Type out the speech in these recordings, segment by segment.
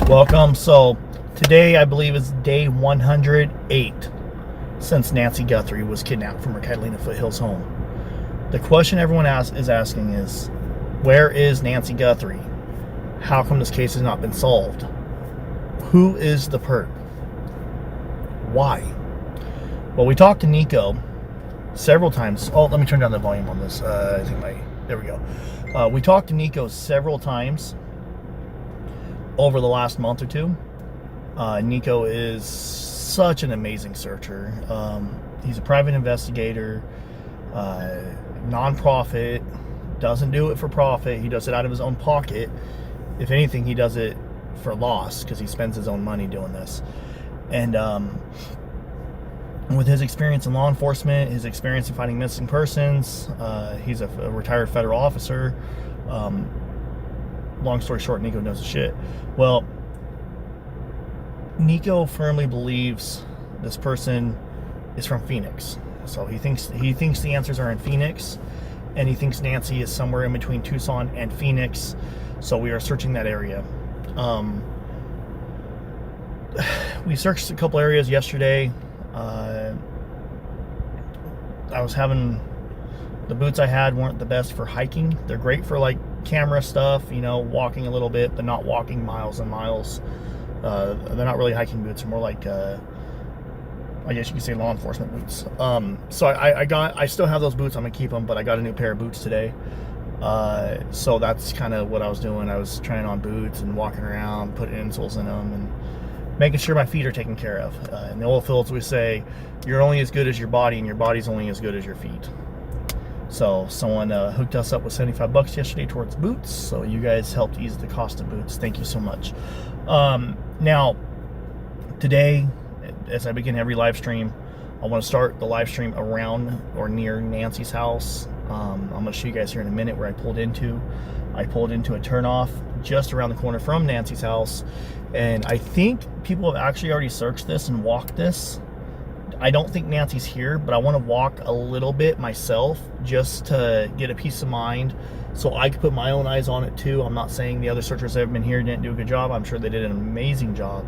Welcome. So today I believe is day 108 since Nancy Guthrie was kidnapped from her Catalina Foothills home. The question everyone is asking is, where is Nancy Guthrie? How come this case has not been solved? Who is the perp? Why? Well, we talked to Nico several times. Oh, let me turn down the volume on this. There we go. We talked to Nico several times over the last month or two. Nico is such an amazing searcher. He's a private investigator, non-profit, doesn't do it for profit. He does it out of his own pocket. If anything, he does it for loss because he spends his own money doing this. And with his experience in law enforcement, his experience in fighting missing persons, he's a retired federal officer. Long story short, Nico knows the shit. Well, Nico firmly believes this person is from Phoenix. So he thinks the answers are in Phoenix, and he thinks Nancy is somewhere in between Tucson and Phoenix. So we are searching that area. We searched a couple areas yesterday. The boots I had weren't the best for hiking. They're great for like camera stuff, you know, walking a little bit, but not walking miles and miles. They're not really hiking boots. They're more like, I guess you could say law enforcement boots. So I still have those boots. I'm gonna keep them, but I got a new pair of boots today. So that's kind of what I was doing. I was trying on boots and walking around, putting insoles in them, and making sure my feet are taken care of. In the oil fields, we say you're only as good as your body, and your body's only as good as your feet. So someone hooked us up with $75 yesterday towards boots. So you guys helped ease the cost of boots. Thank you so much. Now, today, as I begin every live stream, I want to start the live stream around or near Nancy's house. I'm going to show you guys here in a minute where I pulled into. I pulled into a turnoff just around the corner from Nancy's house. And I think people have actually already searched this and walked this. I don't think Nancy's here, but I want to walk a little bit myself just to get a peace of mind so I could put my own eyes on it too. I'm not saying the other searchers that have been here didn't do a good job. I'm sure they did an amazing job.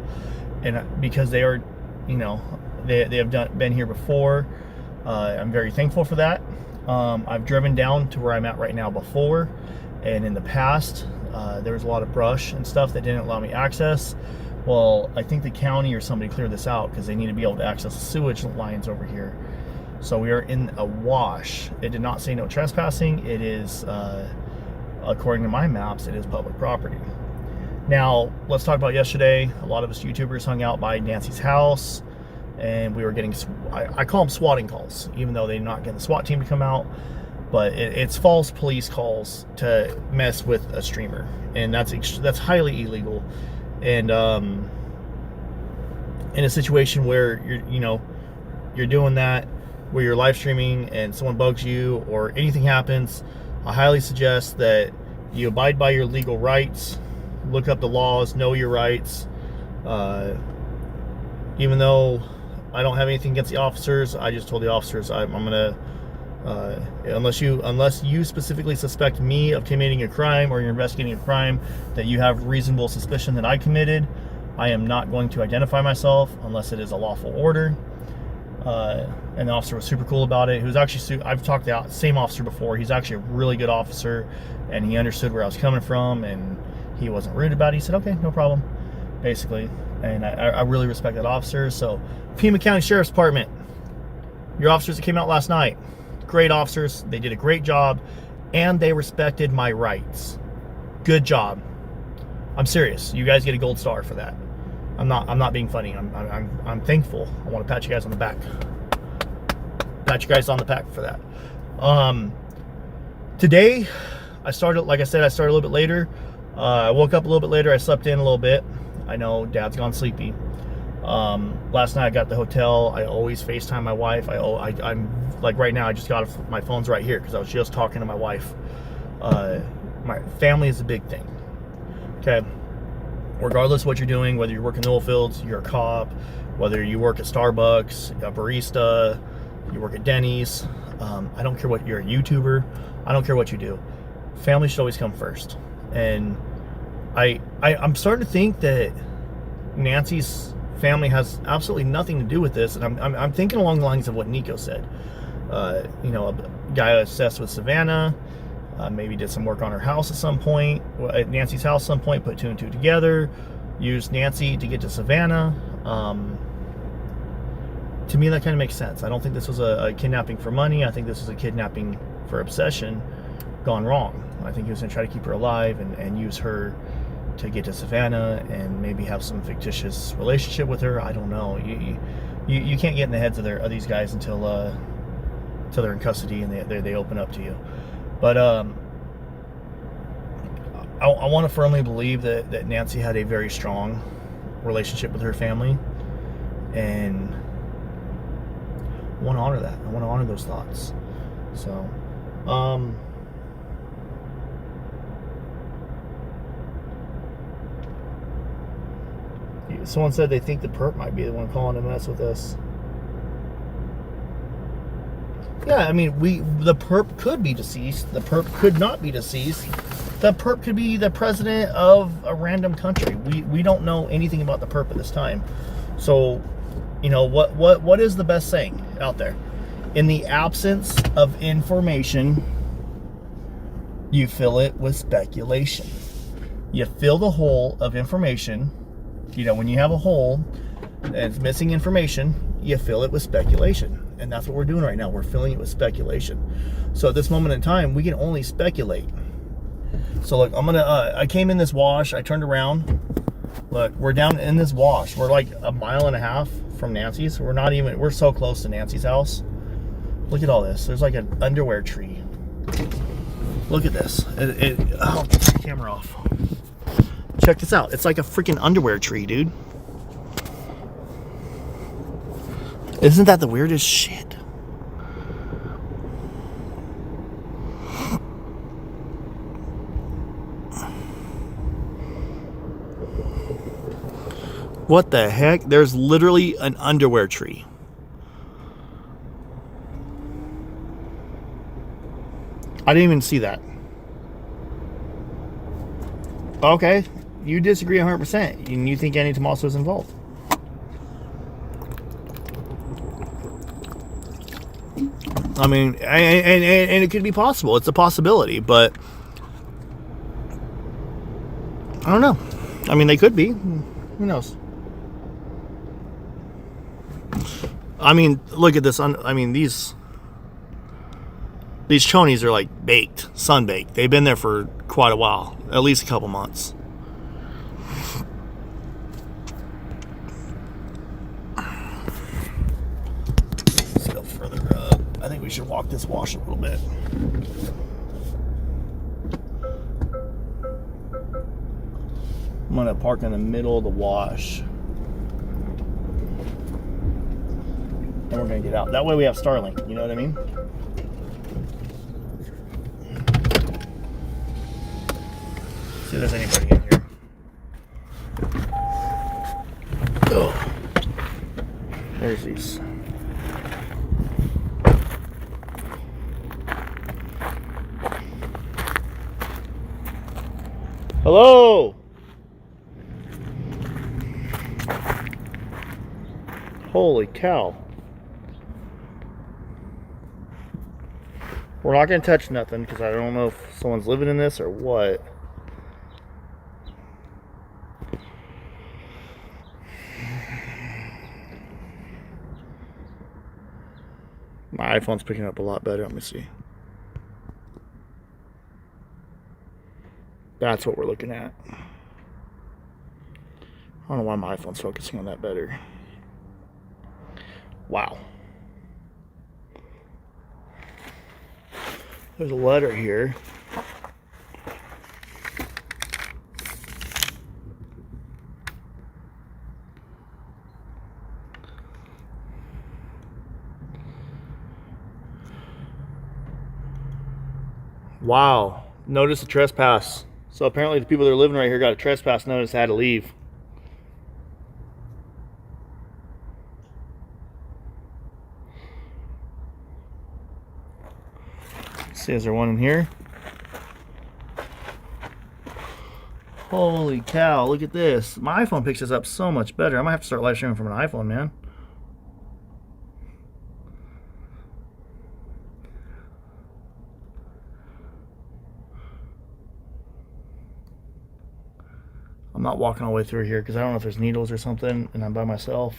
And because they are, you know, they have been here before, I'm very thankful for that. I've driven down to where I'm at right now before, and in the past, there was a lot of brush and stuff that didn't allow me access. Well, I think the county or somebody cleared this out because they need to be able to access the sewage lines over here. So we are in a wash. It did not say no trespassing. It is, according to my maps, it is public property. Now, let's talk about yesterday. A lot of us YouTubers hung out by Nancy's house, and we were getting, I call them swatting calls, even though they're not getting the SWAT team to come out. But it's false police calls to mess with a streamer, and that's highly illegal. And in a situation where you're doing that, where you're live streaming and someone bugs you or anything happens, I highly suggest that you abide by your legal rights, look up the laws, know your rights. Even though I don't have anything against the officers, I just told the officers I'm gonna unless you specifically suspect me of committing a crime or you're investigating a crime that you have reasonable suspicion that I committed, I am not going to identify myself unless it is a lawful order. And the officer was super cool about it. He was actually, I've talked to the same officer before. He's actually a really good officer, and he understood where I was coming from, and he wasn't rude about it. He said, okay, no problem, basically. And I really respect that officer. So Pima County Sheriff's Department, your officers that came out last night, great officers. They did a great job, and they respected my rights. Good job. I'm serious. You guys get a gold star for that. I'm not being funny. I'm thankful. I want to pat you guys on the back. Pat you guys on the back for that. Today, like I said, I started a little bit later. I woke up a little bit later. I slept in a little bit. I know Dad's gone sleepy. Last night I got to the hotel. I always FaceTime my wife. I'm like right now, I just got my phone's right here because I was just talking to my wife. My family is a big thing. Okay. Regardless of what you're doing, whether you're working in the oil fields, you're a cop, whether you work at Starbucks, a barista, you work at Denny's, I don't care what you're a YouTuber, I don't care what you do. Family should always come first. And I'm starting to think that Nancy's family has absolutely nothing to do with this, and I'm thinking along the lines of what Nico said. You know, a guy obsessed with Savannah, maybe did some work on her house at some point, at Nancy's house at some point, put two and two together, used Nancy to get to Savannah. To me, that kind of makes sense. I don't think this was a kidnapping for money. I think this was a kidnapping for obsession gone wrong. I think he was going to try to keep her alive and use her to get to Savannah and maybe have some fictitious relationship with her. I don't know. You can't get in the heads of these guys until they're in custody and they open up to you. But I want to firmly believe that Nancy had a very strong relationship with her family, and I want to honor that. I want to honor those thoughts. So, someone said they think the perp might be the one calling to mess with us. Yeah, I mean, the perp could be deceased. The perp could not be deceased. The perp could be the president of a random country. We don't know anything about the perp at this time. So, you know, what is the best saying out there? In the absence of information, you fill it with speculation. You fill the hole of information. You know, when you have a hole and it's missing information, you fill it with speculation. And that's what we're doing right now. We're filling it with speculation. So at this moment in time, we can only speculate. So look, I came in this wash, I turned around. Look, we're down in this wash. We're like a mile and a half from Nancy's. We're so close to Nancy's house. Look at all this. There's like an underwear tree. Look at this. Oh, get the camera off. Check this out. It's like a freaking underwear tree, dude. Isn't that the weirdest shit? What the heck? There's literally an underwear tree. I didn't even see that. Okay, you disagree 100%, and you think Annie Tomaso is involved. I mean, and it could be possible. It's a possibility, but I don't know. I mean, they could be. Who knows? I mean, look at this. I mean, these chonies are like baked, sun-baked. They've been there for quite a while, at least a couple months. Let's go further up. I think we should walk this wash a little bit. I'm gonna park in the middle of the wash. And we're gonna get out. That way we have Starlink, you know what I mean? See if there's anybody in here. Oh. There's these. Hello! Holy cow. We're not going to touch nothing because I don't know if someone's living in this or what. My iPhone's picking up a lot better. Let me see. That's what we're looking at. I don't know why my iPhone's focusing on that better. Wow. There's a letter here. Wow. Notice a trespass. So apparently the people that are living right here got a trespass notice, had to leave. Let's see, is there one in here? Holy cow, look at this. My iPhone picks this up so much better. I might have to start live streaming from an iPhone, man. I'm not walking all the way through here because I don't know if there's needles or something and I'm by myself.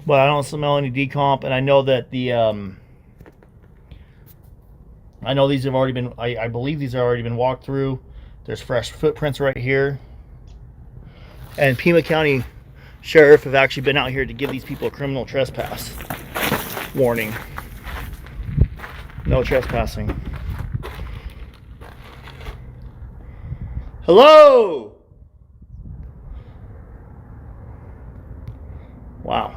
But I don't smell any decomp, and I know that the I know these have already been, I believe these have already been walked through. There's fresh footprints right here. And Pima County Sheriff have actually been out here to give these people a criminal trespass warning. No trespassing. Hello! Wow.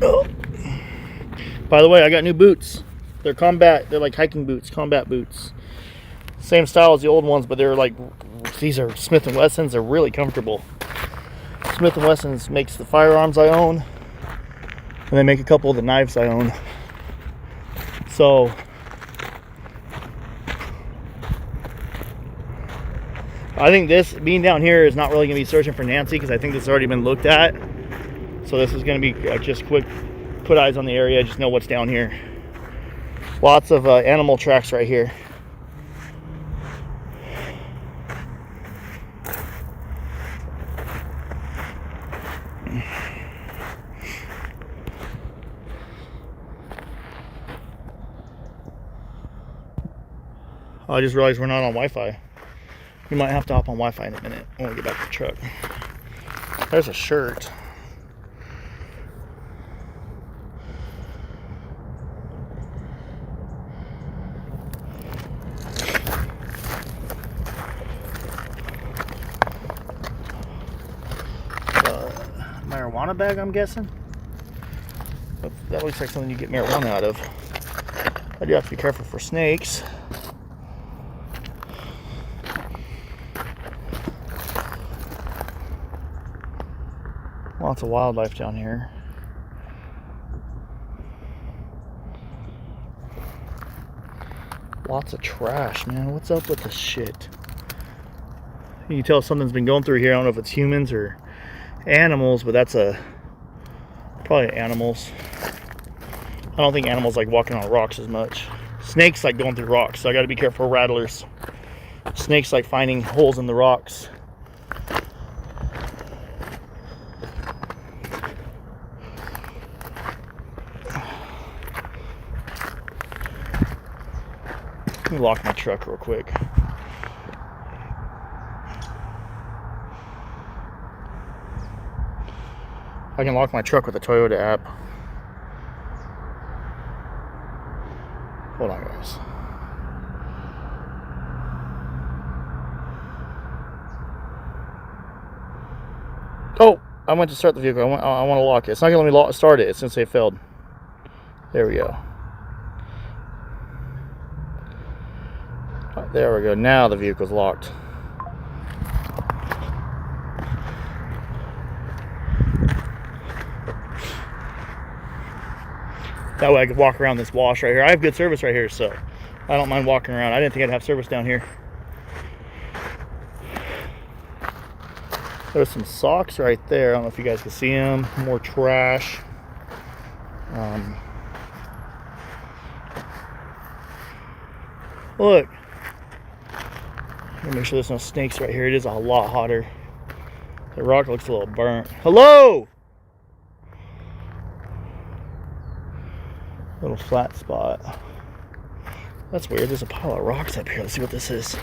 Oh. By the way, I got new boots. They're like hiking boots, combat boots. Same style as the old ones, but they're like, these are Smith & Wessons. They're really comfortable. Smith & Wessons makes the firearms I own, and they make a couple of the knives I own. So, I think this, being down here, is not really going to be searching for Nancy, because I think this has already been looked at. So this is going to be just quick, put eyes on the area, just know what's down here. Lots of animal tracks right here. I just realized we're not on Wi-Fi. We might have to hop on Wi-Fi in a minute when we get back to the truck. There's a shirt. Marijuana bag, I'm guessing. That looks like something you get marijuana out of. I do have to be careful for snakes. Lots of wildlife down here. Lots of trash, man. What's up with this shit? You can tell something's been going through here. I don't know if it's humans or animals, but that's probably animals. I don't think animals like walking on rocks as much. Snakes like going through rocks, so I got to be careful of rattlers. Snakes like finding holes in the rocks. Let me lock my truck real quick. I can lock my truck with the Toyota app. Hold on, guys. Oh, I went to start the vehicle. I want to lock it. It's not going to let me start it. It's going to say failed. There we go. There we go. Now the vehicle's locked. That way I could walk around this wash right here. I have good service right here, so I don't mind walking around. I didn't think I'd have service down here. There's some socks right there. I don't know if you guys can see them. More trash. Look. Let me make sure there's no snakes right here. It is a lot hotter. The rock looks a little burnt. Hello! Little flat spot. That's weird. There's a pile of rocks up here. Let's see what this is.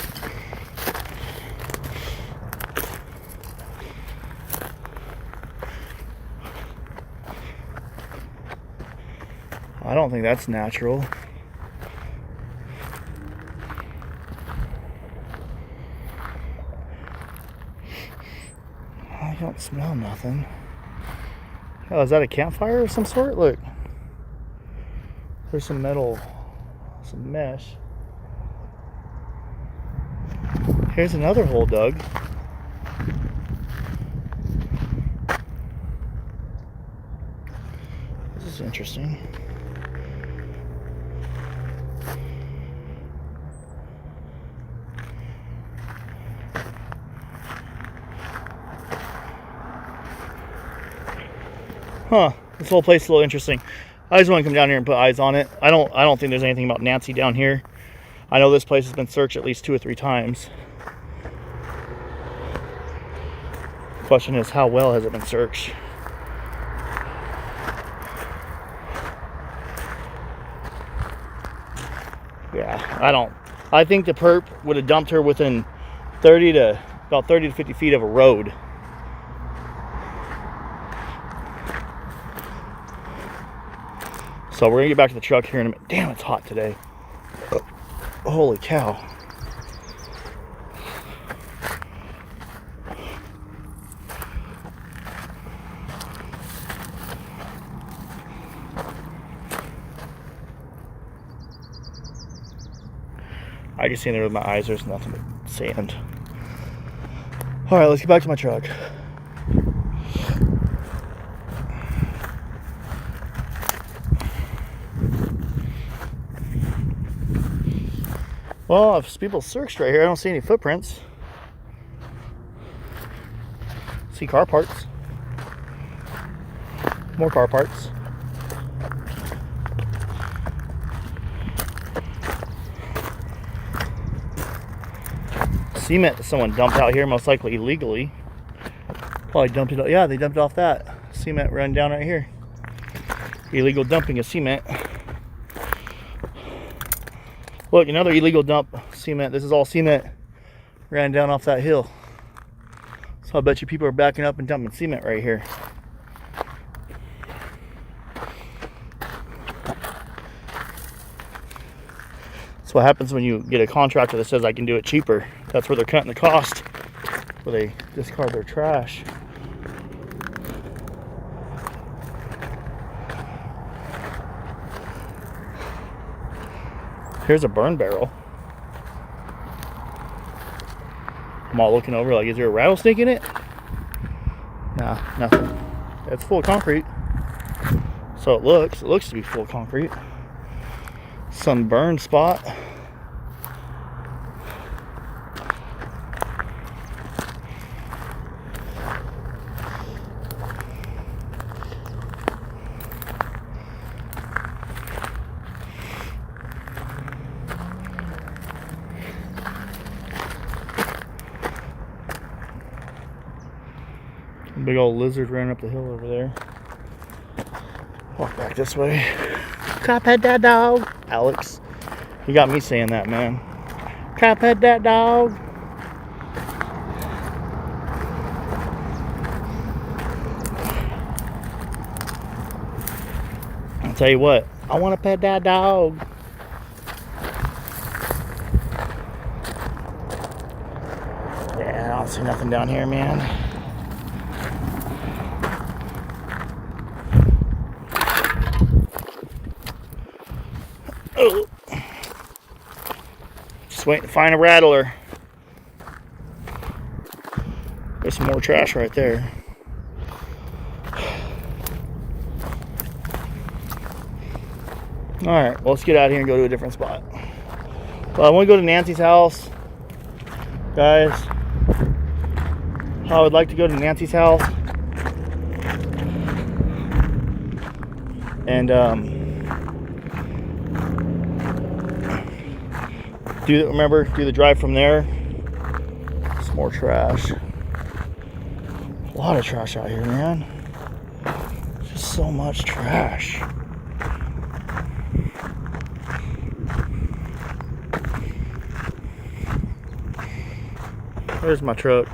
I don't think that's natural. I don't smell nothing. Oh, is that a campfire of some sort? Look. There's some metal, some mesh. Here's another hole dug. This is interesting. Huh, this whole place is a little interesting. I just want to come down here and put eyes on it. I don't think there's anything about Nancy down here. I know this place has been searched at least 2 or 3 times. Question is, how well has it been searched? Yeah, I think the perp would have dumped her within about 30 to 50 feet of a road. So we're gonna get back to the truck here in a minute. Damn, it's hot today. Holy cow. I can see in there with my eyes, there's nothing but sand. All right, let's get back to my truck. Well, if people searched right here, I don't see any footprints. See car parts. More car parts. Cement that someone dumped out here, most likely illegally. Probably dumped it. Yeah, they dumped off that cement run down right here. Illegal dumping of cement. Look, another illegal dump cement. This is all cement ran down off that hill. So I bet you people are backing up and dumping cement right here. That's what happens when you get a contractor that says I can do it cheaper. That's where they're cutting the cost, where they discard their trash. Here's a burn barrel. I'm all looking over like, is there a rattlesnake in it? Nah, nothing. It's full of concrete. So it looks to be full of concrete. Some burn spot. Big old lizard running up the hill over there. Walk back this way. Cop had that dog. Alex, you got me saying that, man. Cop had that dog. I'll tell you what, I want to pet that dog. Yeah, I don't see nothing down here, man. Oh. Just waiting to find a rattler. There's some more trash right there. Alright, well, let's get out of here and go to a different spot. Well, I want to go to Nancy's house. Guys, I would like to go to Nancy's house. And, do the drive from there. Some more trash. A lot of trash out here, man. Just so much trash. There's my truck.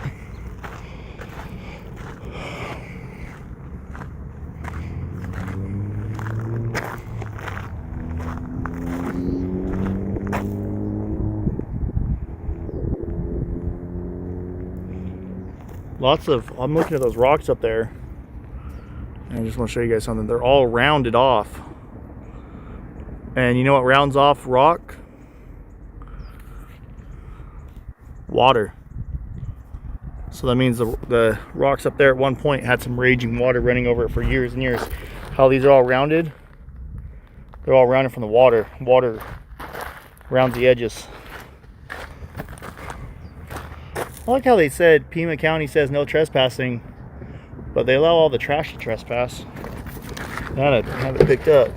I'm looking at those rocks up there. And I just want to show you guys something. They're all rounded off. And you know what rounds off rock? Water. So that means the rocks up there at one point had some raging water running over it for years and years. How these are all rounded? They're all rounded from the water. Water rounds the edges. I like how they said Pima County says no trespassing, but they allow all the trash to trespass. Gotta have it picked up.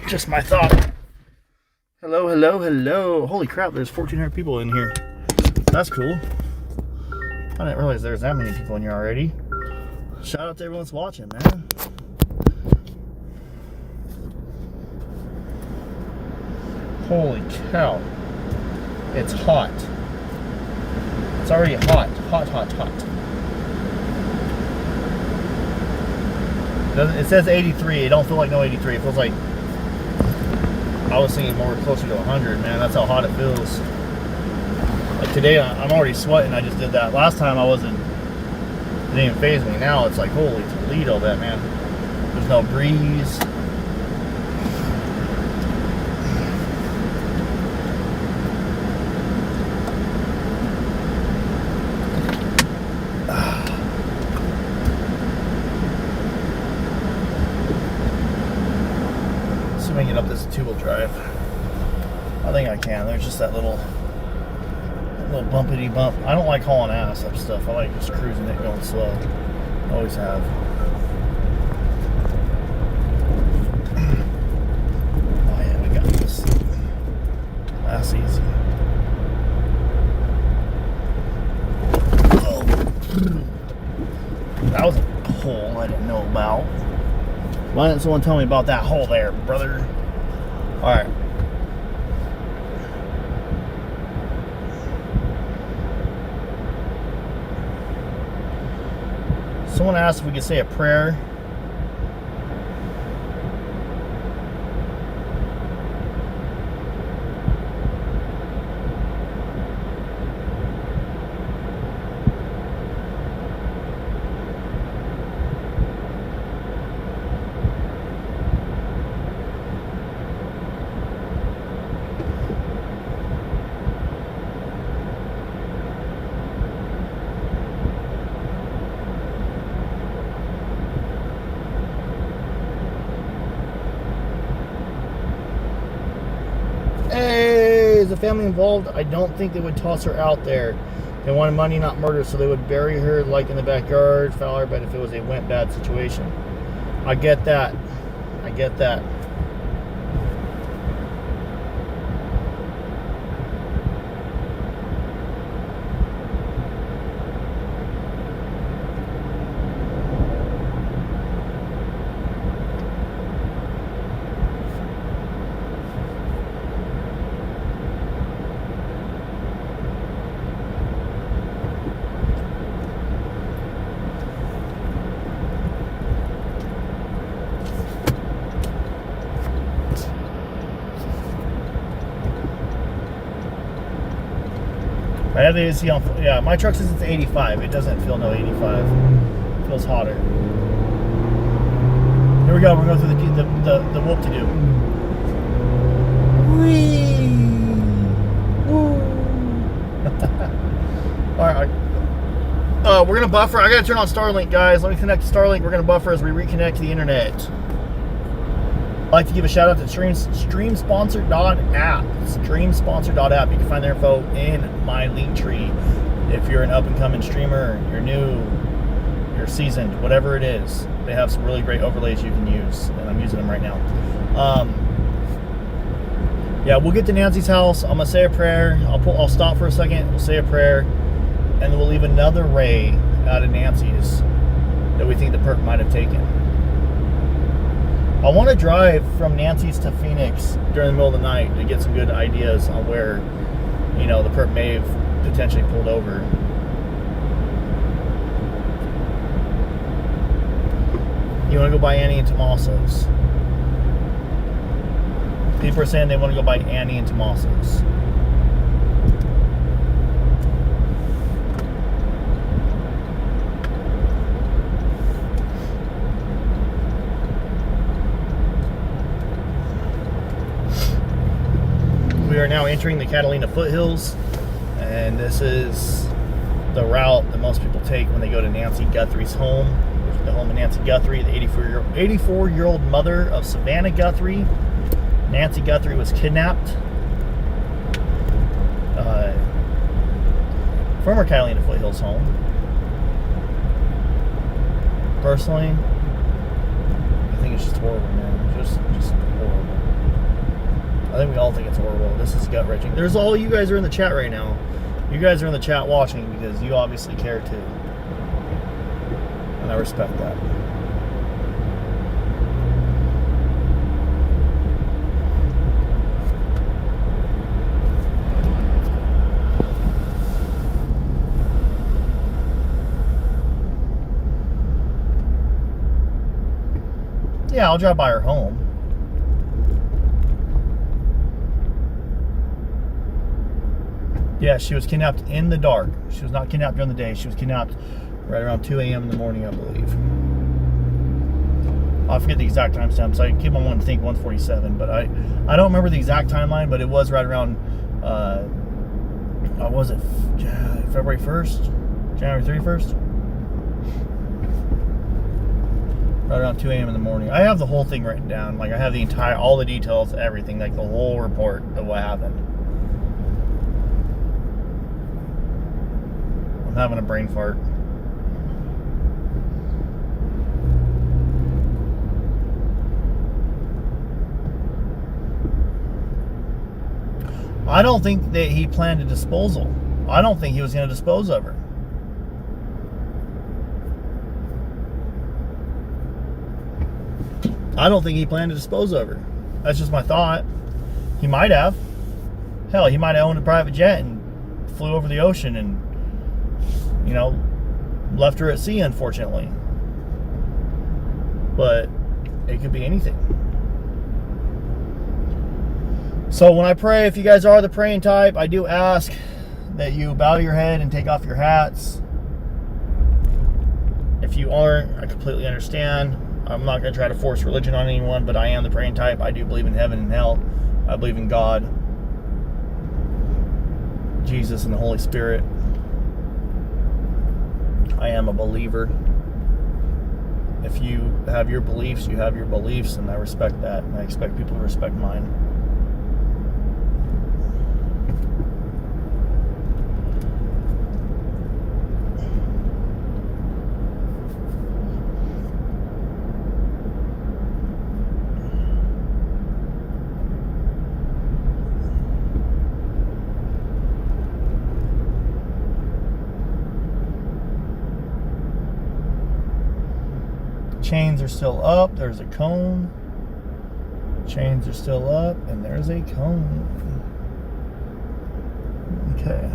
Just my thought. Hello, hello, hello. Holy crap, there's 1,400 people in here. That's cool. I didn't realize there's that many people in here already. Shout out to everyone that's watching, man. Holy cow. It's hot. It's already hot. Hot, hot, hot. It says 83. It don't feel like no 83. It feels like I was thinking more closer to 100, man. That's how hot it feels. Like today, I'm already sweating. I just did that. Last time I wasn't. It didn't even faze me. Now it's like, holy Toledo, that man. There's no breeze. I can get up this two-wheel drive. I think I can. There's just that little bumpity bump. I don't like hauling ass up stuff. I like just cruising it, going slow. Always have. Oh yeah, we got this. That's easy. Oh. That was a hole I didn't know about. Why didn't someone tell me about that hole there, brother? Alright. Someone asked if we could say a prayer. Hey, is the family involved? I don't think they would toss her out there. They wanted money, not murder, so they would bury her like in the backyard, foul her, but if it was a went bad situation. I get that. I get that. I have the AC on. Yeah, my truck says it's 85. It doesn't feel no 85. It feels hotter. Here we go. We're going through the whoop to do. Whee! Woo! All right. We're gonna buffer. I gotta turn on Starlink, guys. Let me connect to Starlink. We're gonna buffer as we reconnect to the internet. I'd like to give a shout out to StreamSponsor.app. StreamSponsor.app. You can find their info in my link tree. If you're an up-and-coming streamer, you're new, you're seasoned, whatever it is, they have some really great overlays you can use, and I'm using them right now. Yeah, we'll get to Nancy's house. I'm gonna say a prayer. I'll stop for a second. We'll say a prayer, and then we'll leave another ray out of Nancy's that we think the perp might have taken. I want to drive from Nancy's to Phoenix during the middle of the night to get some good ideas on where, you know, the perp may have potentially pulled over. You want to go by Annie and Tommaso's. People are saying they want to go by Annie and Tommaso's. We are now entering the Catalina foothills, and this is the route that most people take when they go to Nancy Guthrie's home, which is the home of Nancy Guthrie, the 84-year-old mother of Savannah Guthrie. Nancy Guthrie was kidnapped. From her Catalina foothills home. Personally, I think it's just horrible, man. Just horrible. I think we all think it's horrible. This is gut-wrenching. There's all you guys are in the chat right now. You guys are in the chat watching because you obviously care too. And I respect that. Yeah, I'll drive by her home. Yeah, she was kidnapped in the dark. She was not kidnapped during the day. She was kidnapped right around 2 a.m. in the morning, I believe. I forget the exact timestamps. I keep on wanting to think 1:47, but I don't remember the exact timeline, but it was right around, was it February 1st? January 31st? Right around 2 a.m. in the morning. I have the whole thing written down. Like, I have all the details, everything, like the whole report of what happened. I'm having a brain fart. I don't think that he planned a disposal. I don't think he was going to dispose of her. I don't think he planned to dispose of her. That's just my thought. He might have. Hell, he might have owned a private jet and flew over the ocean and, you know, left her at sea, unfortunately. But it could be anything. So when I pray, if you guys are the praying type, I do ask that you bow your head and take off your hats. If you aren't, I completely understand. I'm not going to try to force religion on anyone, but I am the praying type. I do believe in heaven and hell. I believe in God, Jesus, and the Holy Spirit. I am a believer. If you have your beliefs, you have your beliefs, and I respect that, and I expect people to respect mine. Chains are still up. There's a cone. Chains are still up, and there's a cone. Okay.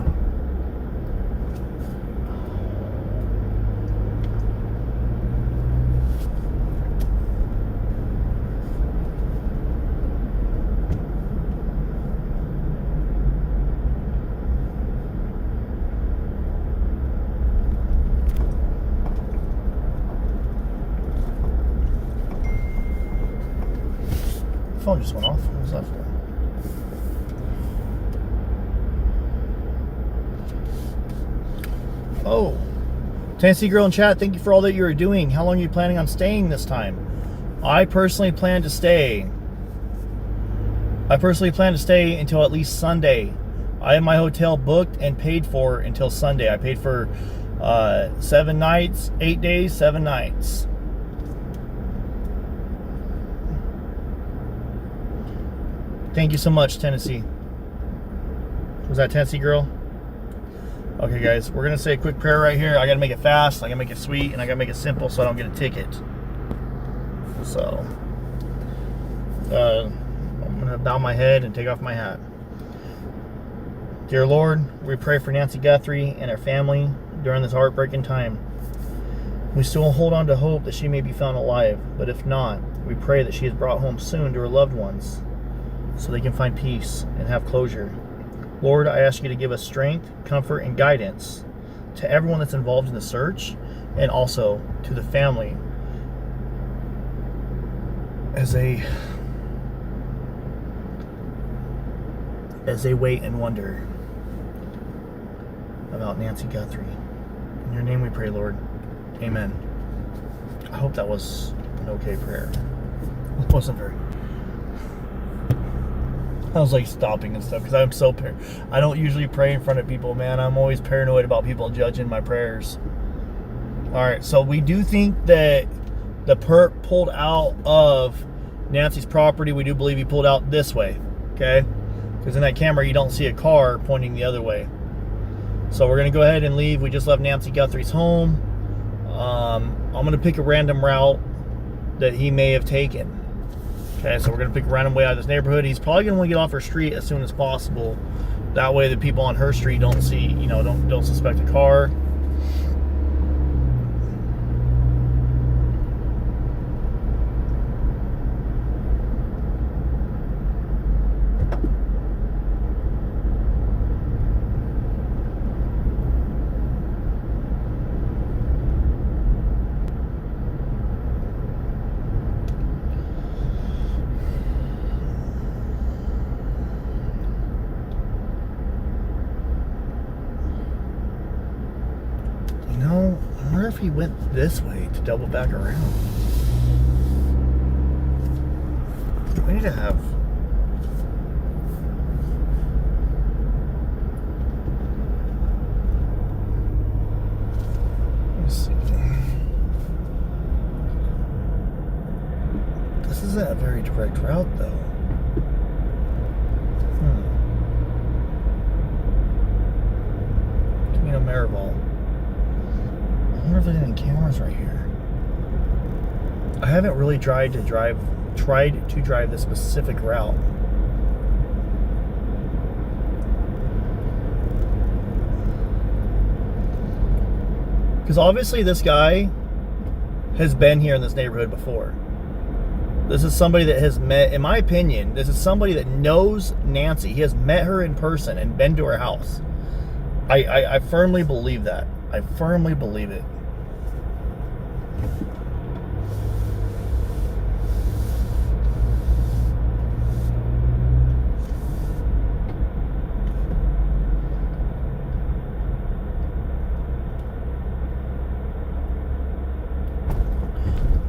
Phone just went off. What was that for? Oh, Tennessee girl in chat, thank you for all that you are doing. How long are you planning on staying this time? I personally plan to stay until at least Sunday. I have my hotel booked and paid for until Sunday. I paid for 7 nights, 8 days, 7 nights. Thank you so much, Tennessee. Was that Tennessee girl? Okay, guys, we're going to say a quick prayer right here. I got to make it fast, I got to make it sweet, and I got to make it simple so I don't get a ticket. So, I'm going to bow my head and take off my hat. Dear Lord, we pray for Nancy Guthrie and her family during this heartbreaking time. We still hold on to hope that she may be found alive, but if not, we pray that she is brought home soon to her loved ones, so they can find peace and have closure. Lord, I ask you to give us strength, comfort, and guidance to everyone that's involved in the search, and also to the family as they wait and wonder about Nancy Guthrie. In your name we pray, Lord. Amen. I hope that was an okay prayer. It wasn't very. I was like stopping and stuff because I'm so I don't usually pray in front of people, man. I'm always paranoid about people judging my prayers. All right, so we do think that the perp pulled out of Nancy's property. We do believe he pulled out this way, okay? Because in that camera, you don't see a car pointing the other way. So we're going to go ahead and leave. We just left Nancy Guthrie's home. I'm going to pick a random route that he may have taken. Okay, so we're going to pick a random way out of this neighborhood. He's probably going to want to get off her street as soon as possible. That way the people on her street don't see, you know, don't suspect a car. I wonder if he went this way to double back around. We need to have... Let's see. This isn't a very direct route, though. Camino Maribel. I wonder if there's any cameras right here. I haven't really tried to drive this specific route. Because obviously this guy has been here in this neighborhood before. This is somebody that has met, in my opinion, this is somebody that knows Nancy. He has met her in person and been to her house. I firmly believe that. I firmly believe it.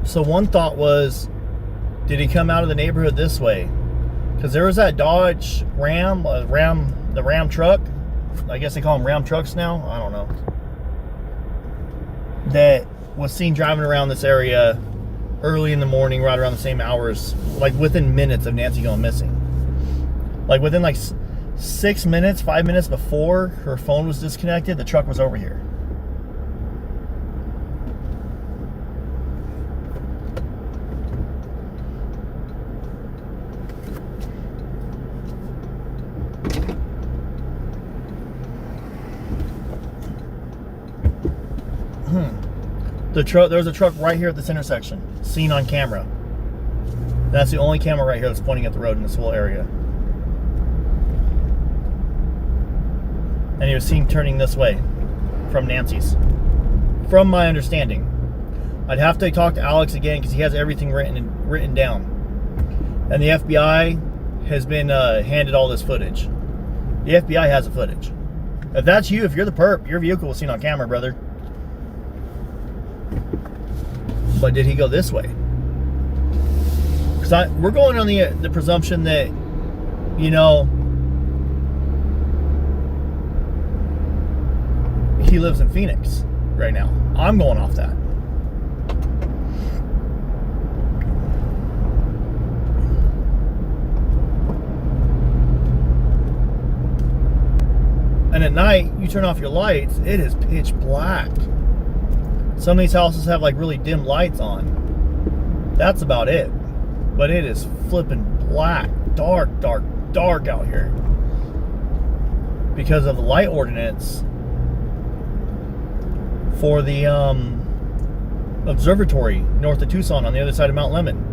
So one thought was, did he come out of the neighborhood this way? Because there was that Dodge Ram, the Ram truck. I guess they call them Ram trucks now. I don't know. That was seen driving around this area early in the morning, right around the same hours, like within minutes of Nancy going missing. Like within like 6 minutes, 5 minutes before her phone was disconnected, the truck was over here. There's a truck right here at this intersection, seen on camera. That's the only camera right here that's pointing at the road in this whole area. And he was seen turning this way from Nancy's, from my understanding. I'd have to talk to Alex again because he has everything written down. And the FBI has been handed all this footage. The FBI has the footage. If that's you, if you're the perp, your vehicle was seen on camera, brother. But did he go this way? Because we're going on the presumption that, you know, he lives in Phoenix right now. I'm going off that. And at night, you turn off your lights, it is pitch black. Some of these houses have like really dim lights on. That's about it. But it is flipping black, dark out here. Because of the light ordinance for the observatory north of Tucson on the other side of Mount Lemmon.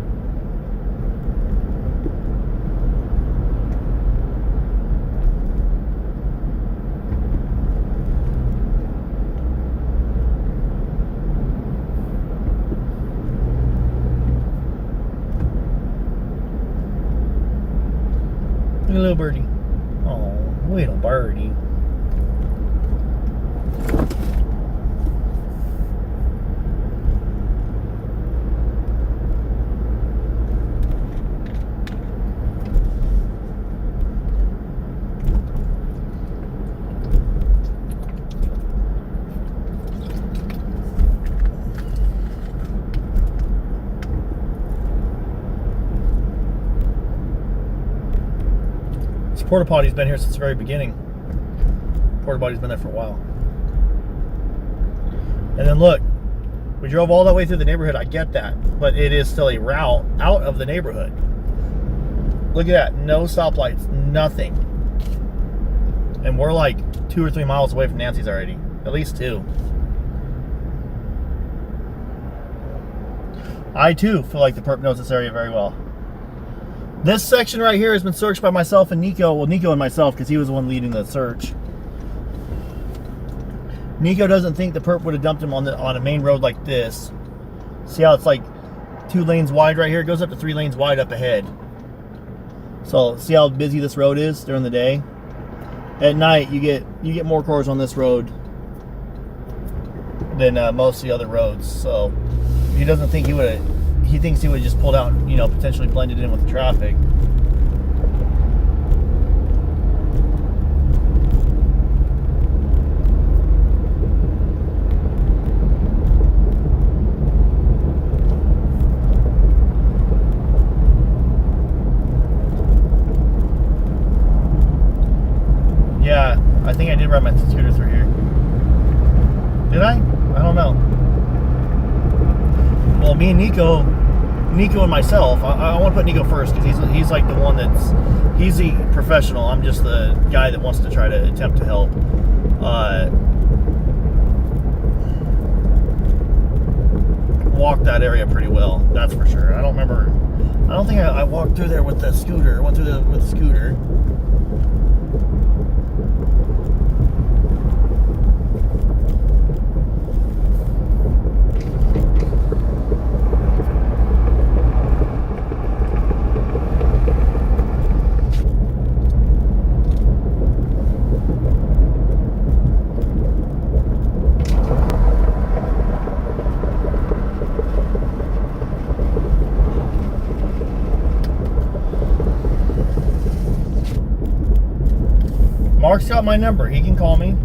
Little birdie. Oh, little birdie. This porta potty's been here since the very beginning. Porta potty's been there for a while. And then look, we drove all that way through the neighborhood. I get that, but it is still a route out of the neighborhood. Look at that, no stoplights, nothing. And we're like 2 or 3 miles away from Nancy's already, at least 2. I too feel like the perp knows this area very well. This section right here has been searched by myself and Nico. Well, Nico and myself, because he was the one leading the search. Nico doesn't think the perp would have dumped him on a main road like this. See how it's like 2 lanes wide right here? It goes up to 3 lanes wide up ahead. So see how busy this road is during the day? At night, you get more cars on this road than most of the other roads. So he doesn't think he would. He thinks he would have just pulled out, you know, potentially blended in with the traffic. Yeah, I think I did ride my scooter through here. Did I? I don't know. Well, me and Nico and myself, I want to put Nico first because he's like the one he's the professional. I'm just the guy that wants to try to attempt to help. Walked that area pretty well, that's for sure. I don't think I walked through there with the scooter. I went through with the scooter. Mark's got my number. He can call me.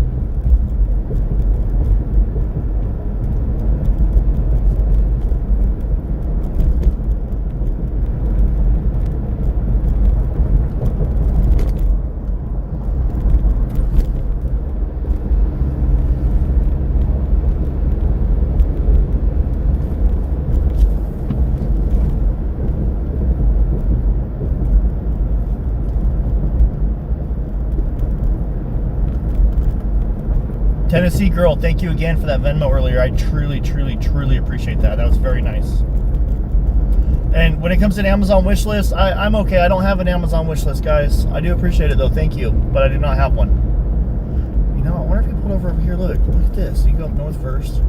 Tennessee girl, thank you again for that Venmo earlier. I truly, truly, truly appreciate that. That was very nice. And when it comes to an Amazon wish list, I'm okay. I don't have an Amazon wish list, guys. I do appreciate it, though. Thank you. But I do not have one. You know, I wonder if you pulled over here. Look at this. You go up north first.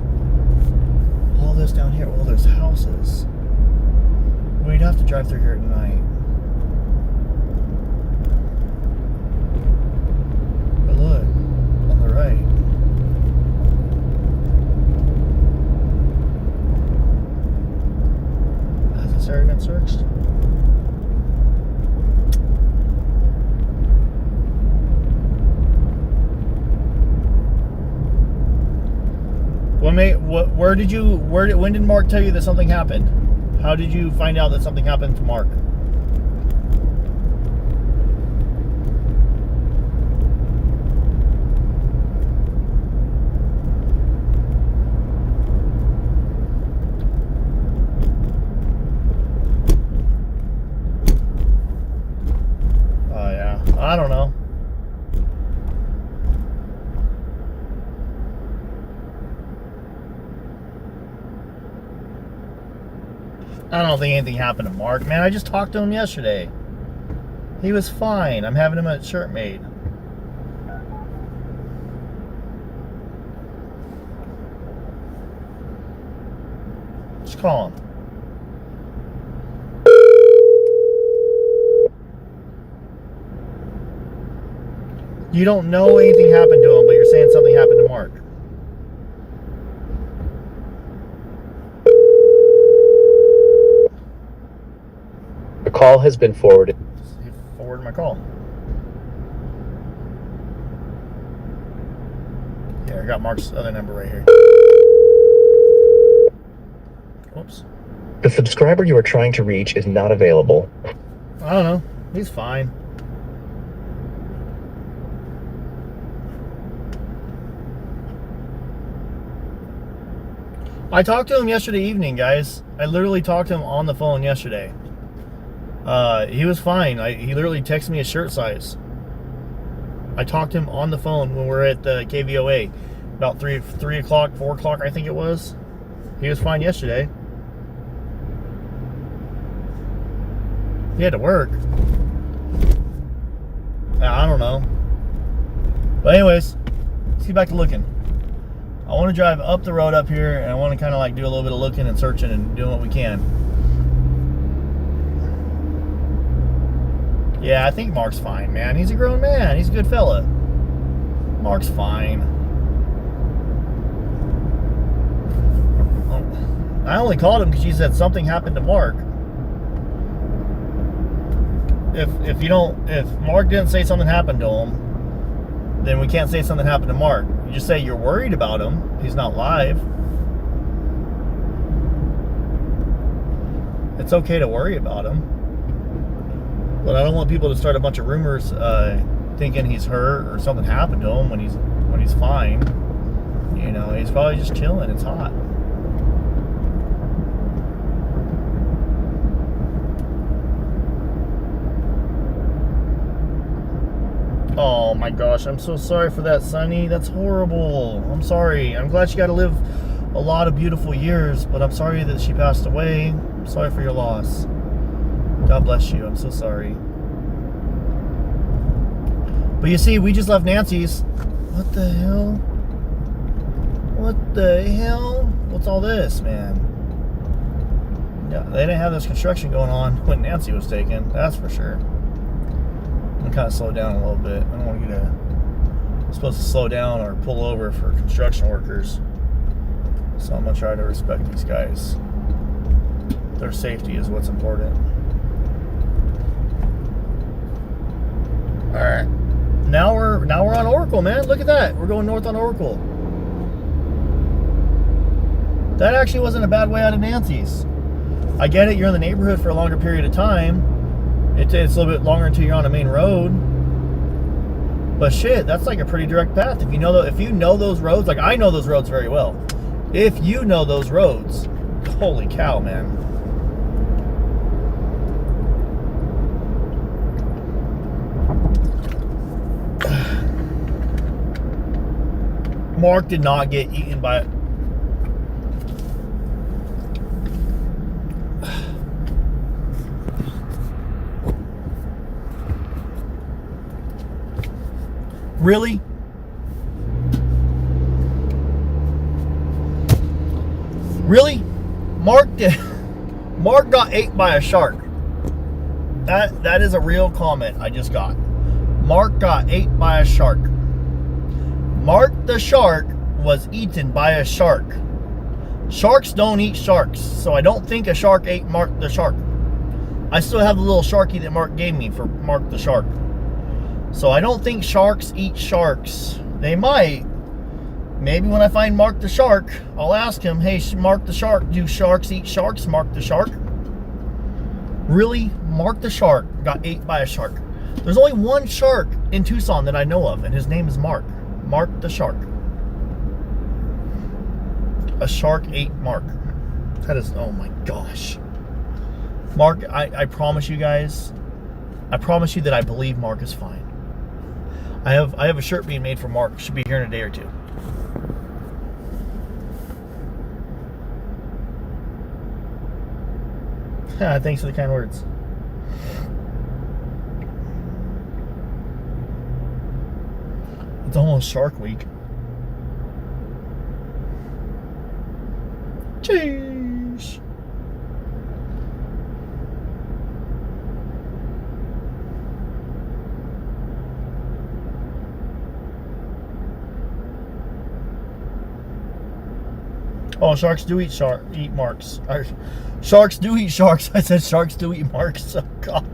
All this down here. All those houses. We'd have to drive through here at night. But look, on the right. Area been searched? When did Mark tell you that something happened? How did you find out that something happened to Mark? I don't know. I don't think anything happened to Mark. Man, I just talked to him yesterday. He was fine. I'm having him a shirt made. Just call him. You don't know anything happened to him, but you're saying something happened to Mark. The call has been forwarded. He forwarded my call. Yeah, I got Mark's other number right here. Whoops. The subscriber you are trying to reach is not available. I don't know. He's fine. I talked to him yesterday evening, guys. I literally talked to him on the phone yesterday. He was fine. He literally texted me his shirt size. I talked to him on the phone when we were at the KVOA. About 3 o'clock, 4 o'clock, I think it was. He was fine yesterday. He had to work. I don't know. But anyways, let's get back to looking. I want to drive up the road up here, and I want to kind of like do a little bit of looking and searching and doing what we can. Yeah, I think Mark's fine, man. He's a grown man. He's a good fella. Mark's fine. I only called him because she said something happened to Mark. If Mark didn't say something happened to him, then we can't say something happened to Mark. You just say you're worried about him. He's not live. It's okay to worry about him. But I don't want people to start a bunch of rumors thinking he's hurt or something happened to him when he's fine. You know, he's probably just chilling. It's hot. Oh my gosh, I'm so sorry for that, Sonny. That's horrible. I'm sorry. I'm glad she got to live a lot of beautiful years, but I'm sorry that she passed away. I'm sorry for your loss. God bless you. I'm so sorry. But you see, we just left Nancy's. What the hell? What the hell? What's all this, man? Yeah, they didn't have this construction going on when Nancy was taken. That's for sure. I'm kind of slow down a little bit. I don't want to get I'm supposed to slow down or pull over for construction workers. So I'm going to try to respect these guys. Their safety is what's important. Alright. Now we're on Oracle, man. Look at that. We're going north on Oracle. That actually wasn't a bad way out of Nancy's. I get it, you're in the neighborhood for a longer period of time. It's a little bit longer until you're on a main road. But shit, that's like a pretty direct path. If you know those roads, like I know those roads very well. If you know those roads, holy cow, man. Mark did not get eaten by it. Really? Really? Mark got ate by a shark. That is a real comment I just got. Mark got ate by a shark. Mark the shark was eaten by a shark. Sharks don't eat sharks, so I don't think a shark ate Mark the shark. I still have the little sharky that Mark gave me for Mark the shark. So I don't think sharks eat sharks. They might. Maybe when I find Mark the shark, I'll ask him, hey, Mark the shark, do sharks eat sharks, Mark the shark? Really? Mark the shark got ate by a shark. There's only one shark in Tucson that I know of, and his name is Mark. Mark the shark. A shark ate Mark. That is, oh my gosh. Mark, I promise you guys, I promise you that I believe Mark is fine. I have a shirt being made for Mark. Should be here in a day or two. Thanks for the kind words. It's almost Shark Week. Jeez. Oh, sharks do eat marks. Sharks do eat sharks. I said sharks do eat marks. Oh, God.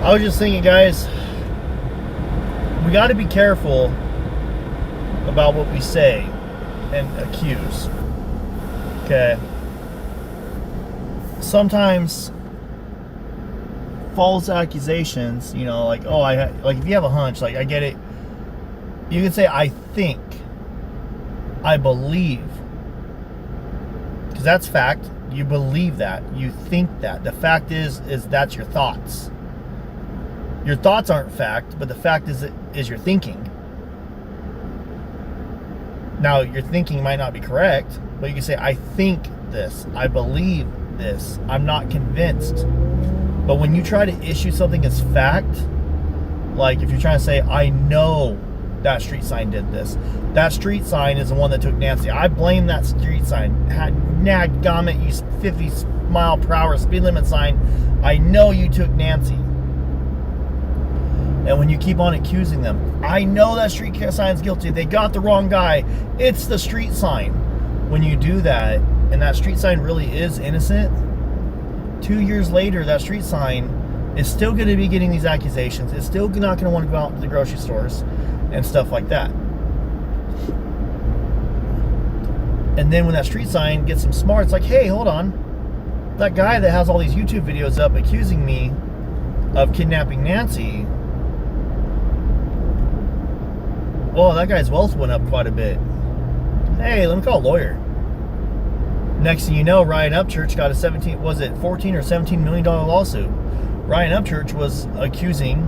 I was just thinking, guys, we got to be careful about what we say and accuse. Okay. Sometimes false accusations, you know, like, oh, like if you have a hunch, like I get it. You can say, I think, I believe, because that's fact. You believe that, you think that. The fact is that's your thoughts. Your thoughts aren't fact, but the fact is your thinking. Now, your thinking might not be correct, but you can say, I think this, I believe this, I'm not convinced. But when you try to issue something as fact, like if you're trying to say, I know that street sign did this. That street sign is the one that took Nancy. I blame that street sign. Nagummit, you 50-mile-per-hour speed limit sign. I know you took Nancy. And when you keep on accusing them, I know that street sign's guilty. They got the wrong guy. It's the street sign. When you do that, and that street sign really is innocent, 2 years later, that street sign is still going to be getting these accusations. It's still not going to want to go out to the grocery stores and stuff like that. And then when that street sign gets some smart, it's like, hey, hold on. That guy that has all these YouTube videos up accusing me of kidnapping Nancy, well, that guy's wealth went up quite a bit. Hey, let me call a lawyer. Next thing you know, Ryan Upchurch got a 14 or $17 million lawsuit. Ryan Upchurch was accusing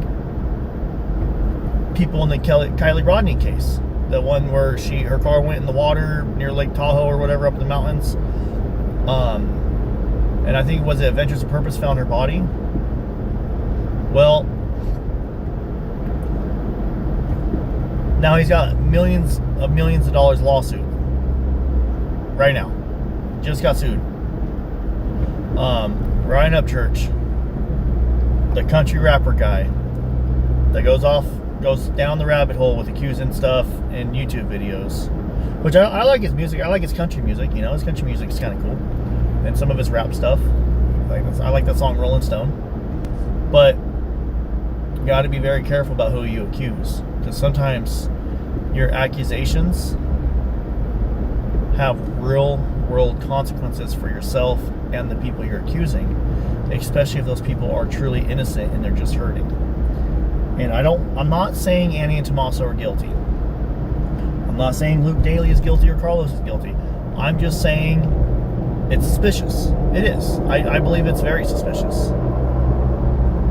people in the Kylie Rodney case. The one where her car went in the water near Lake Tahoe or whatever up in the mountains. And I think, was it Adventures of Purpose found her body? Well, now he's got millions of dollars lawsuit. Right now. Just got sued. Ryan Upchurch, the country rapper guy that goes down the rabbit hole with accusing stuff in YouTube videos. Which I like his music. I like his country music, you know. His country music is kind of cool. And some of his rap stuff. I like that song Rolling Stone. But you got to be very careful about who you accuse. Because sometimes your accusations have real world consequences for yourself and the people you're accusing, especially if those people are truly innocent and they're just hurting. And I'm not saying Annie and Tommaso are guilty. I'm not saying Luke Daly is guilty or Carlos is guilty. I'm just saying it's suspicious. It is. I believe it's very suspicious.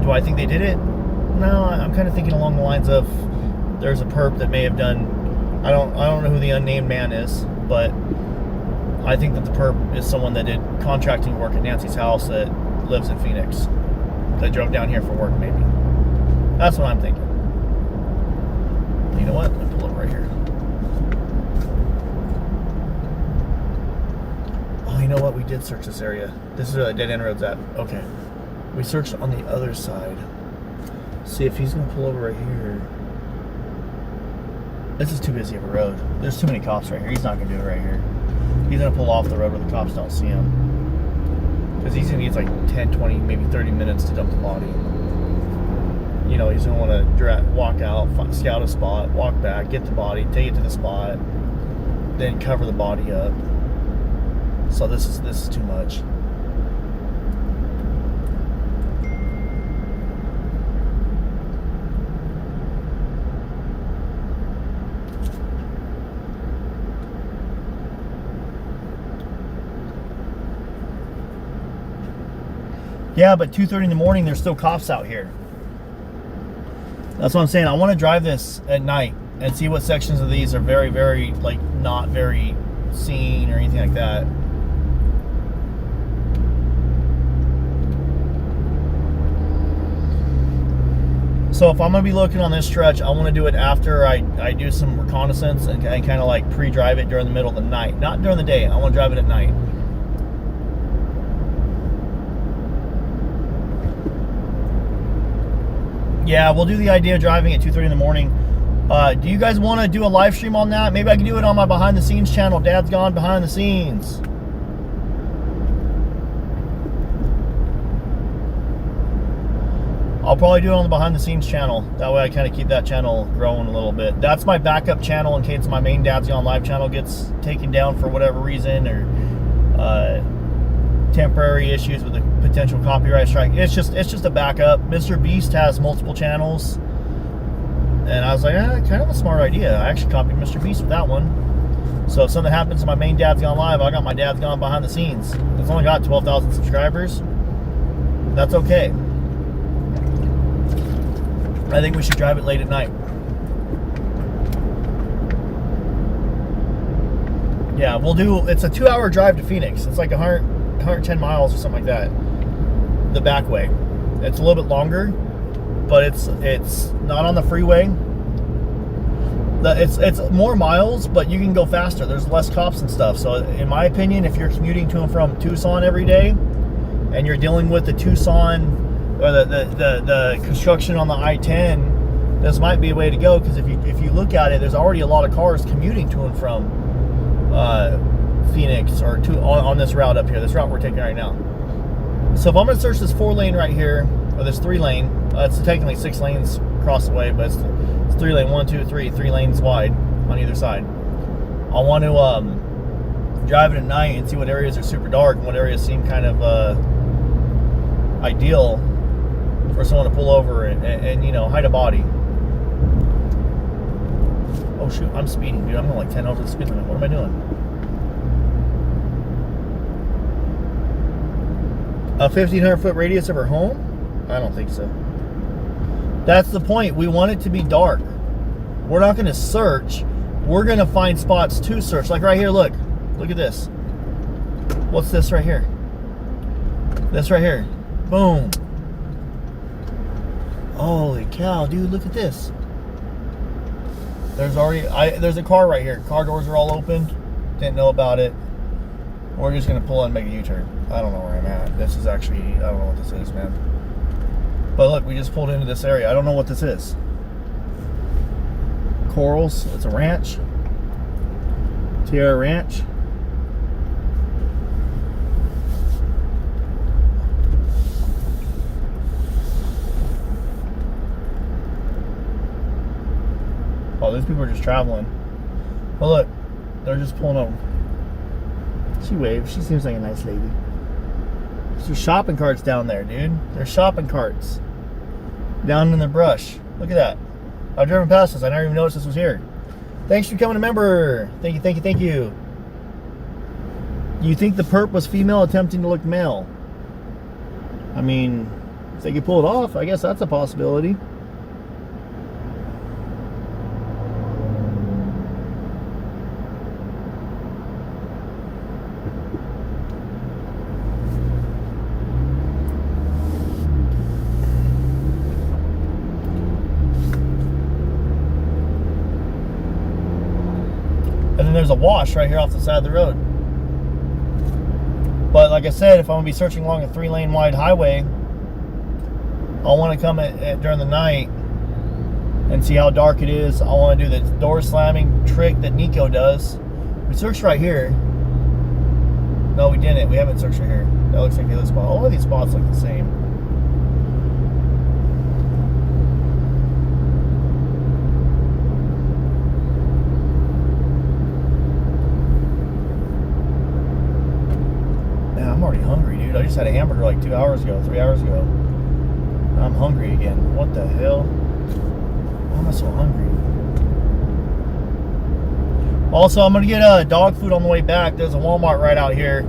Do I think they did it? No, I'm kind of thinking along the lines of there's a perp that may have done, I don't know who the unnamed man is, but I think that the perp is someone that did contracting work at Nancy's house that lives in Phoenix. That drove down here for work, maybe. That's what I'm thinking. You know what? Let me pull over right here. Oh, you know what? We did search this area. This is where the dead end road's at. Okay. We searched on the other side. See if he's going to pull over right here. This is too busy of a road. There's too many cops right here. He's not going to do it right here. He's going to pull off the road where the cops don't see him. Because he's going to need like 10, 20, maybe 30 minutes to dump the body. You know, he's going to want to walk out, scout a spot, walk back, get the body, take it to the spot, then cover the body up. So this is too much. Yeah, but 2:30 in the morning, there's still cops out here. That's what I'm saying. I want to drive this at night and see what sections of these are very, very, like, not very seen or anything like that. So if I'm going to be looking on this stretch, I want to do it after I do some reconnaissance and kind of like pre-drive it during the middle of the night. Not during the day. I want to drive it at night. Yeah, we'll do the idea of driving at 2:30 in the morning. Do you guys want to do a live stream on that? Maybe I can do it on my behind the scenes channel. Dad's Gone Behind the Scenes. I'll probably do it on the behind the scenes channel. That way I kind of keep that channel growing a little bit. That's my backup channel in case my main Dad's Gone Live channel gets taken down for whatever reason, or temporary issues with a potential copyright strike. It's just a backup. Mr. Beast has multiple channels, and I was like, kind of a smart idea. I actually copied Mr. Beast with that one. So if something happens to my main Dad's Gone Live, I got my Dad's Gone behind the scenes. It's only got 12,000 subscribers. That's okay. I think we should drive it late at night. Yeah, we'll do, it's a 2-hour drive to Phoenix. It's like 110 miles or something like that. The back way. It's a little bit longer, but it's not on the freeway. It's more miles, but you can go faster. There's less cops and stuff. So in my opinion, if you're commuting to and from Tucson every day, and you're dealing with the Tucson or the construction on the I-10, this might be a way to go, because if you look at it, there's already a lot of cars commuting to and from Phoenix, or on this route up here, this route we're taking right now. So if I'm going to search this 4-lane right here, or this 3-lane, it's technically 6 lanes across the way, but it's 3-lane, 1, 2, 3 lanes wide on either side. I want to drive it at night and see what areas are super dark and what areas seem kind of ideal for someone to pull over and you know, hide a body. Oh shoot, I'm speeding, dude. I'm going like 10 over the speed limit. What am I doing? A 1,500-foot radius of her home? I don't think so. That's the point. We want it to be dark. We're not going to search. We're going to find spots to search. Like right here, look. Look at this. What's this right here? This right here. Boom. Holy cow, dude, look at this. There's already, there's a car right here. Car doors are all open. Didn't know about it. We're just going to pull and make a U-turn. I don't know where I'm at. This is actually, I don't know what this is, man. But look, we just pulled into this area. I don't know what this is. Corals. It's a ranch. Tierra Ranch. Oh, these people are just traveling. But look, they're just pulling over. She waves. She seems like a nice lady. There's shopping carts down there, dude. There's shopping carts down in the brush. Look at that. I've driven past this. I never even noticed this was here. Thanks for becoming a member. Thank you, thank you, thank you. You think the perp was female attempting to look male? I mean, if they could pull it off, I guess that's a possibility. And then there's a wash right here off the side of the road. But like I said, if I'm going to be searching along a 3-lane wide highway, I want to come during the night and see how dark it is. I want to do the door slamming trick that Nico does. We searched right here. No, we didn't. We haven't searched right here. That looks like the other spot. All of these spots look the same. I'm already hungry, dude. I just had a hamburger like 2 hours ago, 3 hours ago. I'm hungry again. What the hell? Why am I so hungry? Also, I'm gonna get dog food on the way back. There's a Walmart right out here.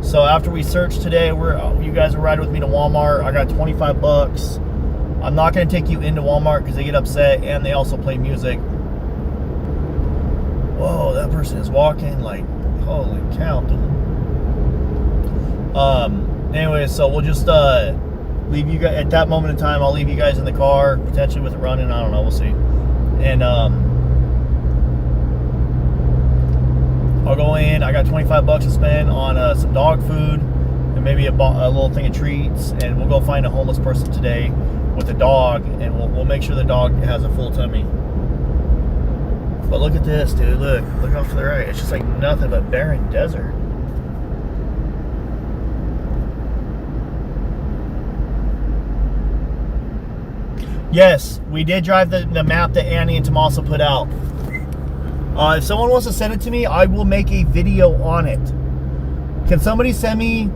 So after we search today, you guys will ride with me to Walmart. I got 25 bucks. I'm not gonna take you into Walmart because they get upset and they also play music. Whoa, that person is walking like, holy cow, dude. Anyway, so we'll just leave you guys at that moment in time. I'll leave you guys in the car, potentially with it running. I don't know, we'll see. And I'll go in. I got 25 bucks to spend on some dog food and maybe a little thing of treats, and we'll go find a homeless person today with a dog, and we'll make sure the dog has a full tummy. But look at this, dude. Look off to the right. It's just like nothing but barren desert. Yes, we did drive the map that Annie and Tommaso put out. If someone wants to send it to me, I will make a video on it. Can somebody send me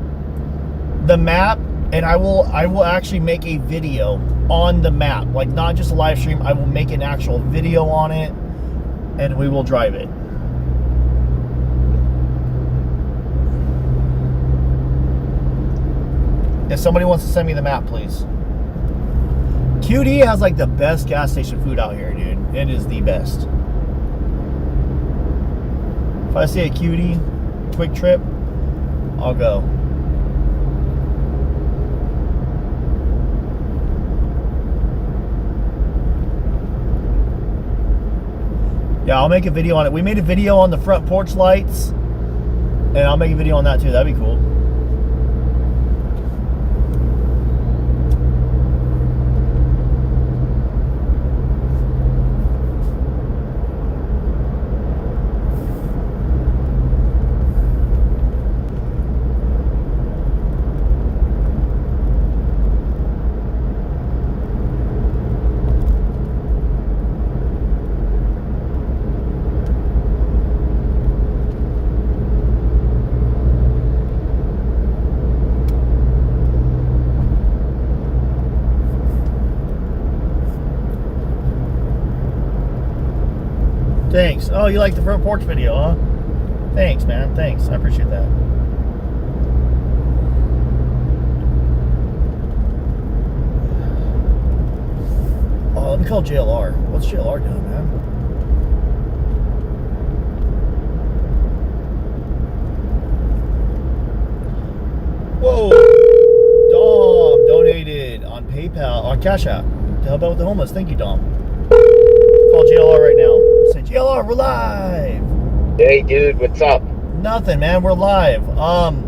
the map, and I will actually make a video on the map, like not just a live stream. I will make an actual video on it, and we will drive it. If somebody wants to send me the map, please. QD has like the best gas station food out here, dude. It is the best. If I see a QD quick trip, I'll go. Yeah, I'll make a video on it. We made a video on the front porch lights, and I'll make a video on that too. That'd be cool. Thanks. Oh, you like the front porch video, huh? Thanks, man. Thanks. I appreciate that. Oh, let me call JLR. What's JLR doing, man? Whoa. Dom donated on PayPal, on Cash App to help out with the homeless. Thank you, Dom. Call JLR right now. Say, JLR, we're live. Hey, dude, what's up? Nothing, man. We're live. I'm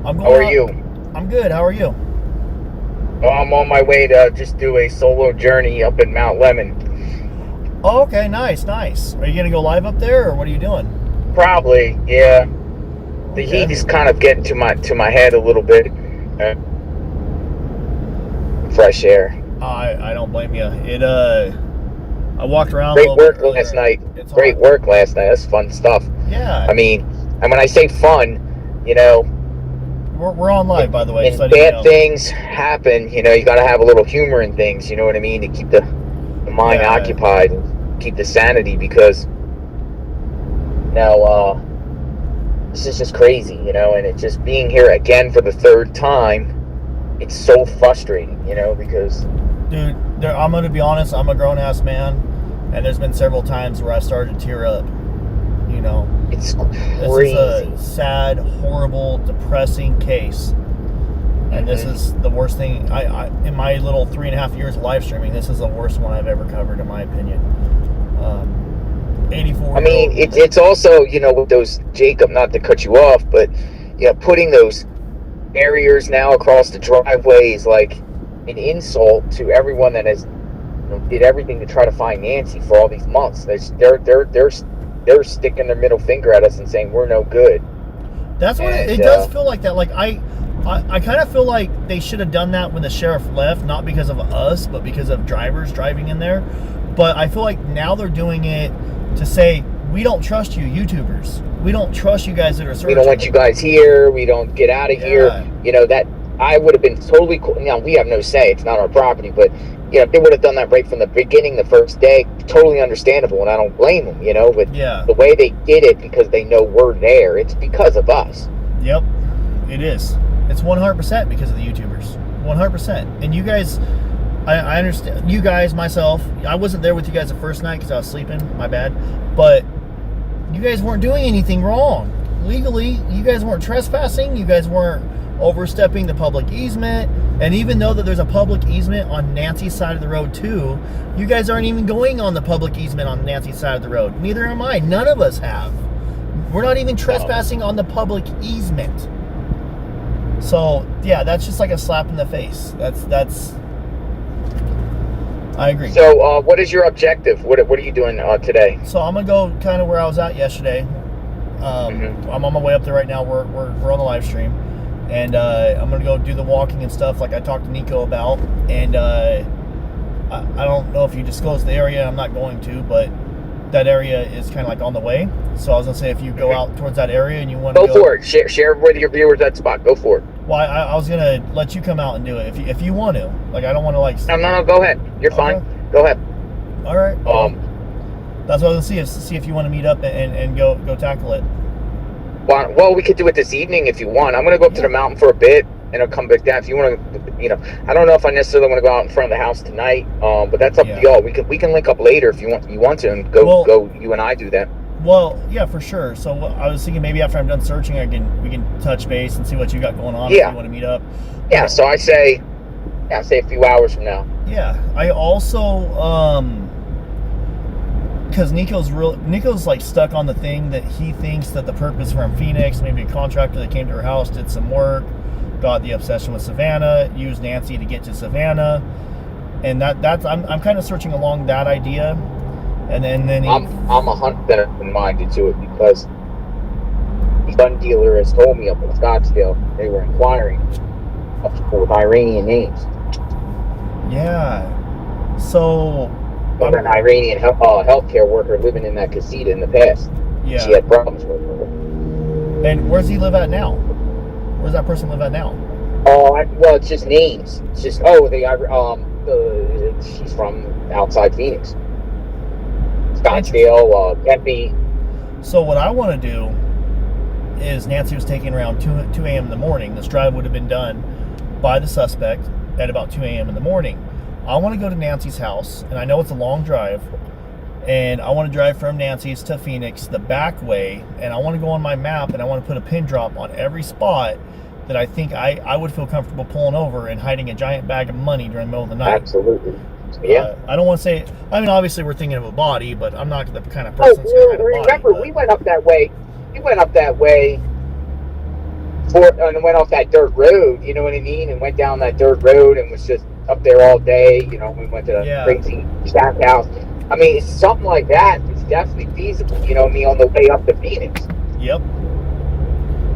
going. How are you? I'm good. How are you? Oh, I'm on my way to just do a solo journey up in Mount Lemon. Oh, okay. Nice, nice. Are you gonna go live up there, or what are you doing? Probably, yeah. The Okay. heat is kind of getting to my head a little bit. Fresh air. I don't blame you. I walked around. Great a little work bit last earlier. night. It's Great hot. work last night. That's fun stuff. Yeah. I mean, and when I say fun, you know, we're on live, by the way. and So you bad know. things happen. You know, you got to have a little humor in things. You know what I mean, to keep the mind Yeah. occupied and keep the sanity, because now this is just crazy, you know, and it's just being here again for the third time. It's so frustrating, you know, because Dude, I'm gonna be honest. I'm a grown ass man, and there's been several times where I started to tear up. You know, it's this crazy. is a sad, horrible, depressing case, and this is the worst thing. I in my little 3.5 years of live streaming, this is the worst one I've ever covered, in my opinion. 84. I mean, it's also, you know, with those, Jacob, not to cut you off, but, you know, putting those barriers now across the driveway is like an insult to everyone that has, you know, did everything to try to find Nancy for all these months. They're sticking their middle finger at us and saying we're no good. That's what it does feel like. That, like, I kind of feel like they should have done that when the sheriff left, not because of us, but because of drivers driving in there. But I feel like now they're doing it to say, we don't trust you, YouTubers. We don't trust you guys that are searching. We don't want you guys here. We don't get out of here. You know, that I would have been totally cool. Now, we have no say. It's not our property. But, you know, if they would have done that right from the beginning, the first day, totally understandable, and I don't blame them, you know. But the way they did it, because they know we're there, it's because of us. Yep, it is. It's 100% because of the YouTubers. 100%. And you guys, I understand. You guys, myself, I wasn't there with you guys the first night because I was sleeping. My bad. But you guys weren't doing anything wrong. Legally, you guys weren't trespassing. You guys weren't overstepping the public easement. And even though that there's a public easement on Nancy's side of the road too, you guys aren't even going on the public easement on Nancy's side of the road. Neither am I. None of us have. We're not even trespassing on the public easement. So, yeah, that's just like a slap in the face. That's I agree. So, what is your objective? What are you doing today? So I'm gonna go kind of where I was at yesterday. I'm on my way up there right now. We're on the live stream, and I'm gonna go do the walking and stuff like I talked to Nico about. And I I don't know if you disclose the area. I'm not going to, but that area is kind of like on the way. So I was gonna say, if you go out towards that area and you want to go for it, share with your viewers that spot. Go for it. Well, I was gonna let you come out and do it if you want to. Like, I don't want to like. No. Go ahead. You're fine. Go ahead. All right. That's what I was gonna see if you want to meet up and go tackle it. Well, we could do it this evening if you want. I'm gonna go up to the mountain for a bit and I'll come back down. If you want to, I don't know if I necessarily want to go out in front of the house tonight. But that's up to y'all. We can link up later if you want to, and go. You and I do that. Well, yeah, for sure. So I was thinking maybe after I'm done searching, we can touch base and see what you got going on. Yeah. If you want to meet up. Yeah. So I say a few hours from now. Yeah. I also because Nico's like stuck on the thing that he thinks that the purpose from Phoenix, maybe a contractor that came to her house, did some work, got the obsession with Savannah, used Nancy to get to Savannah, and that's I'm kind of searching along that idea, and then I'm 100% minded to it because the gun dealer has told me up in Scottsdale they were inquiring with Iranian names. Yeah. So. An Iranian healthcare worker living in that casita in the past. Yeah. She had problems with her. And where's he live at now? Where's that person live at now? Well, it's just names. It's just she's from outside Phoenix, Scottsdale, Tempe. So what I want to do is Nancy was taken around 2 a.m. in the morning. This drive would have been done by the suspect at about 2 a.m. in the morning. I want to go to Nancy's house, and I know it's a long drive, and I want to drive from Nancy's to Phoenix the back way, and I want to go on my map, and I want to put a pin drop on every spot that I think I would feel comfortable pulling over and hiding a giant bag of money during the middle of the night. Absolutely. Yeah. I don't want to say, I mean, obviously we're thinking of a body, but I'm not the kind of person that's going to hide a body. Remember, we went up that way. And went off that dirt road, you know what I mean? And went down that dirt road and was just up there all day. We went to the crazy shack house. I mean, it's something like that. It's definitely feasible, on the way up to Phoenix. Yep.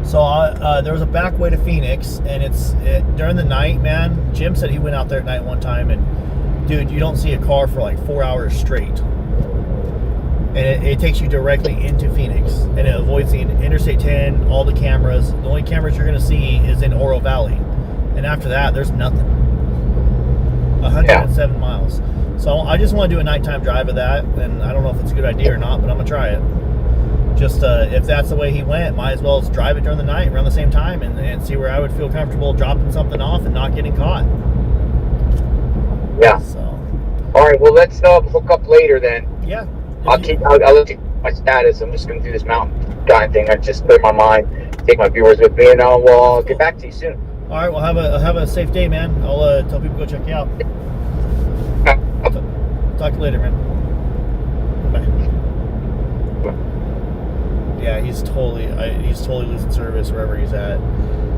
So there was a back way to Phoenix, and it's during the night, man. Jim said he went out there at night one time, and dude, you don't see a car for like 4 hours straight. And it takes you directly into Phoenix, and it avoids the Interstate 10, all the cameras. The only cameras you're going to see is in Oro Valley, and after that, there's nothing. 107 miles. So I just want to do a nighttime drive of that, and I don't know if it's a good idea or not, but I'm going to try it. Just if that's the way he went, might as well drive it during the night around the same time and see where I would feel comfortable dropping something off and not getting caught. Yeah. So. All right. Well, let's hook up later then. Yeah. I'll let you know my status. I'm just going to do this mountain guy thing. I just put in my mind, take my viewers with me, and I'll get back to you soon. All right. Well, have a safe day, man. I'll tell people to go check you out. Talk to you later, man. Bye. Yeah, he's totally losing service wherever he's at.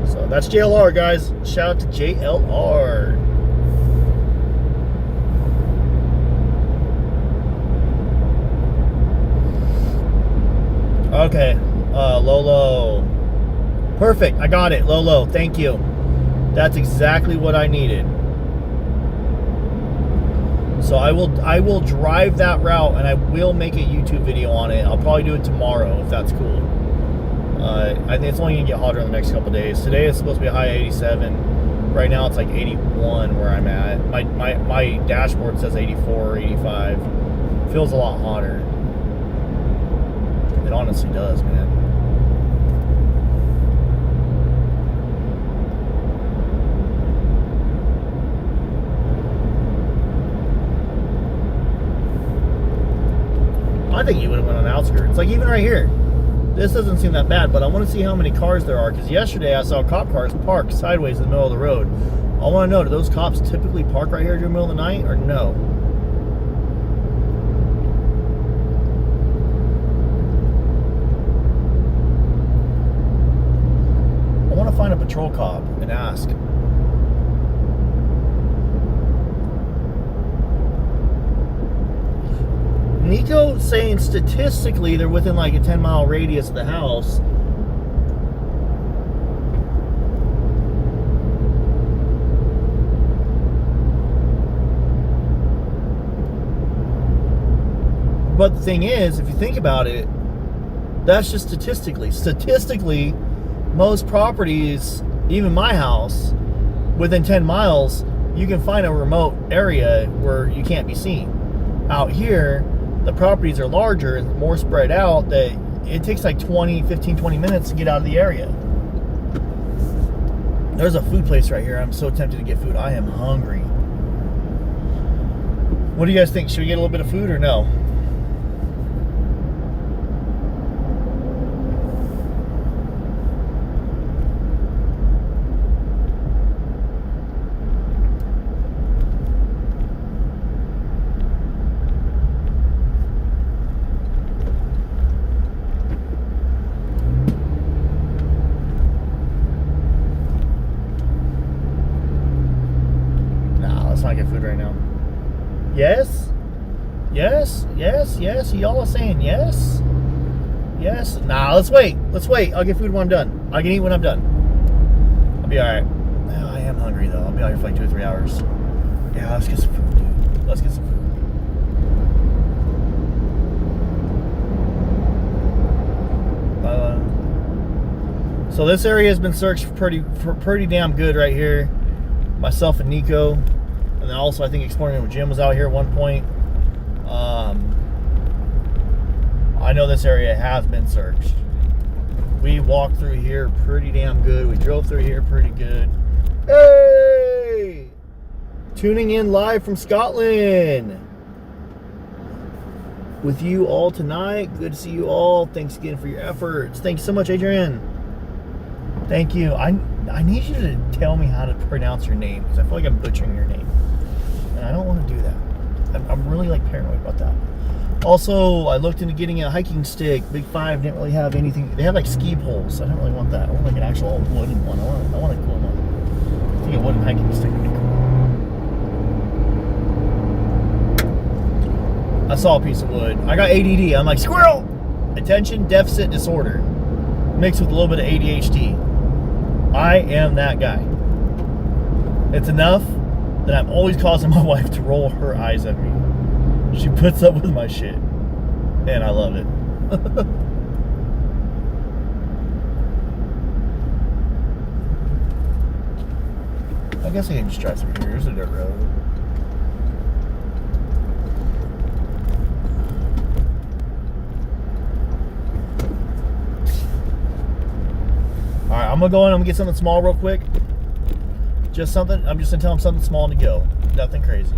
So that's JLR, guys. Shout out to JLR. Okay, Lolo. Perfect. I got it, Lolo. Thank you. That's exactly what I needed. So I will drive that route, and I will make a YouTube video on it. I'll probably do it tomorrow if that's cool. I think it's only gonna get hotter in the next couple of days. Today is supposed to be a high 87. Right now it's like 81 where I'm at. My dashboard says 84 or 85. Feels a lot hotter. It honestly does, man. I think you would have went on the outskirts. Like even right here. This doesn't seem that bad, but I want to see how many cars there are, because yesterday I saw cop cars parked sideways in the middle of the road. I want to know, do those cops typically park right here during the middle of the night, or no? I want to find a patrol cop and ask. Nico saying statistically they're within like a 10-mile radius of the house. But the thing is, if you think about it, that's just statistically. Statistically, most properties, even my house, within 10 miles, you can find a remote area where you can't be seen. Out here, the properties are larger and more spread out, that it takes like 20 minutes to get out of the area. There's a food place right here. I'm so tempted to get food. I am hungry. What do you guys think? Should we get a little bit of food or no? Not get food right now. Yes? Yes? Yes? Yes? Y'all are saying yes? Yes? Nah, let's wait. Let's wait. I'll get food when I'm done. I can eat when I'm done. I'll be alright. Oh, I am hungry though. I'll be out here for like 2 or 3 hours. Yeah, let's get some food, dude. Let's get some food. So this area has been searched pretty damn good right here. Myself and Nico. And then also, I think Exploring with Jim was out here at one point. I know this area has been searched. We walked through here pretty damn good. We drove through here pretty good. Hey! Tuning in live from Scotland with you all tonight. Good to see you all. Thanks again for your efforts. Thank you so much, Adrian. Thank you. I need you to tell me how to pronounce your name, because I feel like I'm butchering your name. And I don't want to do that. I'm really like paranoid about that. Also, I looked into getting a hiking stick. Big Five didn't really have anything. They had like ski poles. So I don't really want that. I want like an actual wooden one. I want a cool one. I think a wooden hiking stick would be cool. I saw a piece of wood. I got ADD. I'm like, squirrel! Attention deficit disorder. Mixed with a little bit of ADHD. I am that guy. It's enough that I'm always causing my wife to roll her eyes at me. She puts up with my shit. And I love it. I guess I can just drive through here. Here's a dirt road. Alright, I'm gonna go in. I'm gonna get something small real quick. Just something. I'm just gonna tell them something small to go. Nothing crazy.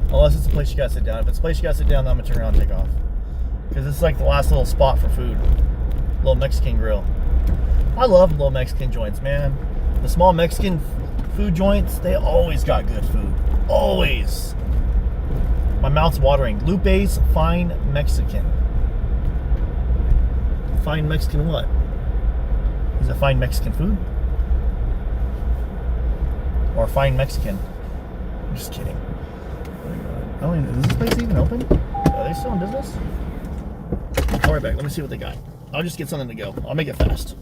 Unless it's a place you gotta sit down. If it's a place you gotta sit down, then I'm gonna turn around and take off. Because it's like the last little spot for food. Little Mexican grill. I love little Mexican joints, man. The small Mexican food joints, they always got good food. Always. My mouth's watering. Lupe's Fine Mexican. Fine Mexican what? Is it fine Mexican food? Or fine Mexican? I'm just kidding. Oh, is this place even open? Are they still in business? I'll be right back. Let me see what they got. I'll just get something to go. I'll make it fast.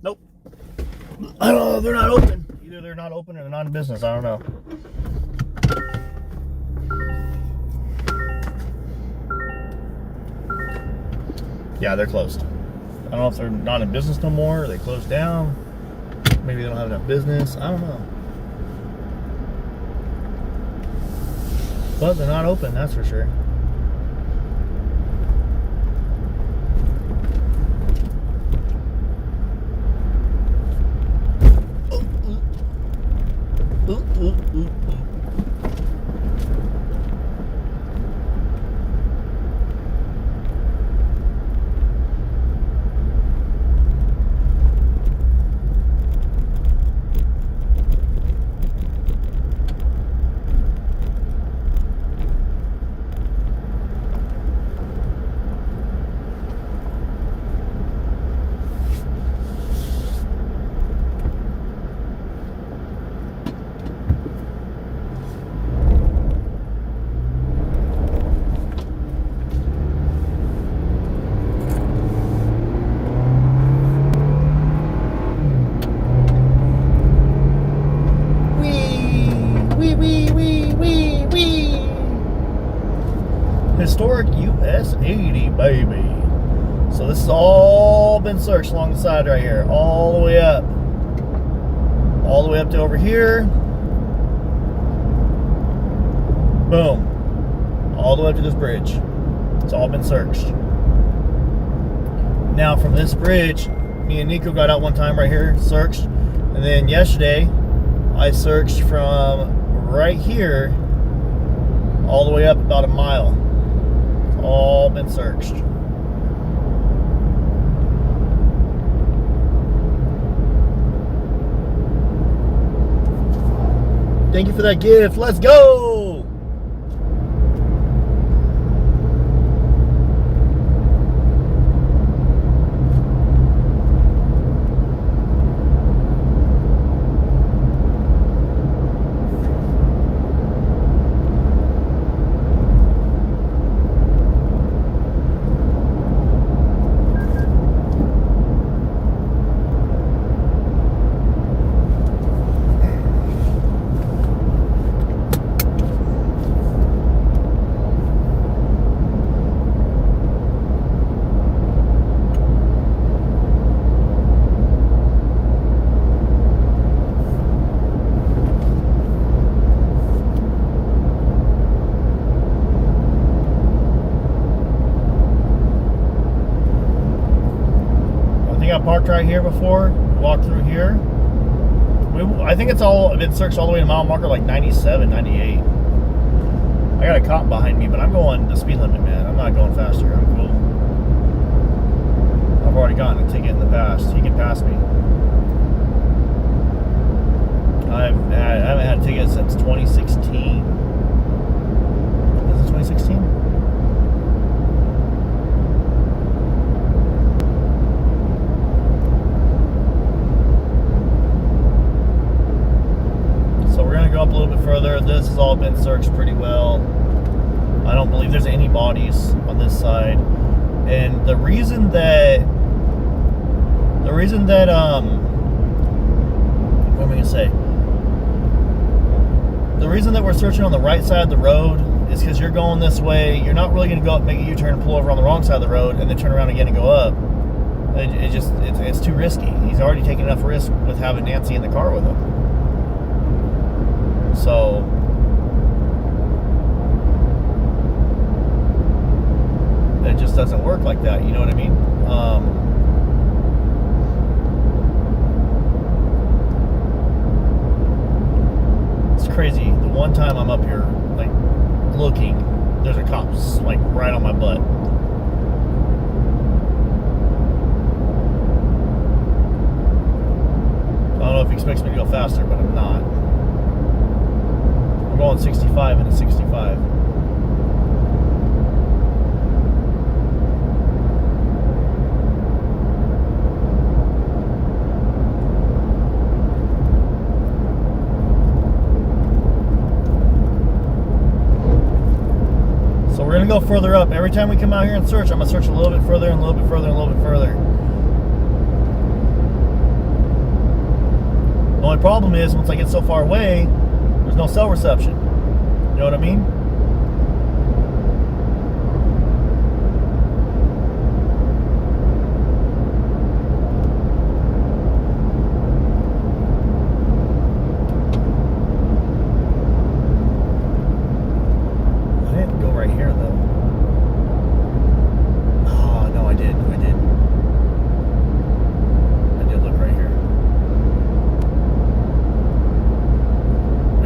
Nope. I don't know. They're not open. Either they're not open or they're not in business. I don't know. Yeah, they're closed. I don't know if they're not in business no more or they closed down. Maybe they don't have enough business. I don't know. But they're not open, that's for sure. Historic US 80, baby. So this has all been searched along the side right here, all the way up. All the way up to over here. Boom. All the way up to this bridge. It's all been searched. Now from this bridge, me and Nico got out one time right here, searched. And then yesterday, I searched from right here all the way up about a mile. It's all been searched. Thank you for that gift. Let's go! I parked right here before, walked through here. I think it's all been searched all the way to mile marker like 97, 98. I got a cop behind me, but I'm going the speed limit, man. I'm not going faster. I'm cool. I've already gotten a ticket in the past. He can pass me. I haven't had a ticket since 2016. Is it 2016? Up a little bit further. This has all been searched pretty well. I don't believe there's any bodies on this side. And the reason that what am I gonna say? The reason that we're searching on the right side of the road is because you're going this way. You're not really gonna go up, make a U-turn, and pull over on the wrong side of the road, and then turn around again and go up. It's too risky. He's already taken enough risk with having Nancy in the car with him. So it just doesn't work like that, you know what I mean? It's crazy. The one time I'm up here, like, looking, there's a cop, like, right on my butt. I don't know if he expects me to go faster, but I'm not. I'm going 65 and a 65. So we're gonna go further up. Every time we come out here and search, I'm gonna search a little bit further and a little bit further and a little bit further. The only problem is, once I get so far away, there's no cell reception. You know what I mean? I didn't go right here, though. Oh, no, I did. I did look right here.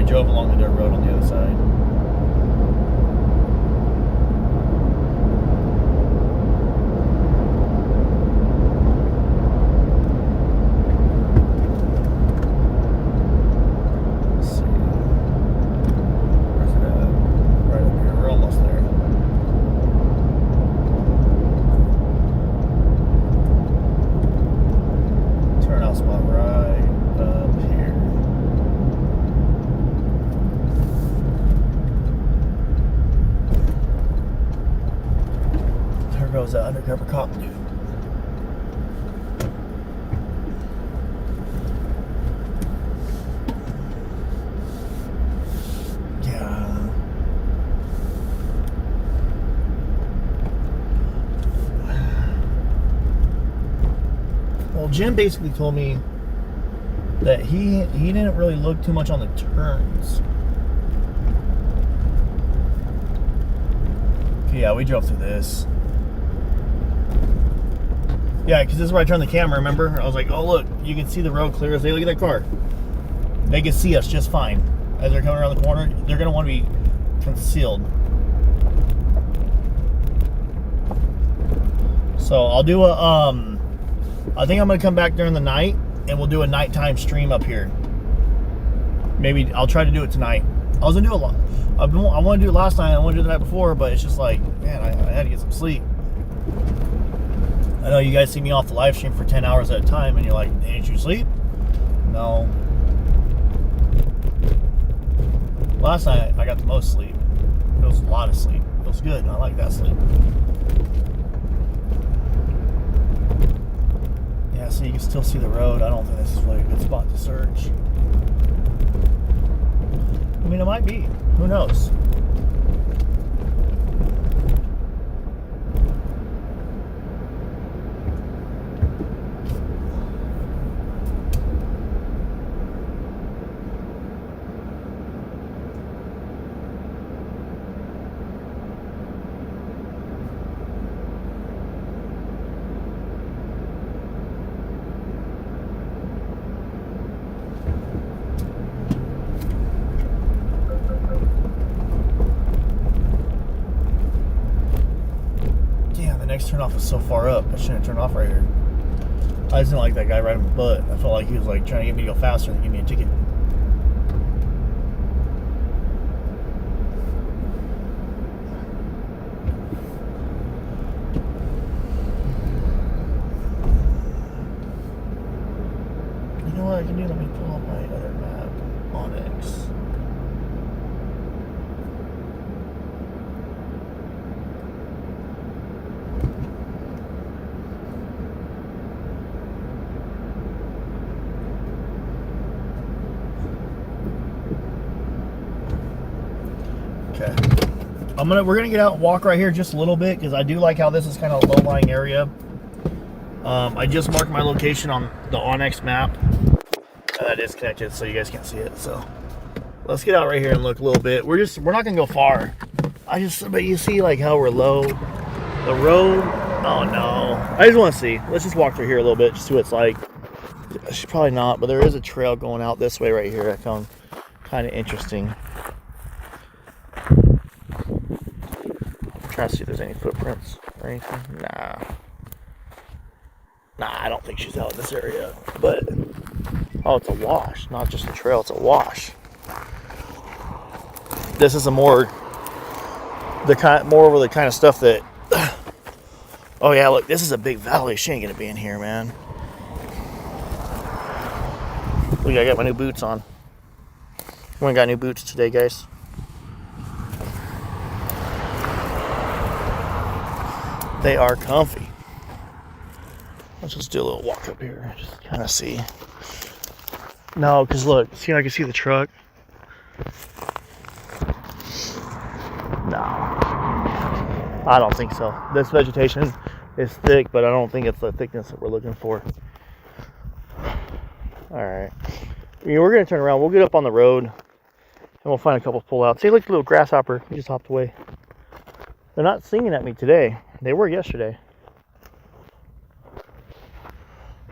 Drove along the dirt road on the other side. Let's see. Where's it at? Right up here. We're almost there. Turnout spot right up here. Goes that undercover cop dude. Yeah. Jim basically told me that he didn't really look too much on the turns. Okay, yeah, we drove through this. Yeah, because this is where I turned the camera, remember? I was like, oh, look, you can see the road clear as day. Look at that car. They can see us just fine. As they're coming around the corner, they're going to want to be concealed. So I'll do a, I think I'm going to come back during the night, and we'll do a nighttime stream up here. Maybe I'll try to do it tonight. I was going to do a lot. I want to do it last night. I want to do it the night before, but it's just like, man, I had to get some sleep. I know you guys see me off the live stream for 10 hours at a time, and you're like, didn't you sleep? No. Last night, I got the most sleep. It was a lot of sleep. It was good. I like that sleep. Yeah, so you can still see the road. I don't think this is really a good spot to search. I mean, it might be. Who knows? Turnoff is so far up. I shouldn't turn off right here. I just didn't like that guy right in the butt. I felt like he was like trying to get me to go faster and give me a ticket. You know what I can do? Let me pull up my other map, Onyx. Okay, we're gonna get out and walk right here just a little bit because I do like how this is kind of a low-lying area. I just marked my location on the Onyx map. That is connected, so you guys can't see it. So let's get out right here and look a little bit. We're not gonna go far. But you see like how we're low. The road. Oh no! I just want to see. Let's just walk through here a little bit, just see what it's like. She's probably not, but there is a trail going out this way right here. I found kind of interesting. Trying to see if there's any footprints or anything. Nah, I don't think she's out in this area. But oh, it's a wash, not just a trail. It's a wash. This is more over the kind of stuff that. Oh yeah, look, this is a big valley. She ain't gonna be in here, man. Look, I got my new boots on. We got new boots today, guys. They are comfy. Let's just do a little walk up here, just kind of see. No, because look, see, I can see the truck. No, I don't think so. This vegetation is thick, but I don't think it's the thickness that we're looking for. All right, we're gonna turn around. We'll get up on the road, and we'll find a couple pullouts. See, look, the little grasshopper. He just hopped away. They're not singing at me today. They were yesterday.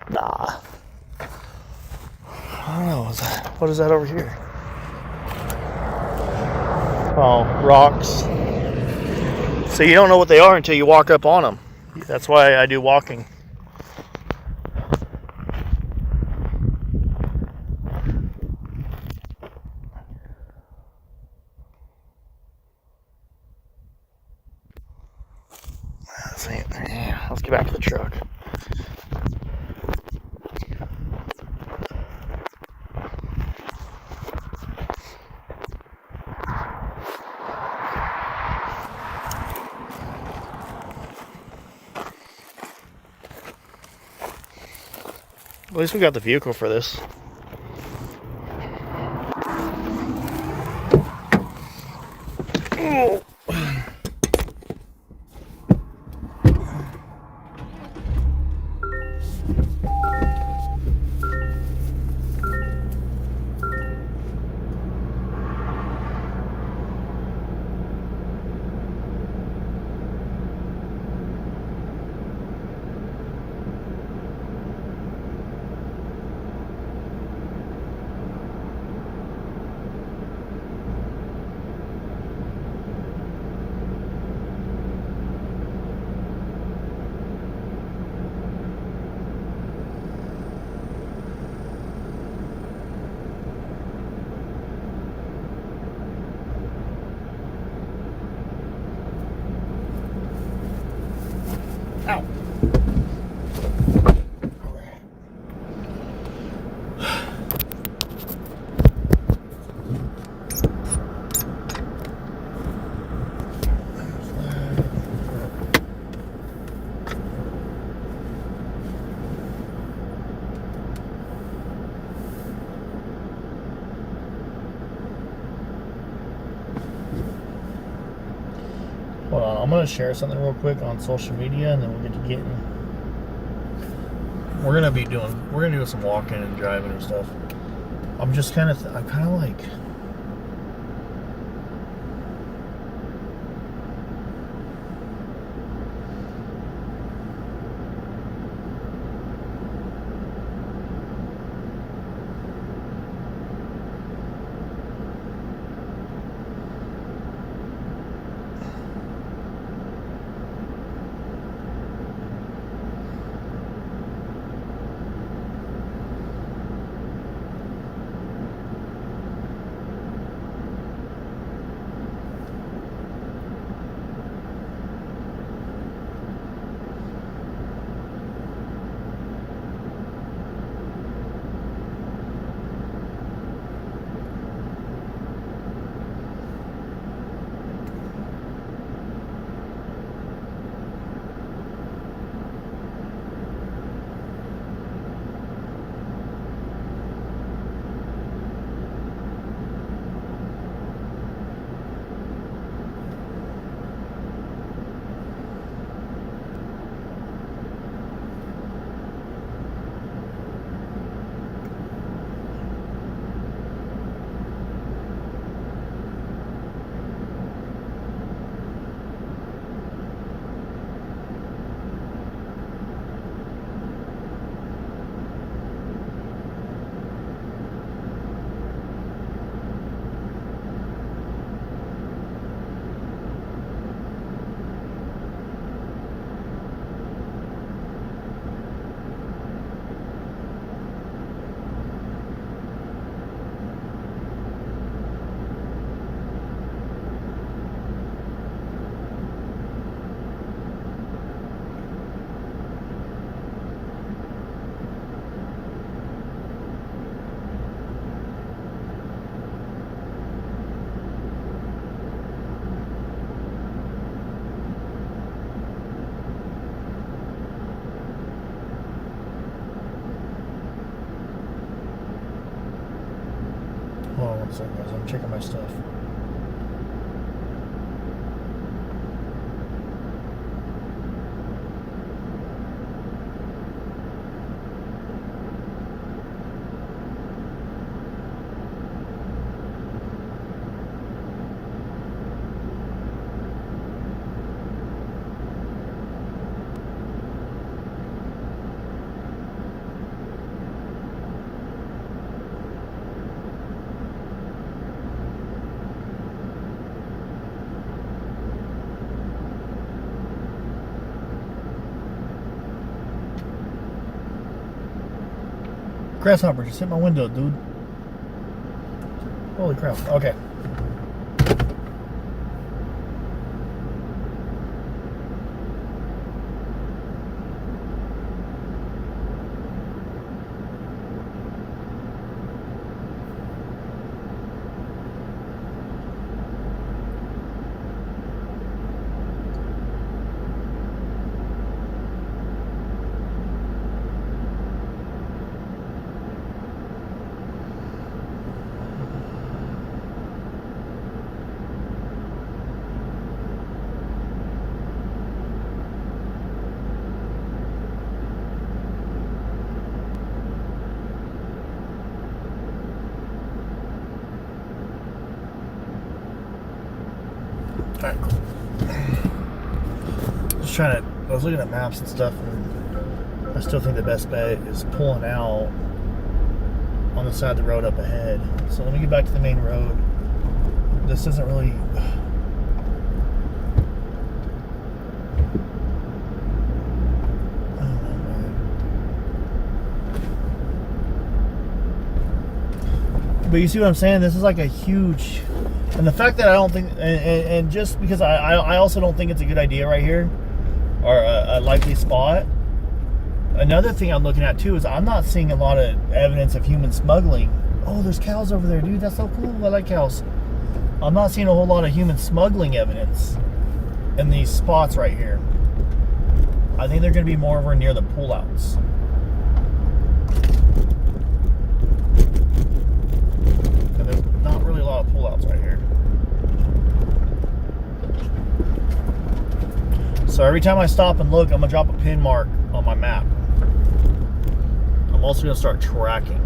Nah. I don't know. What is that over here? Oh, rocks. So you don't know what they are until you walk up on them. That's why I do walking. Let's get back to the truck. At least we got the vehicle for this. Oh. Hold on, I'm gonna share something real quick on social media, and then we'll get to getting. We're gonna do some walking and driving and stuff. I'm kind of like. Hold on 1 second, guys. I'm checking my stuff. Grasshopper just hit my window, dude. Holy crap. Okay. Alright, cool. Just trying to, I was looking at maps and stuff, and I still think the best bet is pulling out on the side of the road up ahead. So let me get back to the main road. This isn't really... But you see what I'm saying? This is like a huge... And the fact that I don't think... And just because I also don't think it's a good idea right here, or a likely spot. Another thing I'm looking at too is I'm not seeing a lot of evidence of human smuggling. Oh, there's cows over there, dude. That's so cool. I like cows. I'm not seeing a whole lot of human smuggling evidence in these spots right here. I think they're going to be more over near the pullouts. And there's not really a lot of pullouts right here. So every time I stop and look, I'm gonna drop a pin mark on my map. I'm also gonna start tracking.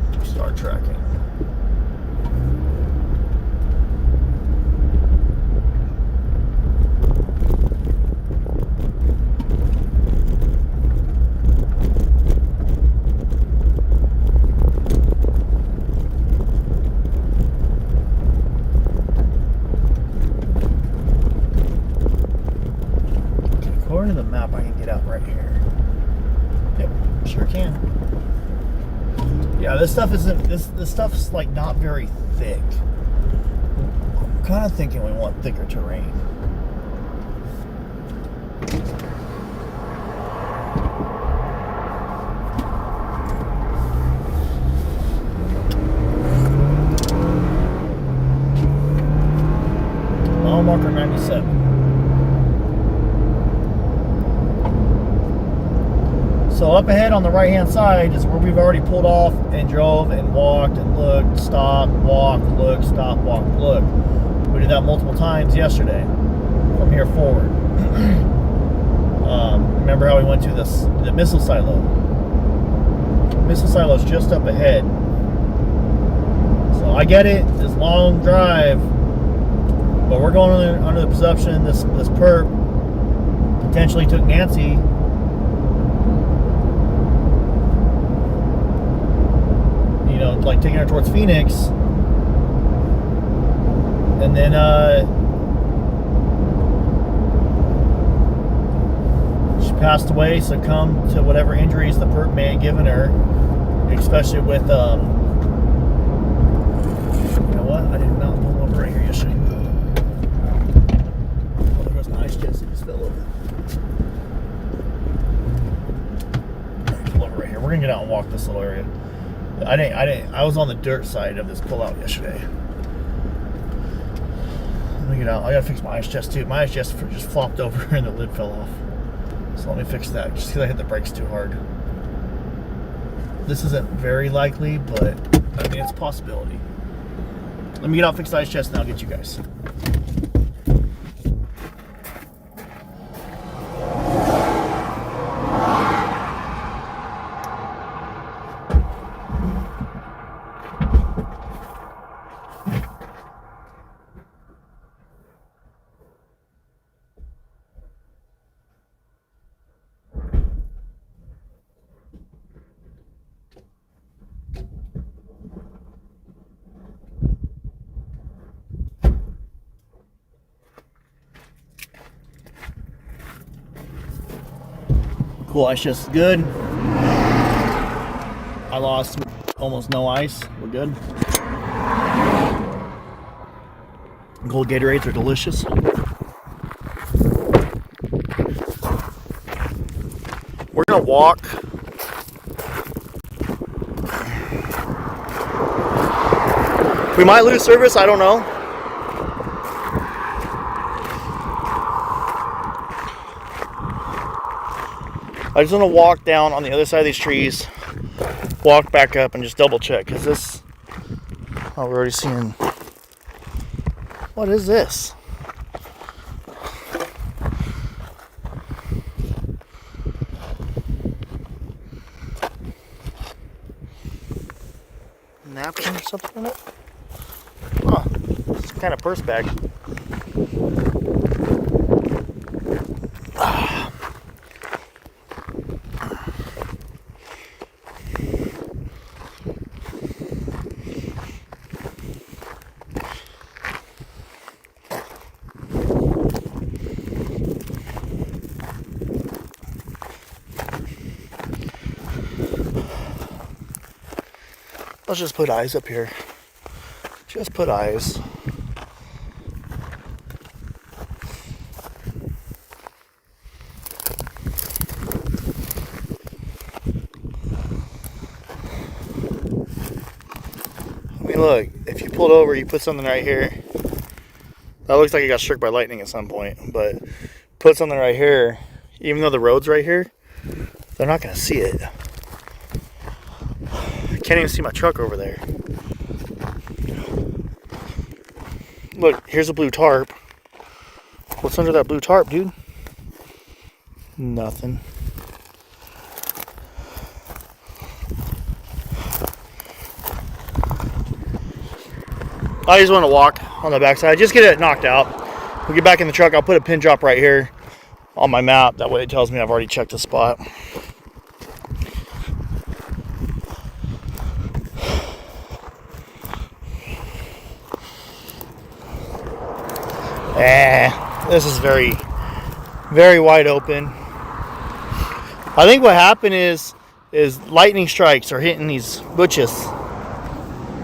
According to the map, I can get out right here. Yep, sure can. Yeah, this stuff isn't. This stuff's like not very thick. I'm kind of thinking we want thicker terrain. Mile marker 97. So up ahead on the right hand side is where we've already pulled off and drove and walked and looked, stopped, walked, looked, stopped, walked, looked. We did that multiple times yesterday from here forward. Remember how we went to the missile silo? The missile silo is just up ahead. So I get it, this long drive, but we're going under the presumption this perp potentially took Nancy. You know, like taking her towards Phoenix, and then she passed away, succumbed to whatever injuries the perp may have given her, especially with you know what? I did not pull over right here yesterday. Oh, there goes my ice chest. It just fell over. Pull over right here. We're gonna get out and walk this little area. I was on the dirt side of this pullout yesterday. Let me get out. I gotta fix my ice chest too. My ice chest just flopped over and the lid fell off. So let me fix that, just because I hit the brakes too hard. This isn't very likely, but I mean, it's a possibility. Let me get out, fix the ice chest, and I'll get you guys. Cool, ice chest is good. I lost almost no ice. We're good. Cold Gatorades are delicious. We're gonna walk. We might lose service, I don't know. I just want to walk down on the other side of these trees, walk back up, and just double check. Because this, oh, we're already seeing, what is this? Napkin or something in it? Huh, it's kind of purse bag. Let's just put eyes up here. Just put eyes. I mean, look, if you pulled over, you put something right here. That looks like it got struck by lightning at some point, but put something right here. Even though the road's right here, they're not going to see it. Can't even see my truck over there. Look, here's a blue tarp. What's under that blue tarp, dude? Nothing. I just want to walk on the backside, just get it knocked out. We'll get back in the truck. I'll put a pin drop right here on my map. That way it tells me I've already checked the spot. This is very, very wide open. I think what happened is lightning strikes are hitting these bushes.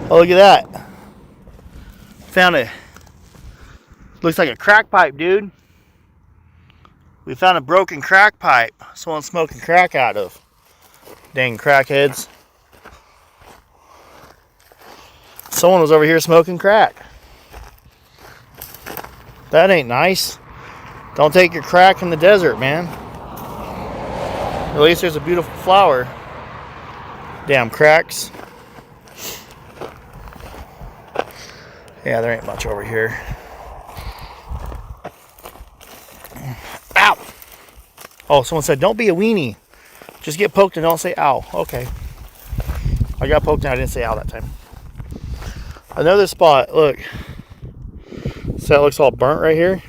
Oh, look at that. Found a, looks like a crack pipe, dude. We found a broken crack pipe. Someone's smoking crack out of. Dang crackheads. Someone was over here smoking crack. That ain't nice. Don't take your crack in the desert, man. At least there's a beautiful flower. Damn cracks. Yeah, there ain't much over here. Ow! Oh, someone said, don't be a weenie. Just get poked and don't say ow. Okay. I got poked and I didn't say ow that time. Another spot, look. So that looks all burnt right here.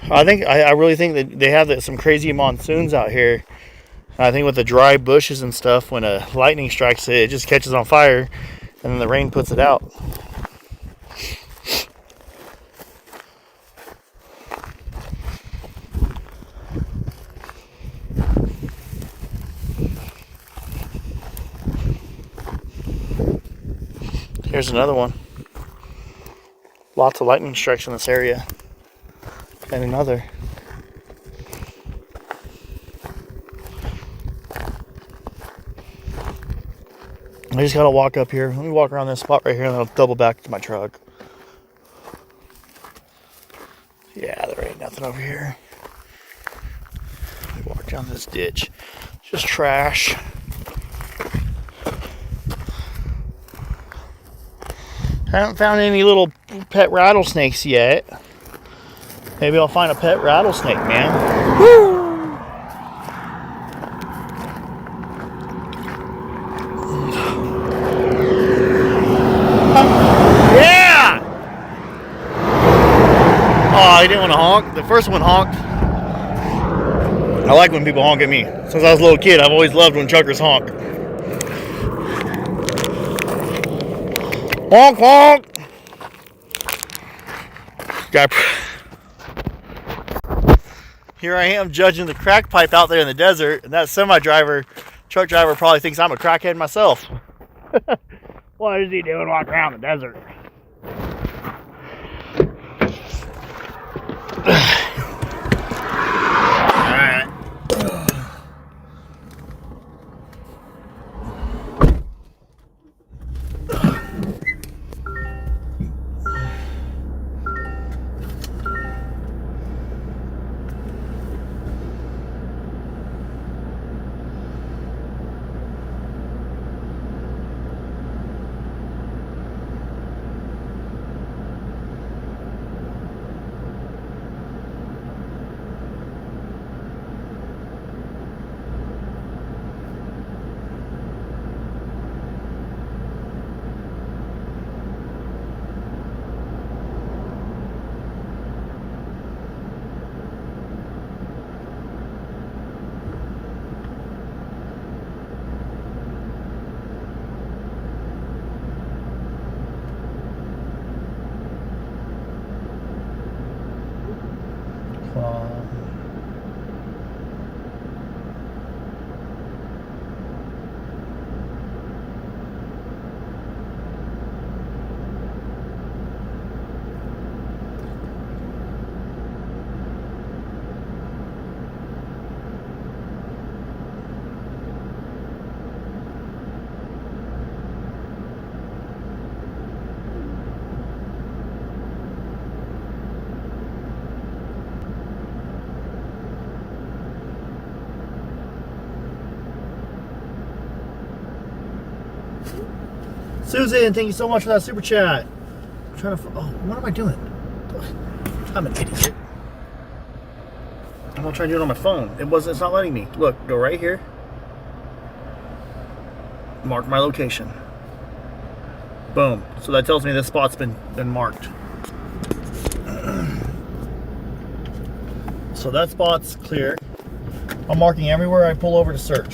I really think that they have some crazy monsoons out here. I think with the dry bushes and stuff, when a lightning strikes it, it just catches on fire, and then the rain puts it out. Here's another one. Lots of lightning strikes in this area. And another. I just gotta walk up here. Let me walk around this spot right here and I'll double back to my truck. Yeah, there ain't nothing over here. Let me walk down this ditch. It's just trash. I haven't found any little pet rattlesnakes yet. Maybe I'll find a pet rattlesnake, man. Woo! Yeah! Oh, I didn't want to honk. The first one honked. I like when people honk at me. Since I was a little kid, I've always loved when truckers honk. Honk, honk! Here I am judging the crack pipe out there in the desert, and that truck driver probably thinks I'm a crackhead myself. What is he doing walking around the desert? Alright. Susan, thank you so much for that super chat. I'm trying to. Oh, what am I doing? I'm an idiot. I'm I'm trying to do it on my phone. It's not letting me. Look, go right here. Mark my location. Boom. So that tells me this spot's been marked. So that spot's clear. I'm marking everywhere I pull over to search.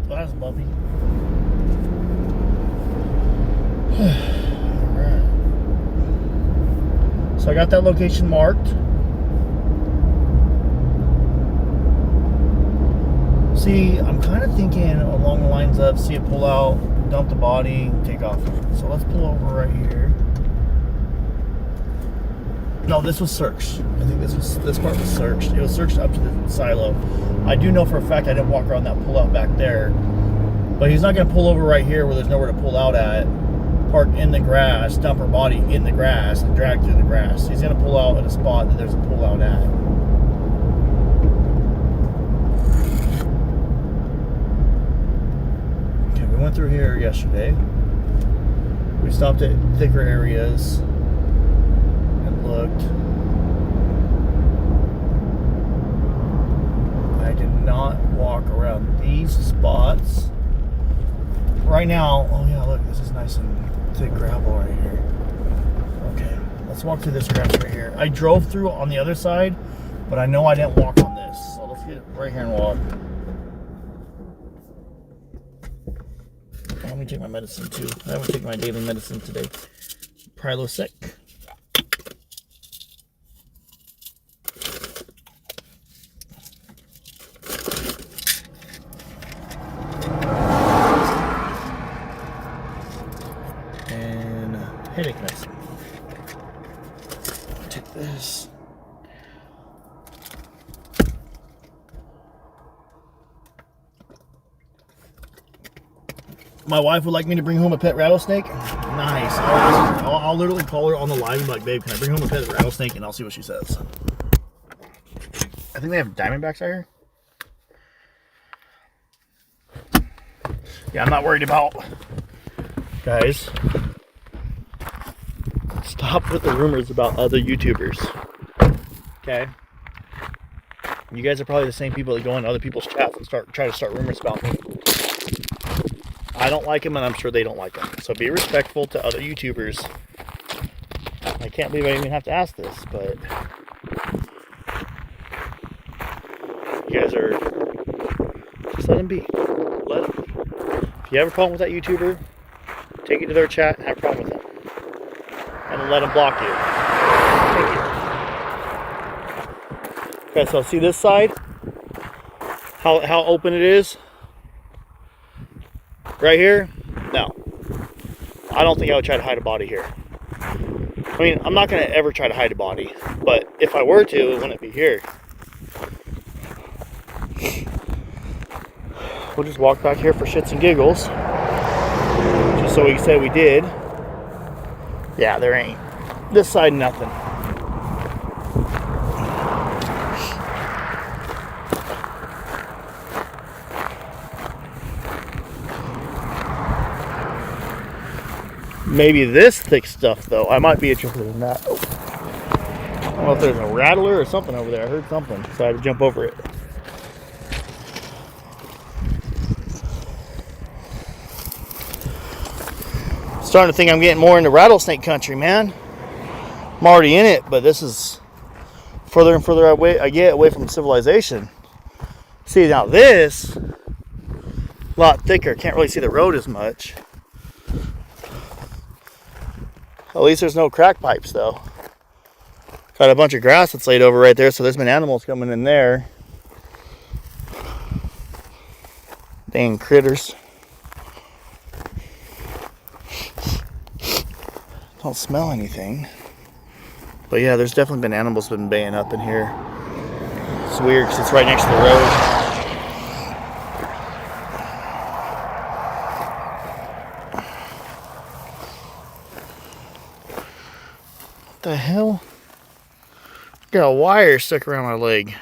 That's bumpy. Alright. So I got that location marked. See, I'm kind of thinking along the lines of see it pull out, dump the body, take off. So let's pull over right here. No, this was searched. I think this part was searched. It was searched up to the silo. I do know for a fact I didn't walk around that pull out back there. But he's not going to pull over right here where there's nowhere to pull out at. Park in the grass, dump her body in the grass, and drag through the grass. He's going to pull out at a spot that there's a pull out at. Okay, we went through here yesterday. We stopped at thicker areas. Looked. I did not walk around these spots. Right now, oh yeah, look, this is nice and thick gravel right here. Okay, let's walk through this grass right here. I drove through on the other side, but I know I didn't walk on this. So let's get right here and walk. Let me take my medicine too. I haven't taken my daily medicine today. Prilosec. Headache medicine. Take this. My wife would like me to bring home a pet rattlesnake. Nice. I'll literally call her on the line and be like, babe, can I bring home a pet rattlesnake? And I'll see what she says. I think they have diamondbacks out here. Yeah, I'm not worried about. Guys. Stop with the rumors about other YouTubers. Okay? You guys are probably the same people that go into other people's chats and try to start rumors about me. I don't like them, and I'm sure they don't like them. So be respectful to other YouTubers. I can't believe I even have to ask this, but you guys are just let them be. Let them be. If you have a problem with that YouTuber, take it to their chat and have a problem with them. And let them block you. Thank you. Okay, so see this side? How open it is? Right here? No. I don't think I would try to hide a body here. I mean, I'm not going to ever try to hide a body. But if I were to, it wouldn't be here. We'll just walk back here for shits and giggles. Just so we say we did. Yeah, there ain't. This side, nothing. Maybe this thick stuff, though. I might be interested in that. Oh. I don't know if there's a rattler or something over there. I heard something, so I had to jump over it. Starting to think I'm getting more into rattlesnake country, man. I'm already in it, but this is further and further away I get away from civilization. See, now this, a lot thicker. Can't really see the road as much. At least there's no crack pipes, though. Got a bunch of grass that's laid over right there, so there's been animals coming in there. Dang critters. Don't smell anything. But yeah, there's definitely been animals been baying up in here. It's weird because it's right next to the road. What the hell? Got a wire stuck around my leg.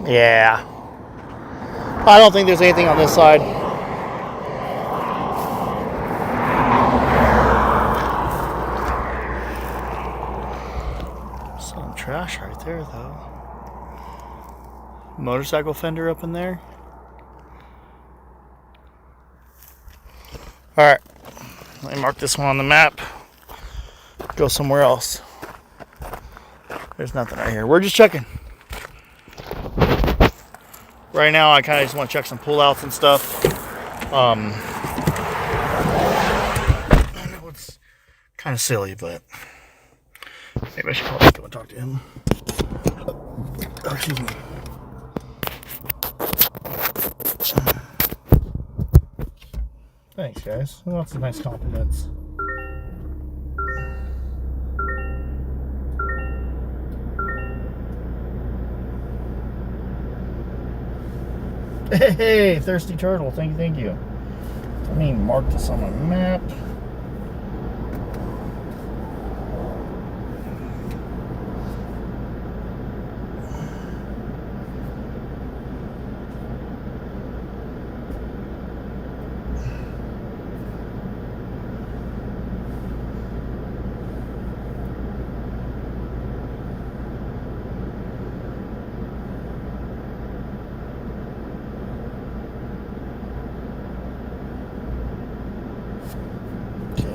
Yeah. I don't think there's anything on this side. Some trash right there, though. Motorcycle fender up in there. Alright. Let me mark this one on the map. Go somewhere else. There's nothing right here. We're just checking. Right now, I kind of just want to check some pullouts and stuff. I know it's kind of silly, but maybe I should probably go and talk to him. Oh, excuse me. Thanks, guys. Lots of nice compliments. Hey, Thirsty Turtle, thank you. Let me mark this on my map.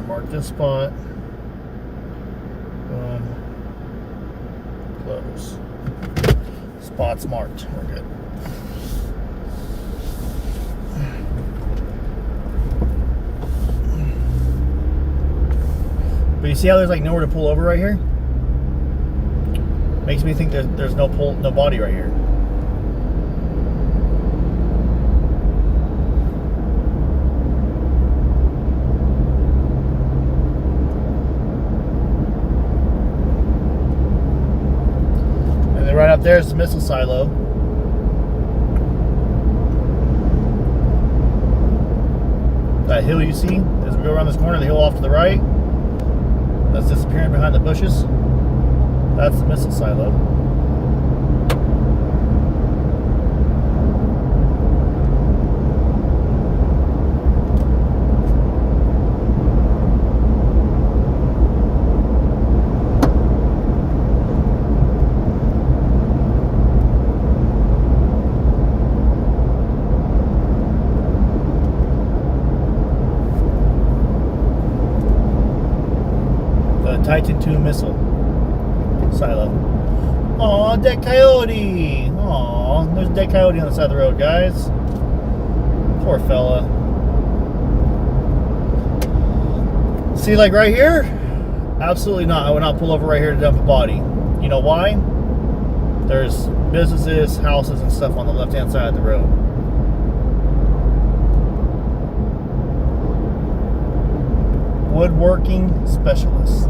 Mark this spot. Boom. Close. Spot's marked. We're good. But you see how there's like nowhere to pull over right here? Makes me think there's no body right here. Right up there is the missile silo. That hill you see, as we go around this corner, the hill off to the right, that's disappearing behind the bushes. That's the missile silo. Titan II missile silo. Aw, dead coyote. Aw, there's a dead coyote on the side of the road, guys. Poor fella. See, like right here? Absolutely not. I would not pull over right here to dump a body. You know why? There's businesses, houses, and stuff on the left-hand side of the road. Woodworking specialist.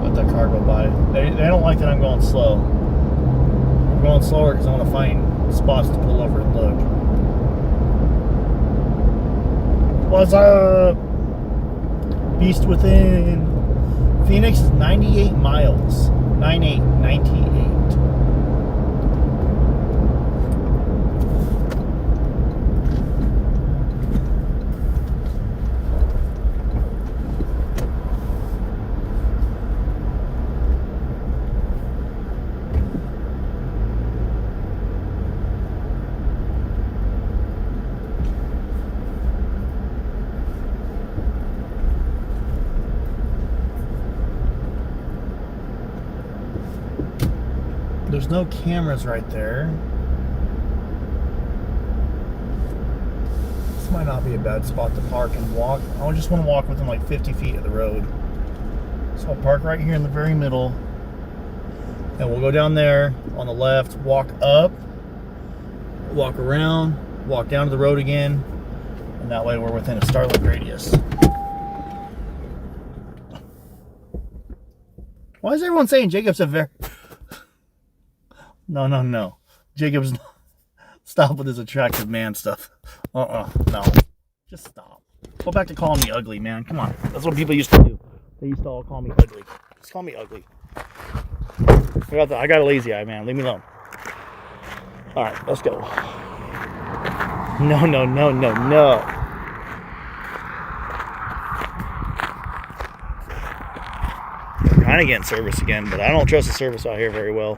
Let that car go by. They don't like that I'm going slow. I'm going slower because I want to find spots to pull over and look. What's up? Beast within. Phoenix is 98 miles. 98. There's no cameras right there. This might not be a bad spot to park and walk. I just want to walk within like 50 feet of the road. So I'll park right here in the very middle. And we'll go down there on the left, walk up, walk around, walk down to the road again. And that way we're within a Starlink radius. Why is everyone saying Jacob's a very... No. Jacob's... Stop with this attractive man stuff. No. Just stop. Go back to calling me ugly, man. Come on. That's what people used to do. They used to all call me ugly. Just call me ugly. I got a lazy eye, man. Leave me alone. Alright, let's go. No. I'm kind of getting service again, but I don't trust the service out here very well.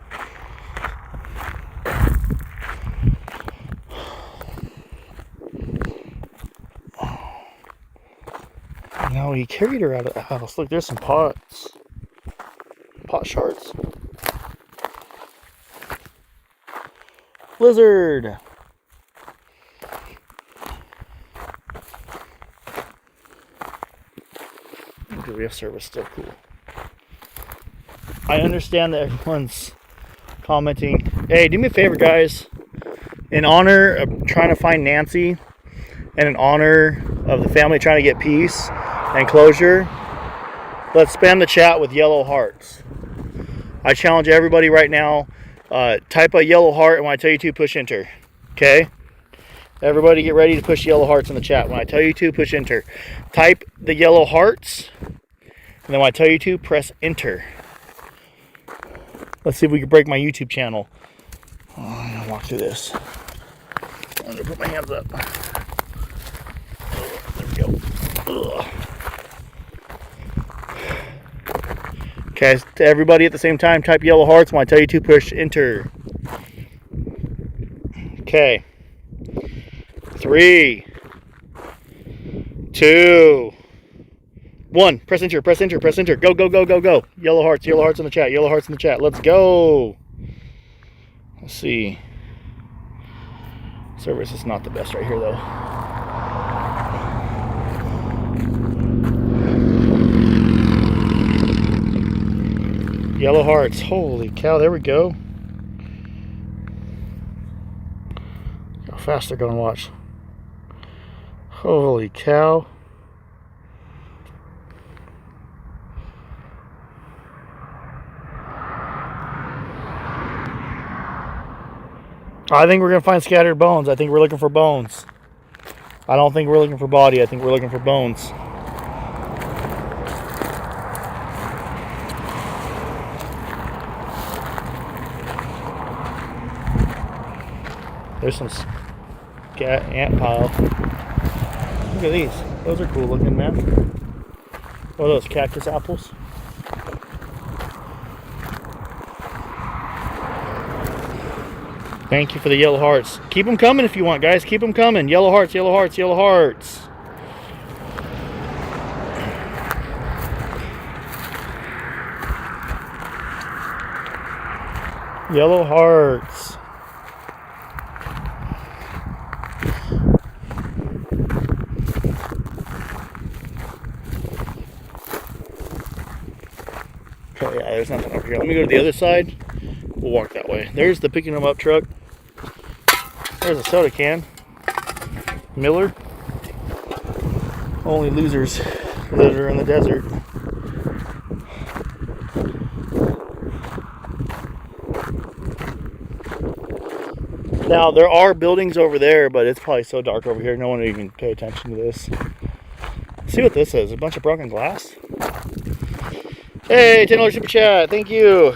No, he carried her out of the house. Look, there's some pots. Pot shards. Blizzard. Okay, we have service still. Cool. I understand that everyone's commenting. Hey, do me a favor, guys. In honor of trying to find Nancy, and in honor of the family trying to get peace and closure, let's spam the chat with yellow hearts. I challenge everybody right now, type a yellow heart, and when I tell you to, push enter. Okay? Everybody get ready to push yellow hearts in the chat. When I tell you to, push enter. Type the yellow hearts, and then when I tell you to, press enter. Let's see if we can break my YouTube channel. Oh, I'm gonna walk through this. I'm gonna put my hands up. There we go. Ugh. Okay, to everybody at the same time, type yellow hearts. When I tell you to, push enter. Okay. 3, 2, 1. Press enter, press enter, press enter. Go. Yellow hearts in the chat, yellow hearts in the chat. Let's go. Let's see. Service is not the best right here, though. Yellow hearts. Holy cow, there we go. How fast they're going, watch. Holy cow. I think we're going to find scattered bones. I think we're looking for bones. I don't think we're looking for body. I think we're looking for bones. There's some ant pile. Look at these. Those are cool looking, man. What are those, cactus apples? Thank you for the yellow hearts. Keep them coming if you want, guys. Keep them coming. Yellow hearts, yellow hearts, yellow hearts. Yellow hearts. Oh yeah, there's nothing over here. Let me go to the other side. We'll walk that way. There's the picking them up truck. There's a soda can. Miller. Only losers litter in the desert. Now, there are buildings over there, but it's probably so dark over here, no one would even pay attention to this. Let's see what this is. A bunch of broken glass. Hey, $10 super chat. Thank you.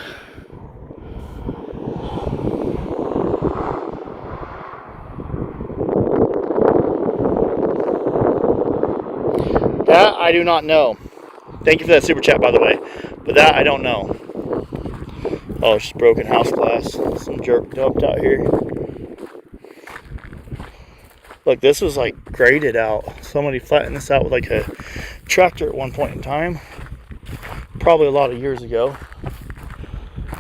That I do not know. Thank you for that super chat, by the way. But that I don't know. Oh, it's just broken house glass. Some jerk dumped out here. Look, this was like graded out. Somebody flattened this out with like a tractor at one point in time. Probably a lot of years ago.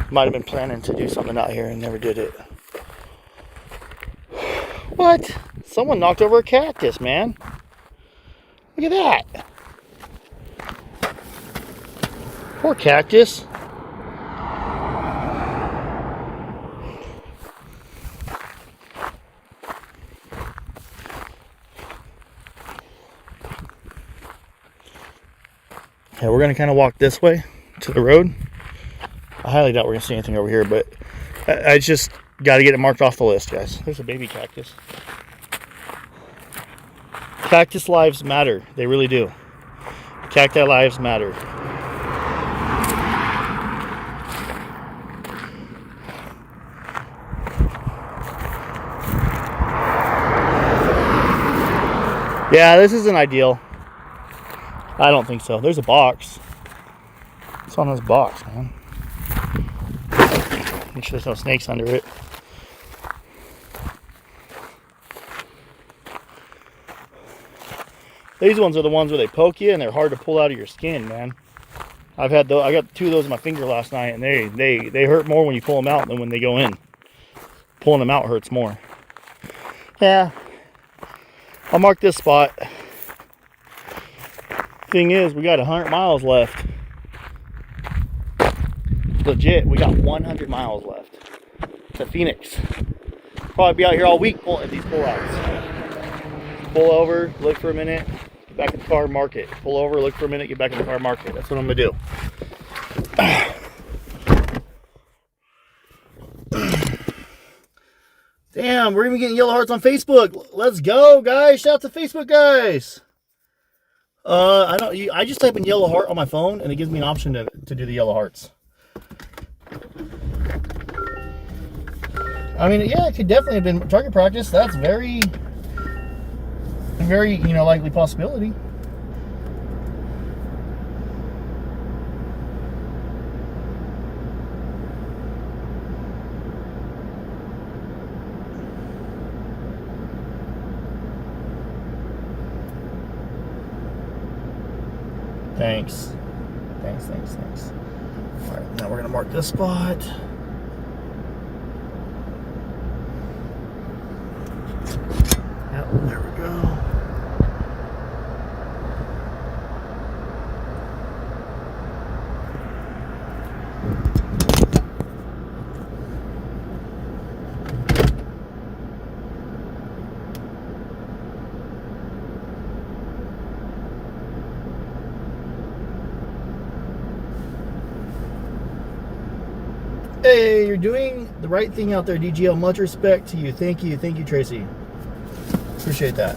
Might have been planning to do something out here and never did it. What? Someone knocked over a cactus, man. Look at that. Poor cactus. Okay, we're going to kind of walk this way to the road. I highly doubt we're going to see anything over here, but I just got to get it marked off the list, guys. There's a baby cactus. Cactus lives matter. They really do. Cacti lives matter. Yeah, this isn't ideal. I don't think so. There's a box. What's on this box, man? Make sure there's no snakes under it. These ones are the ones where they poke you and they're hard to pull out of your skin, man. I got 2 of those in my finger last night, and they hurt more when you pull them out than when they go in. Pulling them out hurts more. Yeah. I'll mark this spot. Thing is, we got 100 miles left. Legit, we got 100 miles left to Phoenix. Probably be out here all week at these pullouts. Pull over, look for a minute, get back in the car, mark it. Pull over, look for a minute, get back in the car, mark it. That's what I'm gonna do. Damn, we're even getting yellow hearts on Facebook. Let's go, guys. Shout out to Facebook, guys. I just type in yellow heart on my phone and it gives me an option to do the yellow hearts. I mean, yeah, it could definitely have been target practice. That's very, likely possibility. Thanks. All right, now we're gonna mark this spot. Yep, there we go. Hey, you're doing the right thing out there, DGL. Much respect to you. Thank you, Tracy. Appreciate that.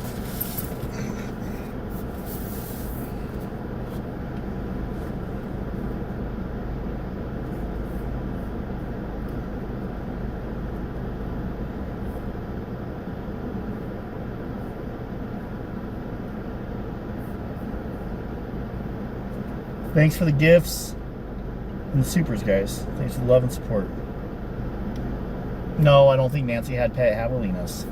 Thanks for the gifts and the supers, guys. Thanks for the love and support. No, I don't think Nancy had pet javelinas.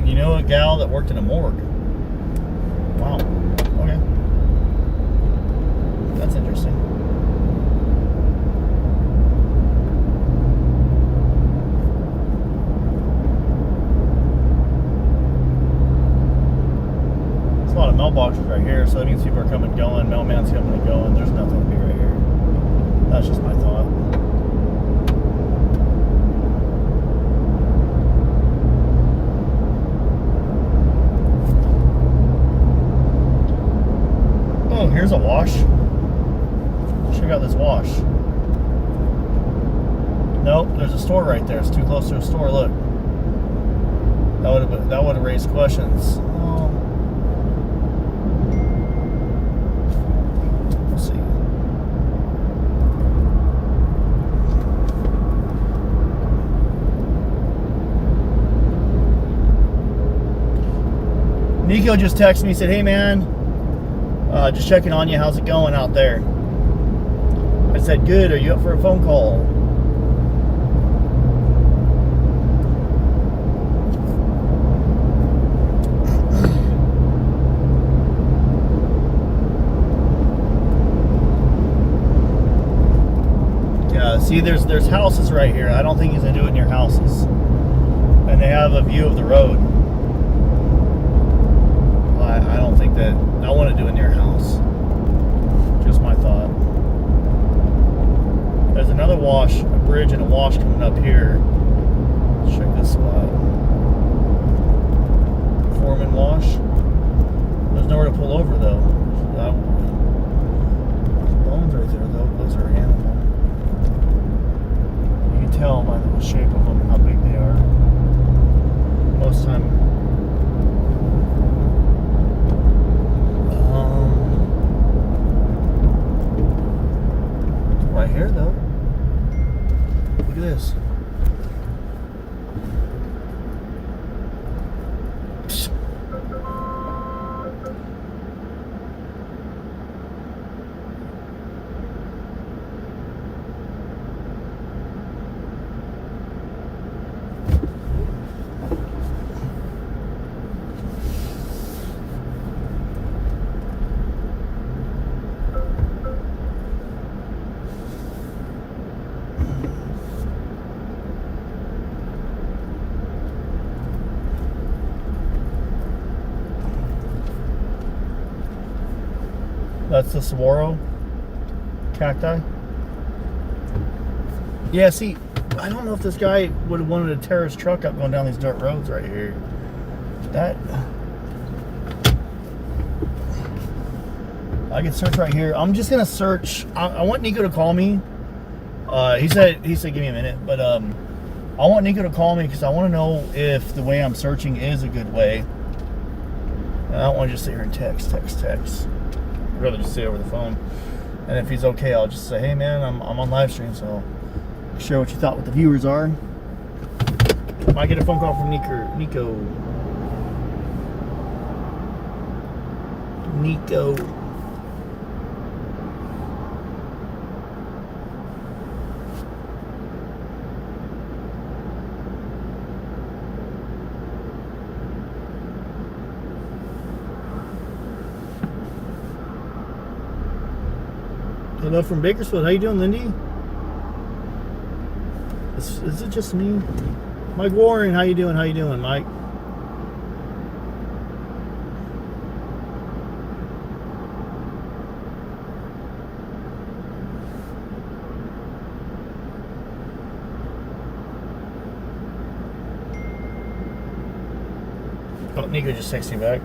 You know a gal that worked in a morgue? Wow. Okay. That's interesting. There's a lot of mailboxes right here, so that means people are coming and going. Mailman's coming and going. There's nothing to be right here. That's just my thought. Oh, here's a wash. Check out this wash. Nope, there's a store right there. It's too close to a store. Look, that would have raised questions. We'll see. Nico just texted me. Said, "Hey man, just checking on you. How's it going out there?" I said, "Good. Are you up for a phone call?" Yeah, see, there's houses right here. I don't think he's gonna do it near houses. And they have a view of the road. I don't think that I want to do it near a house. Just my thought. There's another wash, a bridge and a wash coming up here. Let's check this spot. Foreman wash. There's nowhere to pull over though. There's bones right there though. Those are animal. You can tell by the shape of them how big they are. Most time. Right here though. Look at this. That's the saguaro cacti. Yeah, see, I don't know if this guy would have wanted to tear his truck up going down these dirt roads right here. That I can search right here. I'm just gonna search. I want Nico to call me. He said give me a minute, but I want Nico to call me because I want to know if the way I'm searching is a good way. And I don't want to just sit here and text. I'd rather just sit over the phone. And if he's okay, I'll just say, "Hey man, I'm on LiveStream, so share what you thought with the viewers are." Might get a phone call from Nico. Hello from Bakersfield. How you doing, Lindy? Is it just me? Mike Warren, how you doing? How you doing, Mike? Oh, Nico just texted me back.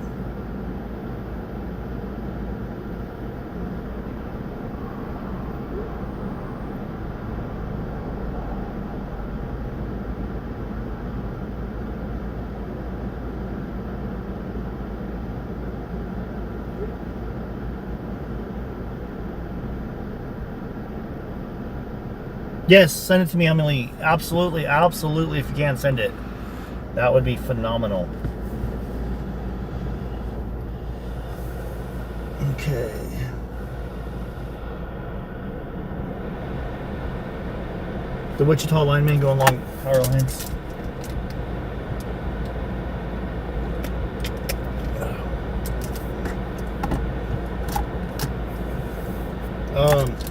Yes, send it to me, Emily. Absolutely, absolutely. If you can, send it. That would be phenomenal. Okay. The Wichita lineman going along power lines.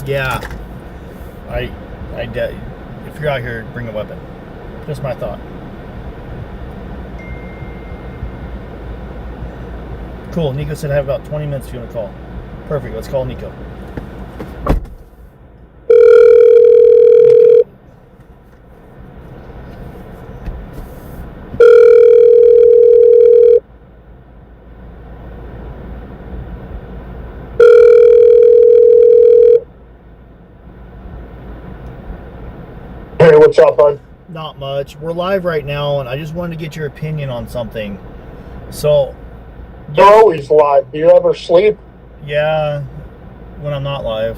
Yeah. If you're out here, bring a weapon. Just my thought. Cool. Nico said I have about 20 minutes if you want to call. Perfect. Let's call Nico. Hey, what's up, bud? Not much. We're live right now, and I just wanted to get your opinion on something. So, You're always live. Do you ever sleep? yeah, when I'm not live.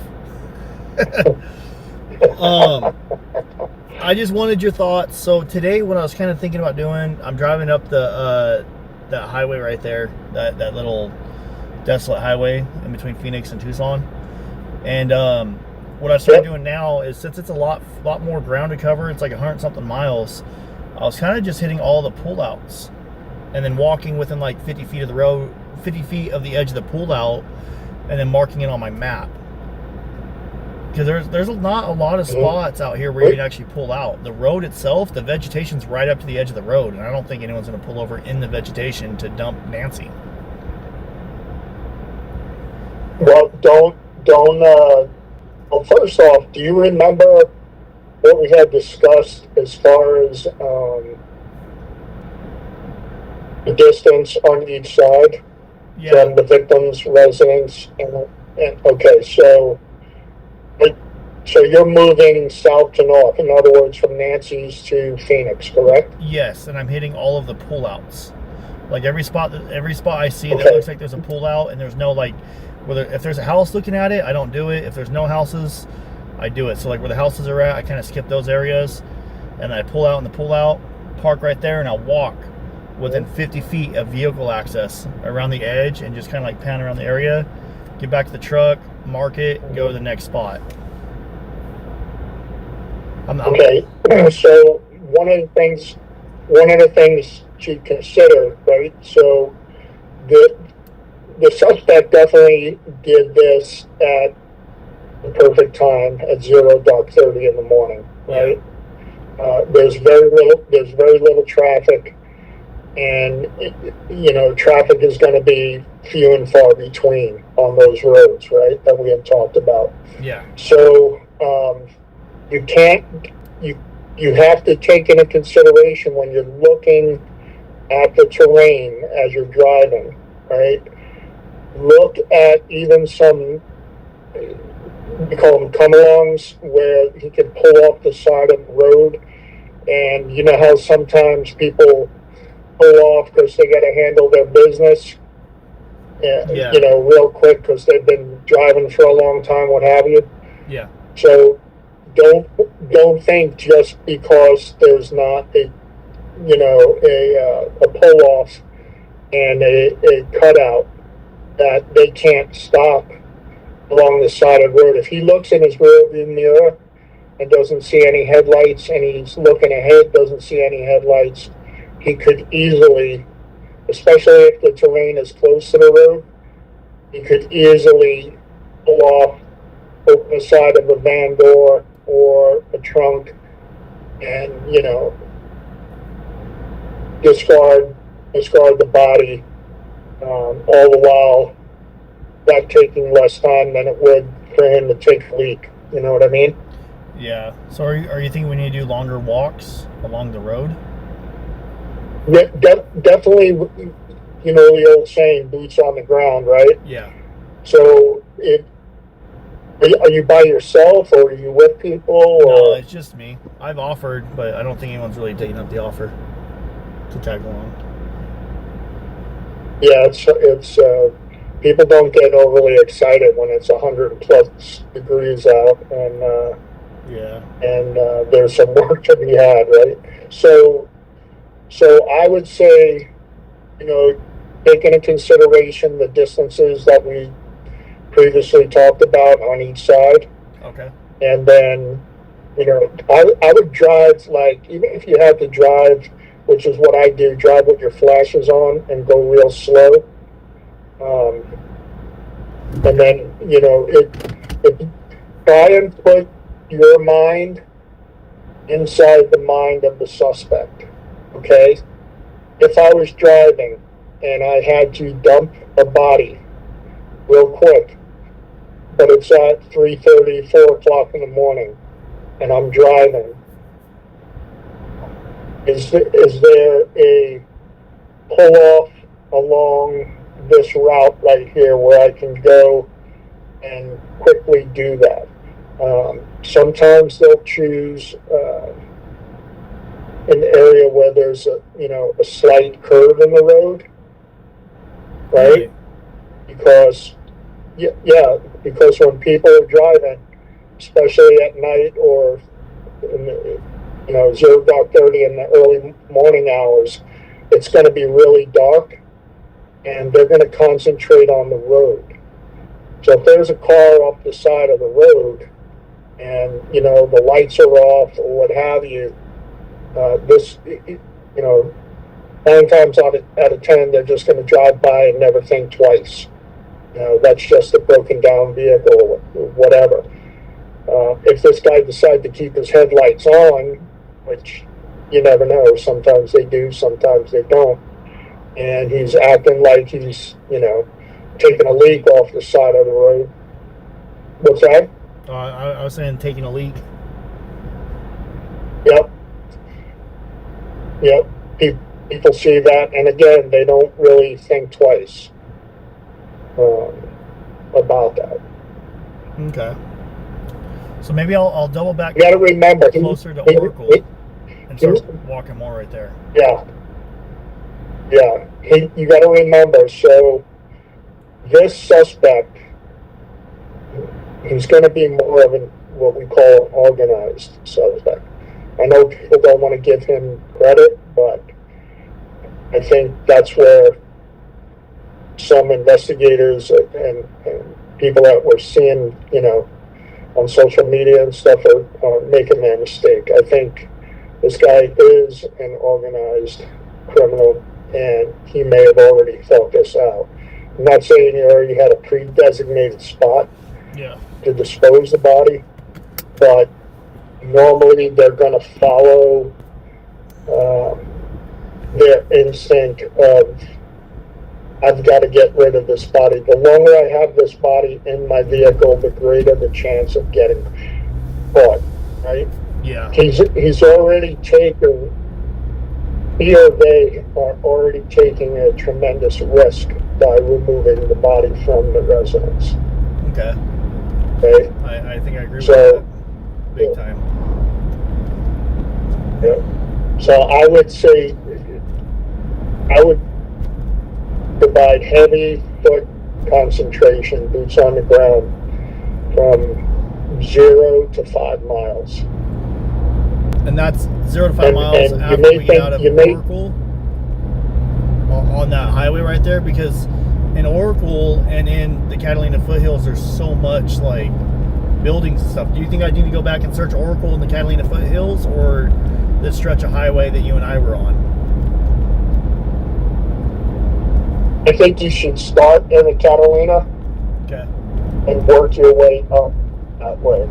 I just wanted your thoughts. So today, what I was kind of thinking about doing, I'm driving up that highway right there, that little desolate highway in between Phoenix and Tucson, and what I started doing now is, since it's a lot more ground to cover, it's like 100-something miles, I was kind of just hitting all the pullouts and then walking within like 50 feet of the road, 50 feet of the edge of the pullout, and then marking it on my map. Because there's not a lot of spots out here where you can actually pull out. The road itself, the vegetation's right up to the edge of the road, and I don't think anyone's going to pull over in the vegetation to dump Nancy. Well, well, first off, do you remember what we had discussed as far as the distance on each side from the victim's residence? And okay, so you're moving south to north, in other words, from Nancy's to Phoenix, correct? Yes, and I'm hitting all of the pullouts. Like every spot I see that looks like there's a pullout, and there's no if there's a house looking at it, I don't do it. If there's no houses, I do it. So like where the houses are at, I kind of skip those areas, and I pull out in the pullout, park right there, and I'll walk within 50 feet of vehicle access around the edge, and just kind of like pan around the area, get back to the truck, mark it, go to the next spot. Okay, so one of the things to consider, right? So the suspect definitely did this at the perfect time at 0:30 in the morning, right? There's very little traffic, and traffic is going to be few and far between on those roads, right? That we had talked about. Yeah. So you have to take into consideration when you're looking at the terrain as you're driving, right? Look at even some, we call them come-alongs, where he can pull off the side of the road. And you know how sometimes people pull off because they got to handle their business, real quick because they've been driving for a long time, what have you. Yeah. So don't think just because there's not a pull-off and a cutout that they can't stop along the side of the road. If he looks in his rearview mirror and doesn't see any headlights, and he's looking ahead, doesn't see any headlights, he could easily, especially if the terrain is close to the road, he could easily pull off, open the side of a van door or a trunk, and discard the body, all the while that taking less time than it would for him to take a leak. You know what I mean? Yeah. So are you thinking we need to do longer walks along the road? Yeah, definitely. The old saying, boots on the ground, right? Yeah. So are you by yourself, or are you with people? Or? No, it's just me. I've offered, but I don't think anyone's really taking up the offer to tag along. Yeah, it's people don't get overly excited when it's 100+ degrees out, and Yeah. and there's some work to be had, right? So I would say, take into consideration the distances that we previously talked about on each side. Okay. And then, I would drive, like, even if you had to drive, which is what I do, drive with your flashes on and go real slow. And then, try and put your mind inside the mind of the suspect, okay? If I was driving and I had to dump a body real quick, but it's at 3:30, 4 o'clock in the morning, and I'm driving, is there a pull-off along this route right here where I can go and quickly do that? Sometimes they'll choose an area where there's a slight curve in the road, right? Because because when people are driving, especially at night or in 0:30 in the early morning hours, it's going to be really dark, and they're going to concentrate on the road. So if there's a car off the side of the road, and the lights are off or what have you, 9 times out of 10, they're just going to drive by and never think twice. That's just a broken down vehicle or whatever. If this guy decides to keep his headlights on, which you never know, sometimes they do, sometimes they don't, and he's acting like he's, taking a leak off the side of the road. What's that? I was saying taking a leak. Yep. People see that, and again, they don't really think twice about that. Okay. So maybe I'll double back. You got to remember, closer to Oracle and start walking more right there. Yeah. You got to remember. So this suspect, he's going to be more of what we call an organized suspect. I know people don't want to give him credit, but I think that's where some investigators and people that we're seeing, on social media and stuff are making that mistake. I think this guy is an organized criminal, and he may have already thought this out. I'm not saying he already had a pre-designated spot to dispose the body, but normally they're going to follow their instinct of, I've got to get rid of this body. The longer I have this body in my vehicle, the greater the chance of getting caught, right? Yeah. He's already taken, he or they are already taking a tremendous risk by removing the body from the residence. Okay. I think I agree with that big time. Yeah. So I would say, I would provide heavy foot concentration, boots on the ground, from 0 to 5 miles. And that's 0 to 5 miles after we get out of Oracle on that highway right there, because in Oracle and in the Catalina foothills, there's so much like buildings and stuff. Do you think I need to go back and search Oracle in the Catalina foothills, or this stretch of highway that you and I were on? I think you should start in the Catalina, and work your way up that way.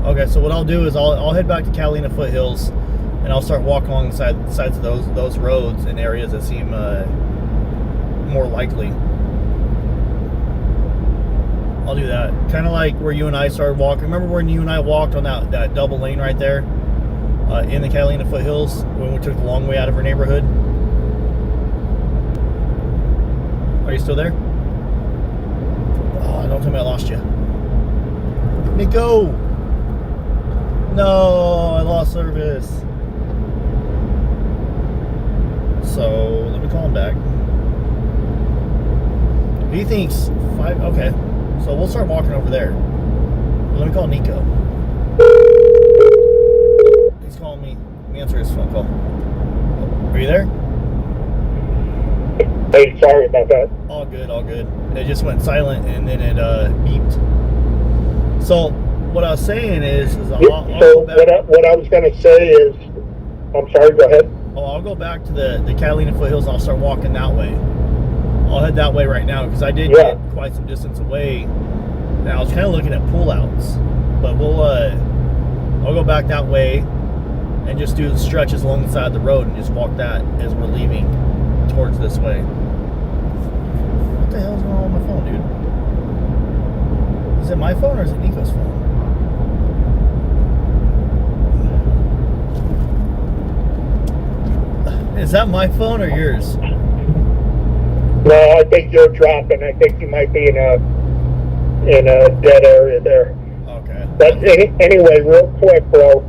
Okay, so what I'll do is I'll head back to Catalina foothills, and I'll start walking along the sides of those roads in areas that seem more likely. I'll do that. Kind of like where you and I started walking. Remember when you and I walked on that double lane right there in the Catalina foothills when we took the long way out of our neighborhood? Are you still there? Oh, don't tell me I lost you. Nico! No, I lost service. So, let me call him back. He thinks 5, okay. So we'll start walking over there. Let me call Nico. me answer his phone call. Are you there? Hey, sorry about that. All good, all good. It just went silent and then it beeped. So what I was saying is I'll go back. What I was going to say is, I'm sorry, go ahead. Oh, I'll go back to the Catalina foothills and I'll start walking that way. I'll head that way right now because I did get quite some distance away. And I was kind of looking at pull-outs, but I'll go back that way and just do the stretches along the side of the road and just walk that as we're leaving towards this way. What the hell's going on with my phone, dude? Is it my phone or is it Nico's phone? Is that my phone or yours? No, I think you're dropping. I think you might be in a dead area there. Okay. But anyway, real quick, bro.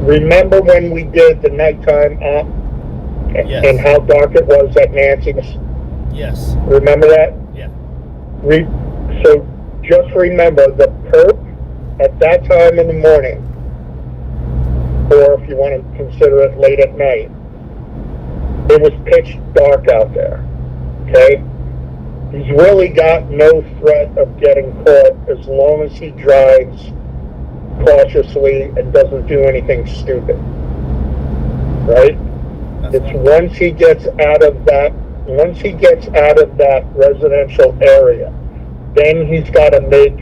Remember when we did the nighttime op Yes. and how dark it was at Nancy's? Yes. Remember that? Yeah. So just remember the perp at that time in the morning, or if you want to consider it late at night, it was pitch dark out there. Okay? He's really got no threat of getting caught as long as he drives cautiously and doesn't do anything stupid. Right? It's once he gets out of that residential area, then he's got to make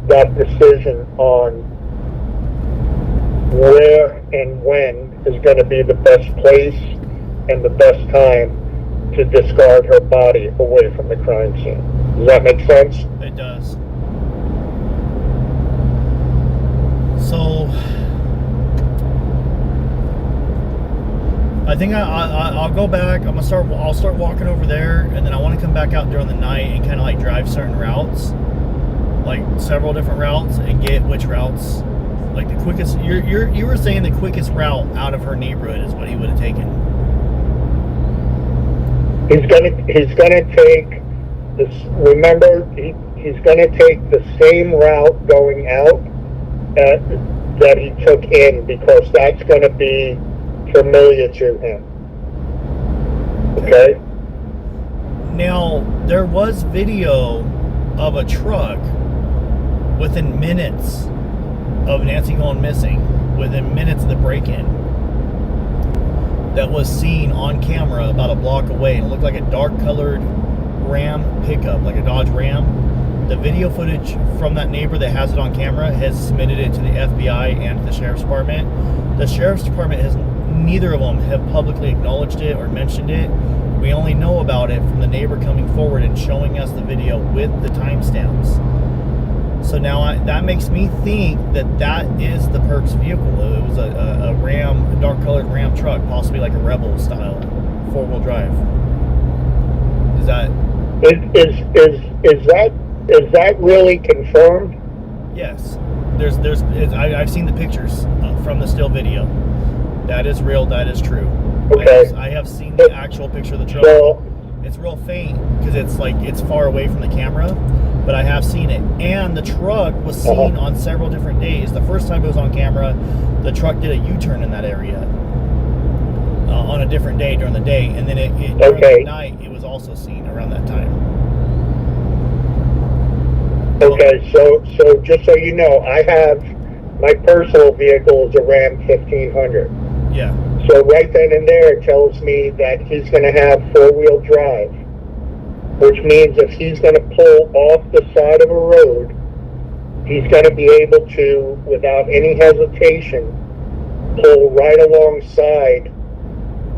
that decision on where and when is going to be the best place and the best time to discard her body away from the crime scene. Does that make sense? It does. So I think I'll go back. I'll start walking over there, and then I want to come back out during the night and kind of like drive certain routes, like several different routes, and get which routes, like the quickest. You were saying the quickest route out of her neighborhood is what he would have taken. He's gonna take this. Remember, he's gonna take the same route going out that he took in, because that's gonna be familiar to him. Okay? Now, there was video of a truck within minutes of Nancy going missing, within minutes of the break-in, that was seen on camera about a block away, and it looked like a dark-colored Ram pickup, like a Dodge Ram. The video footage from that neighbor that has it on camera has submitted it to the FBI and to the Sheriff's Department. The Sheriff's Department has, neither of them have publicly acknowledged it or mentioned it. We only know about it from the neighbor coming forward and showing us the video with the timestamps. So now that makes me think that is the perp's vehicle. It was a Ram, a dark-colored Ram truck, possibly like a Rebel style, four-wheel drive. Is that is that really confirmed? Yes. I've seen the pictures from the still video. That is real. That is true. Okay. I have seen the actual picture of the truck. So, it's real faint because it's far away from the camera, but I have seen it. And the truck was seen on several different days. The first time it was on camera, the truck did a U-turn in that area on a different day during the day, and then during the night it was also seen around that time. Okay, so just so you know, I have my personal vehicle is a Ram 1500. Yeah. So right then and there, it tells me that he's going to have four-wheel drive, which means if he's going to pull off the side of a road, he's going to be able to, without any hesitation, pull right alongside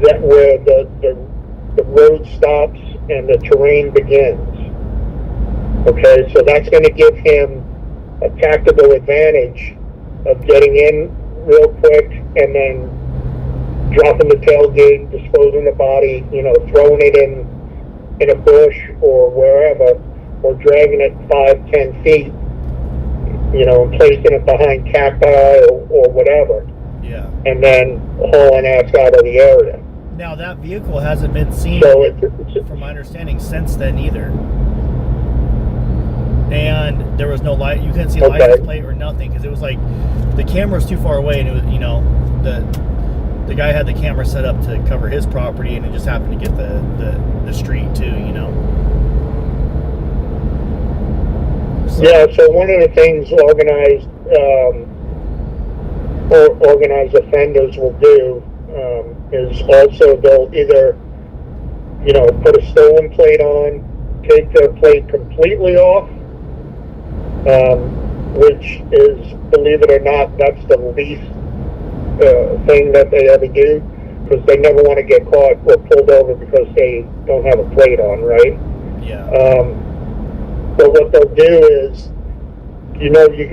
that where the road stops and the terrain begins. Okay, so that's going to give him a tactical advantage of getting in real quick and then dropping the tailgate, disposing the body, throwing it in a bush or wherever, or dragging it 5-10 feet, and placing it behind cacti or whatever. Yeah. And then hauling ass out of the area. Now that vehicle hasn't been seen, from my understanding, since then either. and there was no light. You couldn't see a Okay. license plate or nothing because it was like the camera was too far away, and it was, you know, the guy had the camera set up to cover his property, and it just happened to get the street too, you know. So, Yeah, so one of the things organized offenders will do is also they'll either, you know, put a stolen plate on, take their plate completely off, which is, believe it or not, that's the least thing that they ever do, because they never want to get caught or pulled over because they don't have a plate on, right? yeah. But what they'll do is, you know, you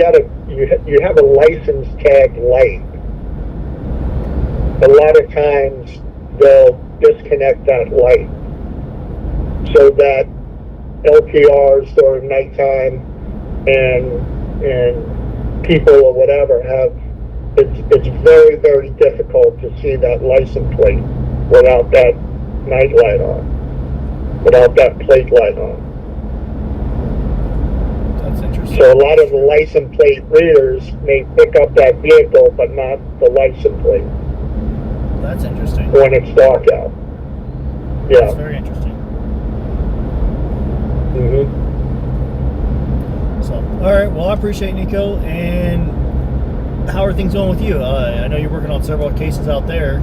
have a license tag light. A lot of times they'll disconnect that light so that LPRs during nighttime and people or whatever it's very, very difficult to see that license plate without that night light on, without that plate light on. That's interesting. So a lot of the license plate readers may pick up that vehicle, but not the license plate That's interesting. when it's dark out. That's Yeah. very interesting. Mm-hmm. So, all right. Well, I appreciate it, Nico. And how are things going with you? I know you're working on several cases out there.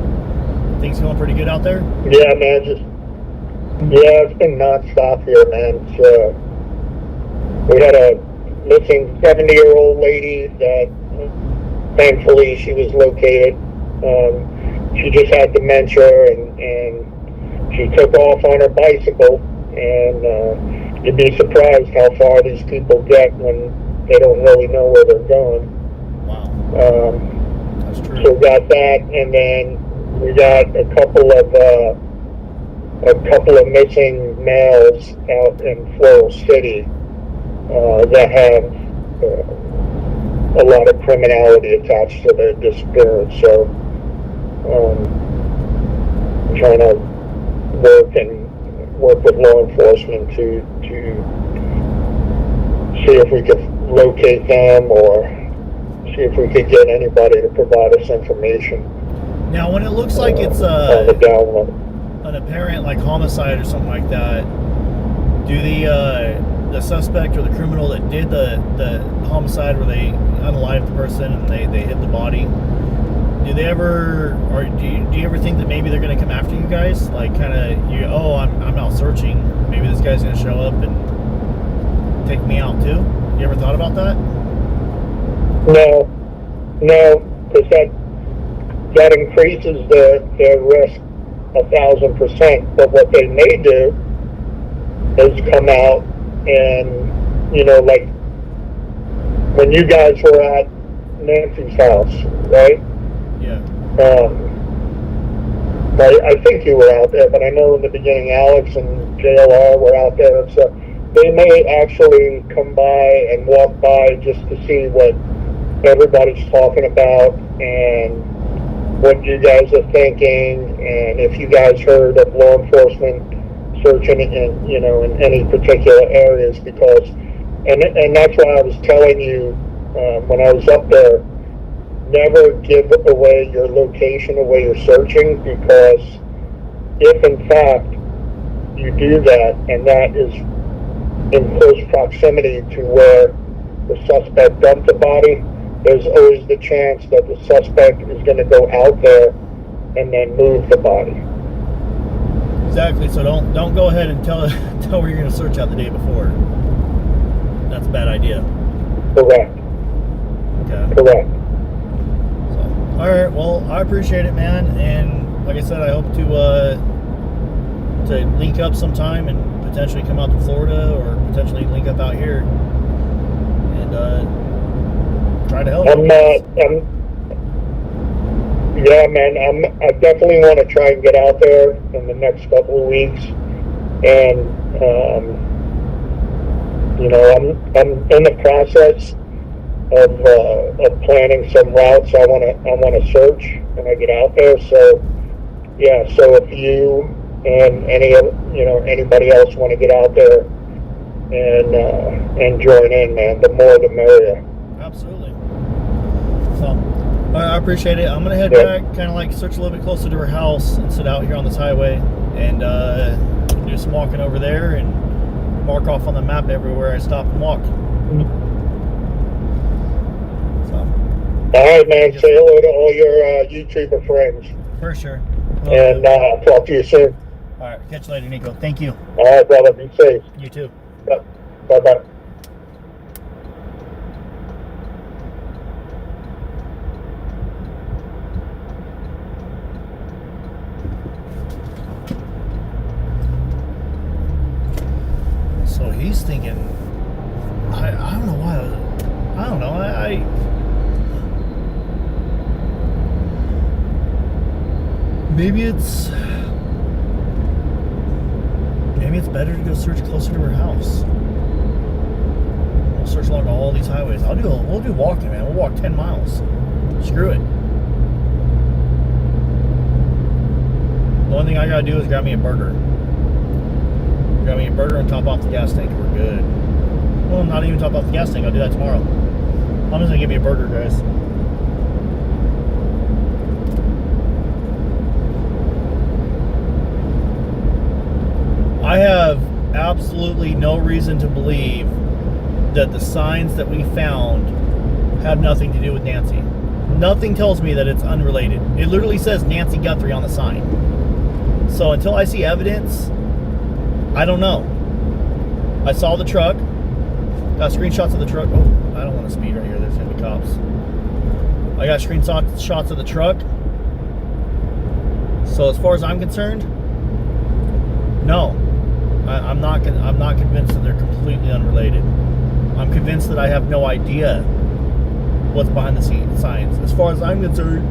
Things going pretty good out there? Yeah, man. It's been nonstop here, man. We had a missing 70-year-old lady that, thankfully, she was located. She just had dementia, and she took off on her bicycle. And you'd be surprised how far these people get when they don't really know where they're going. Wow. That's true. So we got that, and then we got a couple of missing males out in Floral City that have a lot of criminality attached to their disappearance. So I'm trying to work with law enforcement to see if we could locate them or see if we could get anybody to provide us information. Now, when it looks like it's on the download. an apparent like homicide or something like that, do the suspect or the criminal that did the homicide where they unalived the person and they hid the body, do they ever, or do you ever think that maybe they're going to come after you guys? Like, kind of, I'm out searching. Maybe this guy's going to show up and take me out too. You ever thought about that? No, because that increases their risk 1,000%. But what they may do is come out and, you know, like when you guys were at Nancy's house, right? Yeah. I think you were out there, but I know in the beginning Alex and JLR were out there, so they may actually come by and walk by just to see what everybody's talking about and what you guys are thinking, and if you guys heard of law enforcement searching in any particular areas, because and that's why I was telling you when I was up there, never give away your location of where you're searching, because if in fact you do that and that is in close proximity to where the suspect dumped the body, there's always the chance that the suspect is going to go out there and then move the body. Exactly. So don't go ahead and tell where you're going to search out the day before. That's a bad idea. Correct. Okay. Correct. So, all right. Well, I appreciate it, man. And like I said, I hope to link up sometime and potentially come out to Florida, or potentially link up out here and try to help. Yeah, man. I definitely want to try and get out there in the next couple of weeks, and I'm in the process of planning some routes I want to search when I get out there. So yeah, so if you and anybody else want to get out there, and join in, man. The more, the merrier. Absolutely. So, all right, I appreciate it. I'm gonna head Yeah. back, kind of like search a little bit closer to her house and sit out here on this highway and do some walking over there and mark off on the map everywhere I stop and walk. So, All right, man. Say hello to all your YouTuber friends. for sure. And talk to you soon. All right, catch you later, Nico. Thank you. All right, brother. Be safe. You too. Bye-bye. So he's thinking, I don't know why. I don't know. Maybe it's better to go search closer to her house. We'll search along all these highways. We'll do walking, man. We'll walk 10 miles. Screw it. The only thing I gotta do is grab me a burger. Grab me a burger and top off the gas tank. We're good. Well, not even top off the gas tank. I'll do that tomorrow. I'm just gonna get me a burger, guys. I have absolutely no reason to believe that the signs that we found have nothing to do with Nancy. Nothing tells me that it's unrelated. It literally says Nancy Guthrie on the sign. So until I see evidence, I don't know. I saw the truck. Got screenshots of the truck. Oh, I don't want to speed right here. There's going to be cops. I got screenshots of the truck. So as far as I'm concerned, no. I'm not convinced that they're completely unrelated. I'm convinced that I have no idea what's behind the signs. As far as I'm concerned,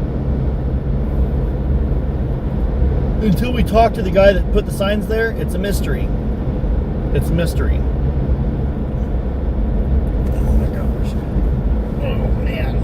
until we talk to the guy that put the signs there, it's a mystery. It's a mystery. Oh my gosh. Oh man.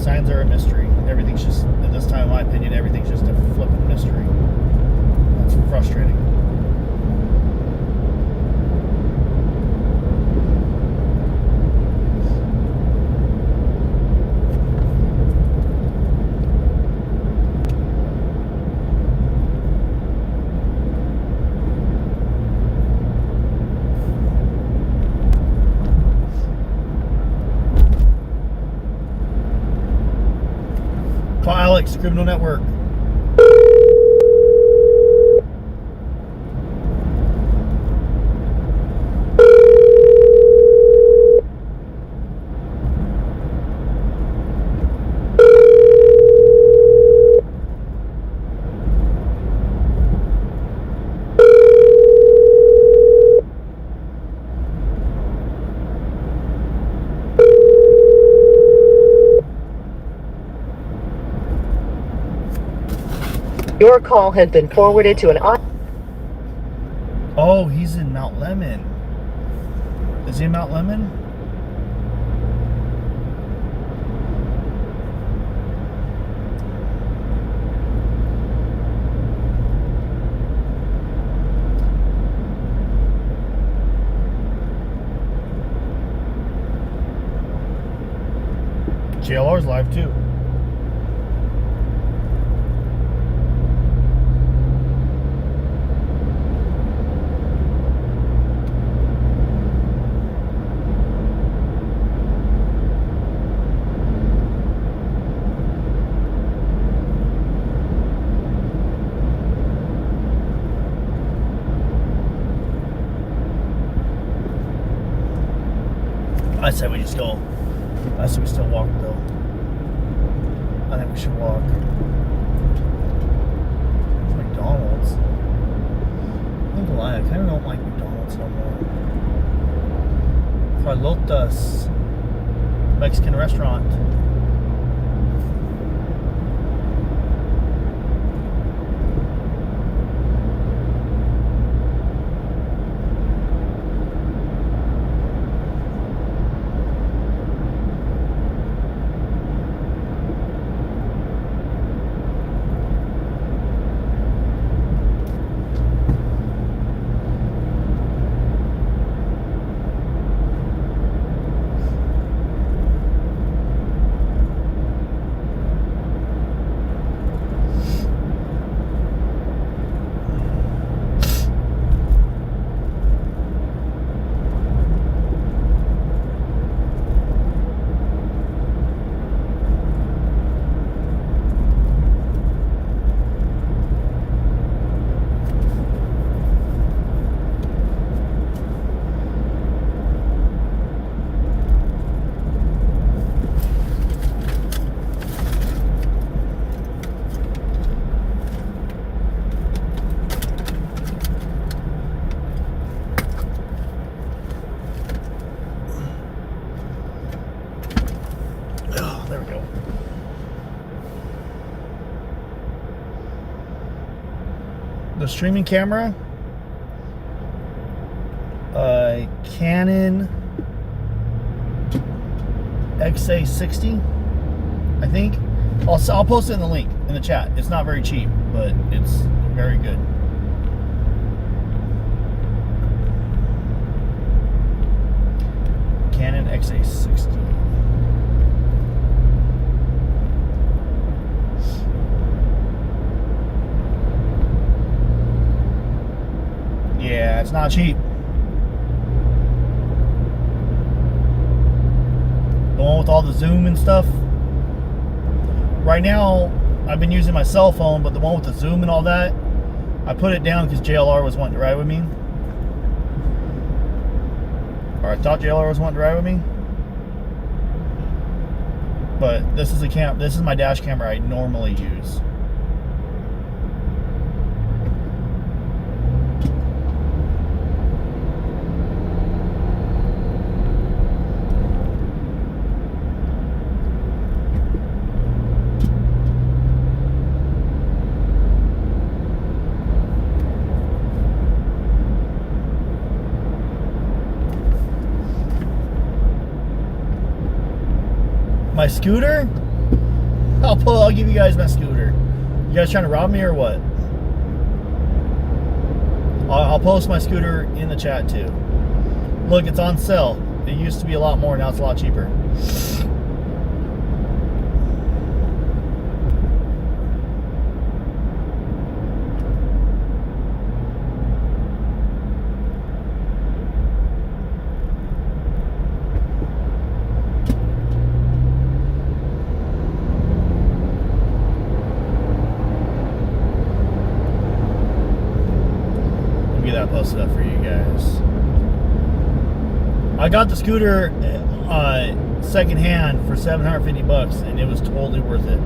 Signs are a mystery. Everything's just, at this time, in my opinion, everything's just a flipping mystery. That's frustrating. Call Alex, Criminal Network. Your call has been forwarded to an Oh, he's in Mount Lemon. Is he in Mount Lemon? JLR's live too. I said we just go. I said we still walk though. I think we should walk. It's McDonald's. I'm not gonna lie, I kind of don't like McDonald's no more. Carlota's Mexican restaurant. The streaming camera, Canon XA60, I think. I'll post it in the link in the chat. It's not very cheap, but it's very good. Canon XA60. Yeah, it's not cheap. The one with all the zoom and stuff. Right now, I've been using my cell phone, but the one with the zoom and all that, I put it down because JLR was wanting to ride with me. Or I thought JLR was wanting to ride with me. But this is this is my dash camera I normally use. My scooter? I'll give you guys my scooter. You guys trying to rob me or what? I'll post my scooter in the chat too. Look, it's on sale. It used to be a lot more, now it's a lot cheaper. Posted up for you guys. I got the scooter second hand for $750 and it was totally worth it.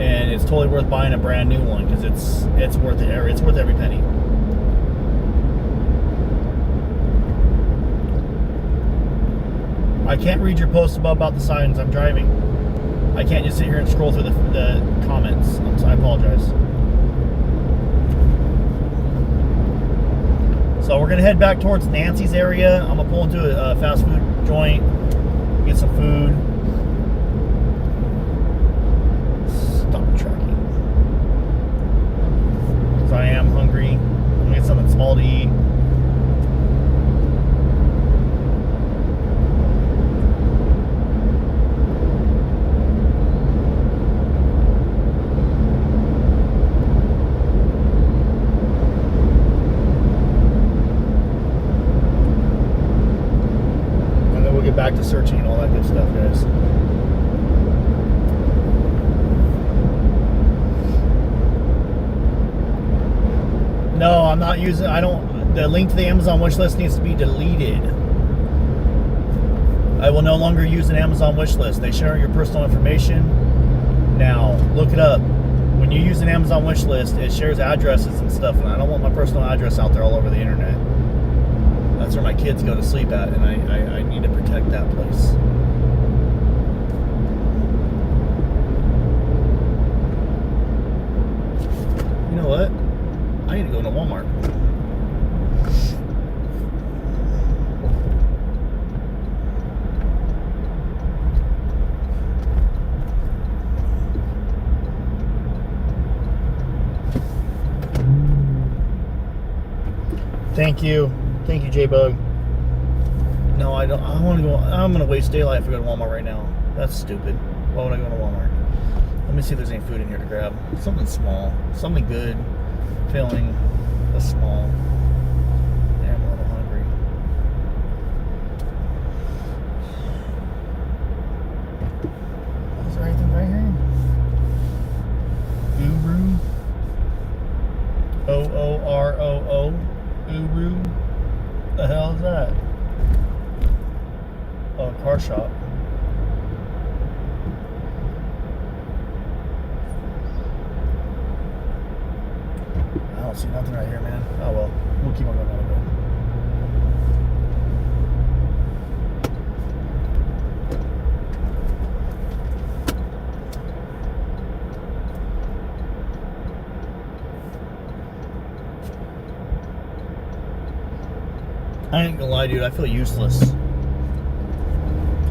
And it's totally worth buying a brand new one because it's worth it. It's worth every penny. I can't read your post about the signs. I'm driving. I can't just sit here and scroll through the comments. I apologize. So we're gonna head back towards Nancy's area. I'm gonna pull into a fast food joint, get some food. Stop tracking. Because I am hungry. I'm gonna get something small to eat. Back to searching and all that good stuff, guys. No, I'm not using, the link to the Amazon wish list needs to be deleted. I will no longer use an Amazon wish list. They share your personal information. Now, look it up. When you use an Amazon wish list, it shares addresses and stuff, and I don't want my personal address out there all over the internet. That's where my kids go to sleep at, and I need to protect that place. You know what? I need to go into Walmart. Thank you. Thank you, J-Bug. No, I don't. I want to go. I'm going to waste daylight if I go to Walmart right now. That's stupid. Why would I go to Walmart? Let me see if there's any food in here to grab. Something small. Something good. Filling. That's small. Yeah, I'm a little hungry. Is there anything right here? Uru. O-O-R-O-O. Uru. What the hell is that? Oh, car shop. I don't see nothing right here, man. Oh well, we'll keep on going down the road. I ain't gonna lie, dude, I feel useless.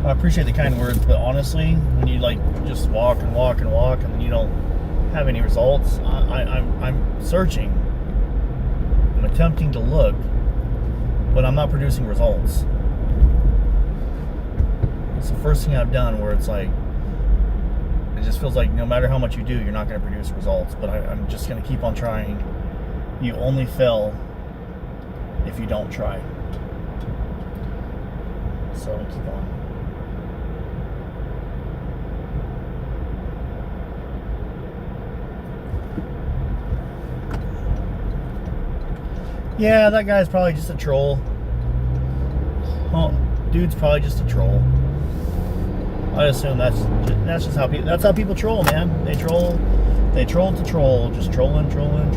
I appreciate the kind words, but honestly, when you like just walk and walk and walk and you don't have any results, I'm searching. I'm attempting to look, but I'm not producing results. It's the first thing I've done where it's like, it just feels like no matter how much you do, you're not going to produce results, but I'm just going to keep on trying. You only fail if you don't try. So keep on. Yeah, that guy's probably just a troll. Oh, dude's probably just a troll. I assume that's just how people troll, man. They troll to troll, just trolling. Just trolling.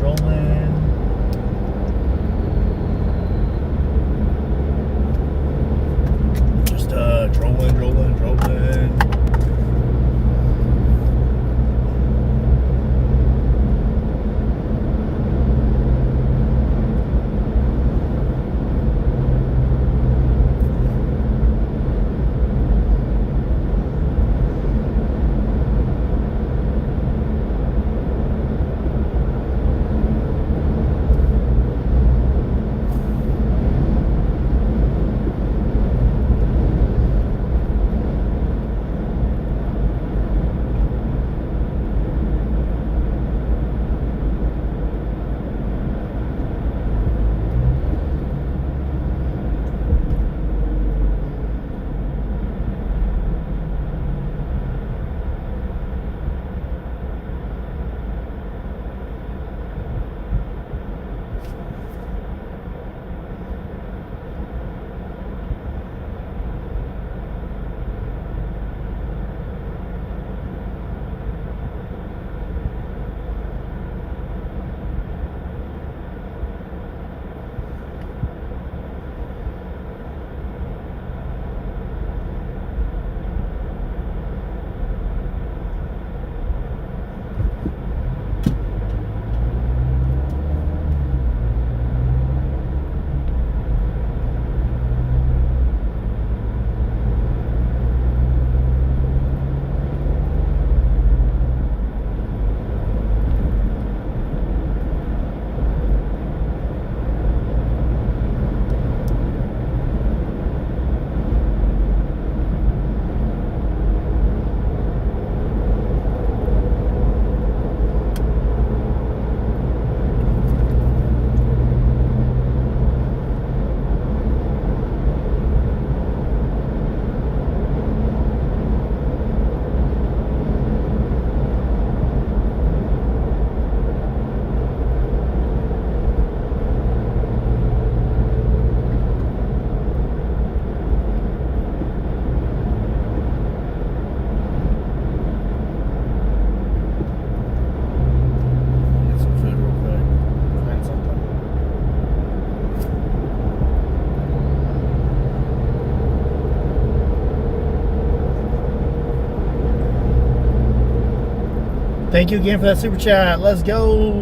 Thank you again for that super chat. Let's go.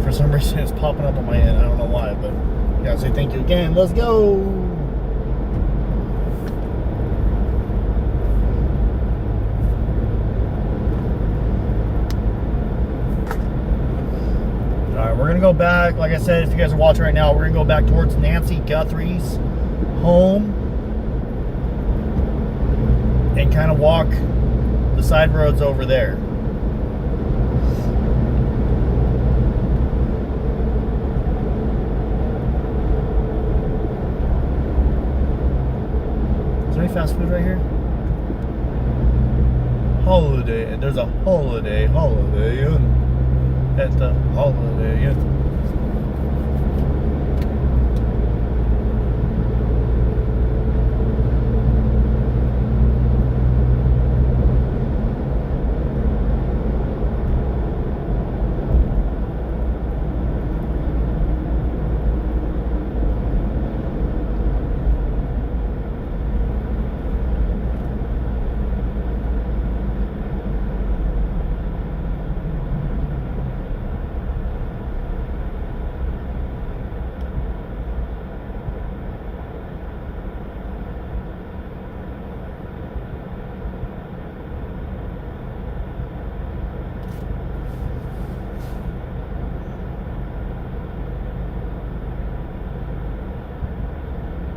For some reason, it's popping up on my end. I don't know why, but gotta say thank you again. Let's go. All right, we're gonna go back. Like I said, if you guys are watching right now, we're gonna go back towards Nancy Guthrie's home and kind of walk the side roads over there. Is there any fast food right here? Holiday. There's a Holiday Inn at the Holiday Inn.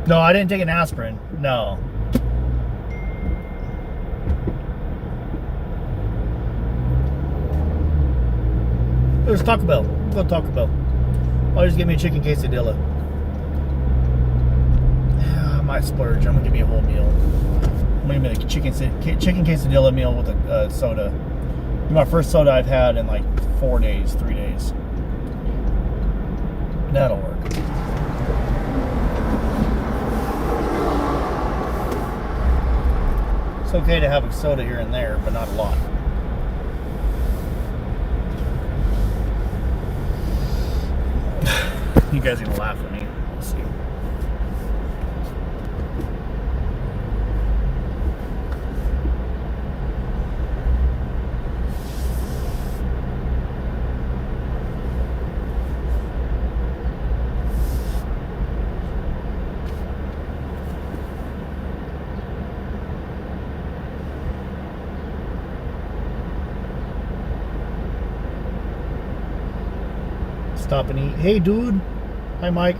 No, I didn't take an aspirin. No. There's Taco Bell. Go to Taco Bell. Oh, just give me a chicken quesadilla. I might splurge. I'm gonna give me a whole meal. I'm gonna give me a chicken quesadilla meal with a soda. My first soda I've had in like 3 days. That'll work. It's okay to have a soda here and there, but not a lot. You guys are gonna laugh at me. Let's see. Stop and eat. Hey, dude. Hi, Mike.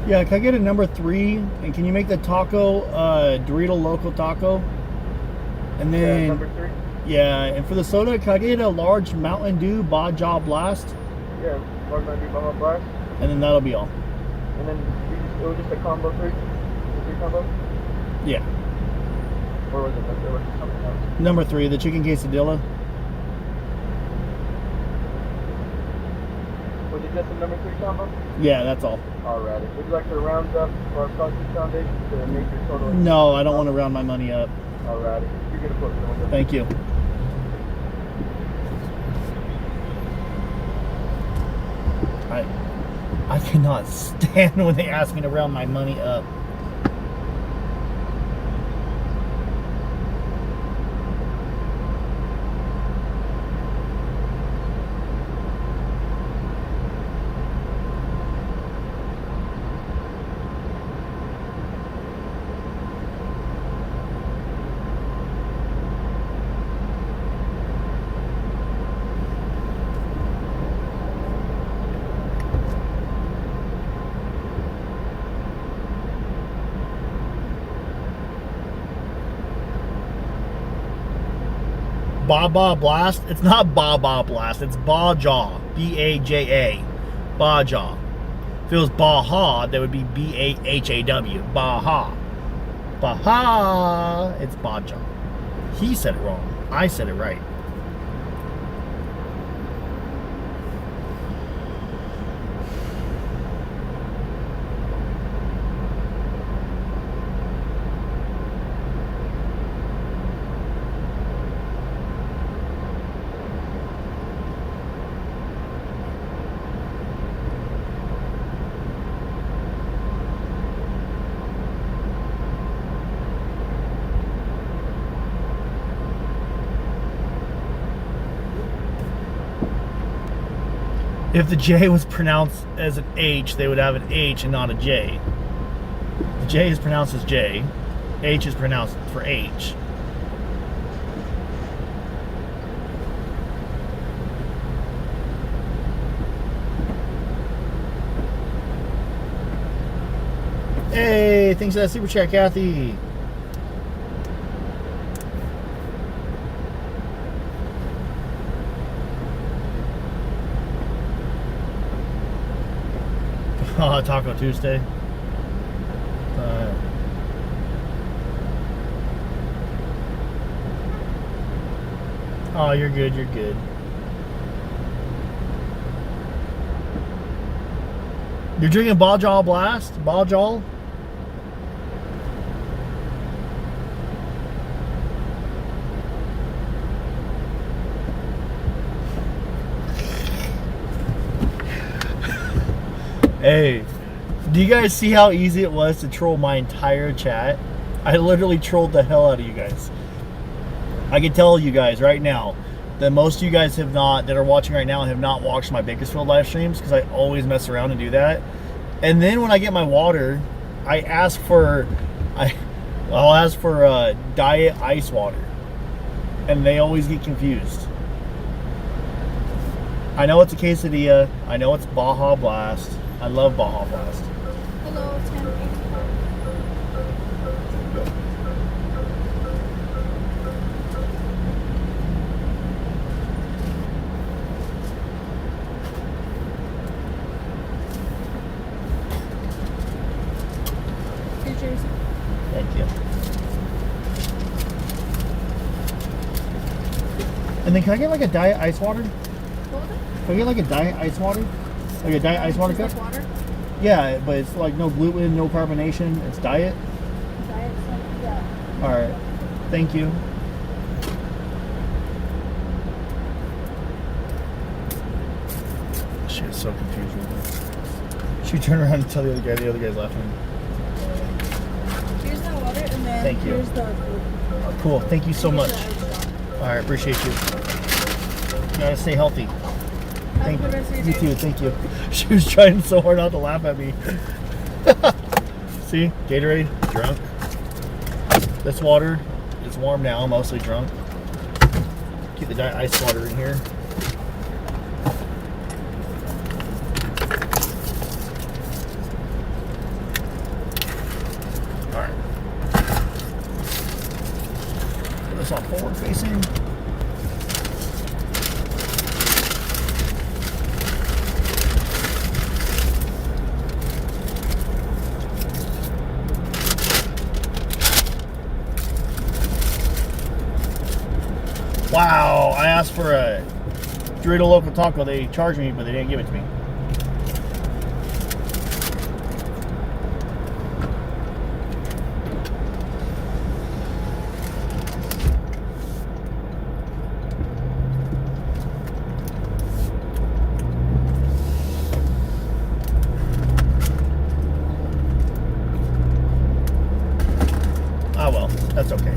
Yeah, can I get a number 3? And can you make the taco Dorito Loco taco? And then number 3? Yeah, and for the soda, can I get a large Mountain Dew Baja Blast? Yeah, large Mountain Dew Baja Blast. And then that'll be all. And then it was just a combo 3? The 3 combo? Yeah. Or was it something else? Number 3, the chicken quesadilla. Was it just a number 3 combo? Yeah, that's all. Alrighty. Would you like to round up our Sausage Foundation to make your total? No, I don't want to round my money up. Alrighty. You're going to put the window. Thank you. I cannot stand when they ask me to round my money up. Baja Blast. It's not Baja Blast. It's Baja. B-A-J-A. Baja. If it was Baja, that would be B-A-H-A-W. Baja. Baja. It's Baja. He said it wrong. I said it right. If the J was pronounced as an H, they would have an H and not a J. The J is pronounced as J. H is pronounced for H. Hey, thanks for that super chat, Kathy. Taco Tuesday. Oh, you're good, you're good. You're drinking Baja Blast? Baja? Hey, do you guys see how easy it was to troll my entire chat? I literally trolled the hell out of you guys. I can tell you guys right now that most of you guys have not, that are watching right now, have not watched my Bakersfield live streams because I always mess around and do that. And then when I get my water, I ask for, I'll ask for diet ice water, and they always get confused. I know it's a quesadilla. I know it's Baja Blast. I love Baja Blast. Hello, 1085. Here's yours. Thank you. And then can I get like a diet ice water? What? Can I get like a diet ice water? Like a diet ice water cup? Just like water? Yeah, but it's like no gluten, no carbonation. It's diet. Diet soda? Yeah. All right. Thank you. She is so confused with me. She turned around and tell the other guy's laughing. Here's that water, and then Thank you. here's the Oh, cool. Thank you so much. All right, appreciate you. You gotta stay healthy. Thank Have a good rest of your you day. too. Thank you. She was trying so hard not to laugh at me. See, Gatorade, drunk. This water is warm now. I'm mostly drunk. Keep the diet ice water in here. All right. Put this all forward facing. Wow, I asked for a Dorito Local Taco. They charged me, but they didn't give it to me. Ah, well, that's okay.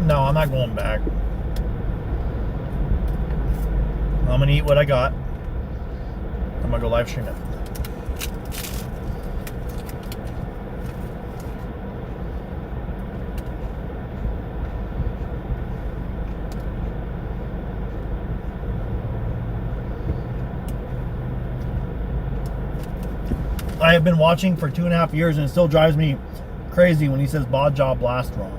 No, I'm not going back. I'm gonna eat what I got. I'm gonna go live stream it. I have been watching for 2.5 years, and it still drives me crazy when he says "bod job blast" wrong.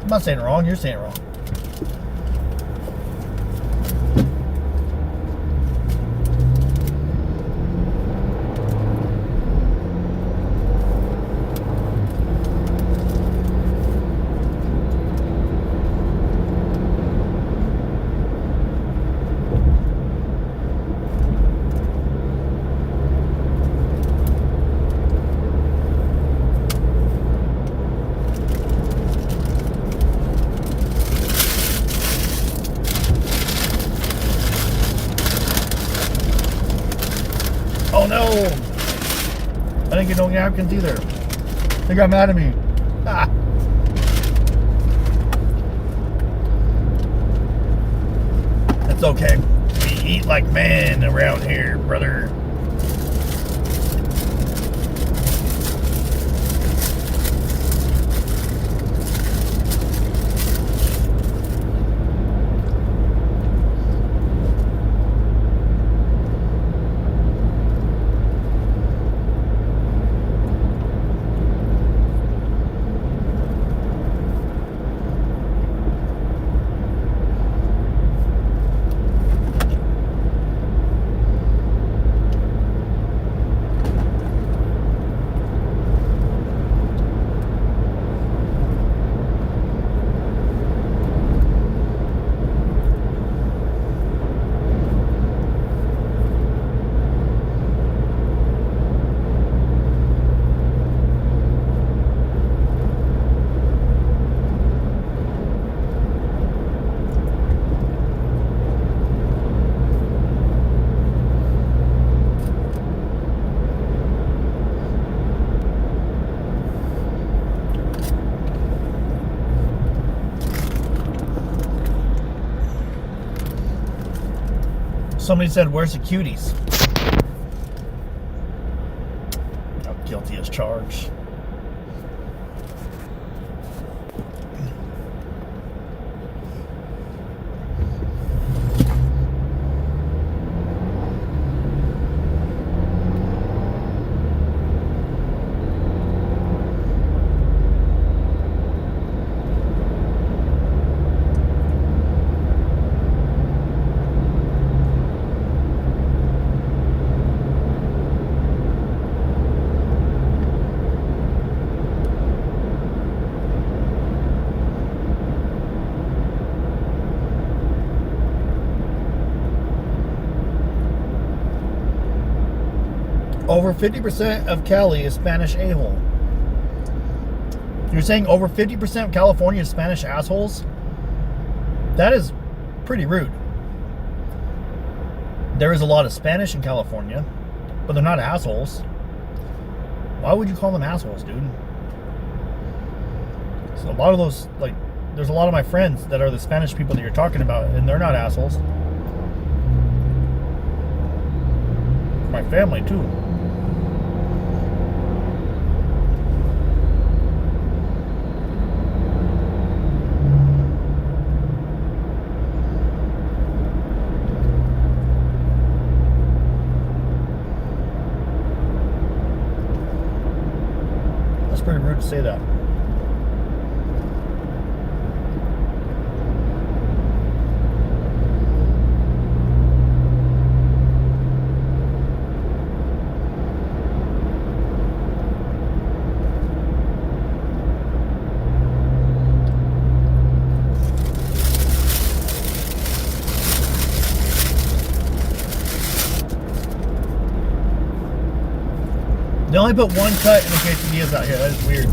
I'm not saying it wrong. You're saying it wrong. Oh no! I didn't get no napkins either. They got mad at me. Ah. That's okay. We eat like men around here, brother. Somebody said, "Where's the cuties?" I'm guilty as charged. Over 50% of Cali is Spanish a-hole. You're saying over 50% of California is Spanish assholes? That is pretty rude. There is a lot of Spanish in California, but they're not assholes. Why would you call them assholes, dude? So a lot of those, like, there's a lot of my friends that are the Spanish people that you're talking about, and they're not assholes. My family, too. Pretty rude to say that. They only put one cut in the quesadillas out here. That is weird.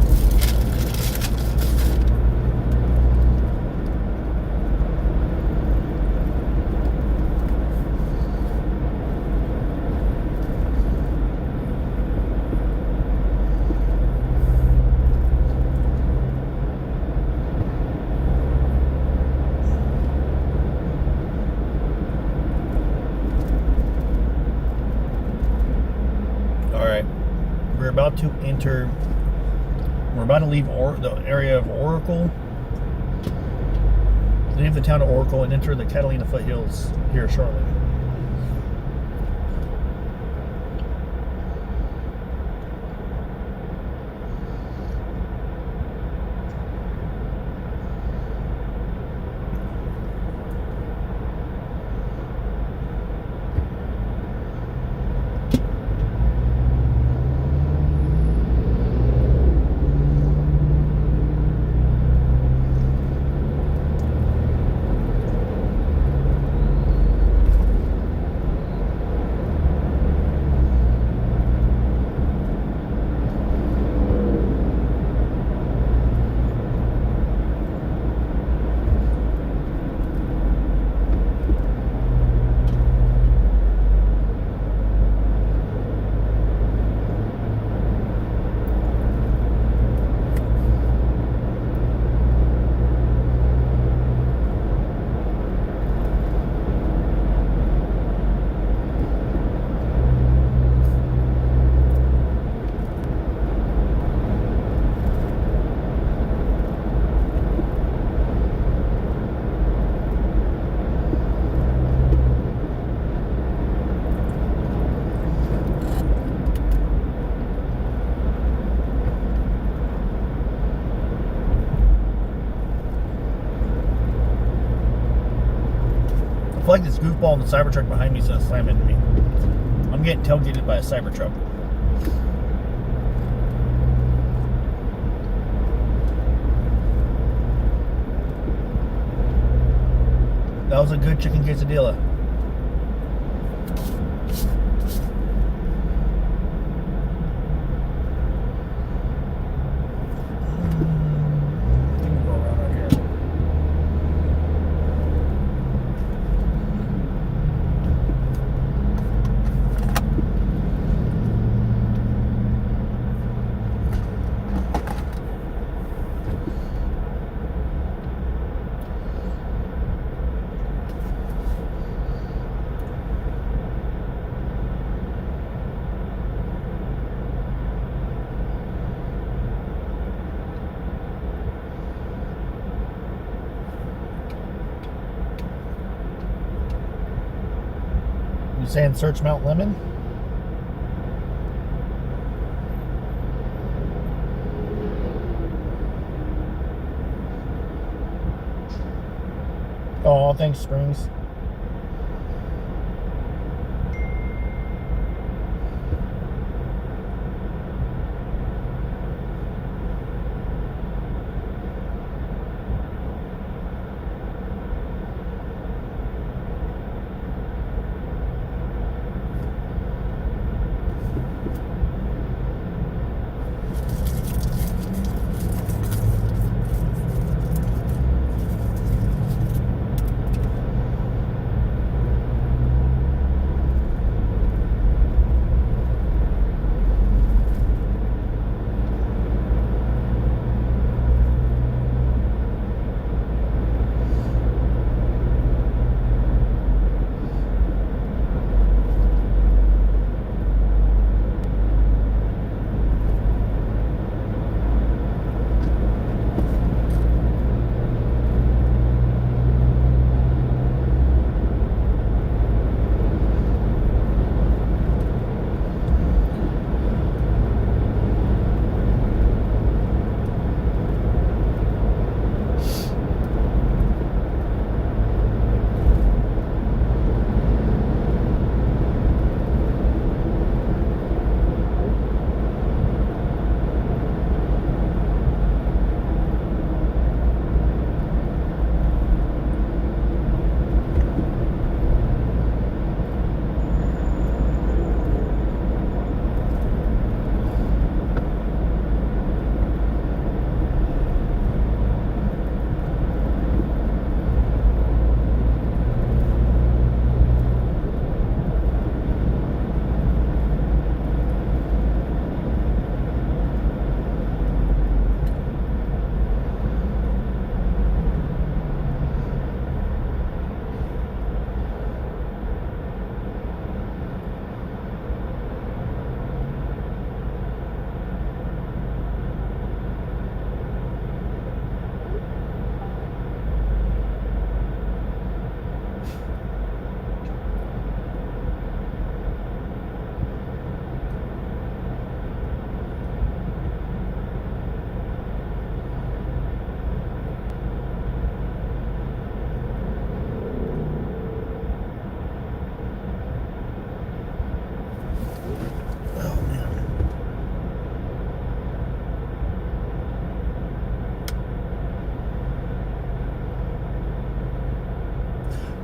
about to enter. We're about to leave the area of Oracle. Leave the town of Oracle and enter the Catalina foothills here shortly. I feel like this goofball in the Cybertruck behind me is gonna slam into me. I'm getting tailgated by a Cybertruck. That was a good chicken quesadilla. You saying search Mount Lemon? Oh, thanks, Springs.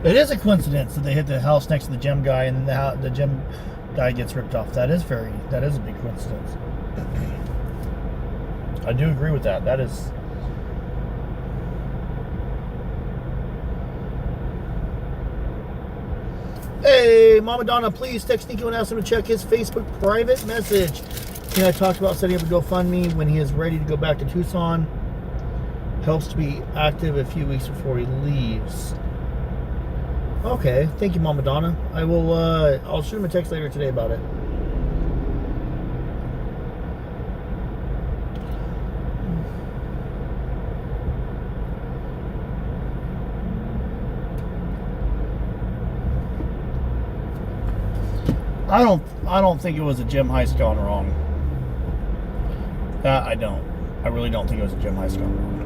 It is a coincidence that they hit the house next to the gym guy, and then the gym guy gets ripped off. That is a big coincidence. I do agree with that. That is. Hey, Mama Donna, please text Nico and ask him to check his Facebook private message. I talked about setting up a GoFundMe when he is ready to go back to Tucson. Helps to be active a few weeks before he leaves. Okay, thank you, Mama Donna. I will. I'll shoot him a text later today about it. I don't think it was a gym heist gone wrong. That I don't. I really don't think it was a gym heist gone wrong.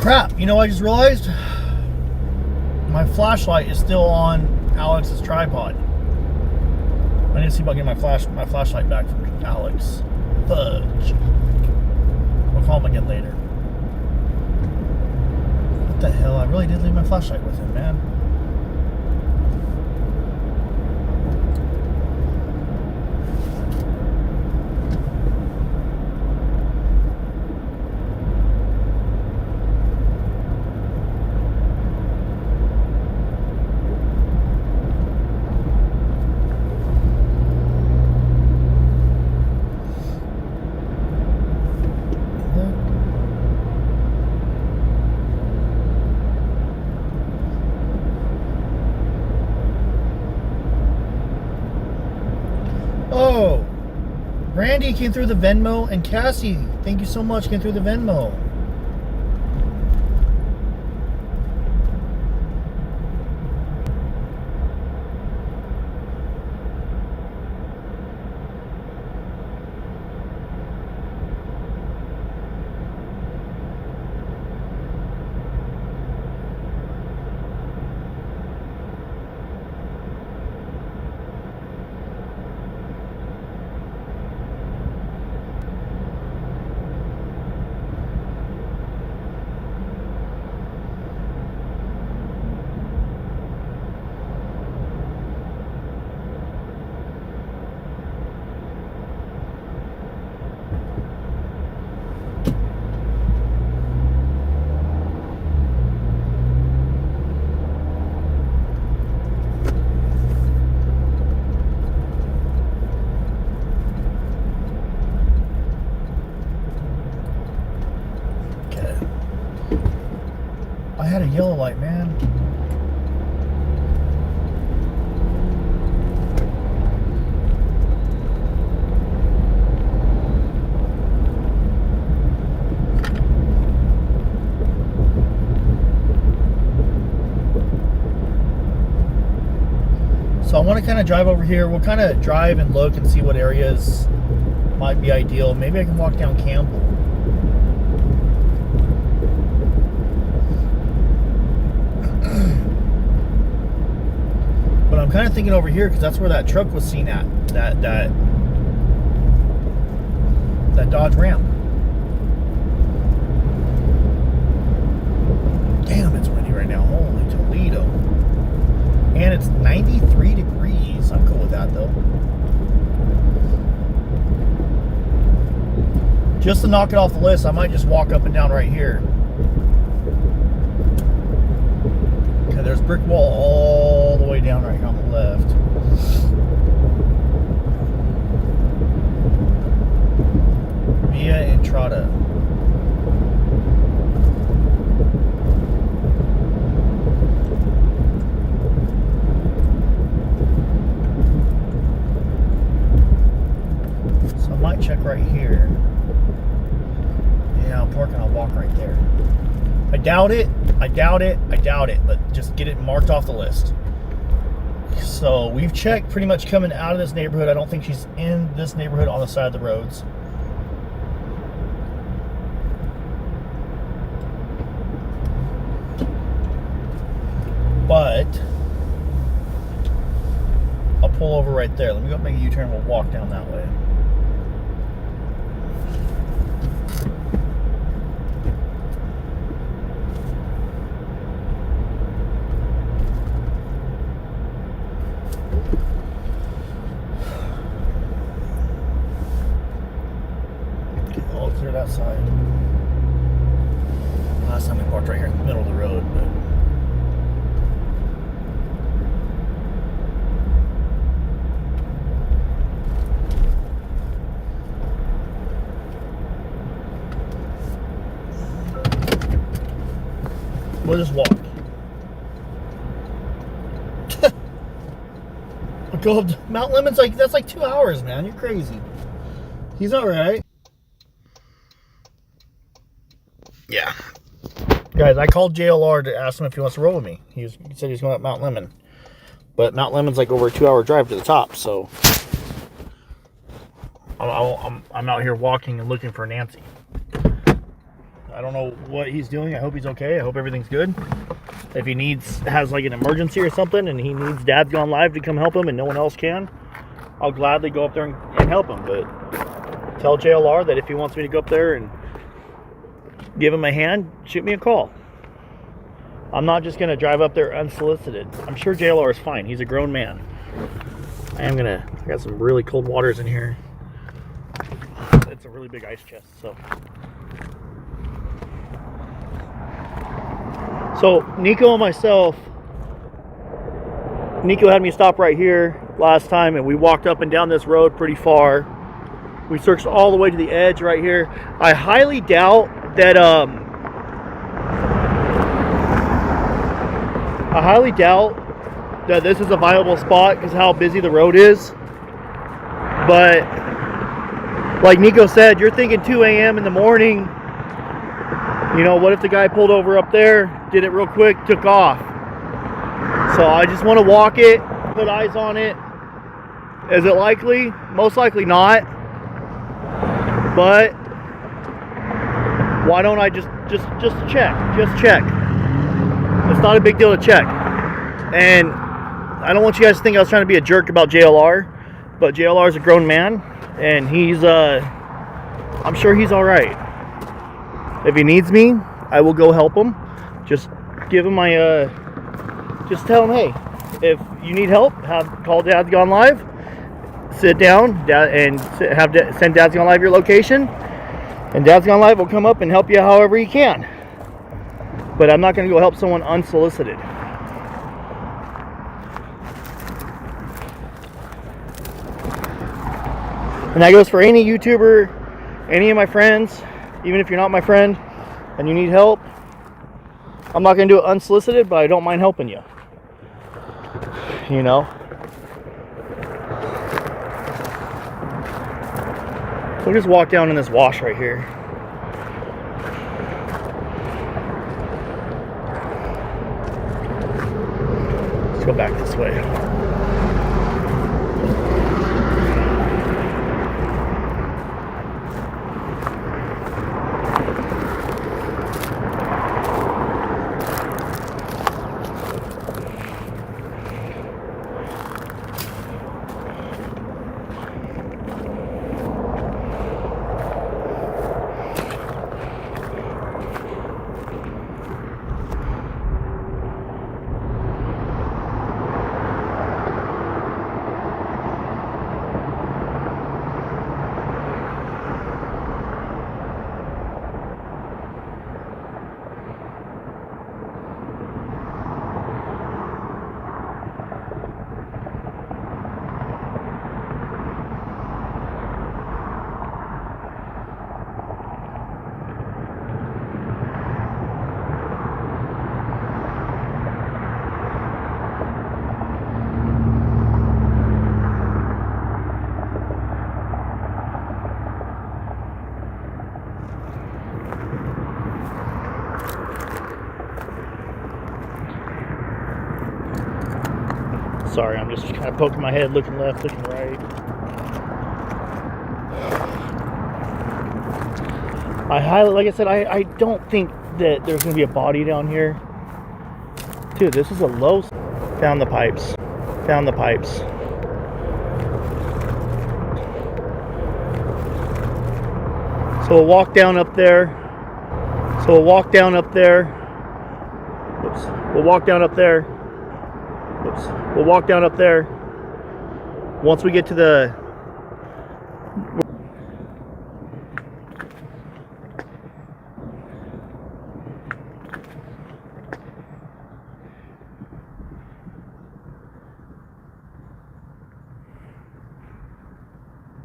Crap, you know what I just realized? My flashlight is still on Alex's tripod. I need to see if I can get my flashlight back from Alex. Fudge. I'll call him again later. What the hell? I really did leave my flashlight with him, man. Oh, Brandy came through the Venmo, and Cassie, thank you so much, came through the Venmo. I had a yellow light, man. So I want to kind of drive over here. We'll kind of drive and look and see what areas might be ideal. Maybe I can walk down Campbell. But I'm kind of thinking over here because that's where that truck was seen at. That Dodge Ram. Damn, it's windy right now. Holy Toledo. And it's 93 degrees. I'm cool with that though. Just to knock it off the list, I might just walk up and down right here. Okay, there's brick wall all the way down right here on the left. Via Entrada. So I might check right here. Yeah, I'm parking, I'll walk right there. I doubt it, but just get it marked off the list. So we've checked pretty much coming out of this neighborhood. I don't think she's in this neighborhood on the side of the roads. But I'll pull over right there. Let me go make a U-turn, we'll walk down that way. Clear that side. Last time we parked right here in the middle of the road, but we'll just walk. Go up to Mount Lemon's like that's like 2 hours, man. You're crazy. He's all right. Yeah. Guys, I called JLR to ask him if he wants to roll with me. He said he's going up Mount Lemon. But Mount Lemon's like over a 2-hour drive to the top, so I'm out here walking and looking for Nancy. I don't know what he's doing. I hope he's okay. I hope everything's good. If he has like an emergency or something and he needs Dad's Gone Live to come help him and no one else can, I'll gladly go up there and help him. But tell JLR that if he wants me to go up there and give him a hand, shoot me a call. I'm not just going to drive up there unsolicited. I'm sure JLR is fine. He's a grown man. I got some really cold waters in here. It's a really big ice chest, So Nico and myself, Nico had me stop right here last time and we walked up and down this road pretty far. We searched all the way to the edge right here. I highly doubt that this is a viable spot because how busy the road is. But like Nico said, you're thinking 2 a.m. in the morning. You know, what if the guy pulled over up there, did it real quick, took off? So I just want to walk it, put eyes on it. Is it likely? Most likely not. But why don't I just check? Just check. It's not a big deal to check. And I don't want you guys to think I was trying to be a jerk about JLR, but JLR is a grown man, and he's I'm sure he's all right. If he needs me, I will go help him. Just give him my just tell him, hey, if you need help, call Dad's Gone Live. Sit down and send Dad's Gone Live your location, and Dad's Gone Live will come up and help you however he can. But I'm not going to go help someone unsolicited. And that goes for any YouTuber, any of my friends. Even if you're not my friend and you need help, I'm not gonna do it unsolicited, but I don't mind helping you. You know? We'll just walk down in this wash right here. Let's go back this way. Sorry, I'm just kind of poking my head, looking left, looking right. Like I said, I don't think that there's going to be a body down here. Dude, this is a low. Found the pipes. Found the pipes. So we'll walk down up there. So we'll walk down up there. Oops. We'll walk down up there. Oops. We'll walk down up there. Once we get to the...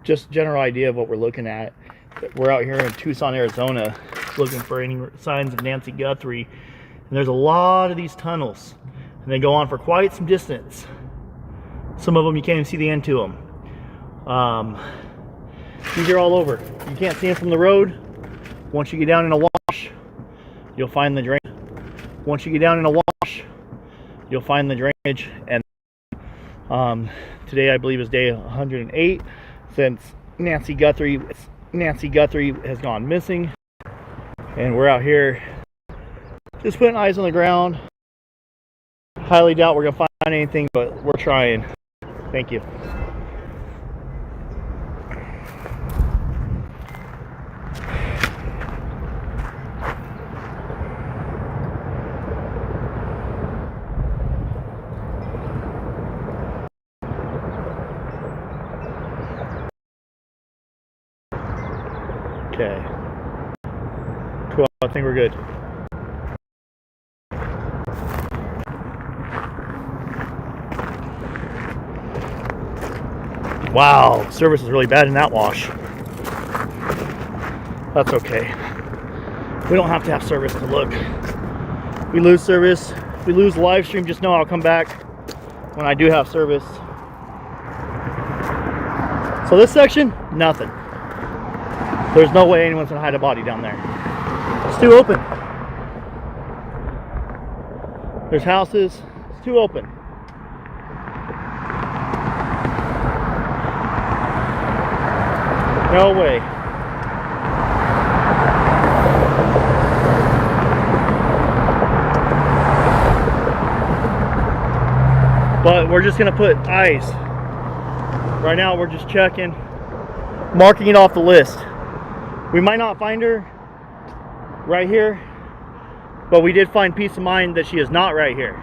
Just general idea of what we're looking at. We're out here in Tucson, Arizona, looking for any signs of Nancy Guthrie. And there's a lot of these tunnels. And they go on for quite some distance. Some of them you can't even see the end to them. These are all over. You can't see them from the road. Once you get down in a wash, you'll find the drain. Once you get down in a wash, you'll find the drainage. And today I believe is day 108 since Nancy Guthrie has gone missing. And we're out here just putting eyes on the ground. Highly doubt we're gonna find anything, but we're trying. Thank you. Okay. Cool. I think we're good. Wow, service is really bad in that wash. That's okay. We don't have to have service to look. We lose service. We lose live stream. Just know I'll come back when I do have service. So this section, nothing. There's no way anyone's gonna hide a body down there. It's too open. There's houses. It's too open. No way. But we're just gonna put eyes. Right now we're just checking, marking it off the list. We might not find her right here, but we did find peace of mind that she is not right here.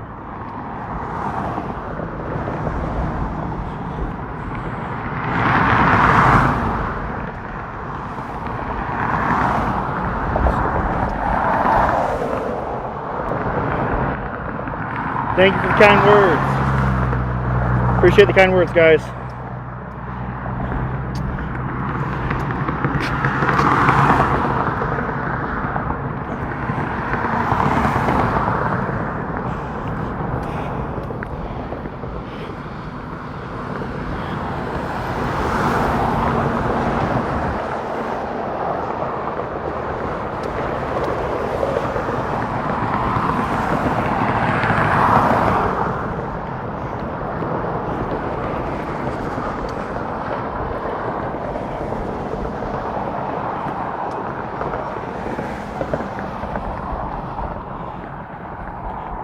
Thank you for the kind words. Appreciate the kind words, guys.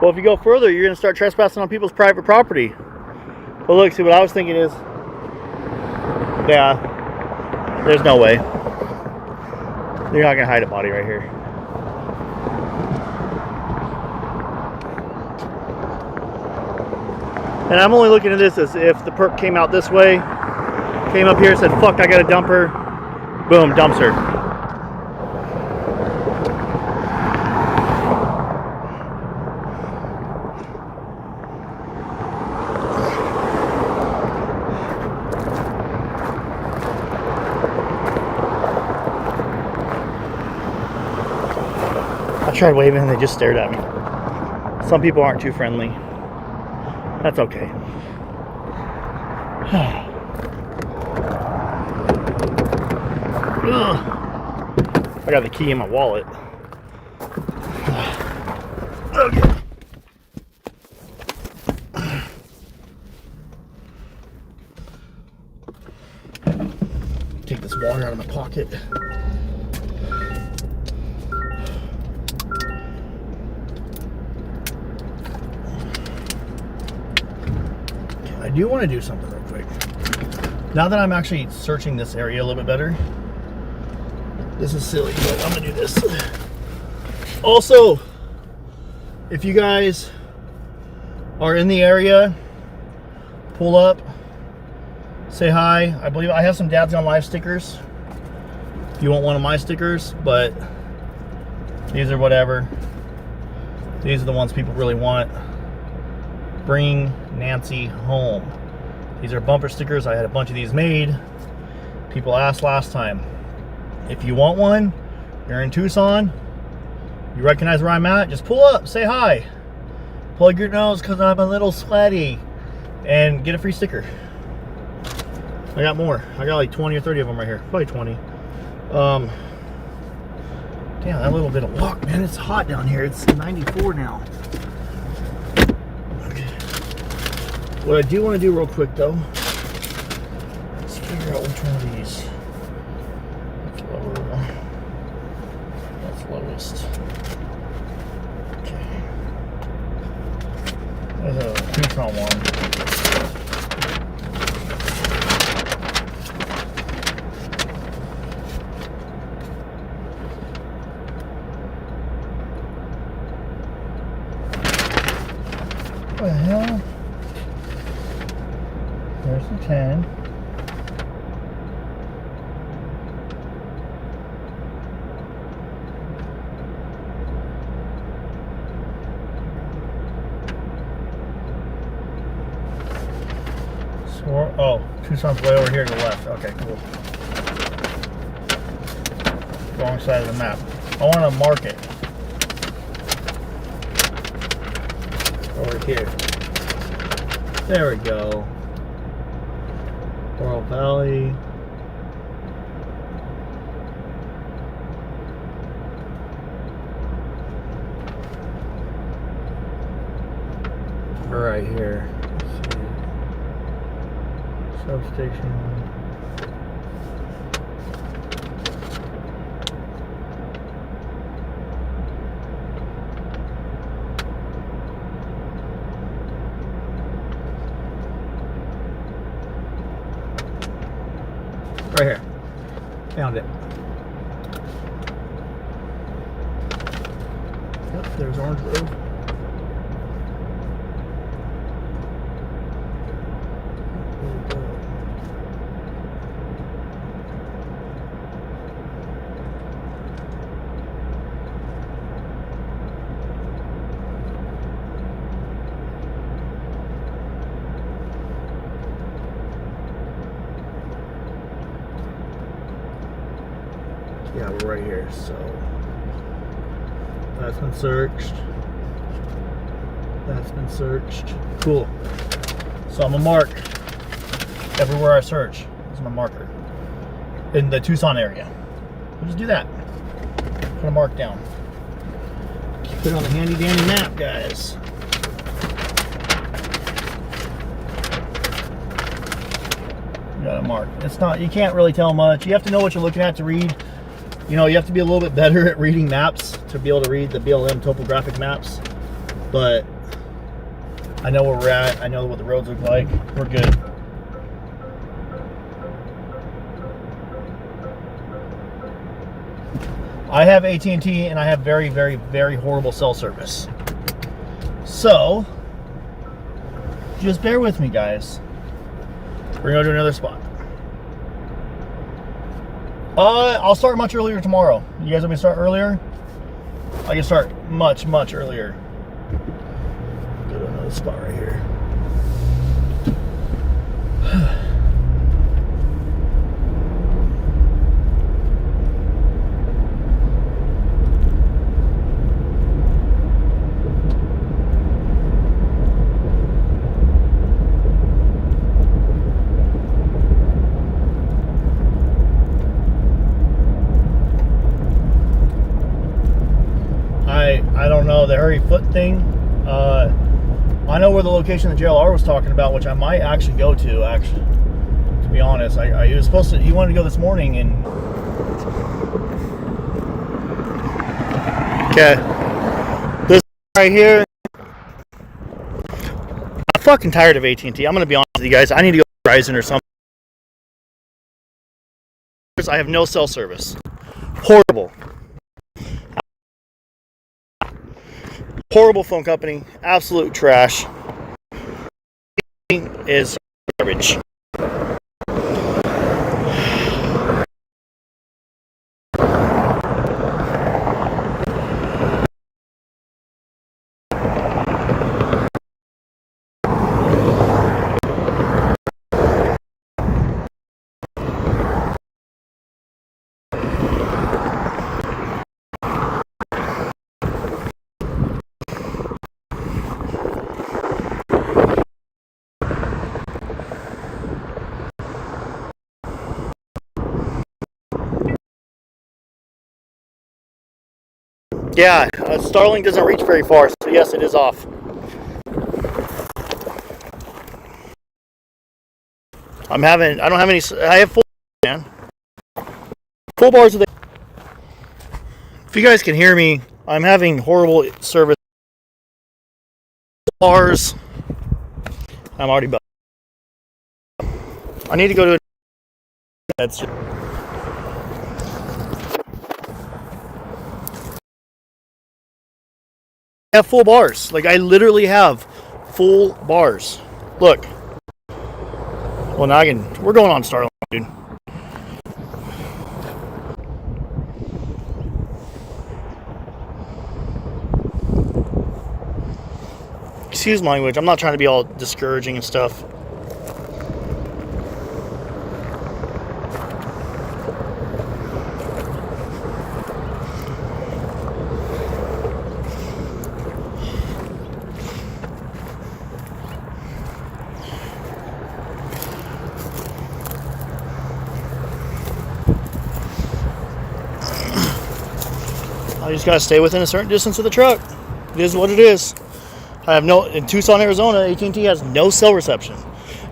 Well, if you go further, you're going to start trespassing on people's private property. But look, see, what I was thinking is, yeah, there's no way. You're not going to hide a body right here. And I'm only looking at this as if the perp came out this way, came up here, said, fuck, I got a dumper. Boom, dumps her. I tried waving and they just stared at me. Some people aren't too friendly. That's okay. I got the key in my wallet. Okay. Take this water out of my pocket. I do want to do something real quick. Now that I'm actually searching this area a little bit better, this is silly, but I'm gonna do this. Also, if you guys are in the area, pull up, say hi. I believe I have some Dads on Live stickers. If you want one of my stickers, but these are whatever. These are the ones people really want. Bring Nancy home. These are bumper stickers. I had a bunch of these made. People asked last time. If you want one, you're in Tucson, you recognize where I'm at, just pull up, say hi. Plug your nose because I'm a little sweaty. And get a free sticker. I got more. I got like 20 or 30 of them right here. Probably 20. Damn, that little bit of walk, man. It's hot down here. It's 94 now. What I do want to do real quick though, is figure out which one of these. That's lower. That's lowest. Okay. There's a Tucson one. What the hell? There's the 10. Oh, Tucson's way over here to the left. Okay, cool. Wrong side of the map. I want to mark it. Over here. There we go. Coral Valley. Right here. Let's see. Substation. Right here. Found it. Yep, there's Orange Grove. Yeah, we're right here, so that's been searched. That's been searched. Cool. So I'm gonna mark everywhere I search. This is my marker in the Tucson area. We'll just do that. Put a mark down. Put it on the handy dandy map, guys. You got a mark. It's not. You can't really tell much. You have to know what you're looking at to read. You know, you have to be a little bit better at reading maps to be able to read the BLM topographic maps. but I know where we're at. I know what the roads look like. We're good. I have AT&T and I have very, very, very horrible cell service. So, just bear with me, guys. We're gonna do another spot. I'll start much earlier tomorrow. You guys want me to start earlier? I can start much, much earlier. Go to another spot right here. I don't know, the hurry foot thing. I know where the location the JLR was talking about, which I might actually go to. Actually, to be honest, he was supposed to. He wanted to go this morning, and okay, this right here. I'm fucking tired of AT&T. I'm gonna be honest with you guys. I need to go to Verizon or something. I have no cell service. Horrible. Horrible phone company, absolute trash. Is garbage. Yeah, Starlink doesn't reach very far, so yes, it is off. I don't have any, I have full, man. Full bars of the, if you guys can hear me, I'm having horrible service. Bars. I'm already back. I need to go to a, that's just, I have full bars. Like, I literally have full bars. Look. Well, now we're going on Starlink, dude. Excuse my language. I'm not trying to be all discouraging and stuff. I just gotta stay within a certain distance of the truck. It is what it is. I have no, in Tucson, Arizona, AT&T has no cell reception.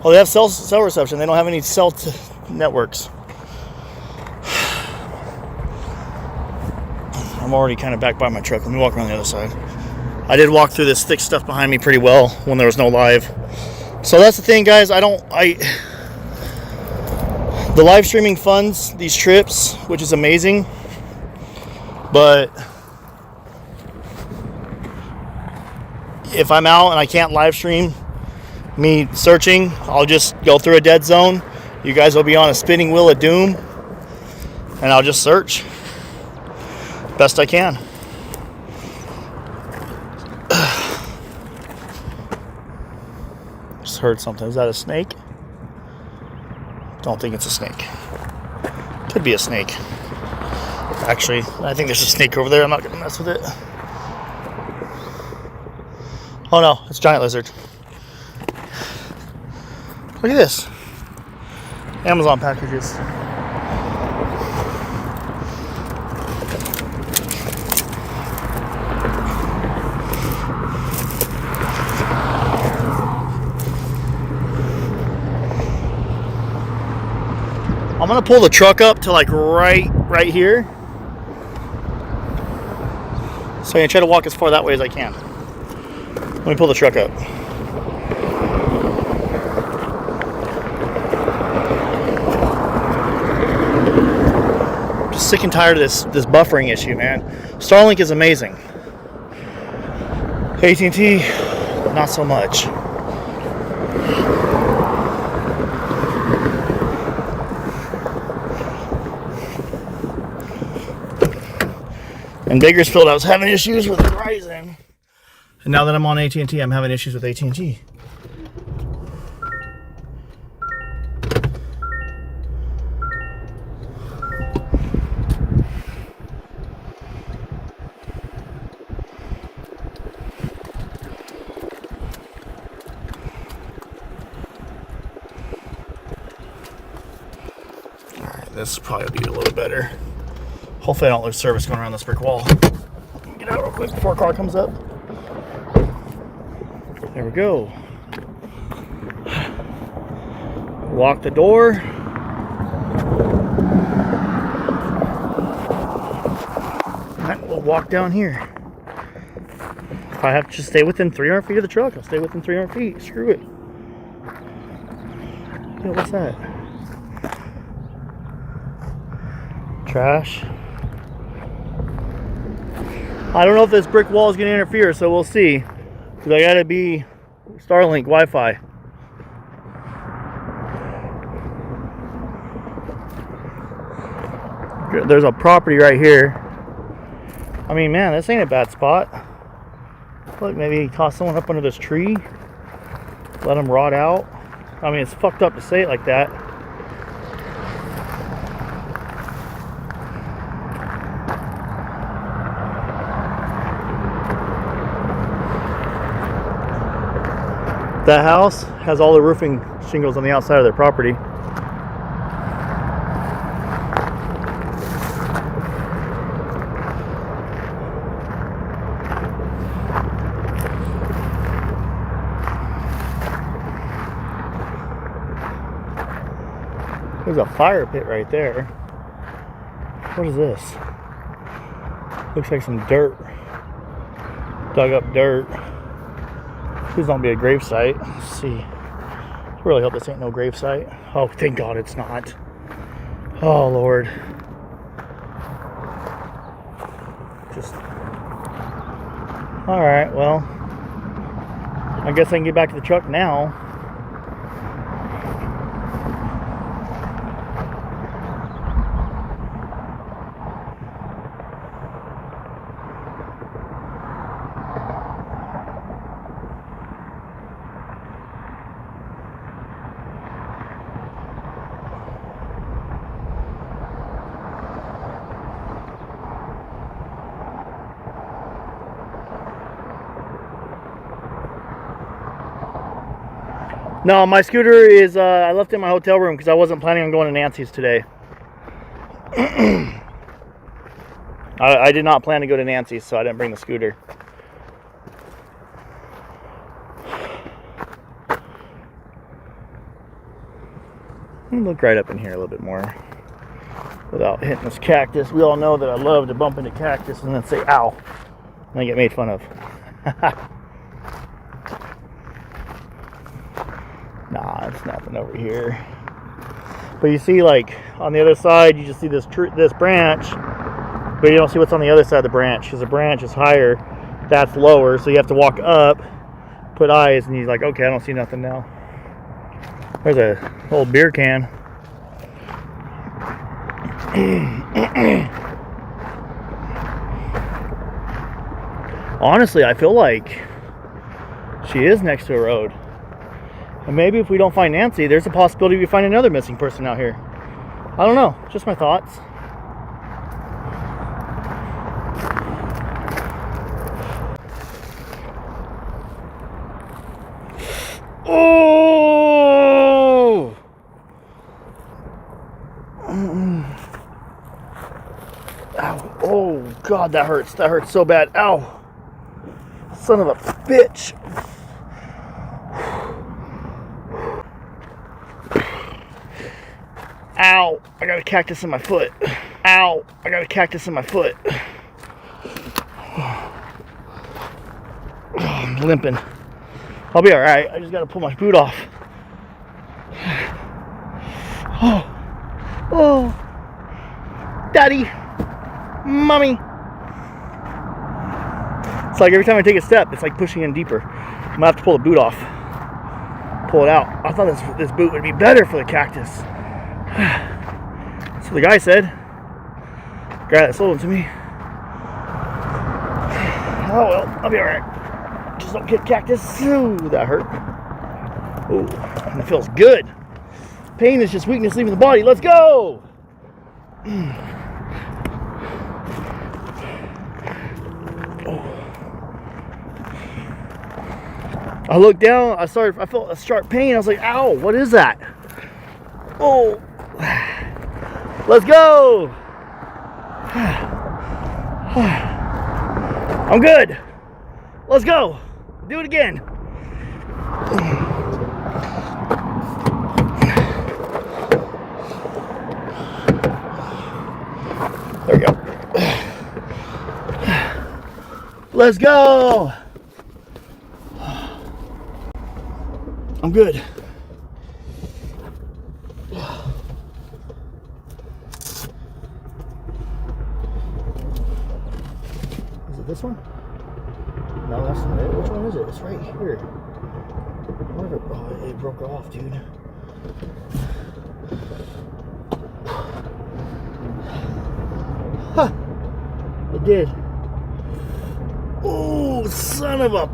Oh, they have cell reception. They don't have any cell networks. I'm already kind of back by my truck. Let me walk around the other side. I did walk through this thick stuff behind me pretty well when there was no live. So that's the thing, guys. The live streaming funds these trips, which is amazing. But if I'm out and I can't live stream me searching, I'll just go through a dead zone. You guys will be on a spinning wheel of doom, and I'll just search best I can. Just heard something. Is that a snake? Don't think it's a snake. Could be a snake. Actually, I think there's a snake over there. I'm not gonna mess with it. Oh no, it's a giant lizard. Look at this. Amazon packages. I'm gonna pull the truck up to like right here. So I'm gonna try to walk as far that way as I can. Let me pull the truck up. Just sick and tired of this buffering issue, man. Starlink is amazing. AT&T, not so much. In Bakersfield, I was having issues with Verizon. And now that I'm on AT&T, I'm having issues with AT&T. Alright, this will probably be a little better. Hopefully I don't lose service going around this brick wall. Get out real quick before a car comes up. There we go. Lock the door. Alright, we'll walk down here. If I have to stay within 300 feet of the truck, I'll stay within 300 feet. Screw it. Yeah, what's that? Trash. I don't know if this brick wall is going to interfere, so we'll see. Because I got to be Starlink Wi-Fi. There's a property right here. I mean, man, this ain't a bad spot. Look, maybe toss someone up under this tree. Let them rot out. I mean, it's fucked up to say it like that. That house has all the roofing shingles on the outside of their property. There's a fire pit right there. What is this? Looks like some dirt. Dug up dirt. Please don't be a grave site. Let's see. I really hope this ain't no grave site. Oh, thank God it's not. Oh, Lord. Just... Alright, well. I guess I can get back to the truck now. No, my scooter is, I left it in my hotel room because I wasn't planning on going to Nancy's today. I did not plan to go to Nancy's, so I didn't bring the scooter. Let me look right up in here a little bit more without hitting this cactus. We all know that I love to bump into cactus and then say, ow, and I get made fun of. Nah, it's nothing over here. But you see, like, on the other side, you just see this branch, but you don't see what's on the other side of the branch, because the branch is higher, that's lower, so you have to walk up, put eyes, and you're like, okay, I don't see nothing now. There's a old beer can. Honestly, I feel like she is next to a road. And maybe if we don't find Nancy, there's a possibility we find another missing person out here. I don't know. Just my thoughts. Oh! Ow. Oh, God, that hurts. That hurts so bad. Ow. Son of a bitch. Ow, I got a cactus in my foot. Ow, I got a cactus in my foot. Oh, I'm limping. I'll be all right. I just got to pull my boot off. Oh, Daddy, Mommy. It's like every time I take a step, it's like pushing in deeper. I'm gonna have to pull the boot off, pull it out. I thought this boot would be better for the cactus. So the guy said, the guy that sold it to me. Oh well, I'll be all right. Just don't get cactus. Ooh, that hurt. Ooh, and it feels good. Pain is just weakness leaving the body. Let's go. I looked down. I felt a sharp pain. I was like, "Ow! What is that?" Oh, let's go. I'm good. Let's go. Do it again. There we go. Let's go. I'm good. Is it this one? No, that's not it. Which one is it? It's right here. Where oh, it broke off, dude. Huh. It did. Oh, son of a...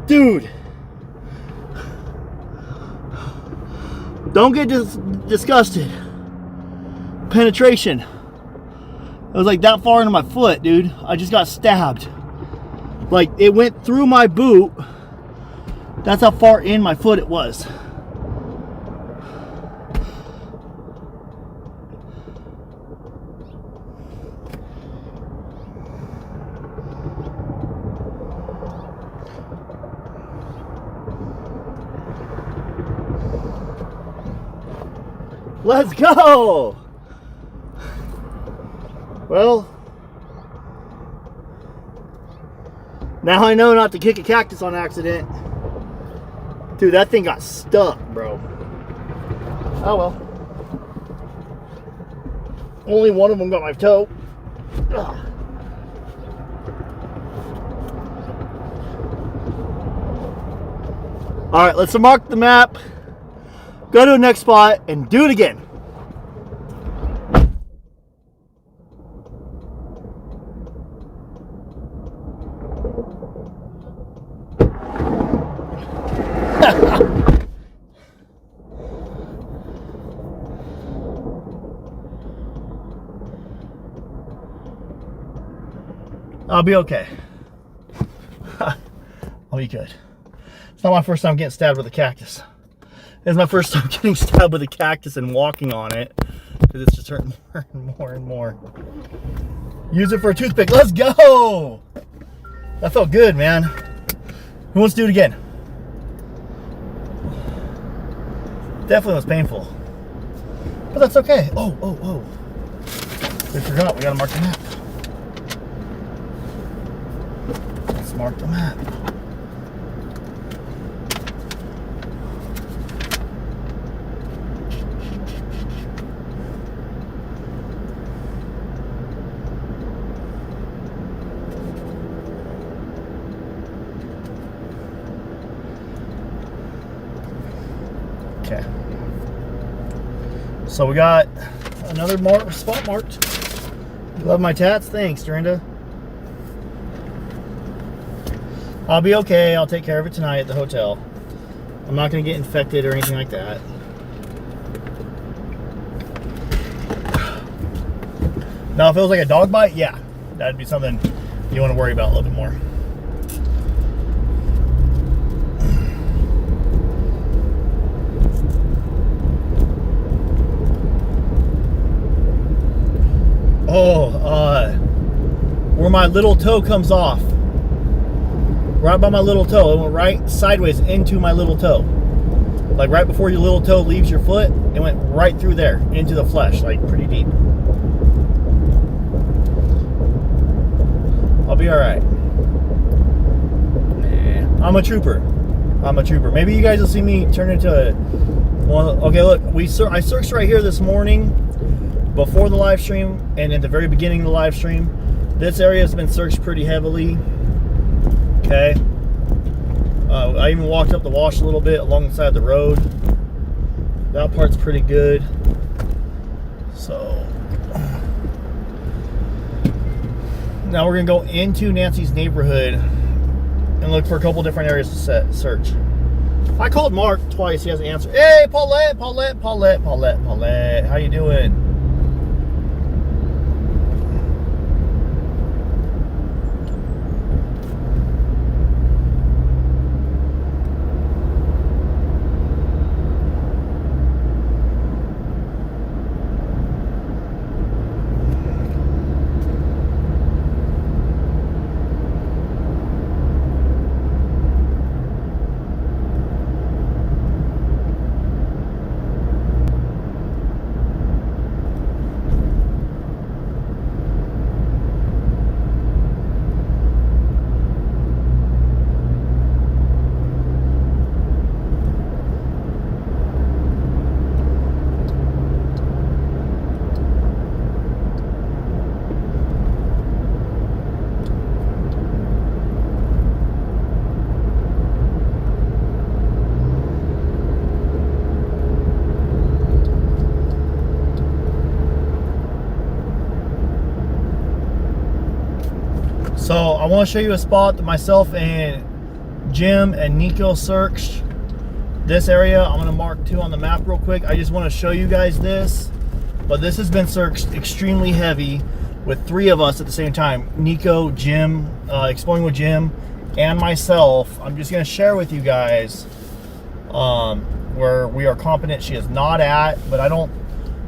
Dude. Don't get disgusted. Penetration. It was like that far into my foot, dude. I just got stabbed. Like, it went through my boot. That's how far in my foot it was. Let's go! Well, now I know not to kick a cactus on accident. Dude, that thing got stuck, bro. Oh well. Only one of them got my toe. Ugh. Alright, let's mark the map. Go to the next spot and do it again. I'll be okay. I'll be good. It's not my first time getting stabbed with a cactus. It's my first time getting stabbed with a cactus and walking on it, because it's just hurting more and more and more. Use it for a toothpick. Let's go! That felt good, man. Who wants to do it again? Definitely was painful. But that's okay. Oh. We forgot. We gotta mark the map. Let's mark the map. Okay. So we got another spot marked. You love my tats? Thanks, Dorinda. I'll be okay. I'll take care of it tonight at the hotel. I'm not going to get infected or anything like that. Now, if it was like a dog bite, yeah, that'd be something you want to worry about a little bit more. Where my little toe comes off. Right by my little toe. It went right sideways into my little toe. Like right before your little toe leaves your foot, it went right through there into the flesh, like pretty deep. I'll be all right. I'm a trooper. I'm a trooper. Maybe you guys will see me turn into one. Okay, look, I searched right here this morning before the live stream and at the very beginning of the live stream. This area has been searched pretty heavily. Okay. I even walked up the wash a little bit along the side of the road. That part's pretty good. So now we're gonna go into Nancy's neighborhood and look for a couple different areas to search. I called Mark twice. He hasn't answered. Hey, Paulette. How you doing? So I want to show you a spot that myself and Jim and Nico searched. This area, I'm going to mark 2 on the map real quick. I just want to show you guys this. But this has been searched extremely heavy with 3 of us at the same time. Nico, Jim, exploring with Jim, and myself. I'm just going to share with you guys where we are confident she is not at. But I don't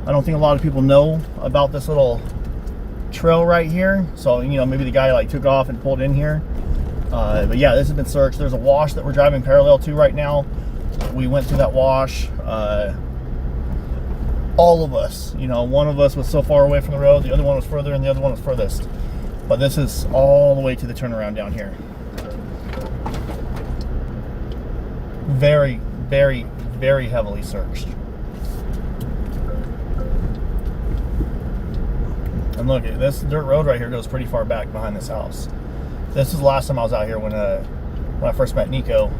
think a lot of people know about this little trail right here. So, you know, maybe the guy like took off and pulled in here. But yeah, this has been searched. There's a wash that we're driving parallel to right now. We went through that wash. All of us, you know, one of us was so far away from the road, the other one was further, and the other one was furthest. But this is all the way to the turnaround down here. Very, very, very heavily searched. And look, this dirt road right here goes pretty far back behind this house. This is the last time I was out here when I first met Nico.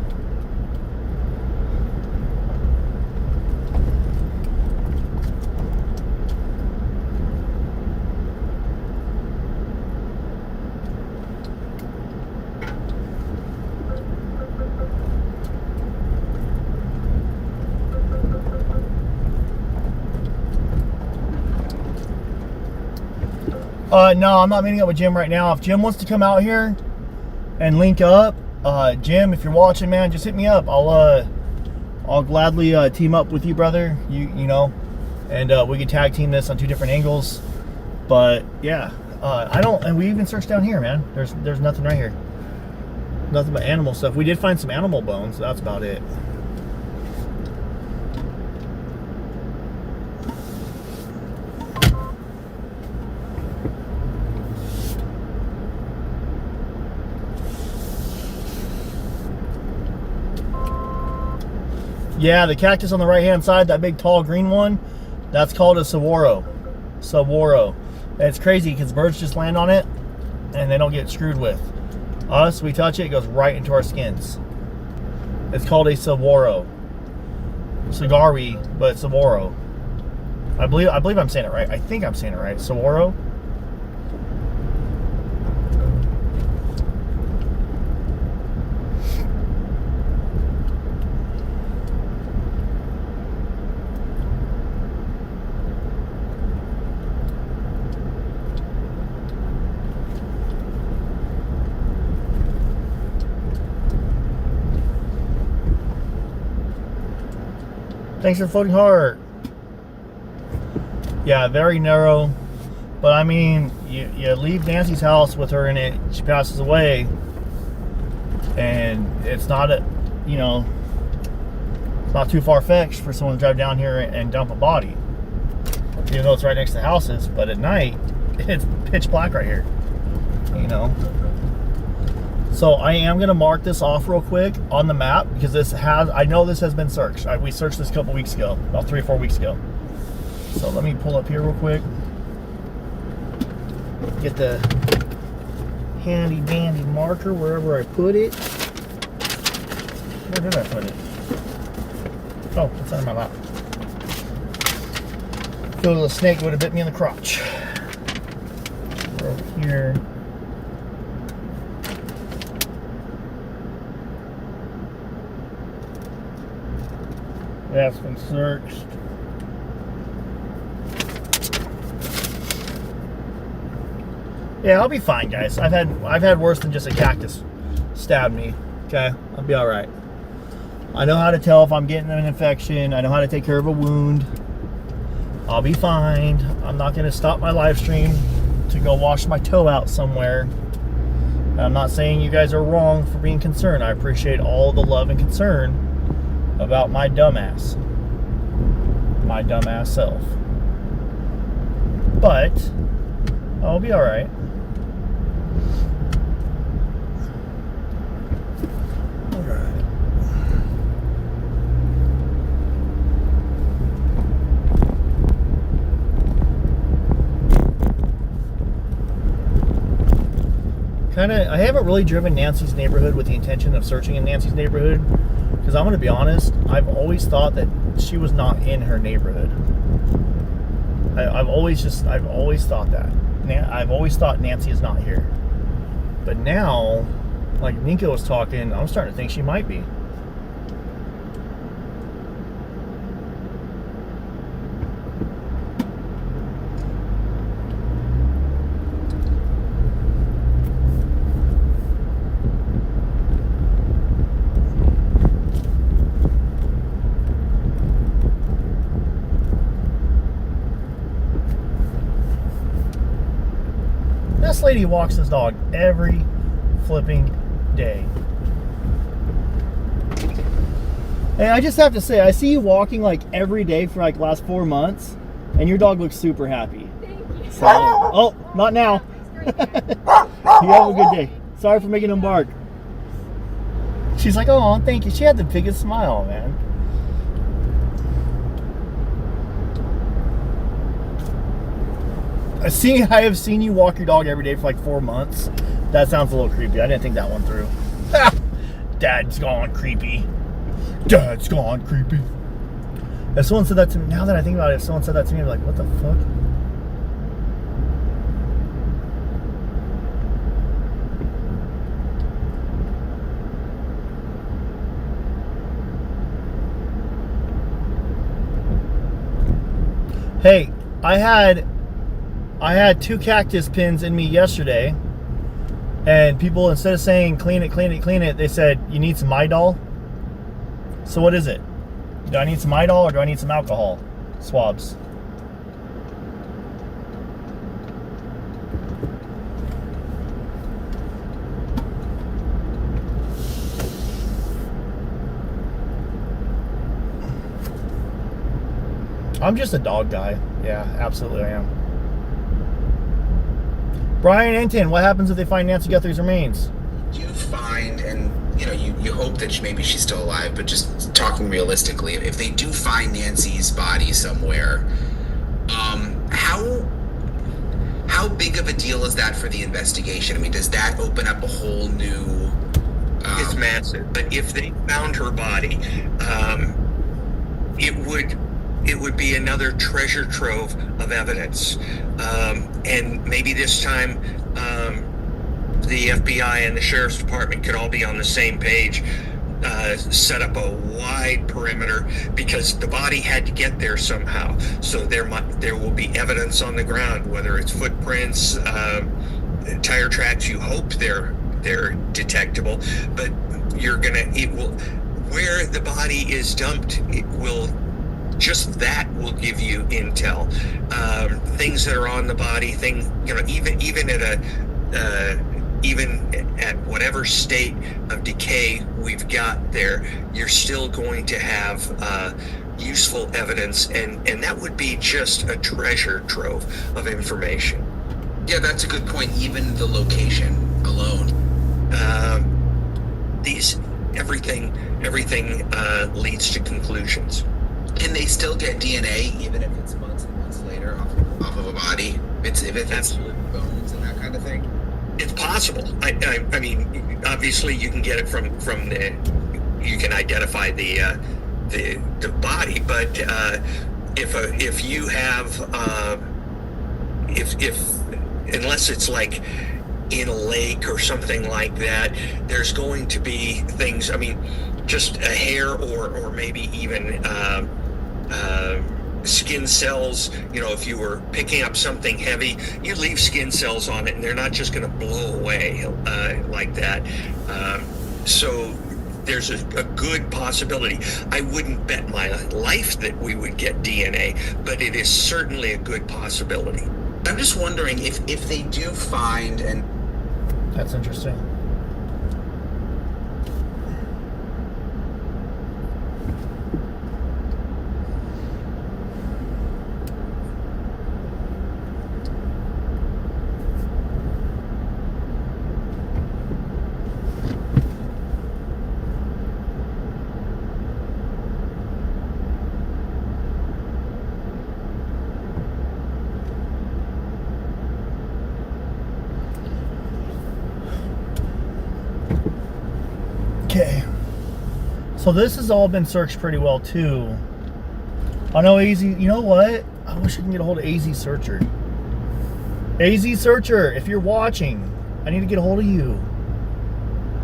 No, I'm not meeting up with Jim right now. If Jim wants to come out here and link up, Jim, if you're watching, man, just hit me up. I'll gladly team up with you, brother. You know, and we can tag team this on 2 different angles. But yeah, and we even searched down here, man. There's nothing right here. Nothing but animal stuff. We did find some animal bones. That's about it. Yeah, the cactus on the right-hand side, that big, tall, green one, that's called a saguaro. Saguaro. And it's crazy because birds just land on it and they don't get screwed with. Us, we touch it, it goes right into our skins. It's called a saguaro. Sagari, but saguaro. I believe I'm saying it right. I think I'm saying it right. Saguaro. Thanks for floating heart. Yeah, very narrow. But I mean, you leave Nancy's house with her in it, she passes away, and it's not it's not too far-fetched for someone to drive down here and dump a body. Even though it's right next to houses, but at night, it's pitch black right here. You know? So I am going to mark this off real quick on the map because I know this has been searched. We searched this a couple weeks ago, about 3 or 4 weeks ago. So let me pull up here real quick. Get the handy dandy marker wherever I put it. Where did I put it? Oh, it's under my lap. Feel like a snake would have bit me in the crotch. We're over here. That's been searched. Yeah, I'll be fine, guys. I've had worse than just a cactus stab me. Okay, I'll be all right. I know how to tell if I'm getting an infection. I know how to take care of a wound. I'll be fine. I'm not going to stop my live stream to go wash my toe out somewhere. I'm not saying you guys are wrong for being concerned. I appreciate all the love and concern about my dumbass self. But I'll be all right. All right. I haven't really driven Nancy's neighborhood with the intention of searching in Nancy's neighborhood, because I'm going to be honest, I've always thought that she was not in her neighborhood. I've always thought that. I've always thought Nancy is not here. But now, like Nico was talking, I'm starting to think she might be. This lady walks this dog every flipping day. Hey, I just have to say, I see you walking like every day for like the last 4 months, and your dog looks super happy. Thank you. So, oh, not now. You have a good day. Sorry for making him bark. She's like, oh, thank you. She had the biggest smile, man. I have seen you walk your dog every day for like 4 months. That sounds a little creepy. I didn't think that one through. Dad's gone creepy. Dad's gone creepy. If someone said that to me, now that I think about it, if someone said that to me, I'd be like, what the fuck? Hey, I had 2 cactus pins in me yesterday, and people, instead of saying clean it, clean it, clean it, they said, you need some Midol? So what is it? Do I need some Midol or do I need some alcohol swabs? I'm just a dog guy. Yeah, absolutely I am. Brian Enton, what happens if they find Nancy Guthrie's remains? Do you find, and you hope that maybe she's still alive, but just talking realistically, if they do find Nancy's body somewhere, how big of a deal is that for the investigation? I mean, does that open up a whole new... It's massive. But if they found her body, it would be another treasure trove of evidence. And maybe this time the FBI and the Sheriff's Department could all be on the same page, set up a wide perimeter, because the body had to get there somehow. So there will be evidence on the ground, whether it's footprints, tire tracks. You hope they're detectable, but where the body is dumped, just that will give you intel. Things that are on the body, even at whatever state of decay we've got there, you're still going to have useful evidence, and that would be just a treasure trove of information. Yeah, that's a good point. Even the location alone. everything leads to conclusions. Can they still get DNA even if it's months and months later off of a body? If it's bones and that kind of thing? It's possible. I mean, obviously you can get it from you can identify the body, but if you have unless it's like in a lake or something like that, there's going to be things. I mean, just a hair or maybe even skin cells. You know, if you were picking up something heavy, you leave skin cells on it, and they're not just going to blow away like that. So there's a good possibility. I wouldn't bet my life that we would get DNA, but it is certainly a good possibility. I'm just wondering if they do find and. That's interesting. Okay, so this has all been searched pretty well too. I know AZ, you know what? I wish I can get a hold of AZ Searcher. AZ Searcher, if you're watching, I need to get a hold of you.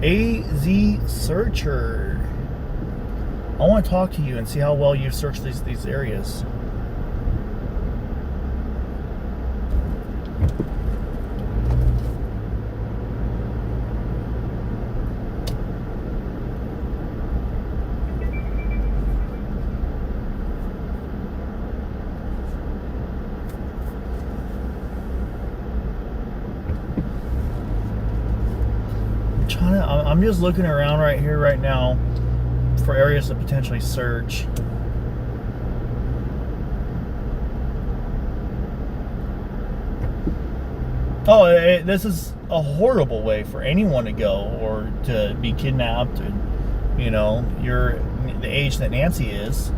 AZ Searcher. I want to talk to you and see how well you've searched these areas. I'm just looking around right here right now for areas to potentially search. Oh, this is a horrible way for anyone to go or to be kidnapped. And, you know, you're the age that Nancy is.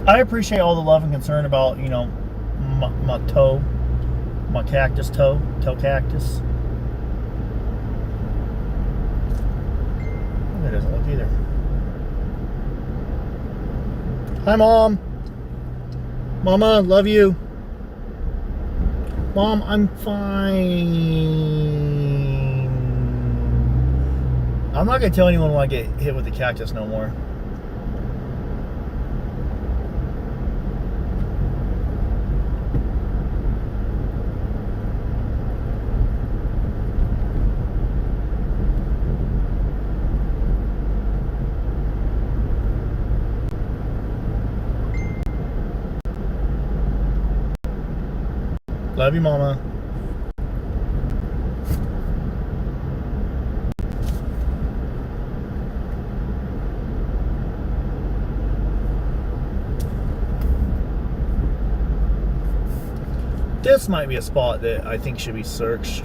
I appreciate all the love and concern about, you know, my toe, my cactus toe cactus. That doesn't look either. Hi, Mom. Mama, love you. Mom, I'm fine. I'm not going to tell anyone when I get hit with the cactus no more. Love you, Mama. This might be a spot that I think should be searched.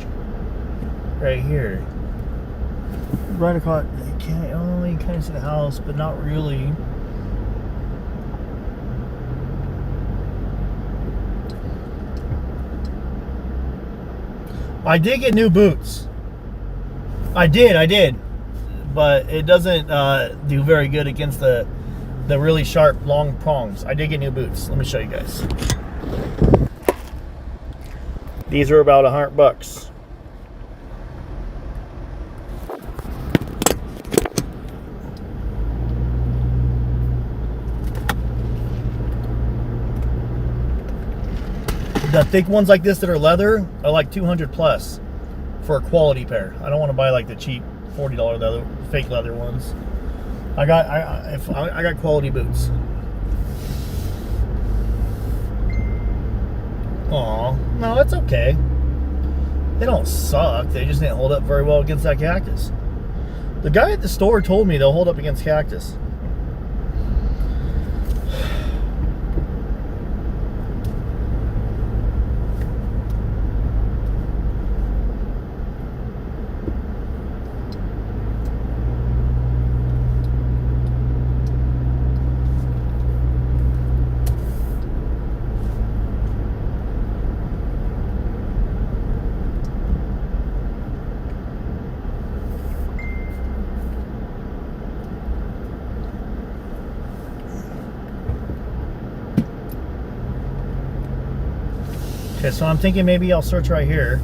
Right here. Right across. You can kind of see the house, but not really. I did get new boots. I did. But it doesn't do very good against the the really sharp, long prongs. I did get new boots. Let me show you guys. These are about $100. The thick ones like this that are leather are like 200 plus for a quality pair. I don't want to buy like the cheap $40 leather, fake leather ones. I got quality boots. Aw, no, it's okay. They don't suck. They just didn't hold up very well against that cactus. The guy at the store told me they'll hold up against cactus. Okay, so I'm thinking maybe I'll search right here.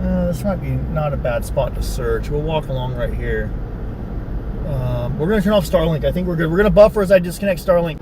This might be not a bad spot to search. We'll walk along right here. We're going to turn off Starlink. I think we're good. We're going to buffer as I disconnect Starlink.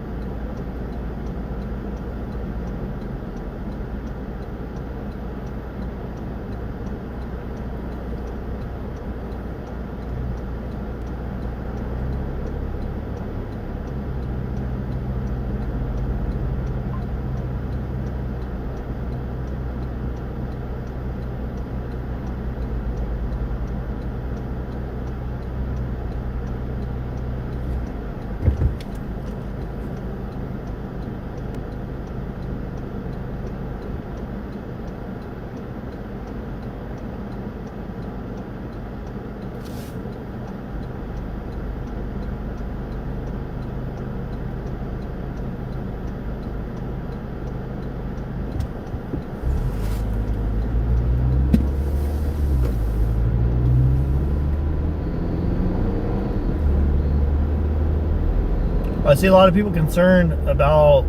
I see a lot of people concerned about,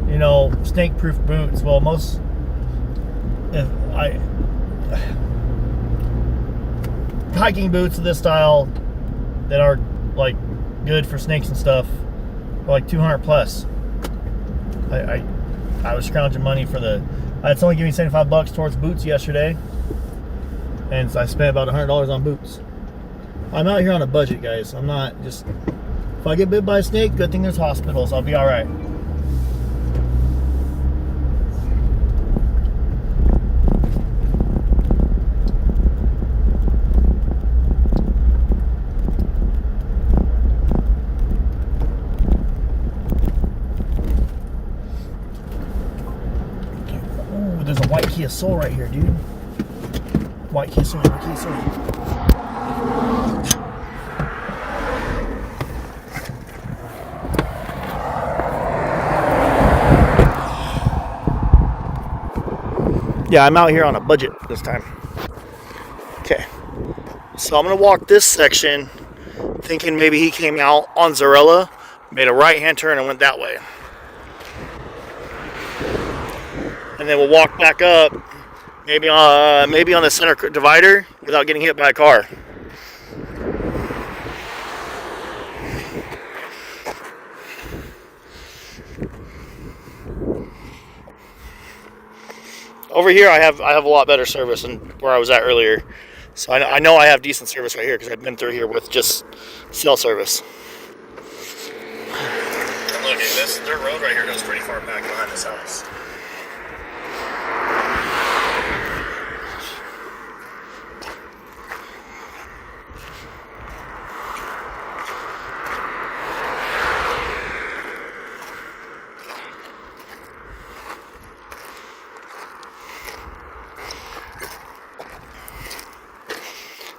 you know, snake-proof boots. Well, hiking boots of this style that are like good for snakes and stuff are like 200 plus. I was scrounging money for I had someone give me $75 towards boots yesterday, and so I spent about $100 on boots. I'm out here on a budget, guys. I'm not just. If I get bit by a snake, good thing there's hospitals. I'll be all right. Oh, there's a white Kia Soul right here, dude. White Kia Soul, white Kia Soul. Yeah, I'm out here on a budget this time. Okay, so I'm gonna walk this section thinking maybe he came out on Zarella, made a right-hand turn and went that way. And then we'll walk back up, maybe on the center divider without getting hit by a car. Over here, I have a lot better service than where I was at earlier. So I know I have decent service right here because I've been through here with just cell service. And look, this dirt road right here goes pretty far back behind this house.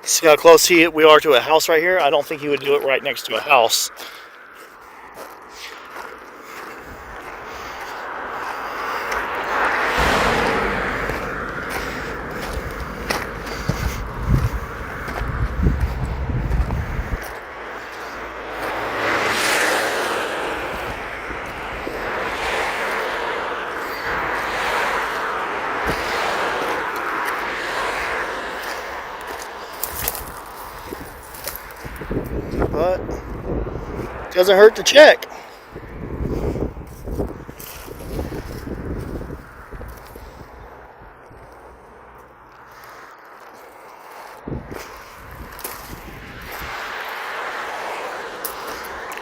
See how close we are to a house right here? I don't think he would do it right next to a house. but it doesn't hurt to check.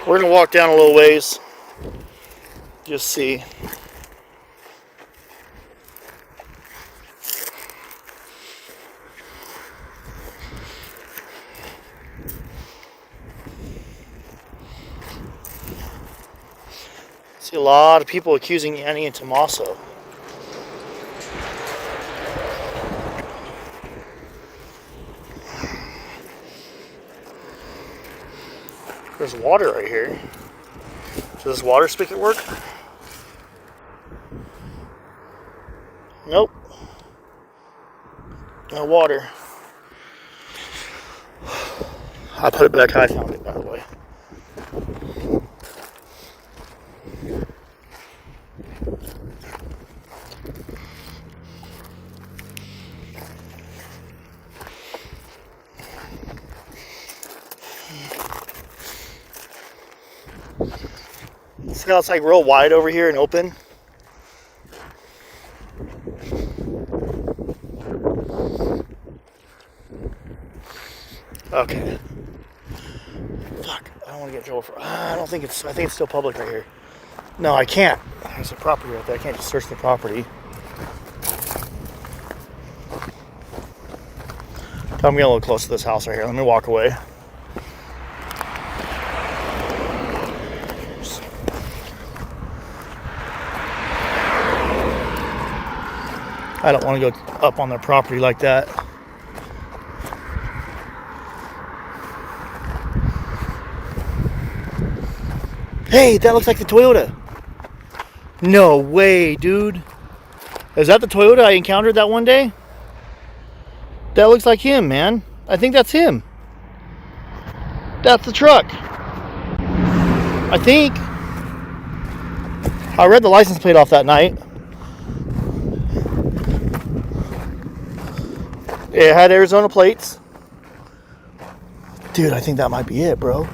We're gonna walk down a little ways, just see. See a lot of people accusing Annie and Tommaso. There's water right here. Does this water spigot work? Nope. No water. I put it back how I found it, by the way. See how it's like real wide over here and open? Okay. Fuck. I don't want to get in trouble for. I think it's still public right here. No, I can't. There's a property right there. I can't just search the property. I'm getting a little close to this house right here. Let me walk away. I don't want to go up on their property like that. Hey, that looks like the Toyota. No way, dude. Is that the Toyota I encountered that one day? That looks like him, man. I think that's him. That's the truck. I think. I read the license plate off that night. It had Arizona plates. Dude, I think that might be it, bro.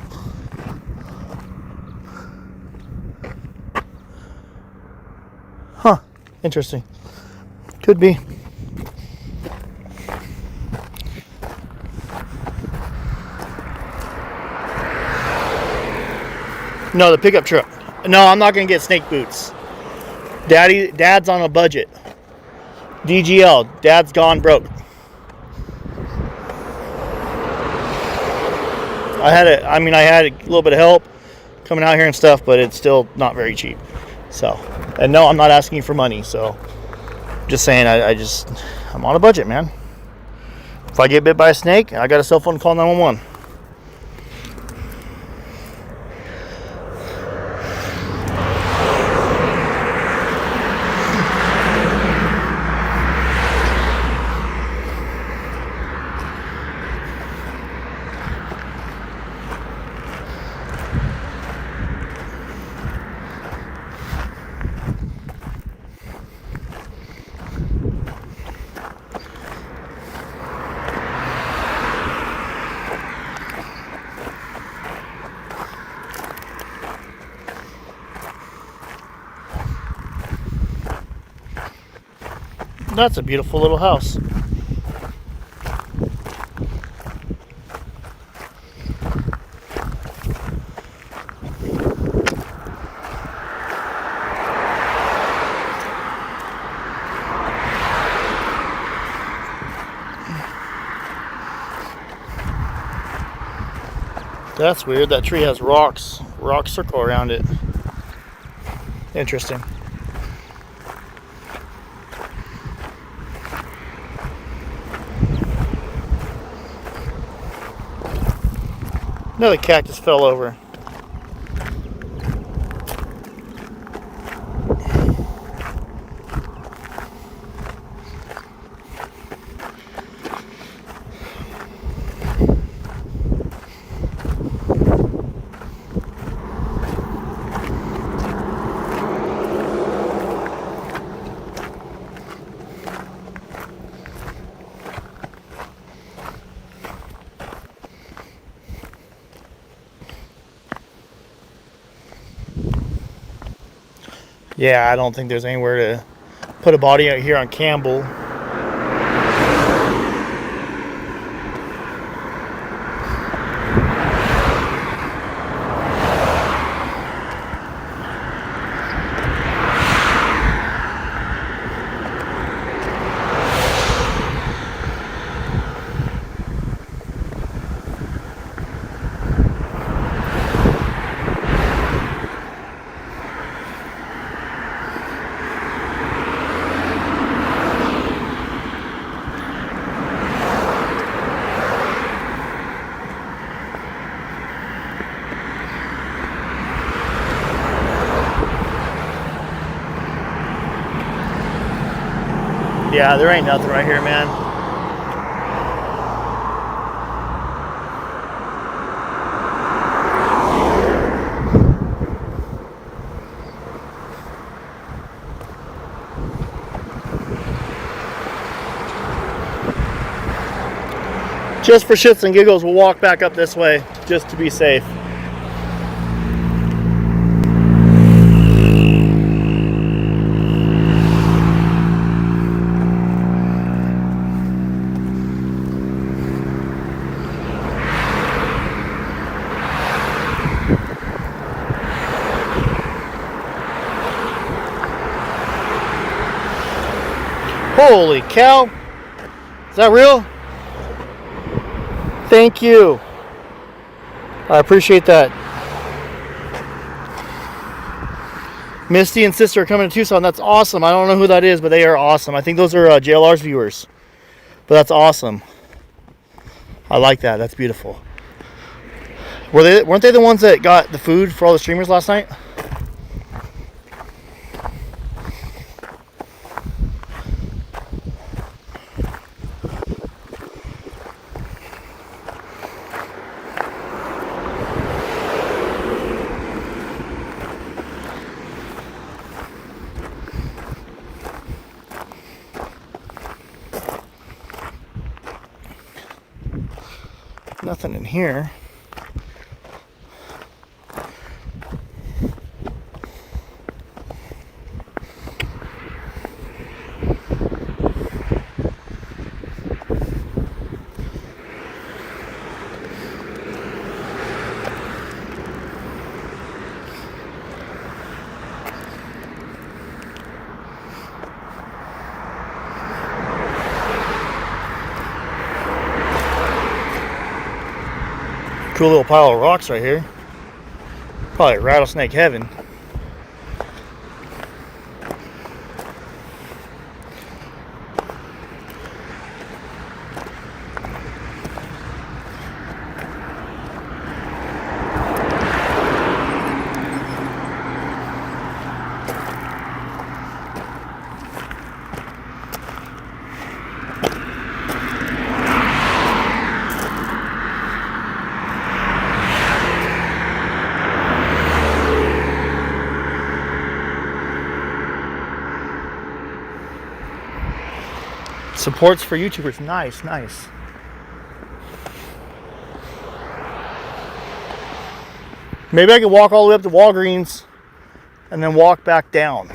Huh. Interesting. Could be. No, the pickup truck. No, I'm not going to get snake boots. Dad's on a budget. DGL. Dad's gone broke. I had a little bit of help coming out here and stuff, but it's still not very cheap. So, and no, I'm not asking you for money. So, just saying, I'm on a budget, man. If I get bit by a snake, I got a cell phone to call 911. That's a beautiful little house. That's weird. That tree has rock circle around it. Interesting. Another cactus fell over. Yeah, I don't think there's anywhere to put a body out here on Campbell. Yeah, there ain't nothing right here, man. Just for shits and giggles, we'll walk back up this way, just to be safe. Holy cow! Is that real? Thank you. I appreciate that. Misty and sister are coming to Tucson. That's awesome. I don't know who that is, but they are awesome. I think those are JLR's viewers. But that's awesome. I like that. That's beautiful. Weren't they the ones that got the food for all the streamers last night? Nothing in here. Cool little pile of rocks right here. Probably rattlesnake heaven. Supports for YouTubers. Nice, nice. Maybe I could walk all the way up to Walgreens and then walk back down.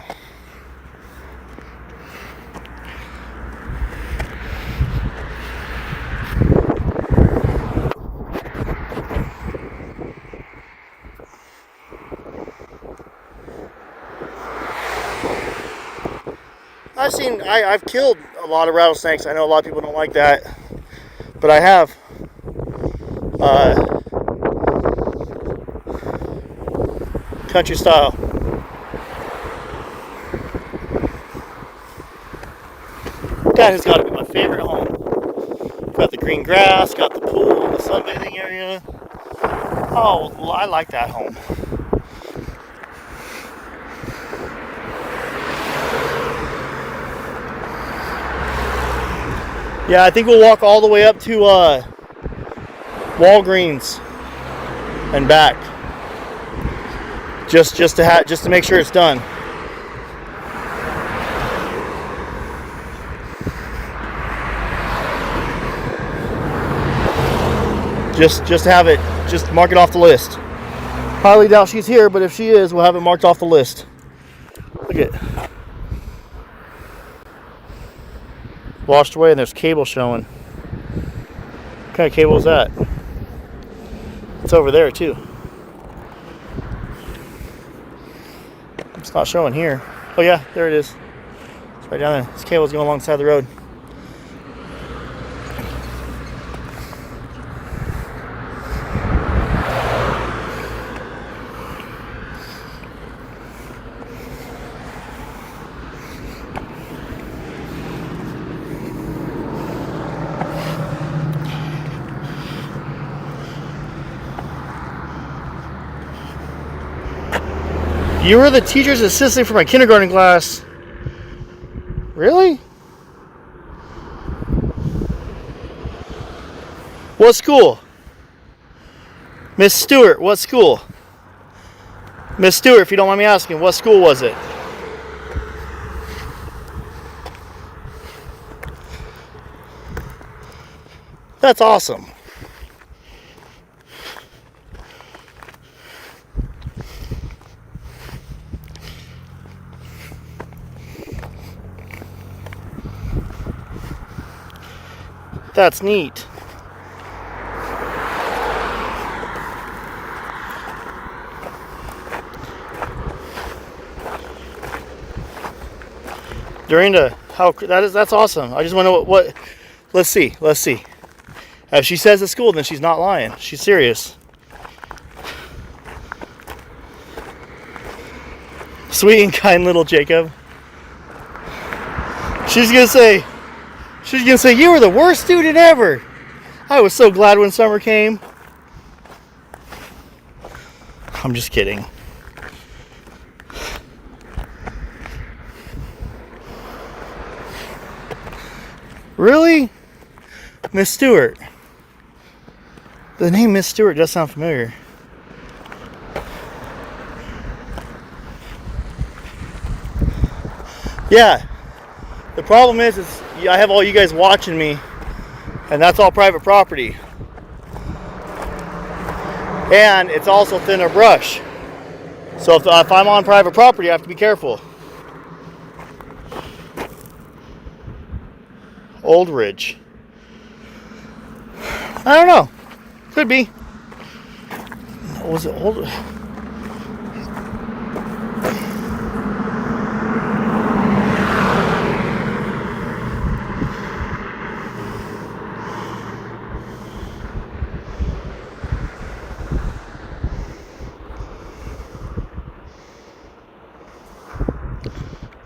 I've killed a lot of rattlesnakes. I know a lot of people don't like that, but I have. Country style. That has got to be my favorite home. Got the green grass, got the pool, the sunbathing area. Oh, I like that home. Yeah, I think we'll walk all the way up to Walgreens and back, just to make sure it's done. Just to have it, just mark it off the list. Highly doubt she's here, but if she is, we'll have it marked off the list. Look at it. Washed away and there's cable showing. What kind of cable is that? It's over there too. It's not showing here. Oh yeah, there it is. It's right down there. This cable's going alongside the road. You were the teacher's assistant for my kindergarten class. Really? What school? Miss Stewart, what school? Miss Stewart, if you don't mind me asking, what school was it? That's awesome. That's neat. During the that's awesome. I just want to know what let's see. If she says at school, then she's not lying. She's serious. Sweet and kind little Jacob. She's gonna say, you were the worst student ever. I was so glad when summer came. I'm just kidding. Really? Miss Stewart. The name Miss Stewart does sound familiar. Yeah. The problem is I have all you guys watching me, and that's all private property. And it's also thinner brush. So if I'm on private property, I have to be careful. Old Ridge. I don't know. Could be. Was it old?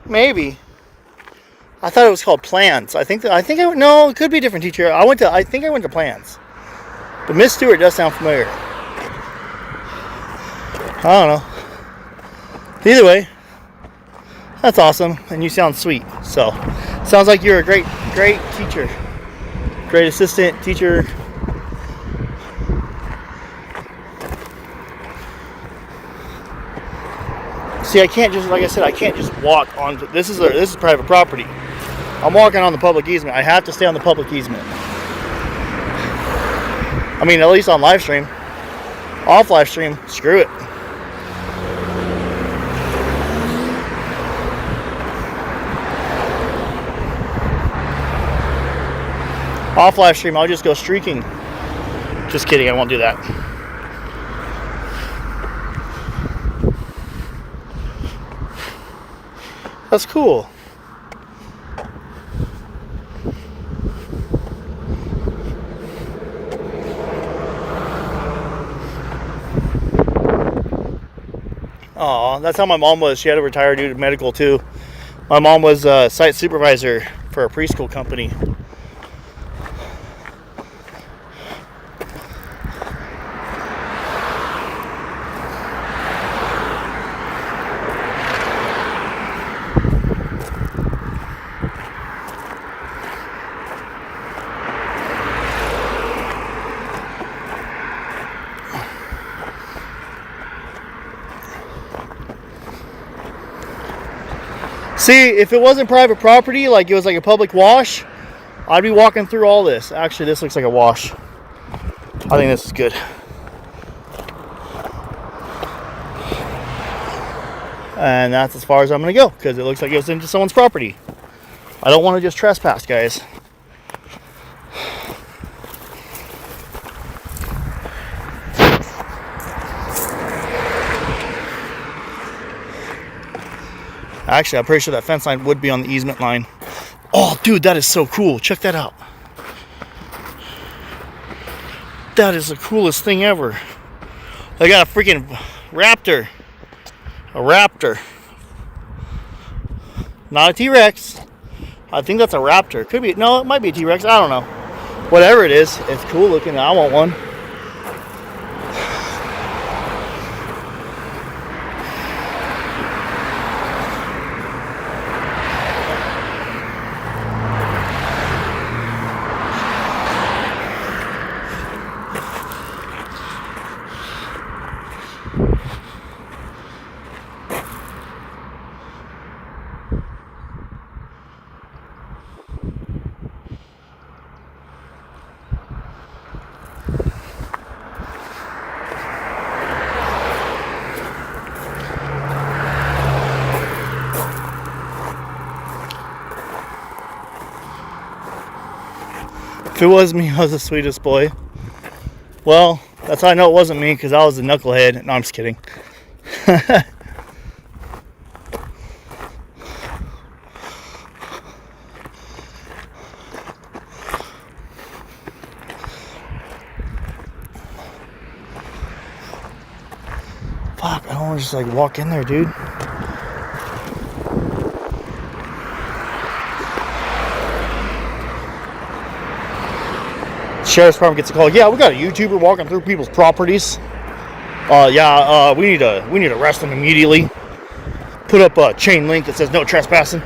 Maybe. I thought it was called Plans. No, it could be a different teacher. I think I went to Plans. But Miss Stewart does sound familiar. I don't know. Either way, that's awesome, and you sound sweet. So, sounds like you're a great teacher, great assistant teacher. See, I can't just, like I said, I can't just walk on. This is private property. I'm walking on the public easement. I have to stay on the public easement. I mean, at least on LiveStream. Off LiveStream, screw it. Off LiveStream, I'll just go streaking. Just kidding, I won't do that. That's cool. Aw, that's how my mom was. She had to retire due to medical too. My mom was a site supervisor for a preschool company. See, if it wasn't private property, like it was like a public wash, I'd be walking through all this. Actually, this looks like a wash. I think this is good. And that's as far as I'm going to go, because it looks like it was into someone's property. I don't want to just trespass, guys. Actually, I'm pretty sure that fence line would be on the easement line. Oh, dude, that is so cool. Check that out. That is the coolest thing ever. I got a freaking raptor. A raptor. Not a T-Rex. I think that's a raptor. Could be. No, it might be a T-Rex. I don't know. Whatever it is, it's cool looking. I want one. If it was me, I was the sweetest boy. Well, that's how I know it wasn't me, because I was a knucklehead. No, I'm just kidding. Fuck, I don't want to just like walk in there, dude. Sheriff's Department gets a call. Yeah, we got a YouTuber walking through people's properties. We need to arrest him immediately. Put up a chain link that says no trespassing.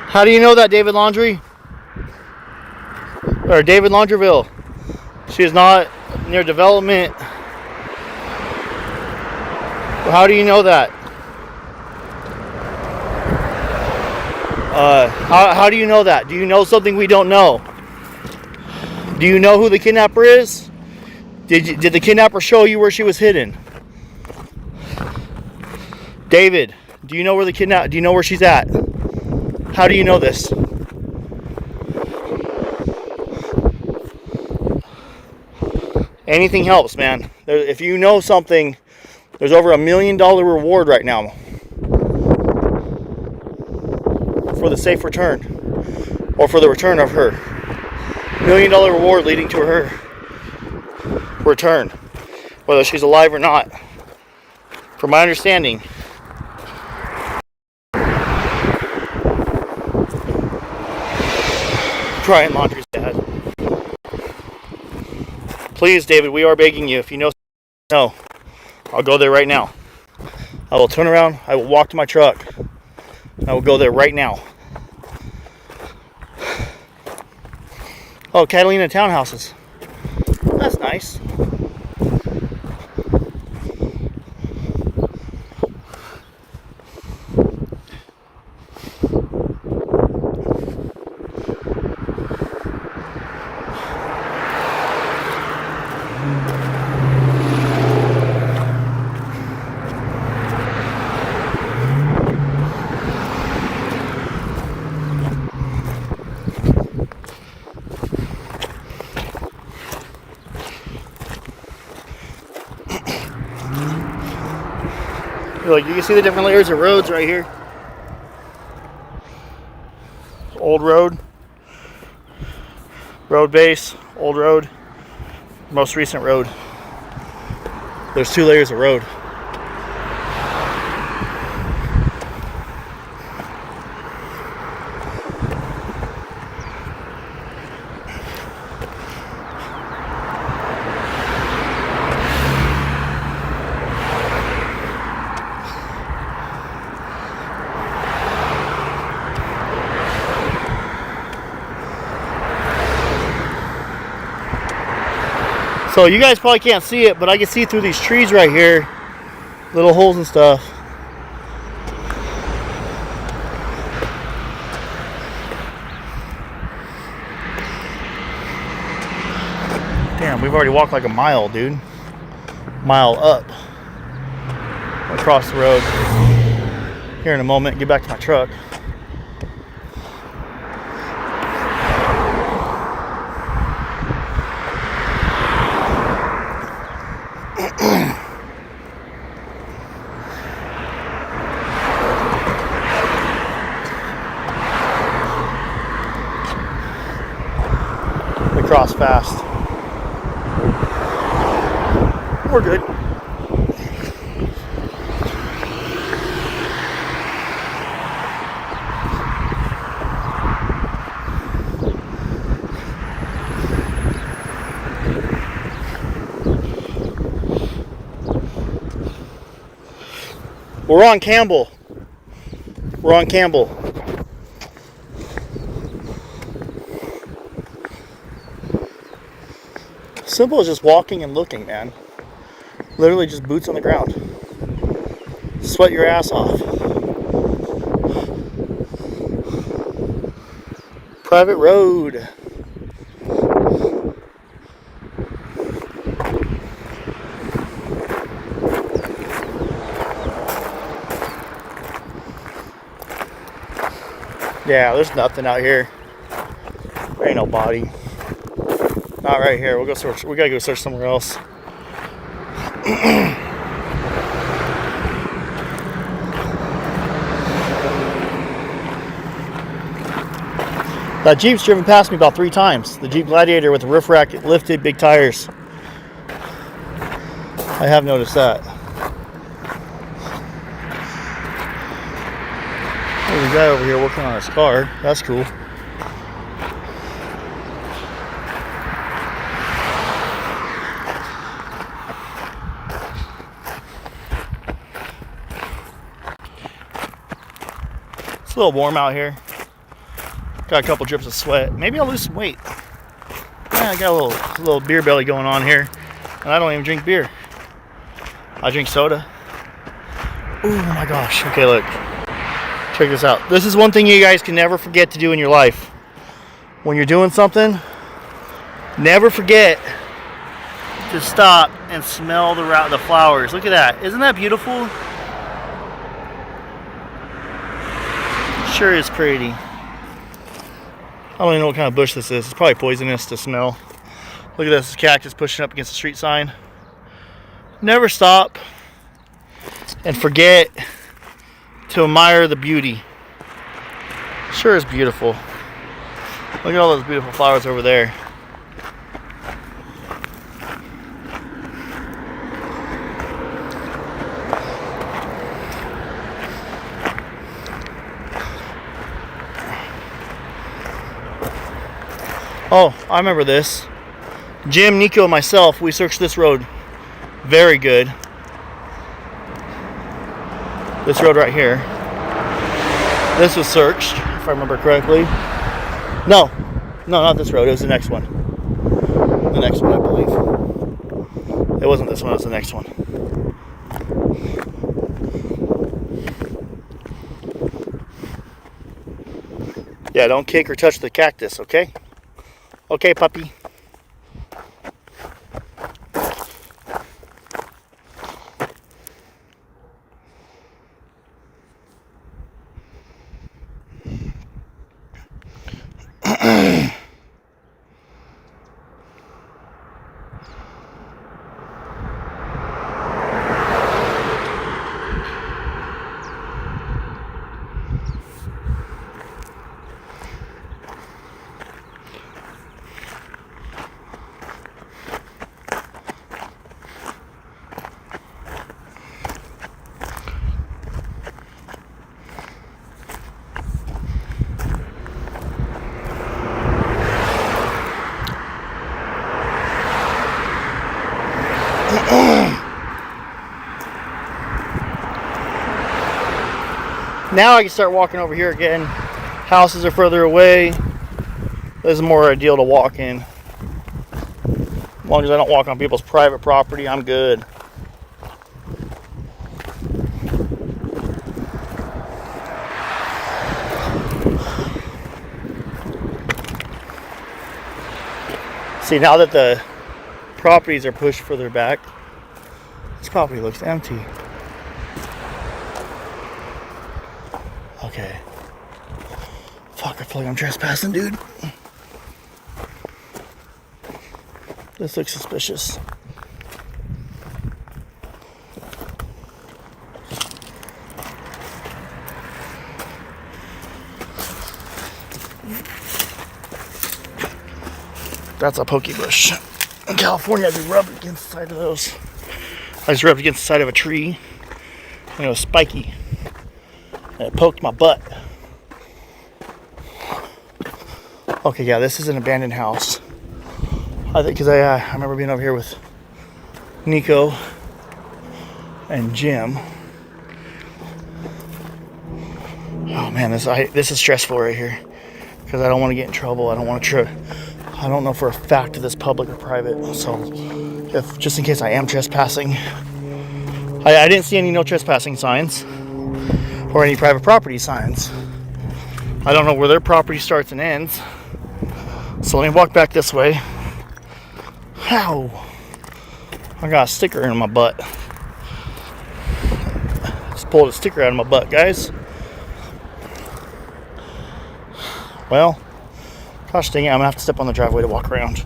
How do you know that, David Laundry? Or David Laundreville? She is not near development. How do you know that? How do you know that? Do you know something we don't know? Do you know who the kidnapper is? Did the kidnapper show you where she was hidden? David, do you know where do you know where she's at? How do you know this? Anything helps, man. If you know something, there's over $1 million reward right now for the safe return, or for the return of her. $1 million reward leading to her return, whether she's alive or not. From my understanding, Brian Laundry's dad. Please, David, we are begging you. If you know, no, I'll go there right now. I will turn around. I will walk to my truck. I will go there right now. Oh, Catalina townhouses. That's nice. Like, you can see the different layers of roads right here. Old road, road base, old road, most recent road. There's 2 layers of road. So you guys probably can't see it, but I can see through these trees right here, little holes and stuff. Damn, we've already walked like a mile, dude. Mile up. Across the road. Here in a moment, get back to my truck. We cross fast. We're good. We're on Campbell. We're on Campbell. Simple as just walking and looking, man. Literally just boots on the ground. Sweat your ass off. Private road. Yeah, there's nothing out here. There ain't no body. Not right here. We'll go search. We gotta go search somewhere else. That Jeep's driven past me about 3 times. The Jeep Gladiator with the roof rack lifted, big tires. I have noticed that. There's a guy over here working on his car. That's cool. It's a little warm out here. Got a couple drips of sweat. Maybe I'll lose some weight. Yeah, I got a little beer belly going on here. And I don't even drink beer. I drink soda. Oh my gosh. Okay, look. Check this out. This is one thing you guys can never forget to do in your life. When you're doing something, never forget to stop and smell the flowers. Look at that. Isn't that beautiful? Sure is pretty. I don't even know what kind of bush this is. It's probably poisonous to smell. Look at this cactus pushing up against the street sign. Never stop and forget to admire the beauty. Sure is beautiful. Look at all those beautiful flowers over there. Oh, I remember this. Jim, Nico, and myself, we searched this road. Very good. This road right here. This was searched, if I remember correctly. No, not this road. It was the next one. The next one, I believe. It wasn't this one, it was the next one. Yeah, don't kick or touch the cactus, okay? Okay, puppy. Now I can start walking over here again. Houses are further away. This is more ideal to walk in. As long as I don't walk on people's private property, I'm good. See, now that the properties are pushed further back, this property looks empty. Okay. Fuck, I feel like I'm trespassing, dude. This looks suspicious. That's a pokey bush. In California, I'd be rubbed against the side of those. I was rubbed against the side of a tree, and it was spiky. And it poked my butt. Okay, yeah, this is an abandoned house. I think because I remember being over here with Nico and Jim. Oh man, this is stressful right here because I don't want to get in trouble. I don't want to I don't know for a fact if this public or private. So, if just in case I am trespassing, I didn't see any no trespassing signs or any private property signs. I don't know where their property starts and ends. So let me walk back this way. Ow! I got a sticker in my butt. Just pulled a sticker out of my butt, guys. Well, gosh dang it, I'm gonna have to step on the driveway to walk around.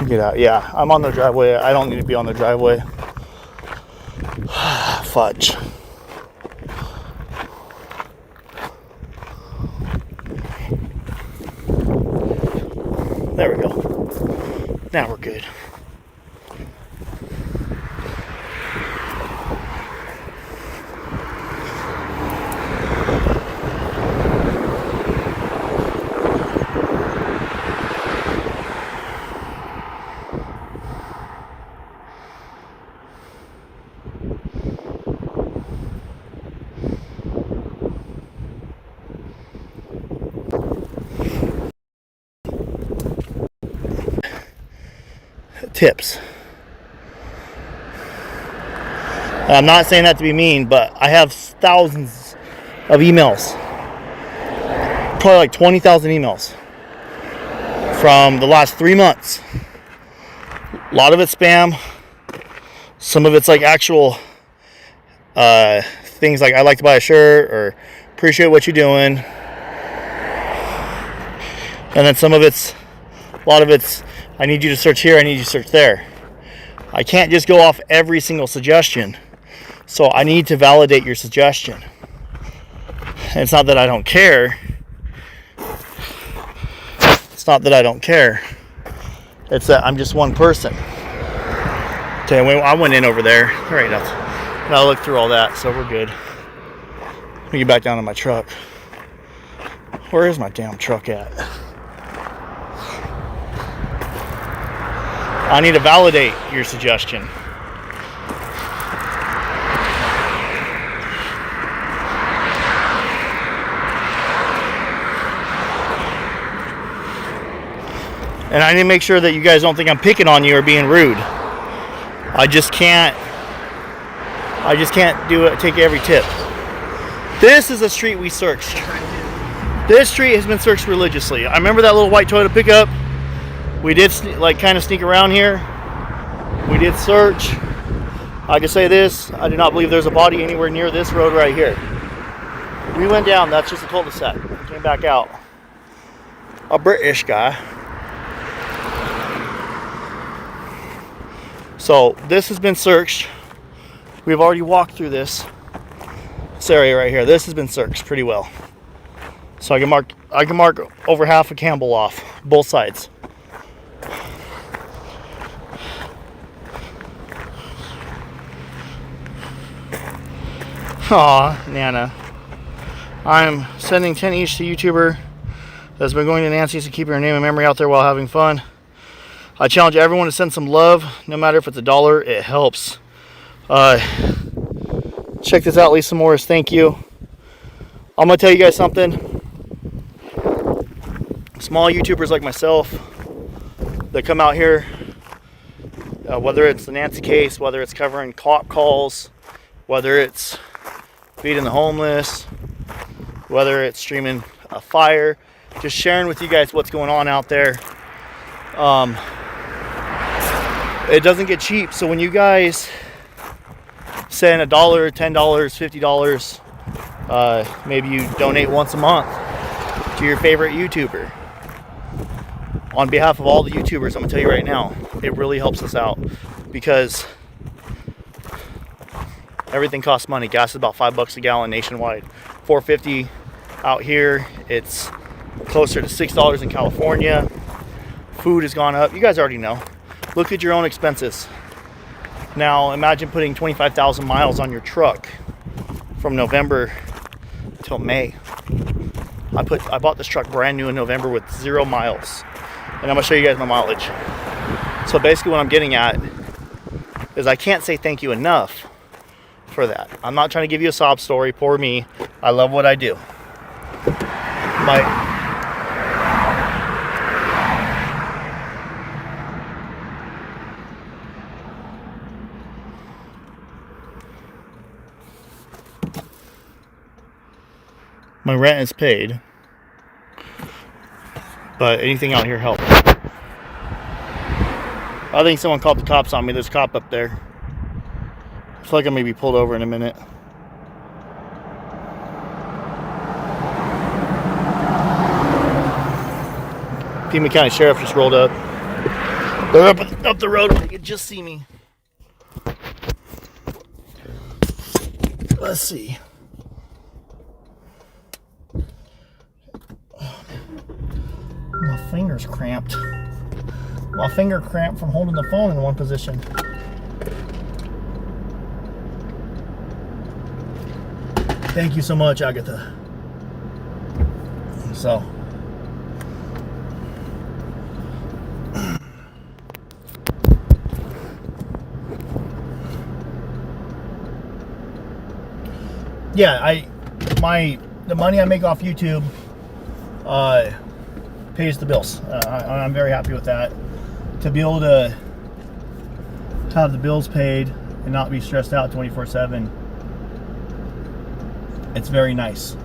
Get out. Yeah, I'm on the driveway. I don't need to be on the driveway. Fudge. There we go. Now we're good. Tips. I'm not saying that to be mean, but I have thousands of emails. Probably like 20,000 emails from the last 3 months. A lot of it's spam. Some of it's like actual things like I'd like to buy a shirt or appreciate what you're doing. And then a lot of it's I need you to search here, I need you to search there. I can't just go off every single suggestion. So I need to validate your suggestion. And it's not that I don't care. It's not that I don't care. It's that I'm just one person. Okay, I went in over there. There ain't nothing. And I looked through all that, so we're good. Let me get back down to my truck. Where is my damn truck at? I need to validate your suggestion. And I need to make sure that you guys don't think I'm picking on you or being rude. I just can't do it, take every tip. This is a street we searched. This street has been searched religiously. I remember that little white Toyota pickup. We did kind of sneak around here. We did search. I can say this, I do not believe there's a body anywhere near this road right here. We went down, that's just a cul-de-sac. We came back out. A British guy. So this has been searched. We've already walked through this area right here. This has been searched pretty well. So I can mark over half of Campbell off, both sides. Aw, Nana. I'm sending 10 each to YouTuber that's been going to Nancy's and keeping her name and memory out there while having fun. I challenge everyone to send some love, no matter if it's $1, it helps. Check this out, Lisa Morris, thank you. I'm gonna tell you guys something. Small YouTubers like myself that come out here, whether it's the Nancy case, whether it's covering cop calls, whether it's feeding the homeless, whether it's streaming a fire, just sharing with you guys what's going on out there. It doesn't get cheap, so when you guys send $1, $10, $50, maybe you donate once a month to your favorite YouTuber. On behalf of all the YouTubers, I'm gonna tell you right now, it really helps us out because everything costs money. Gas is about $5 a gallon nationwide, $4.50 out here. It's closer to $6 in California. Food has gone up. You guys already know. Look at your own expenses. Now imagine putting 25,000 miles on your truck from November till May. I bought this truck brand new in November with 0 miles. And I'm gonna show you guys my mileage. So basically what I'm getting at is I can't say thank you enough for that. I'm not trying to give you a sob story, poor me. I love what I do. My rent is paid, but anything out here helps. I think someone called the cops on me. There's a cop up there. I feel like I'm going to be pulled over in a minute. Pima County Sheriff just rolled up. They're up the road. They could just see me. Let's see. My finger's cramped. My finger cramped from holding the phone in one position. Thank you so much, Agatha. So. Yeah, the money I make off YouTube pays the bills. I'm very happy with that. To be able to have the bills paid and not be stressed out 24/7, it's very nice.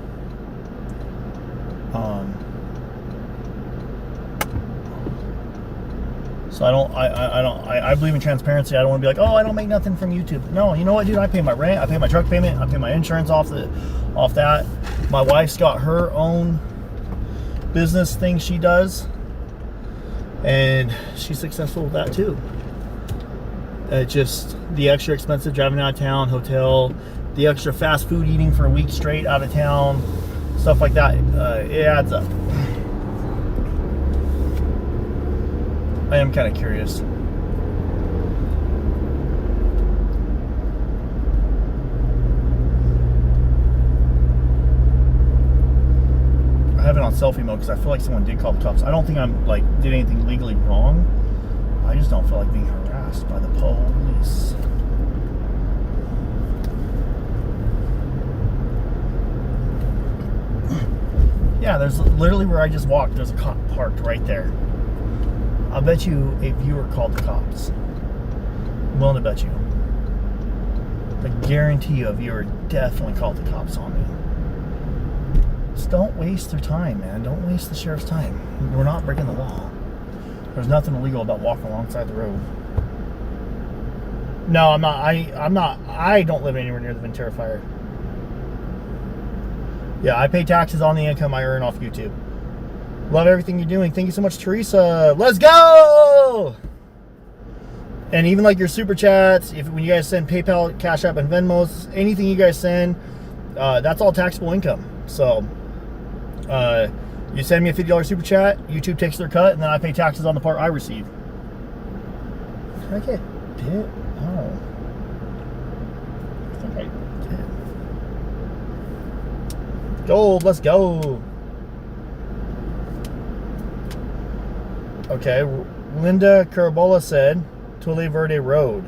So I believe in transparency. I don't want to be like, oh, I don't make nothing from YouTube. No, you know what, dude? I pay my rent, I pay my truck payment, I pay my insurance off that. My wife's got her own business thing she does, and she's successful with that too. Just the extra expensive driving out of town, hotel, the extra fast food eating for a week straight out of town, stuff like that, it adds up. I am kind of curious. I have it on selfie mode because I feel like someone did call the cops. I don't think I'm did anything legally wrong. I just don't feel like being harassed by the police. Yeah, there's literally where I just walked. There's a cop parked right there. I'll bet you a viewer called the cops. I'm willing to bet you. I guarantee you a viewer definitely called the cops on me. Just don't waste their time, man. Don't waste the sheriff's time. We're not breaking the law. There's nothing illegal about walking alongside the road. No, I'm not. I don't live anywhere near the Ventura Fire. Yeah, I pay taxes on the income I earn off YouTube. Love everything you're doing. Thank you so much, Teresa. Let's go! And even your super chats, when you guys send PayPal, Cash App, and Venmos, anything you guys send, that's all taxable income. So, you send me a $50 super chat, YouTube takes their cut, and then I pay taxes on the part I receive. Did I get it? Oh. I think I did. Gold, let's go. Okay, Linda Carabola said Tule Verde Road.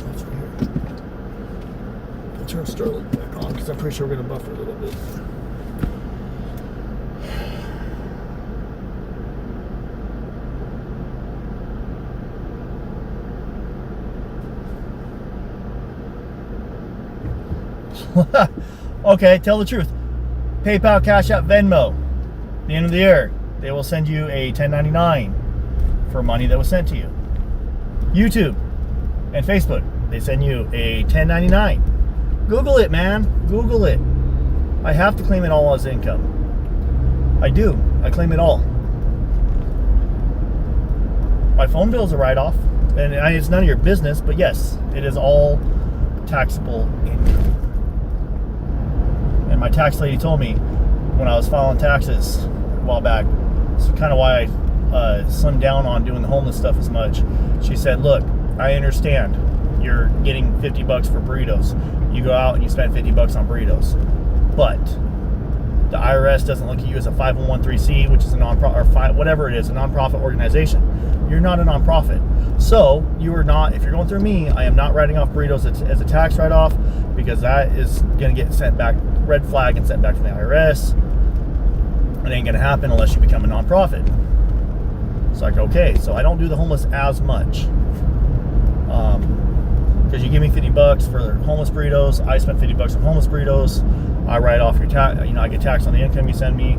That's weird. I'll turn Sterling back on because I'm pretty sure we're going to buffer a little bit. Okay, tell the truth. PayPal, Cash App, Venmo. At the end of the year, they will send you a 1099 for money that was sent to you. YouTube and Facebook, they send you a 1099. Google it, man. Google it. I have to claim it all as income. I do. I claim it all. My phone bill's a write-off, and it's none of your business, but yes, it is all taxable income. And my tax lady told me when I was filing taxes a while back, it's kind of why I slimmed down on doing the homeless stuff as much. She said, look, I understand you're getting $50 for burritos. You go out and you spend $50 on burritos. But the IRS doesn't look at you as a 501(c), which is a non-profit, or whatever it is, a non-profit organization. You're not a non-profit. So you are not, if you're going through me, I am not writing off burritos as a tax write-off, because that is going to get sent back, red flag, and sent back to the IRS. It ain't going to happen unless you become a non-profit. It's like, okay, so I don't do the homeless as much. Because you give me $50 for homeless burritos, I spent $50 on homeless burritos, I write off your tax, I get taxed on the income you send me,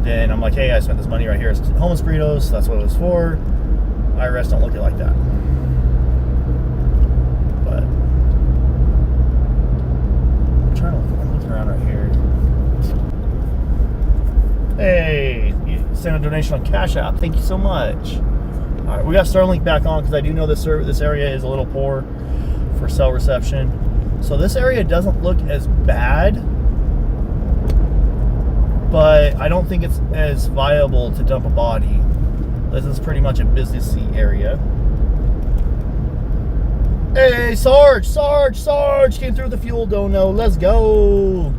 then I'm like, hey, I spent this money right here as homeless burritos, that's what it was for. IRS don't look at it like that. But I'm looking around right here. Hey, you sent a donation on Cash App. Thank you so much. All right, we got Starlink back on because I do know this area is a little poor for cell reception. So this area doesn't look as bad, but I don't think it's as viable to dump a body. This is pretty much a businessy area. Hey, Sarge came through the fuel dono. Let's go.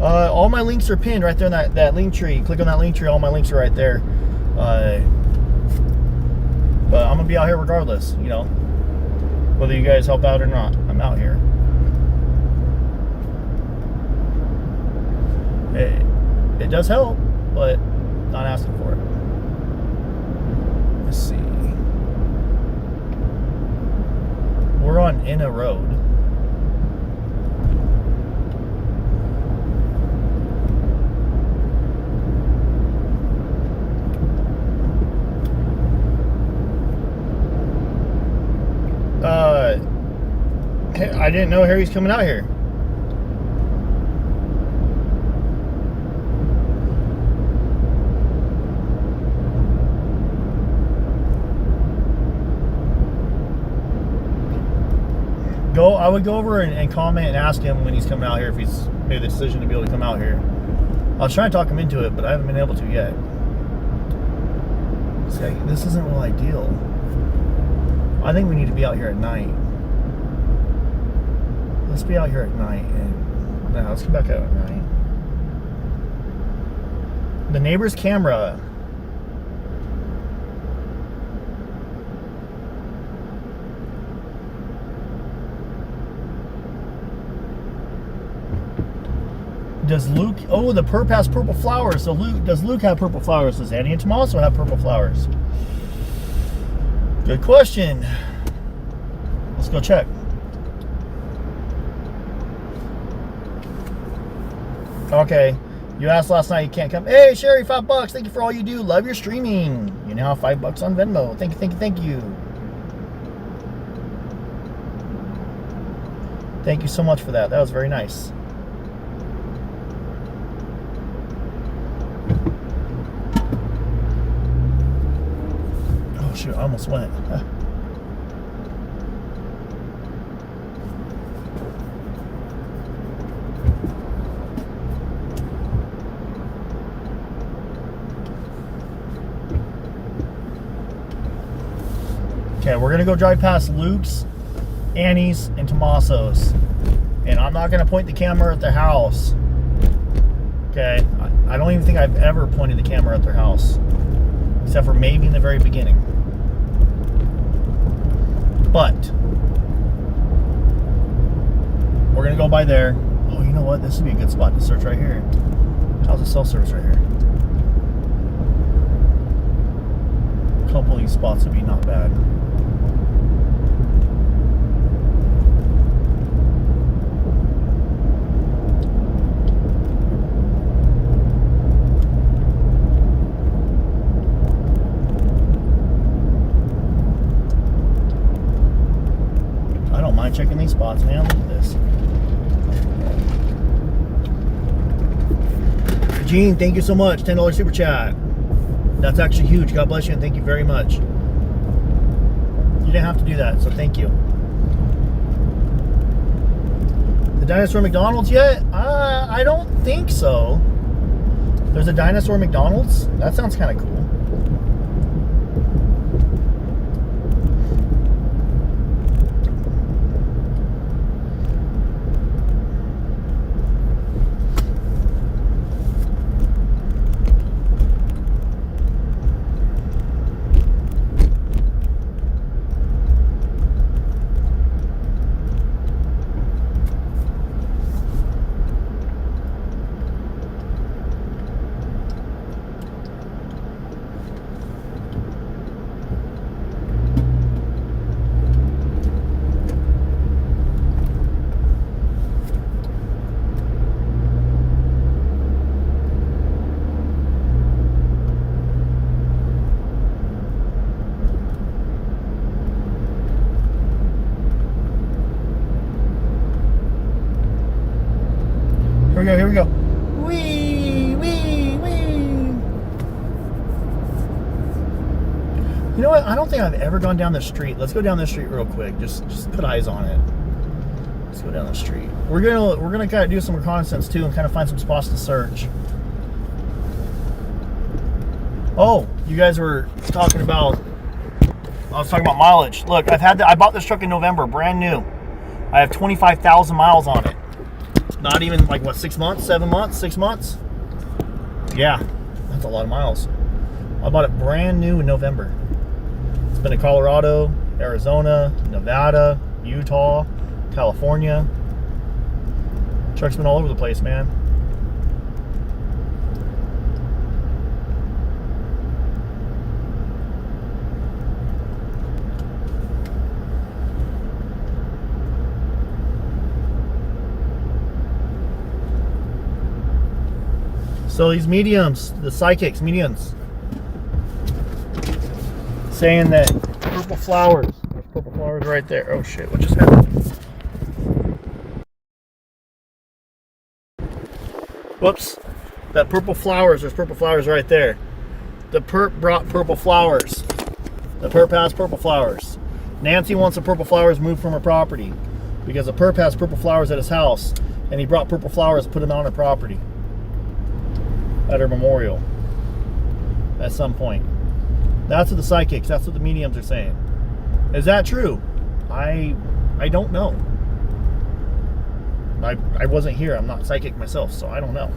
All my links are pinned right there in that link tree. Click on that link tree. All my links are right there. But I'm gonna be out here regardless, whether you guys help out or not. I'm out here. It does help, but not asking for it. Let's see. We're on Inna Road. I didn't know Harry's coming out here. I would go over and comment and ask him when he's coming out here if he's made the decision to be able to come out here. I was trying to talk him into it, but I haven't been able to yet. See, this isn't real ideal. I think we need to be out here at night. Let's be out here at night, and now let's come back out at night. The neighbor's camera. Does Luke, the perp has purple flowers. So does Luke have purple flowers? Does Annie and Tommaso have purple flowers? Good question. Let's go check. Okay, you asked last night, you can't come. Hey, Sherry, $5. Thank you for all you do. Love your streaming. You now have $5 on Venmo. Thank you. Thank you so much for that. That was very nice. Oh, shoot, I almost went. Okay, we're gonna go drive past Luke's Annie's, and Tommaso's. And I'm not going to point the camera at their house. Okay? I don't even think I've ever pointed the camera at their house. Except for maybe in the very beginning. But we're going to go by there. Oh, you know what? This would be a good spot to search right here. How's the cell service right here? A couple of these spots would be not bad. I don't mind checking these spots, man. Look at this. Gene, thank you so much. $10 super chat. That's actually huge. God bless you and thank you very much. You didn't have to do that, so thank you. The Dinosaur McDonald's yet? I don't think so. There's a Dinosaur McDonald's? That sounds kind of cool. Here we go. Wee, wee, wee. You know what? I don't think I've ever gone down the street. Let's go down this street real quick. Just put eyes on it. Let's go down the street. We're gonna kind of do some reconnaissance too and kind of find some spots to search. Oh, you guys were talking about. I was talking about mileage. Look, I bought this truck in November, brand new. I have 25,000 miles on it. Not even like what, 6 months, 7 months, 6 months? Yeah, that's a lot of miles. I bought it brand new in November. It's been to Colorado, Arizona, Nevada, Utah, California. Truck's been all over the place, man. So these mediums, the psychics, mediums, saying that purple flowers, there's purple flowers right there. Oh shit, what just happened? Whoops, that purple flowers, there's purple flowers right there. The perp brought purple flowers. The perp has purple flowers. Nancy wants the purple flowers moved from her property because the perp has purple flowers at his house and he brought purple flowers and put them on her property. At her memorial at some point. That's what the psychics, that's what the mediums are saying. Is that true? I don't know. I wasn't here. I'm not psychic myself, so I don't know.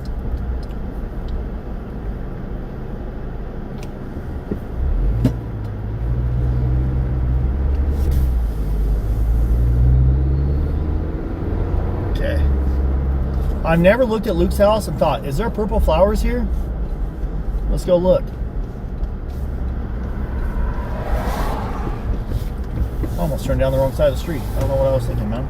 Okay. I've never looked at Luke's house and thought, is there purple flowers here? Let's go look. Almost turned down the wrong side of the street. I don't know what I was thinking, man.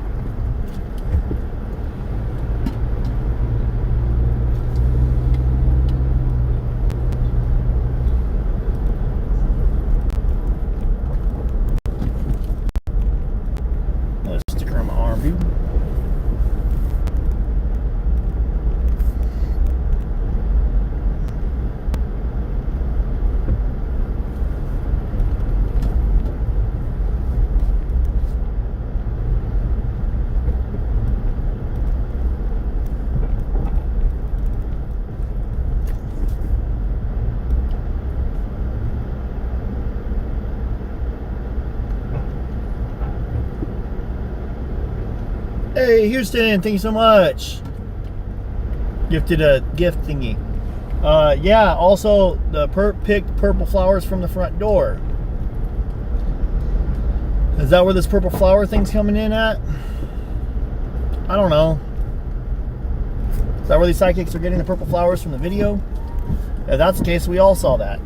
Let's stick her on my arm view. Hey, Houston, thank you so much. Gifted a gift thingy. Yeah, also the picked purple flowers from the front door. Is that where this purple flower thing's coming in at? I don't know. Is that where these psychics are getting the purple flowers from the video? If that's the case, we all saw that.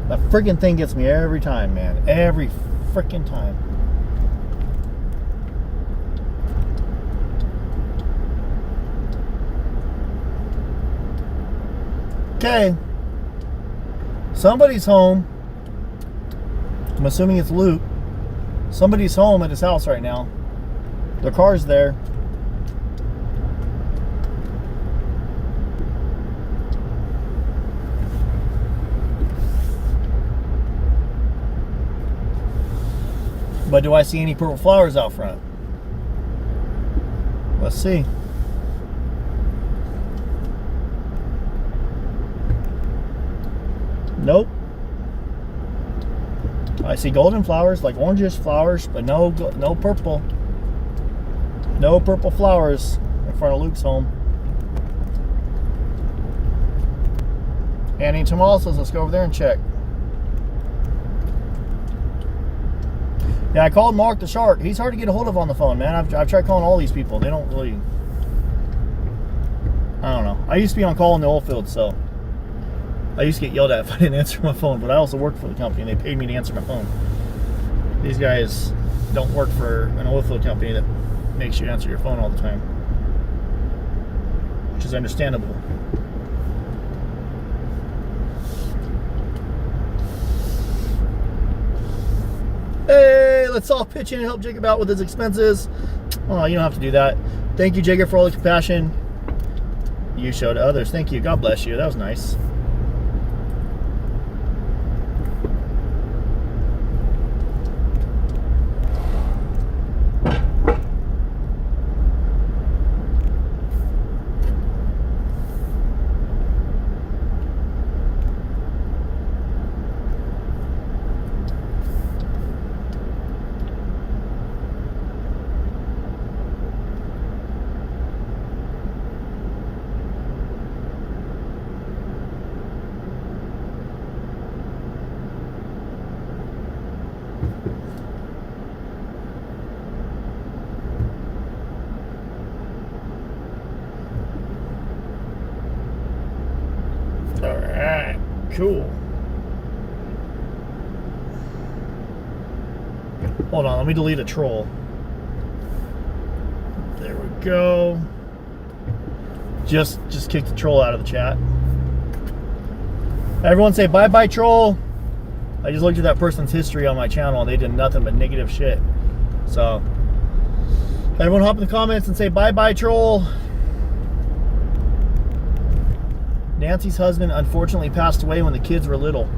That freaking thing gets me every time, man. Every freaking time. Okay. Somebody's home. I'm assuming it's Luke. Somebody's home at his house right now. Their car's there. But do I see any purple flowers out front? Let's see. Nope. I see golden flowers, like orangish flowers, but no purple. No purple flowers in front of Luke's home. Annie Tamal says, let's go over there and check. Yeah, I called Mark the Shark. He's hard to get a hold of on the phone, man. I've tried calling all these people. They don't really... I don't know. I used to be on call in the oil field, so... I used to get yelled at if I didn't answer my phone, but I also worked for the company, and they paid me to answer my phone. These guys don't work for an oil field company that makes you answer your phone all the time. Which is understandable. Hey, let's all pitch in and help Jacob out with his expenses. Oh, you don't have to do that. Thank you, Jacob, for all the compassion you showed others. Thank you. God bless you. That was nice. Alright, cool. Hold on, let me delete a troll. There we go. Just kick the troll out of the chat. Everyone say bye-bye, troll. I just looked at that person's history on my channel and they did nothing but negative shit. So, everyone hop in the comments and say bye-bye, troll. Nancy's husband unfortunately passed away when the kids were little.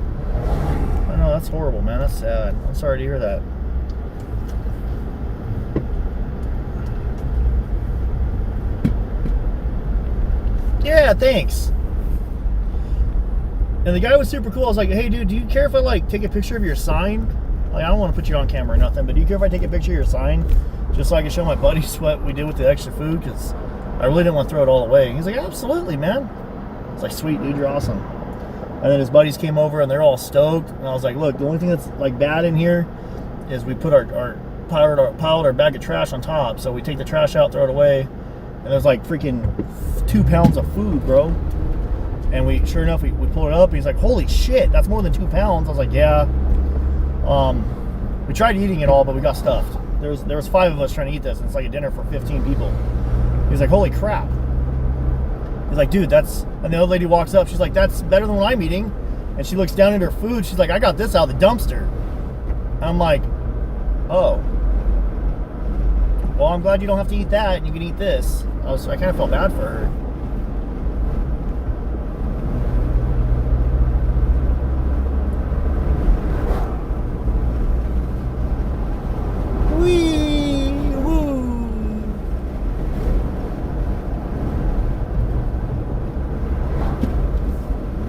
I know, that's horrible, man. That's sad. I'm sorry to hear that. Yeah, thanks. And the guy was super cool. I was like, hey, dude, do you care if I, like, take a picture of your sign? Like, I don't want to put you on camera or nothing, but do you care if I take a picture of your sign? Just so I can show my buddies what we did with the extra food? Because I really didn't want to throw it all away. He's like, absolutely, man. It's like, sweet, dude, you're awesome. And then his buddies came over, and they're all stoked. And I was like, look, the only thing that's, like, bad in here is we put piled our bag of trash on top. So we take the trash out, throw it away, and there's, like, freaking 2 pounds of food, bro. And sure enough, we pull it up, and he's like, holy shit, that's more than 2 pounds. I was like, yeah. We tried eating it all, but we got stuffed. There was 5 of us trying to eat this, and it's like a dinner for 15 people. He's like, holy crap. He's like, dude, that's... And the other lady walks up. She's like, that's better than what I'm eating. And she looks down at her food. She's like, I got this out of the dumpster. And I'm like, oh. Well, I'm glad you don't have to eat that and you can eat this. I kind of felt bad for her.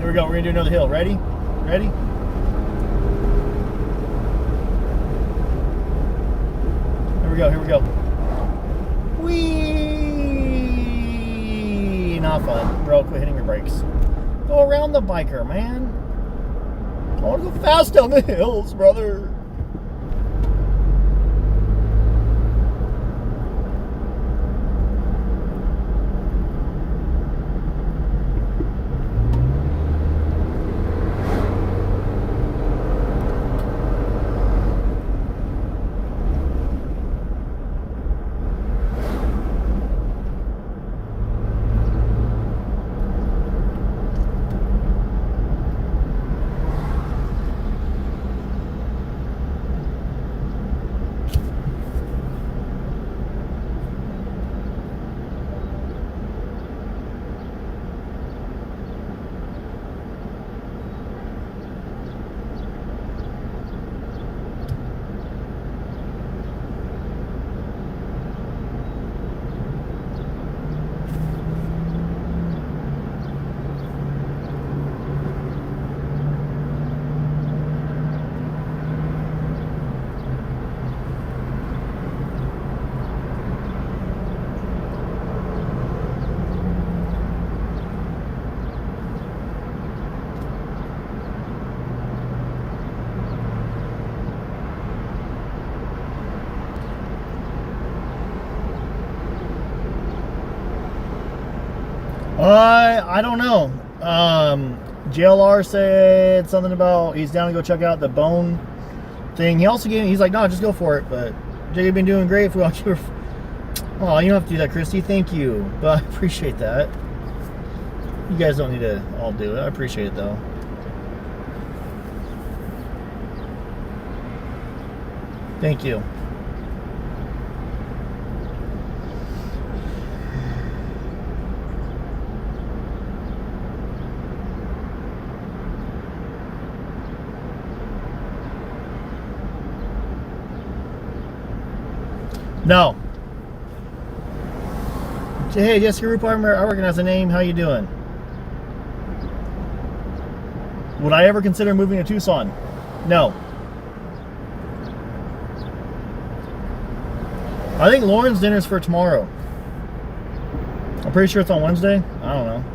Here we go. We're gonna do another hill. Ready? Ready? Here we go. Here we go. Whee! Not fun. Bro, quit hitting your brakes. Go around the biker, man. I want to go fast down the hills, brother. I don't know. JLR said something about he's down to go check out the bone thing. He also he's like, no, just go for it. But Jay, you've been doing great. If we want you, oh, you don't have to do that, Christy. Thank you, but I appreciate that. You guys don't need to all do it. I appreciate it though. Thank you. No. Hey, Jessica Rupp, I recognize the name. How you doing? Would I ever consider moving to Tucson? No. I think Lauren's dinner's for tomorrow. I'm pretty sure it's on Wednesday. I don't know.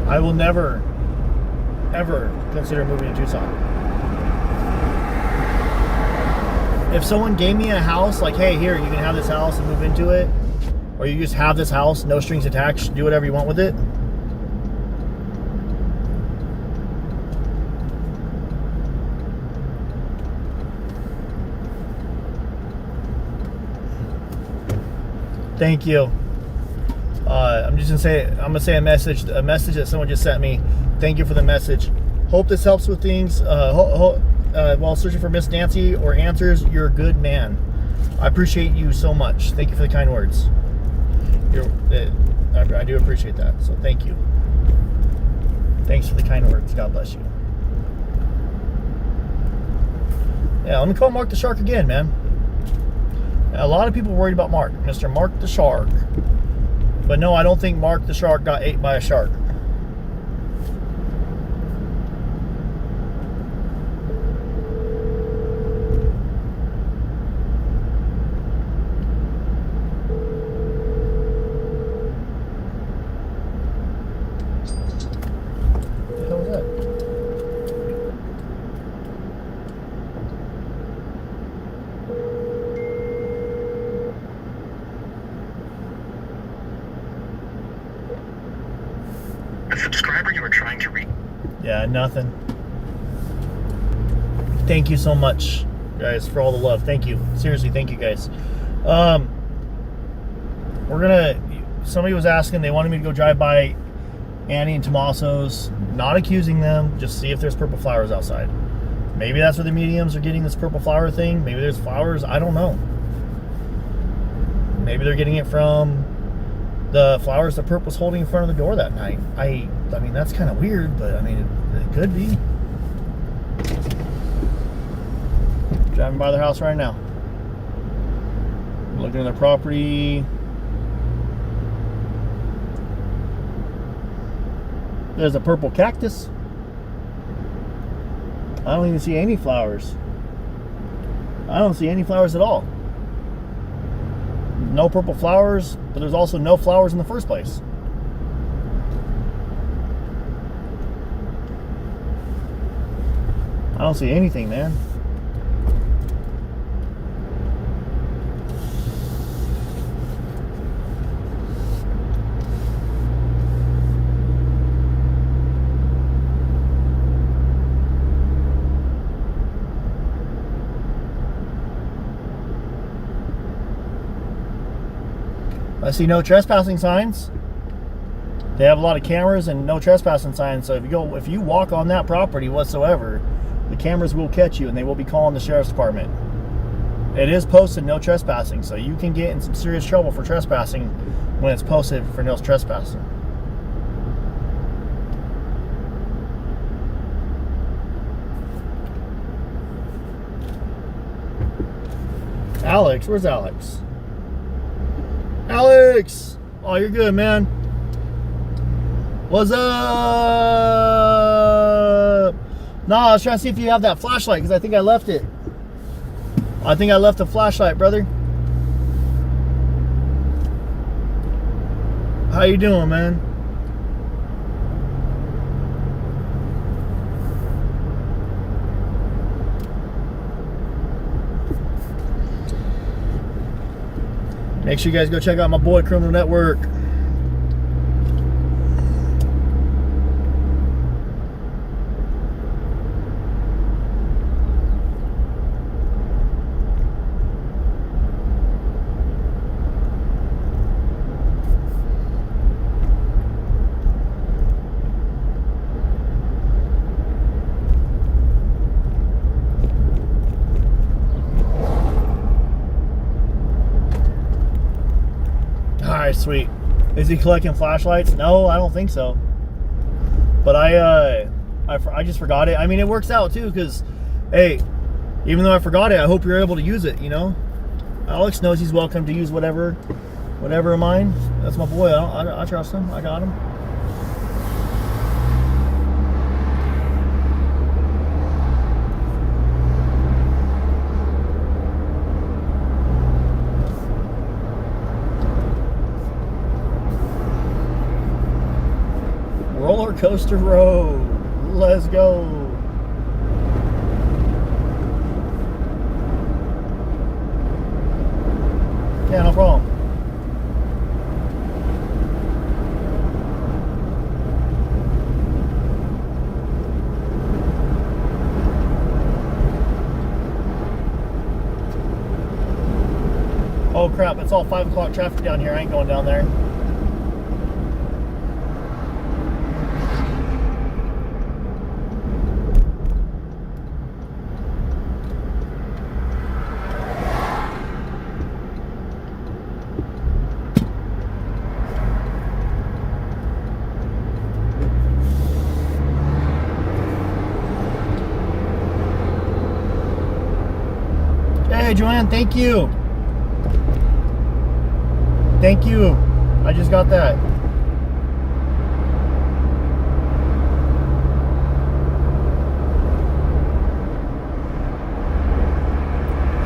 I will never, ever consider moving to Tucson. If someone gave me a house, like, hey, here, you can have this house and move into it, or you just have this house, no strings attached, do whatever you want with it. Thank you. I'm just gonna say a message that someone just sent me. Thank you for the message. Hope this helps with things. While searching for Miss Nancy or answers, you're a good man. I appreciate you so much. Thank you for the kind words. I do appreciate that. So thank you. Thanks for the kind words. God bless you. Yeah, let me call Mark the Shark again, man. A lot of people worried about Mark, Mr. Mark the Shark. But no, I don't think Mark the Shark got ate by a shark. What the hell was that? The subscriber you were trying to reach. Yeah, nothing. Thank you so much, guys, for all the love. Thank you. Seriously, thank you, guys. We're gonna somebody was asking, they wanted me to go drive by Annie and Tommaso's, not accusing them, just see if there's purple flowers outside. Maybe that's where the mediums are getting this purple flower thing. Maybe there's flowers, I don't know. Maybe they're getting it from the flowers that Perp was holding in front of the door that night. I mean, that's kind of weird, but I mean, it could be. Driving by their house right now. Looking at their property. There's a purple cactus. I don't even see any flowers. I don't see any flowers at all. No purple flowers, but there's also no flowers in the first place. I don't see anything, man. I see no trespassing signs. They have a lot of cameras and no trespassing signs. So if you walk on that property whatsoever, the cameras will catch you and they will be calling the sheriff's department. It is posted no trespassing, so you can get in some serious trouble for trespassing when it's posted for no trespassing. Alex, where's Alex? Alex! Oh, you're good, man. What's up? No, I was trying to see if you have that flashlight because I think I left it. I think I left the flashlight, brother. How you doing, man? Make sure you guys go check out my boy Criminal Network. Sweet. Is he collecting flashlights? No, I don't think so. But I just forgot it. I mean, it works out too, because, hey, even though I forgot it, I hope you're able to use it, you know? Alex knows he's welcome to use whatever of mine. That's my boy. I trust him. I got him. Roller Coaster Road. Let's go. Yeah, no problem. Oh crap, it's all 5 o'clock traffic down here. I ain't going down there. Hey, Joanne, thank you. Thank you. I just got that.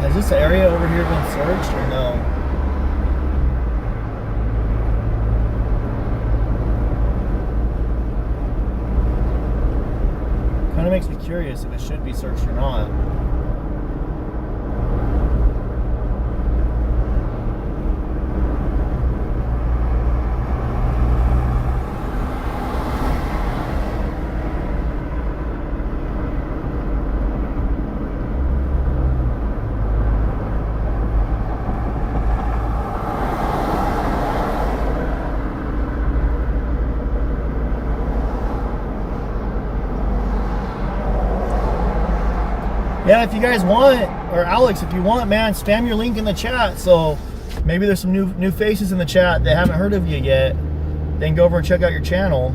Has this area over here been searched or no? Kind of makes me curious if it should be searched or not. Yeah, if you guys want, or Alex, if you want, man, spam your link in the chat. So maybe there's some new faces in the chat that haven't heard of you yet. Then go over and check out your channel.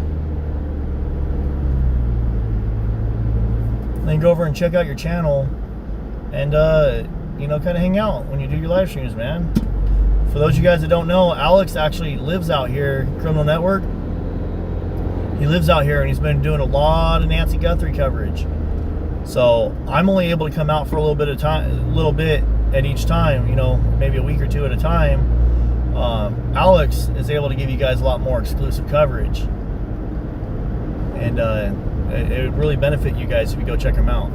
Then go over and check out your channel, and you know, kind of hang out when you do your live streams, man. For those of you guys that don't know, Alex actually lives out here, Criminal Network. He lives out here, and he's been doing a lot of Nancy Guthrie coverage. So I'm only able to come out for a little bit of time, at each time, you know, maybe a week or two at a time. Alex is able to give you guys a lot more exclusive coverage, and it would really benefit you guys if you go check him out.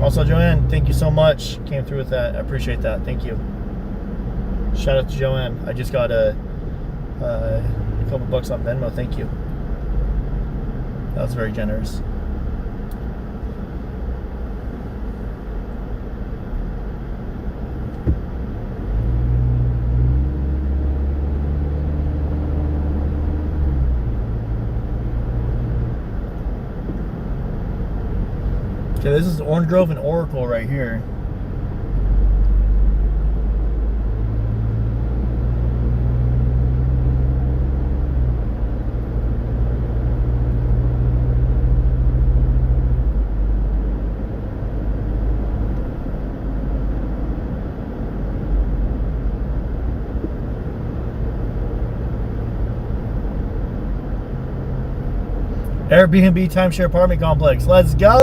Also, Joanne, thank you so much. Came through with that. I appreciate that. Thank you. Shout out to Joanne. I just got a couple bucks on Venmo. Thank you. That was very generous. Okay, this is Orange Grove and Oracle right here. Airbnb timeshare apartment complex. Let's go!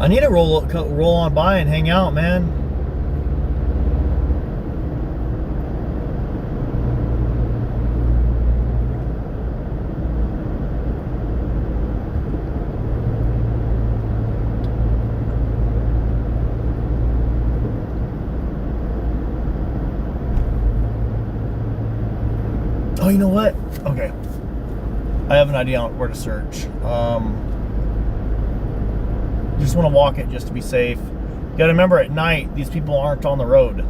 I need to roll on by and hang out, man. Oh, you know what? Okay. I have an idea on where to search. Just want to walk it just to be safe. You gotta remember, at night, these people aren't on the road.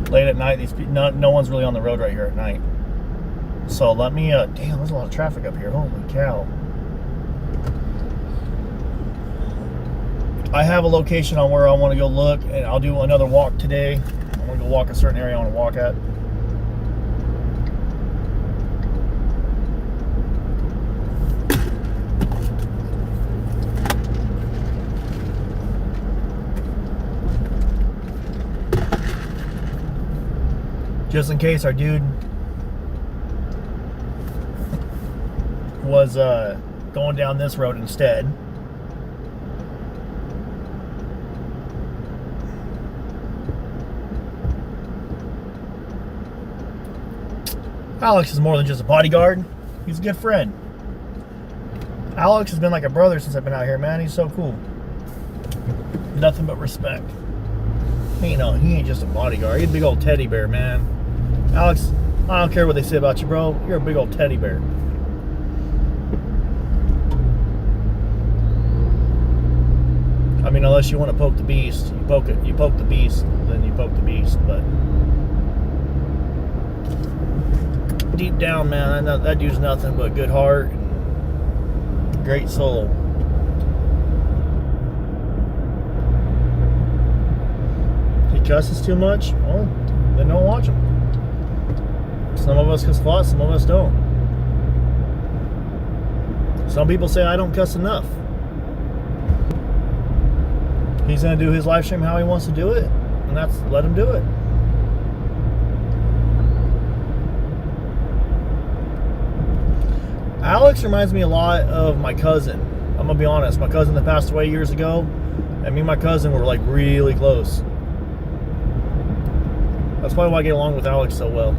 Late at night, these people, no one's really on the road right here at night. So let me, damn, there's a lot of traffic up here. Holy cow. I have a location on where I want to go look, and I'll do another walk today. I want to go walk a certain area I want to walk at. Just in case our dude was going down this road instead. Alex is more than just a bodyguard. He's a good friend. Alex has been like a brother since I've been out here, man. He's so cool. Nothing but respect. He ain't just a bodyguard. He's a big old teddy bear, man. Alex, I don't care what they say about you, bro. You're a big old teddy bear. I mean, unless you want to poke the beast, you poke the beast, then you poke the beast. But deep down, man, I know that dude's nothing but good heart, great soul. He cusses too much? Well, then don't watch him. Some of us cuss a lot, some of us don't. Some people say I don't cuss enough. He's going to do his live stream how he wants to do it, and that's let him do it. Alex reminds me a lot of my cousin. I'm going to be honest. My cousin that passed away years ago, and me and my cousin were like really close. That's probably why I get along with Alex so well.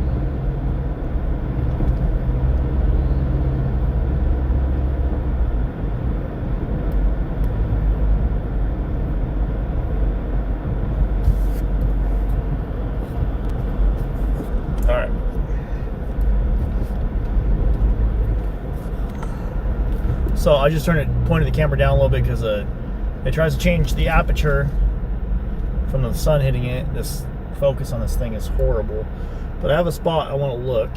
So I just pointed the camera down a little bit because it tries to change the aperture from the sun hitting it. This focus on this thing is horrible. But I have a spot I want to look,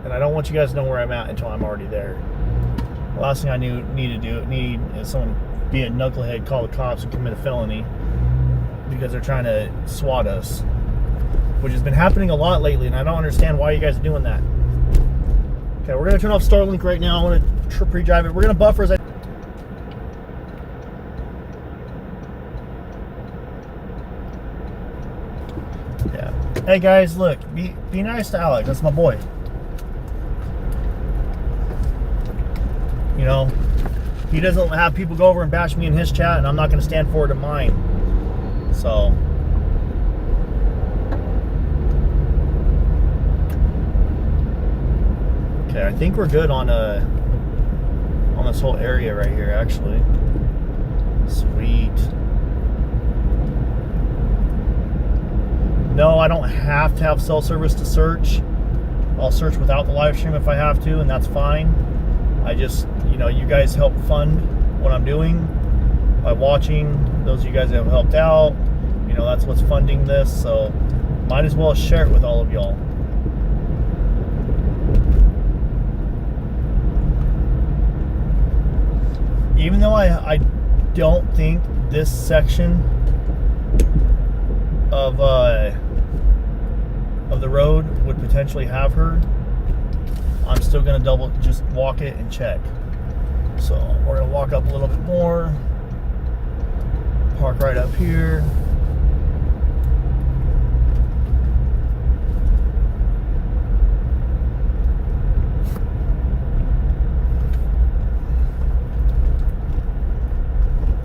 and I don't want you guys to know where I'm at until I'm already there. The last thing I need is someone be a knucklehead, call the cops, and commit a felony because they're trying to SWAT us, which has been happening a lot lately, and I don't understand why you guys are doing that. Okay, we're gonna turn off Starlink right now. I want to pre-drive it. We're gonna buffer as I. Yeah. Hey guys, look, be nice to Alex. That's my boy. You know, he doesn't have people go over and bash me in his chat, and I'm not gonna stand for it in mine. So. Okay, I think we're good on this whole area right here, actually. Sweet. No, I don't have to have cell service to search. I'll search without the live stream if I have to, and that's fine. I just, you know, you guys help fund what I'm doing by watching. Those of you guys that have helped out, you know, that's what's funding this, so might as well share it with all of y'all. Even though I don't think this section of the road would potentially have her, I'm still gonna just walk it and check. So we're gonna walk up a little bit more, park right up here.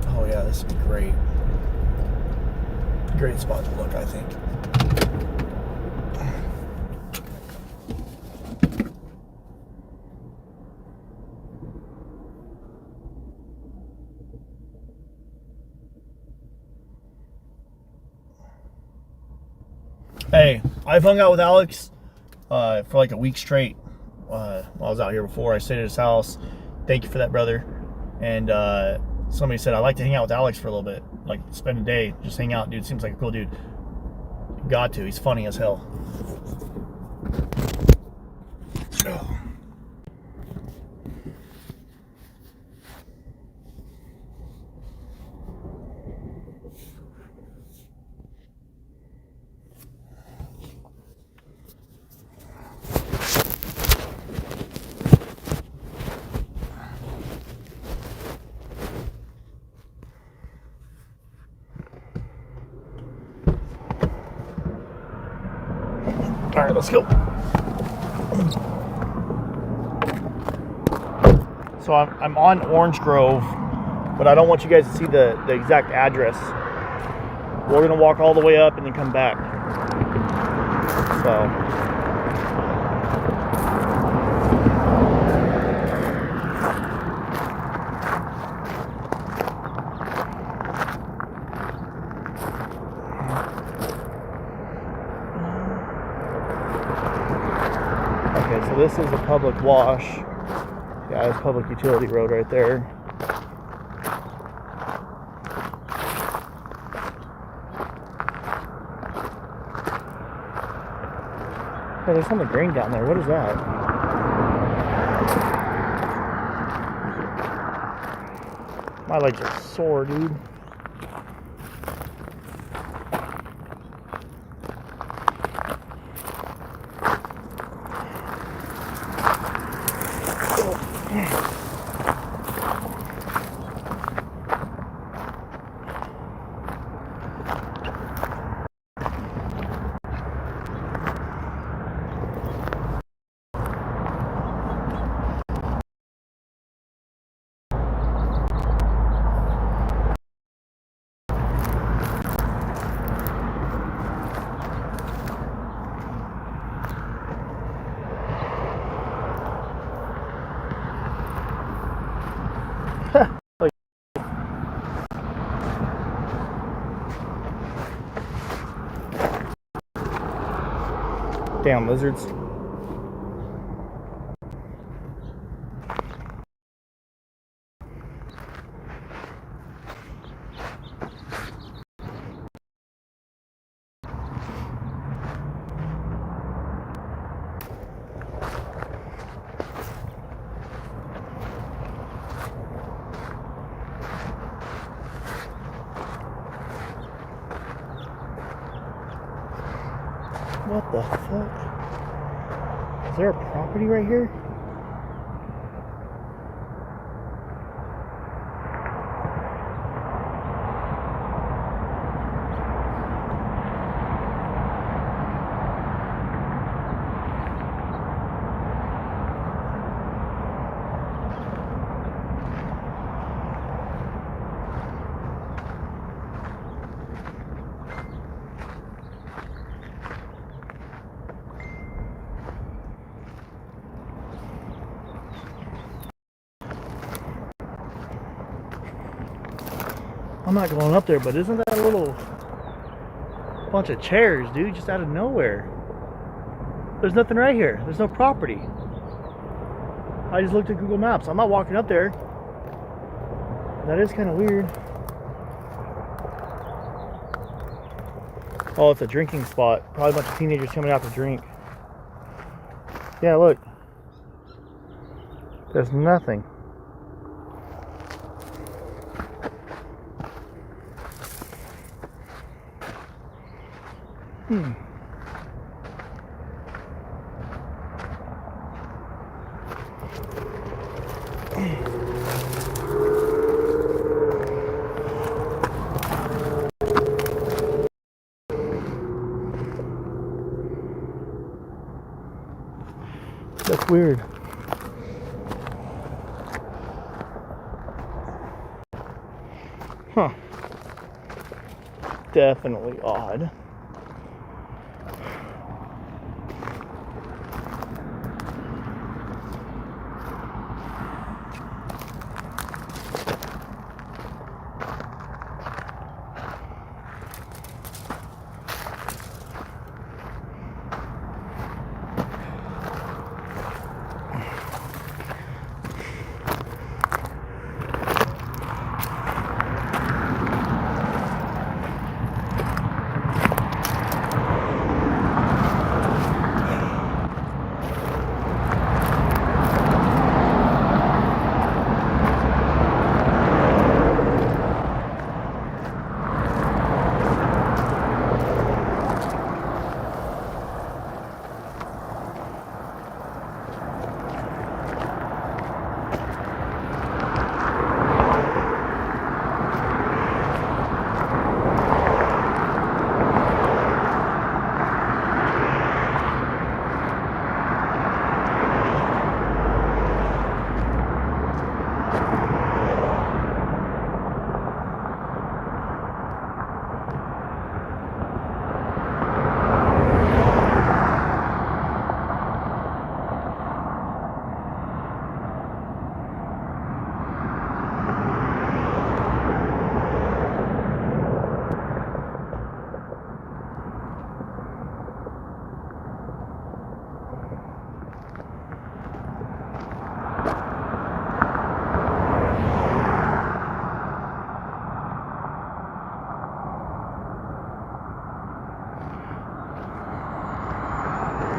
Oh yeah, this would be great. Great spot to look, I think. Hey, I've hung out with Alex for like a week straight while I was out here before. I stayed at his house. Thank you for that, brother. And somebody said, I'd like to hang out with Alex for a little bit. Like, spend a day, just hang out. Dude, seems like a cool dude. Got to. He's funny as hell. Oh. All right, let's go. So I'm on Orange Grove, but I don't want you guys to see the exact address. We're gonna walk all the way up and then come back. So. Okay, so this is a public wash. Yeah, it's public utility road right there. Hey, there's something green down there. What is that? My legs are sore, dude. Damn lizards. What the fuck? Is there a property right here? I'm not going up there, but isn't that a little bunch of chairs, dude, just out of nowhere? There's nothing right here. There's no property. I just looked at Google Maps. I'm not walking up there. That is kind of weird. Oh, it's a drinking spot. Probably a bunch of teenagers coming out to drink. Yeah, look. There's nothing. That's weird. Huh. Definitely odd.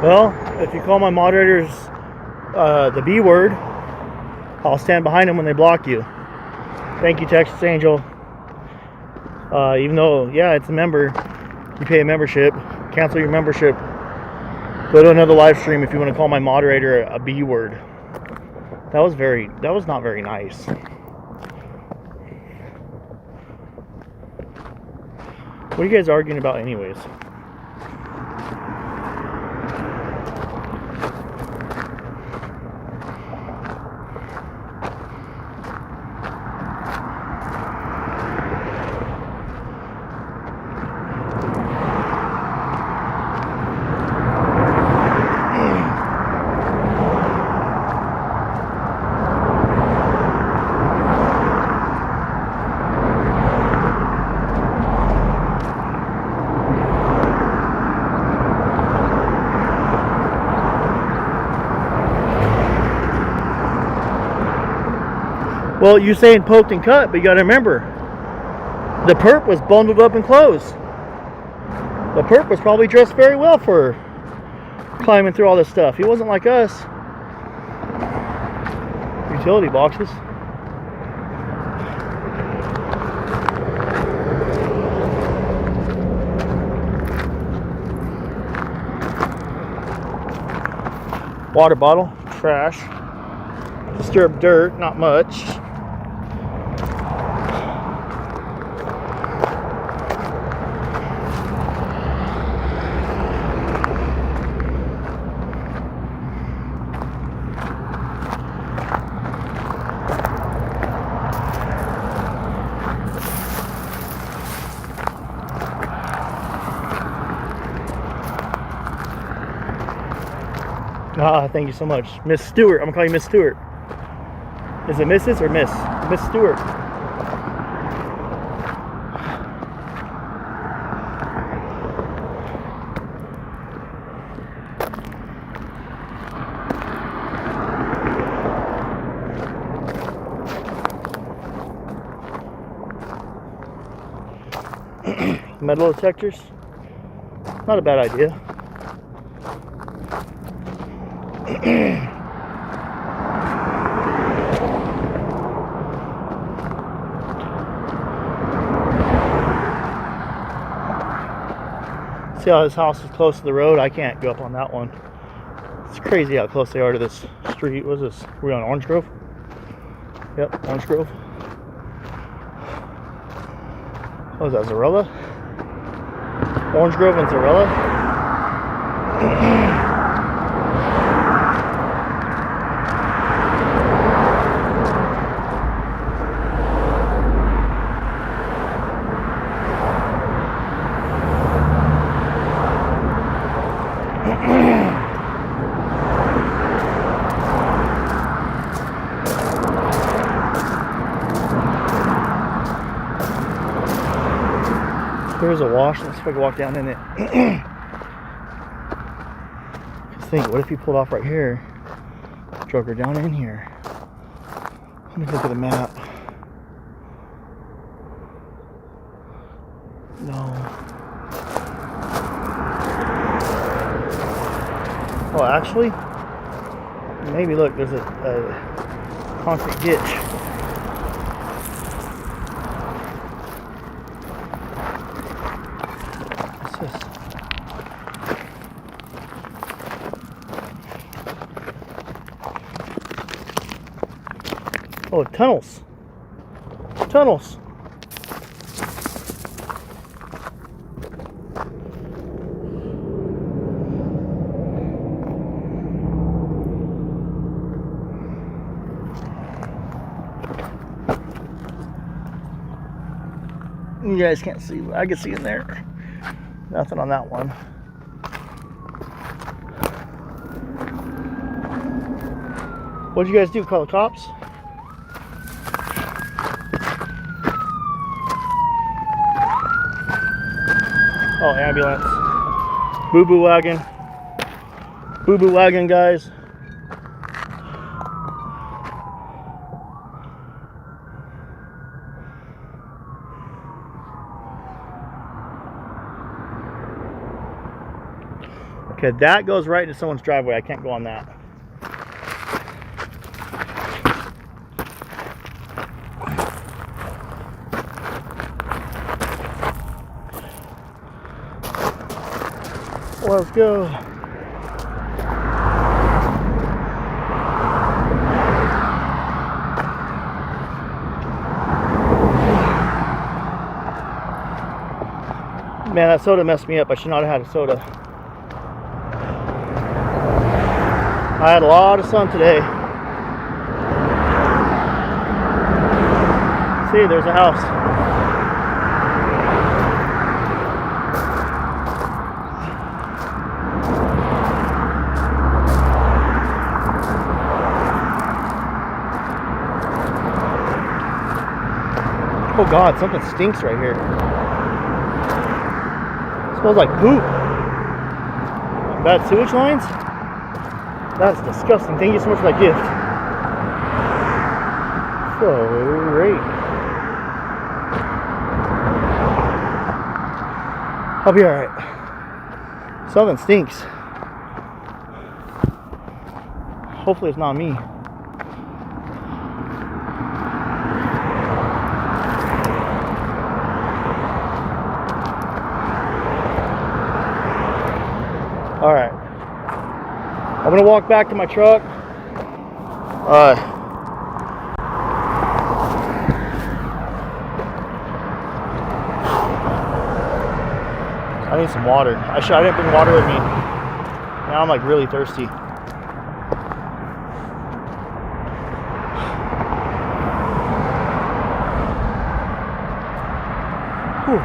Well, if you call my moderators the B word, I'll stand behind them when they block you. Thank you, Texas Angel. Even though, yeah, it's a member, you pay a membership. Cancel your membership. Go to another live stream if you want to call my moderator a B word. That was not very nice. What are you guys arguing about anyways? Well, you're saying poked and cut, but you got to remember, the perp was bundled up and closed. The perp was probably dressed very well for climbing through all this stuff. He wasn't like us. Utility boxes. Water bottle, trash. Stir up dirt, not much. Ah, thank you so much. Miss Stewart. I'm gonna call you Miss Stewart. Is it Mrs. or Miss? Miss Stewart. Metal detectors. Not a bad idea. See how this house is close to the road? I can't go up on that one. It's crazy how close they are to this street. What is this? Are we on Orange Grove? Yep, Orange Grove. What is that, Zarella? Orange Grove and Zarella? There's a wash. Let's see if I can walk down in it. Just think, what if you pulled off right here? Drug her down in here. Let me look at the map. No. Oh, actually, maybe look, there's a concrete ditch. Oh, tunnels. Tunnels. You guys can't see, but I can see in there. Nothing on that one. What'd you guys do? Call the cops? Oh, ambulance. Boo-boo wagon. Boo-boo wagon, guys. Okay, that goes right into someone's driveway. I can't go on that. Let's go. Man, that soda messed me up. I should not have had a soda. I had a lot of sun today. See, there's a house. Oh God, something stinks right here. It smells like poop. Bad sewage lines? That's disgusting. Thank you so much for that gift. So great. I'll be alright. Something stinks. Hopefully it's not me. All right. I'm gonna walk back to my truck. I need some water. I didn't bring water with me. Now I'm like really thirsty. Whew.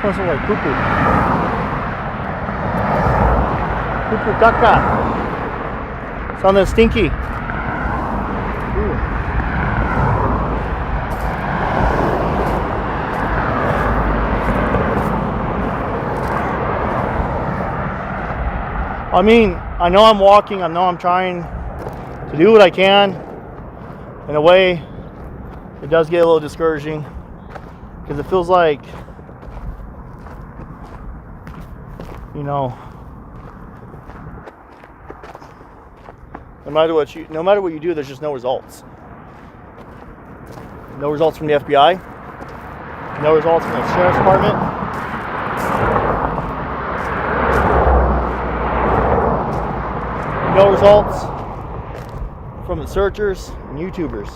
Smells like poo poo. Poo poo caca. Something stinky. Ooh. I mean, I know I'm walking, I know I'm trying to do what I can. In a way, it does get a little discouraging because it feels like, you know, no matter what you do, there's just no results. No results from the FBI, no results from the Sheriff's Department. No results from the searchers and YouTubers,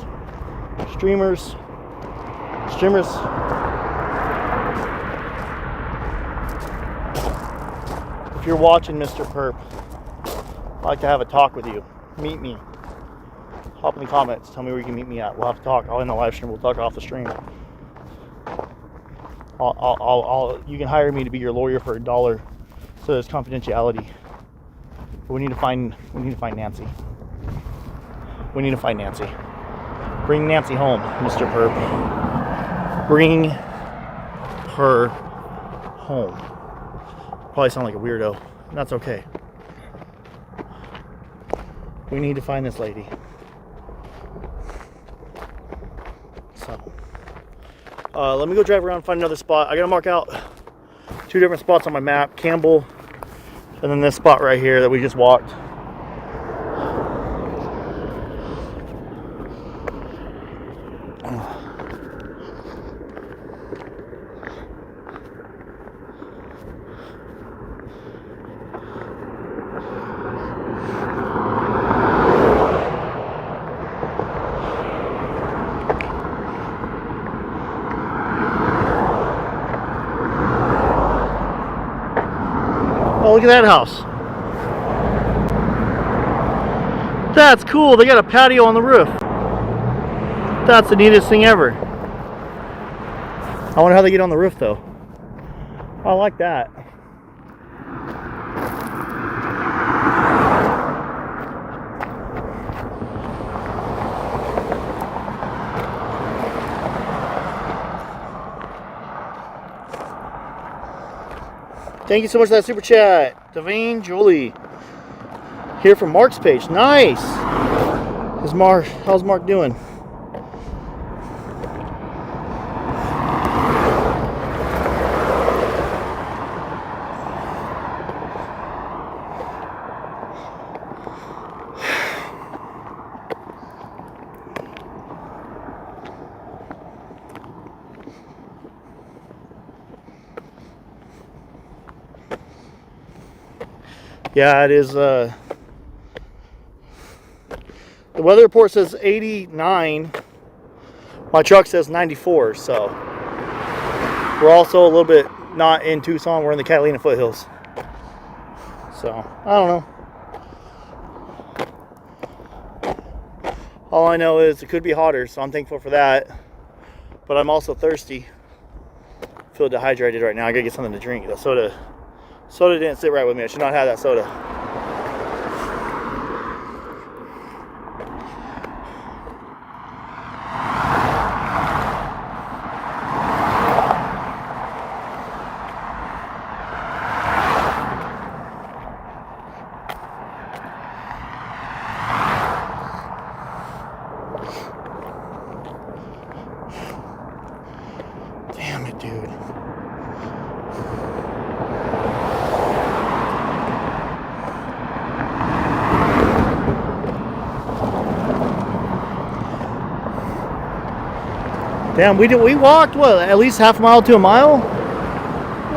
streamers. If you're watching, Mr. Perp, I'd like to have a talk with you. Meet me. Hop in the comments. Tell me where you can meet me at. We'll have to talk. I'll end the live stream. We'll talk off the stream. You can hire me to be your lawyer for $1, so there's confidentiality. But we need to find Nancy. We need to find Nancy. Bring Nancy home, Mr. Perp. Bring her home. Probably sound like a weirdo. That's okay. We need to find this lady. So, let me go drive around and find another spot. I gotta mark out 2 different spots on my map. Campbell, and then this spot right here that we just walked. Oh, look at that house. That's cool. They got a patio on the roof. That's the neatest thing ever. I wonder how they get on the roof though. I like that. Thank you so much for that super chat. Devane Jolie. Here from Mark's page. Nice. How's Mark doing? Yeah, it is. The weather report says 89. My truck says 94, so we're also a little bit not in Tucson. We're in the Catalina foothills. So, I don't know. All I know is it could be hotter, so I'm thankful for that. But I'm also thirsty. I feel dehydrated right now. I gotta get something to drink. The soda didn't sit right with me. I should not have that soda. Damn it, dude. Damn, we walked, what, at least half a mile to a mile?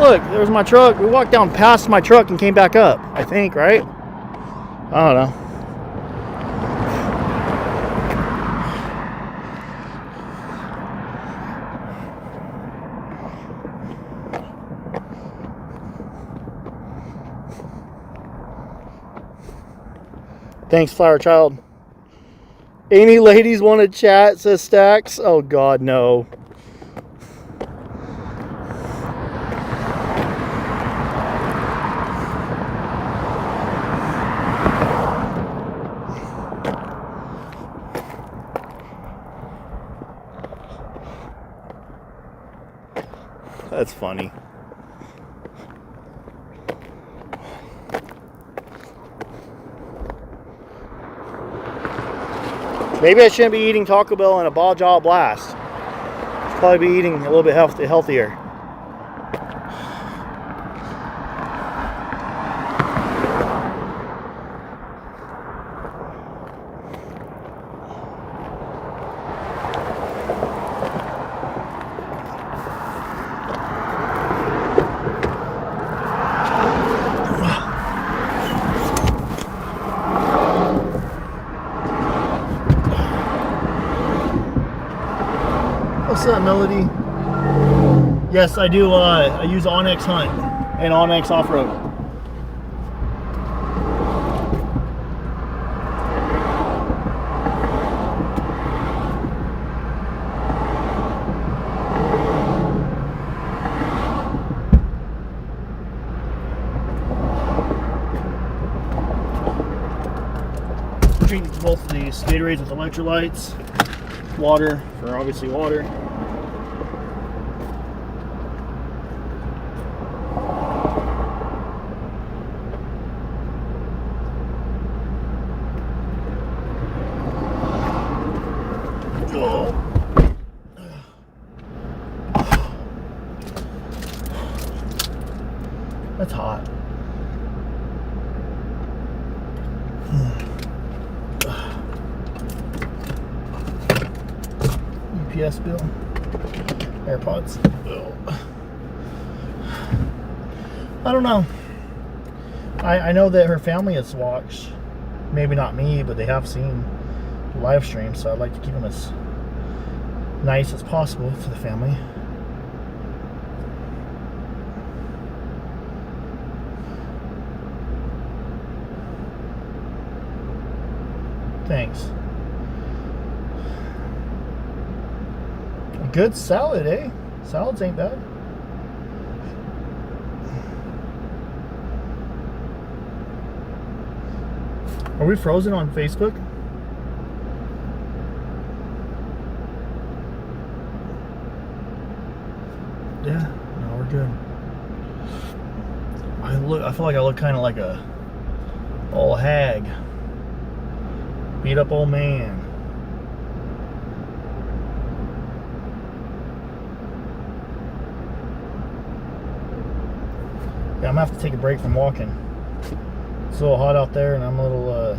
Look, there's my truck. We walked down past my truck and came back up, I think, right? I don't know. Thanks, Flower Child. Any ladies want to chat, says Stacks? Oh, God, no. That's funny. Maybe I shouldn't be eating Taco Bell and a Ball Jaw Blast. Should probably be eating a little bit healthier. What's up, Melody? Yes, I do. I use Onyx Hunt and Onyx Offroad. Drink both of these Gatorades with electrolytes, water for obviously water. That's hot. UPS bill. AirPods. I don't know. I know that her family has watched, maybe not me, but they have seen the live stream, so I'd like to keep them as nice as possible for the family. Thanks. A good salad, eh? Salads ain't bad. Are we frozen on Facebook? Yeah, no, we're good. I feel like I look kind of like a old hag. Beat up old man. Yeah, I'm gonna have to take a break from walking. It's a little hot out there and I'm a little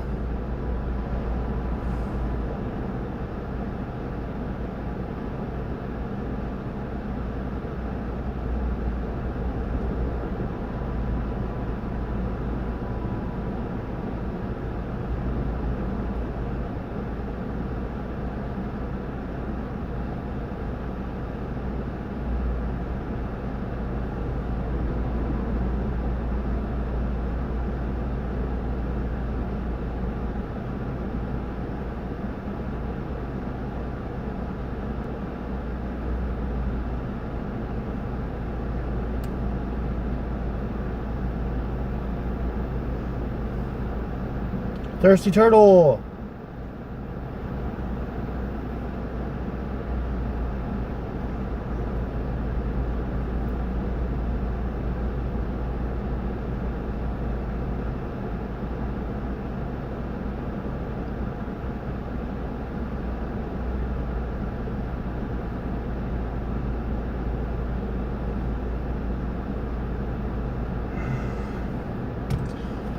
Thirsty Turtle.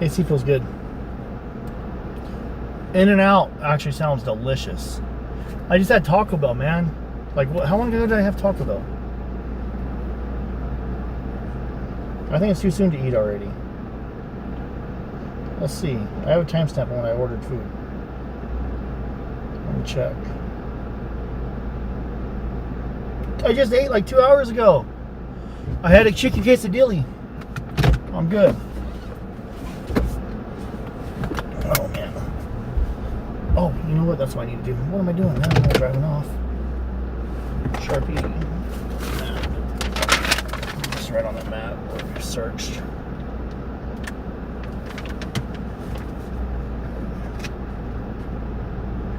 AC feels good. In-N-Out actually sounds delicious. I just had Taco Bell, man. Like, how long ago did I have Taco Bell? I think it's too soon to eat already. Let's see. I have a timestamp on when I ordered food. Let me check. I just ate like 2 hours ago. I had a chicken quesadilla. I'm good. Oh man. Oh, you know what? That's what I need to do. What am I doing now? I'm driving off. Sharpie. Map. Just right on that map where we searched.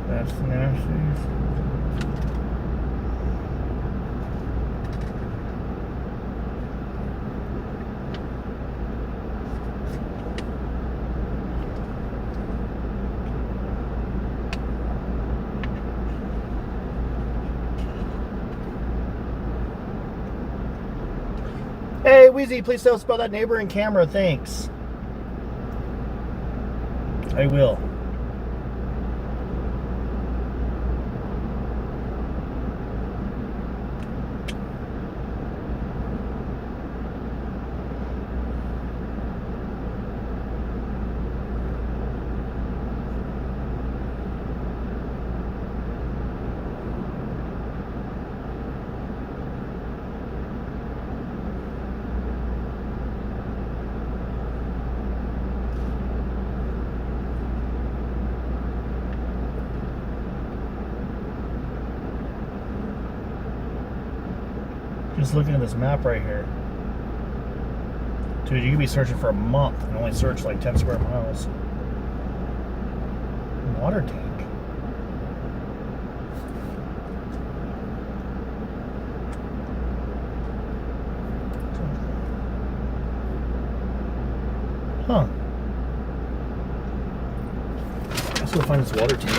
That's nasty. Hey, Wheezy, please tell us about that neighboring camera. Thanks. I will. Just looking at this map right here. Dude, you could be searching for a month and only search like 10 square miles. Water tank. Huh. Let's go find this water tank.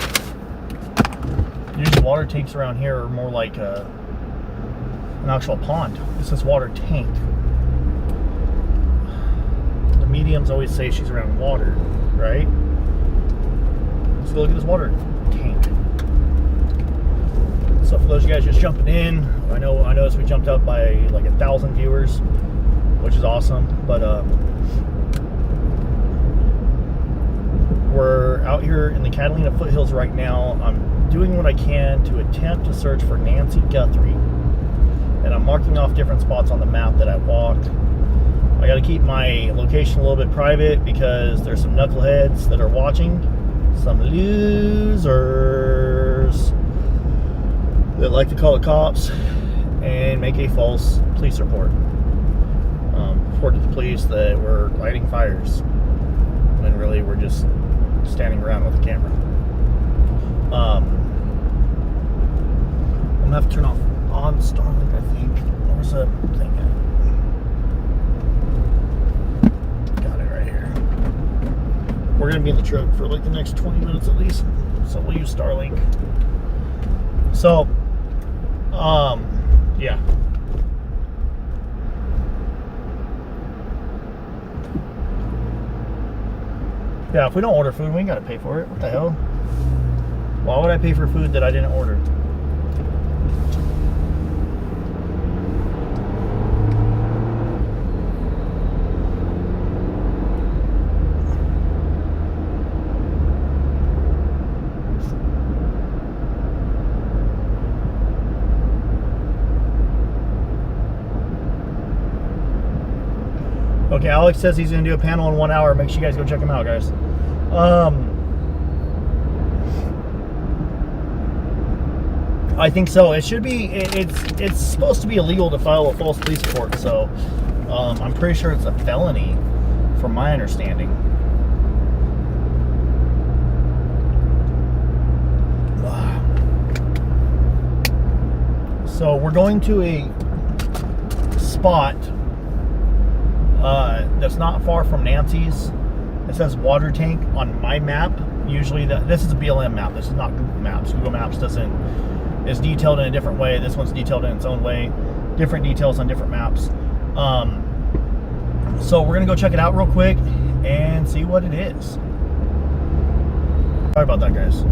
Usually water tanks around here are more like an actual pond. This is water tank. The mediums always say she's around water, right? Let's go look at this water tank. So for those of you guys just jumping in, I noticed we jumped up by like 1,000 viewers, which is awesome. But we're out here in the Catalina foothills right now. I'm doing what I can to attempt to search for Nancy Guthrie. And I'm marking off different spots on the map that I walked. I got to keep my location a little bit private because there's some knuckleheads that are watching. Some losers that like to call the cops and make a false police report. Report to the police that we're lighting fires when really we're just standing around with a camera. I'm gonna have to turn on Starlink, I think. Where's that thing at? Got it right here. We're gonna be in the truck for like the next 20 minutes at least, so we'll use Starlink. So, yeah. Yeah, if we don't order food, we ain't gotta pay for it. What the hell? Why would I pay for food that I didn't order? Okay, Alex says he's going to do a panel in 1 hour. Make sure you guys go check him out, guys. I think so. It should be. It's supposed to be illegal to file a false police report. So I'm pretty sure it's a felony, from my understanding. So we're going to a spot that's not far from Nancy's. It says water tank on my map. Usually this is a BLM map. This is not Google Maps. Google Maps is detailed in a different way. This one's detailed in its own way. Different details on different maps. So we're gonna go check it out real quick and see what it is. Sorry about that, guys.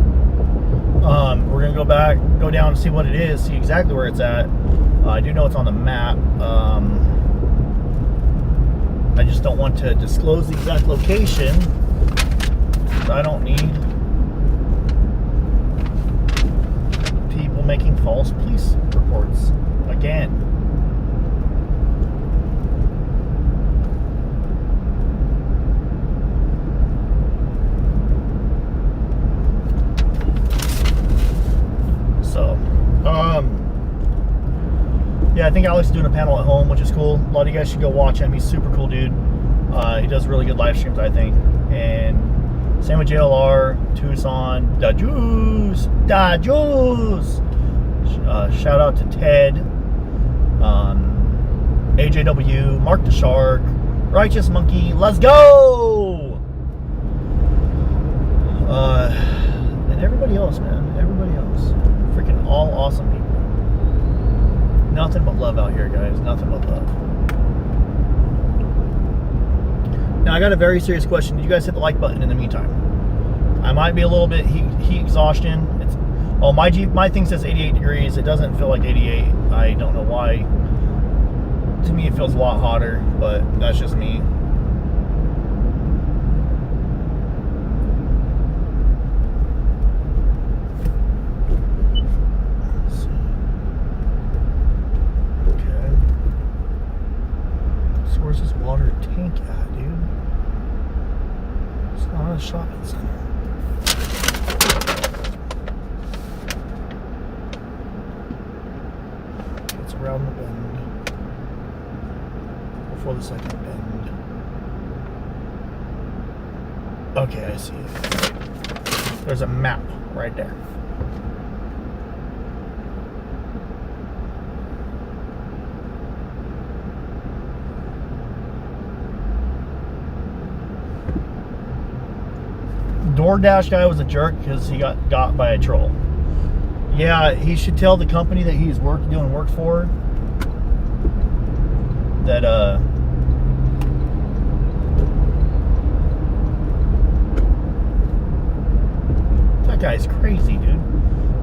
We're gonna go down and see what it is, see exactly where it's at. I do know it's on the map. I just don't want to disclose the exact location I don't need people making false police reports again. So, yeah, I think Alex is doing a panel at home, which is cool. A lot of you guys should go watch him. He's a super cool dude. He does really good live streams, I think. And same with JLR, Tucson, da Juice. Shout out to Ted, AJW, Mark the Shark, Righteous Monkey. Let's go! And everybody else, man. Everybody else. Freaking all awesome people. Nothing but love out here, guys. Nothing but love. Now, I got a very serious question. Did you guys hit the like button in the meantime? I might be a little bit heat exhaustion. It's my thing says 88 degrees. It doesn't feel like 88. I don't know why. To me, it feels a lot hotter, but that's just me. Where's this water tank at, dude? It's not a shopping center. It's around the bend. Before the second bend. Okay, I see it. There's a map right there. DoorDash guy was a jerk because he got by a troll. Yeah, he should tell the company that he's doing work for that that guy's crazy, dude.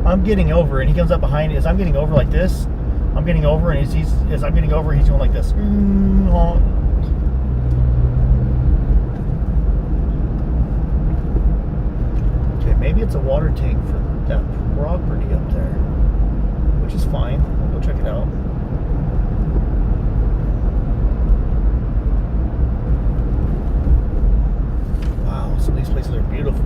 I'm getting over and he comes up behind me as I'm getting over like this. I'm getting over and as I'm getting over, he's going like this. Maybe it's a water tank for that property up there, which is fine. We'll go check it out. Wow, some of these places are beautiful.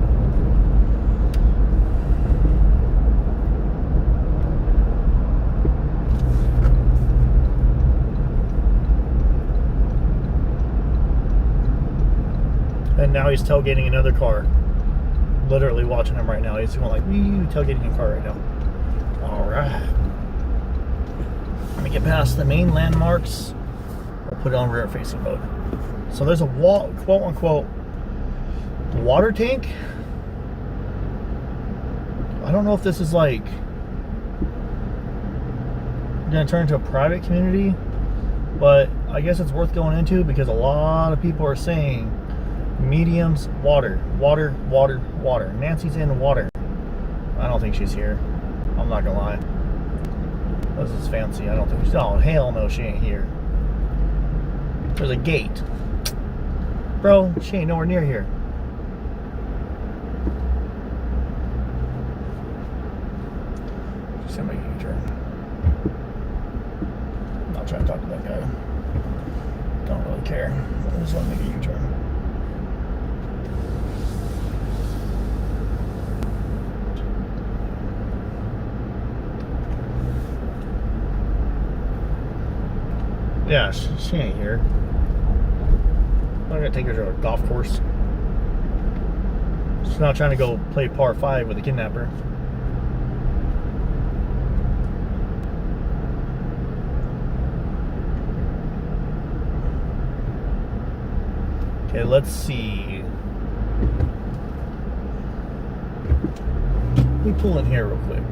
And now he's tailgating another car. Literally watching him right now. He's going like, wee, tailgating a car right now. Alright. Let me get past the main landmarks. We'll put it on rear facing mode. So there's a quote unquote water tank. I don't know if this is like gonna turn into a private community, but I guess it's worth going into because a lot of people are saying mediums, water. Nancy's in water. I don't think she's here. I'm not gonna lie. This is fancy. I don't think she's. Oh, hell no, she ain't here. There's a gate. Bro, she ain't nowhere near here. She's gonna make a U-turn. I'm not trying to talk to that guy. Don't really care. I just want to make a U-turn. Yeah, she ain't here. I'm gonna take her to a golf course. She's not trying to go play par 5 with a kidnapper. Okay, let's see. Let me pull in here real quick.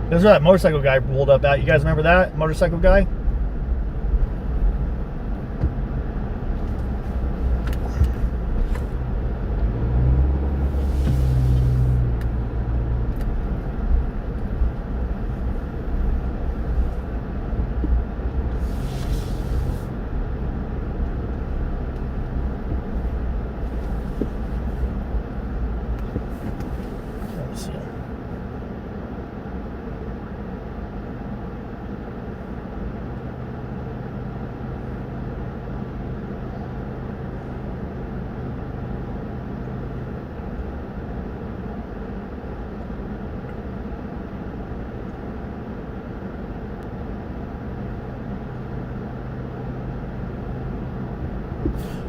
There's that motorcycle guy pulled up at. You guys remember that motorcycle guy?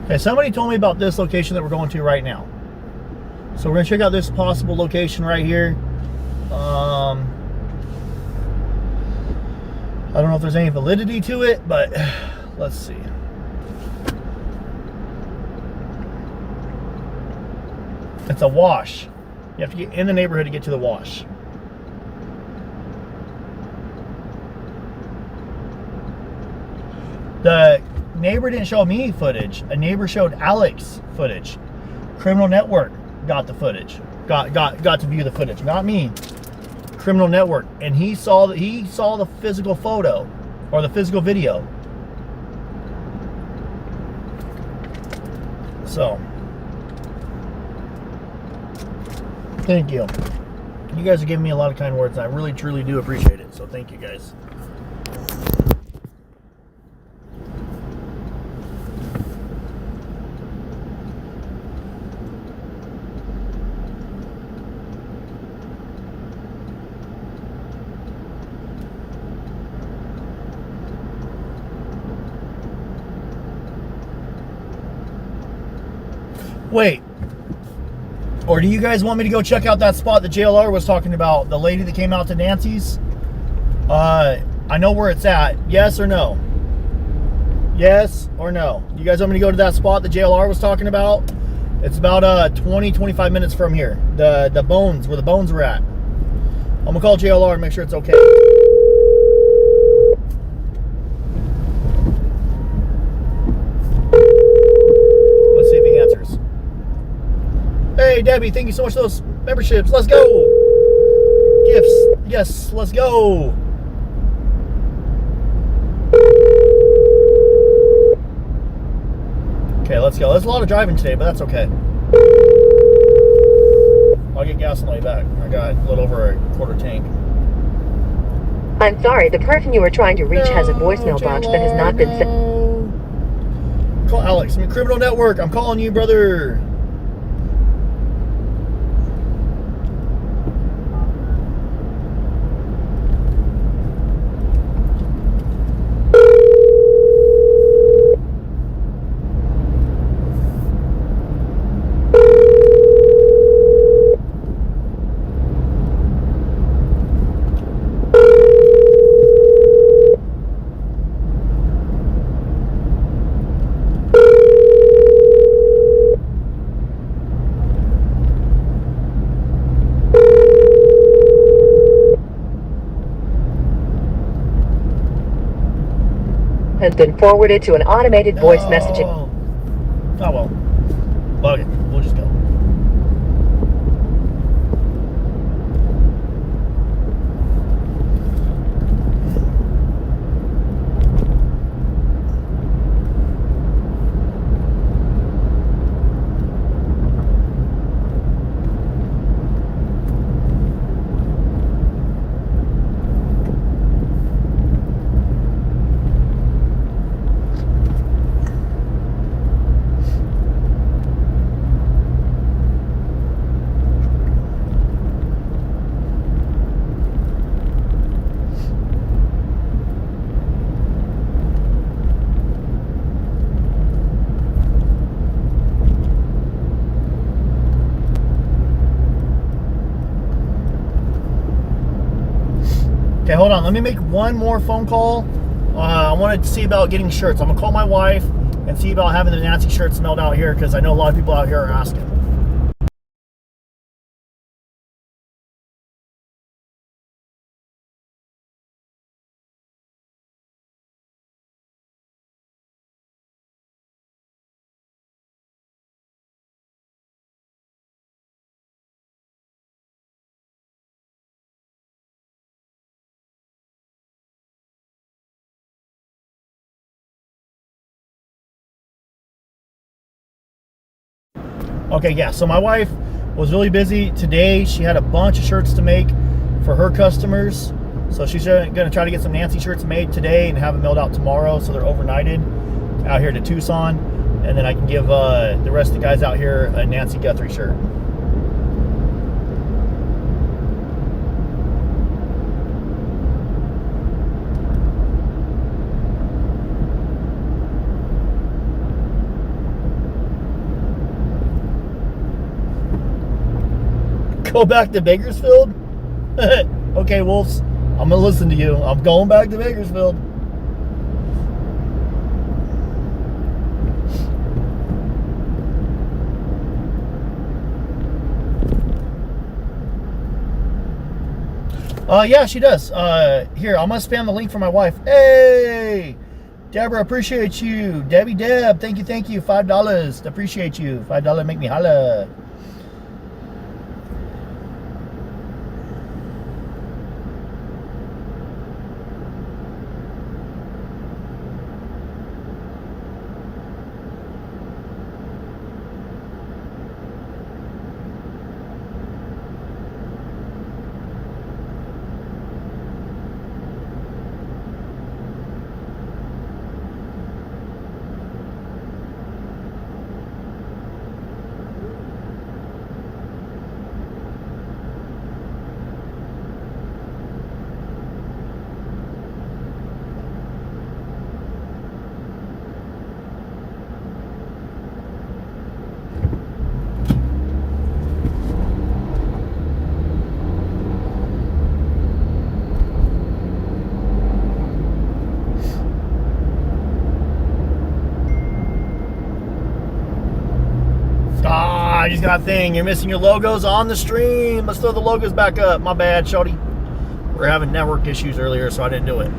Okay, somebody told me about this location that we're going to right now. So we're gonna check out this possible location right here. I don't know if there's any validity to it, but let's see. It's a wash. You have to get in the neighborhood to get to the wash. The neighbor didn't show me footage. A neighbor showed Alex footage. Criminal Network got the footage. Got to view the footage, not me. Criminal Network, and he saw the physical photo or the physical video. So, thank you. You guys are giving me a lot of kind words, and I really truly do appreciate it. So thank you guys. Wait, or do you guys want me to go check out that spot that JLR was talking about? The lady that came out to Nancy's? I know where it's at. Yes or no? Yes or no? You guys want me to go to that spot that JLR was talking about? It's about 20-25 minutes from here. The bones, where the bones were at. I'm gonna call JLR and make sure it's okay. Let's see if he answers. Hey, Debbie, thank you so much for those memberships. Let's go. Gifts. Yes, let's go. Okay, let's go. There's a lot of driving today, but that's okay. I'll get gas on the way back. I got a little over a quarter tank. I'm sorry, the person you are trying to reach has a voicemail box that has not been set. Call Alex. I'm in Criminal Network. I'm calling you, brother. Has been forwarded to an automated voice messaging. Oh well. Okay, we'll just go. Okay, hold on. Let me make one more phone call. I wanted to see about getting shirts. I'm going to call my wife and see about having the Nancy shirts mailed out here because I know a lot of people out here are asking. Okay, yeah, so my wife was really busy today. She had a bunch of shirts to make for her customers. So she's going to try to get some Nancy shirts made today and have them mailed out tomorrow so they're overnighted out here to Tucson. And then I can give the rest of the guys out here a Nancy Guthrie shirt. Go back to Bakersfield? Okay, Wolves. I'm going to listen to you. I'm going back to Bakersfield. Yeah, she does. Here, I'm going to spam the link for my wife. Hey! Deborah, appreciate you. Debbie Deb, thank you. $5. Appreciate you. $5 make me holla. I just got a thing. You're missing your logos on the stream. Let's throw the logos back up. My bad, shorty. We're having network issues earlier, so I didn't do it.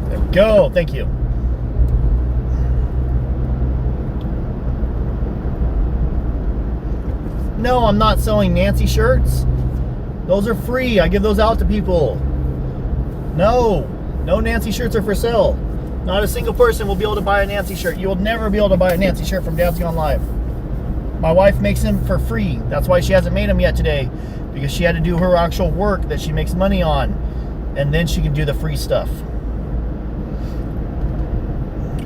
There we go. Thank you. No, I'm not selling Nancy shirts. Those are free. I give those out to people. No Nancy shirts are for sale. Not a single person will be able to buy a Nancy shirt. You will never be able to buy a Nancy shirt from Dad's Gone Live. My wife makes them for free. That's why she hasn't made them yet today, because she had to do her actual work that she makes money on, and then she can do the free stuff.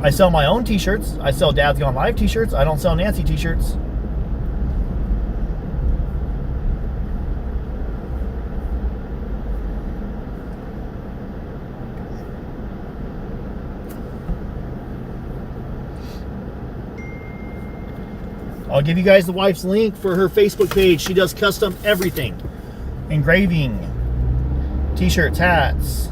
I sell my own t-shirts. I sell Dad's Gone Live t-shirts. I don't sell Nancy t-shirts. I'll give you guys the wife's link for her Facebook page. She does custom everything. Engraving, t-shirts, hats.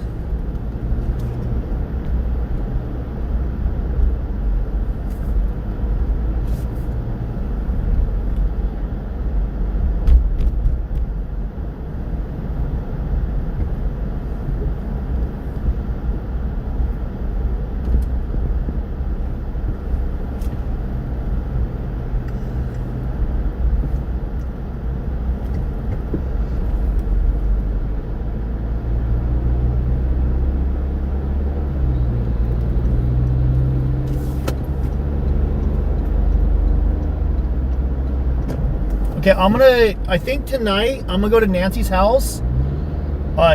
Okay, I think tonight I'm gonna go to Nancy's house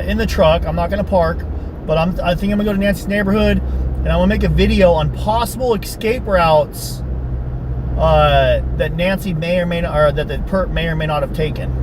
in the truck. I'm not gonna park, but I think I'm gonna go to Nancy's neighborhood, and I'm gonna make a video on possible escape routes that Nancy may or may not, or that the perp may or may not have taken.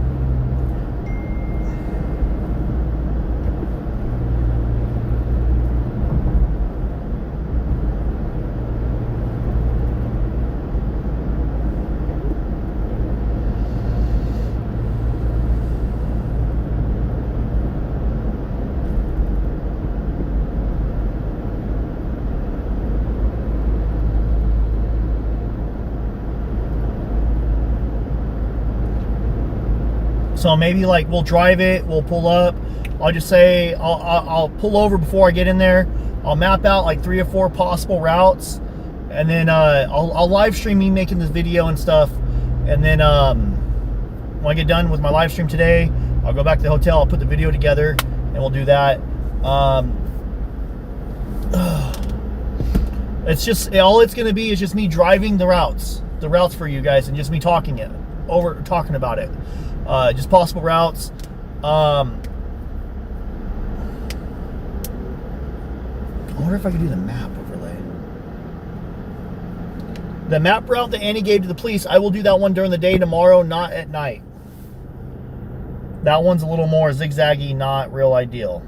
So maybe like we'll drive it, we'll pull up. I'll just say I'll pull over before I get in there. I'll map out like 3 or 4 possible routes, and then I'll live stream me making this video and stuff. And then when I get done with my live stream today, I'll go back to the hotel. I'll put the video together, and we'll do that. It's just all it's gonna be is just me driving the routes for you guys, and just me talking about it. Just possible routes. I wonder if I could do the map overlay. The map route that Annie gave to the police, I will do that one during the day tomorrow, not at night. That one's a little more zigzaggy, not real ideal.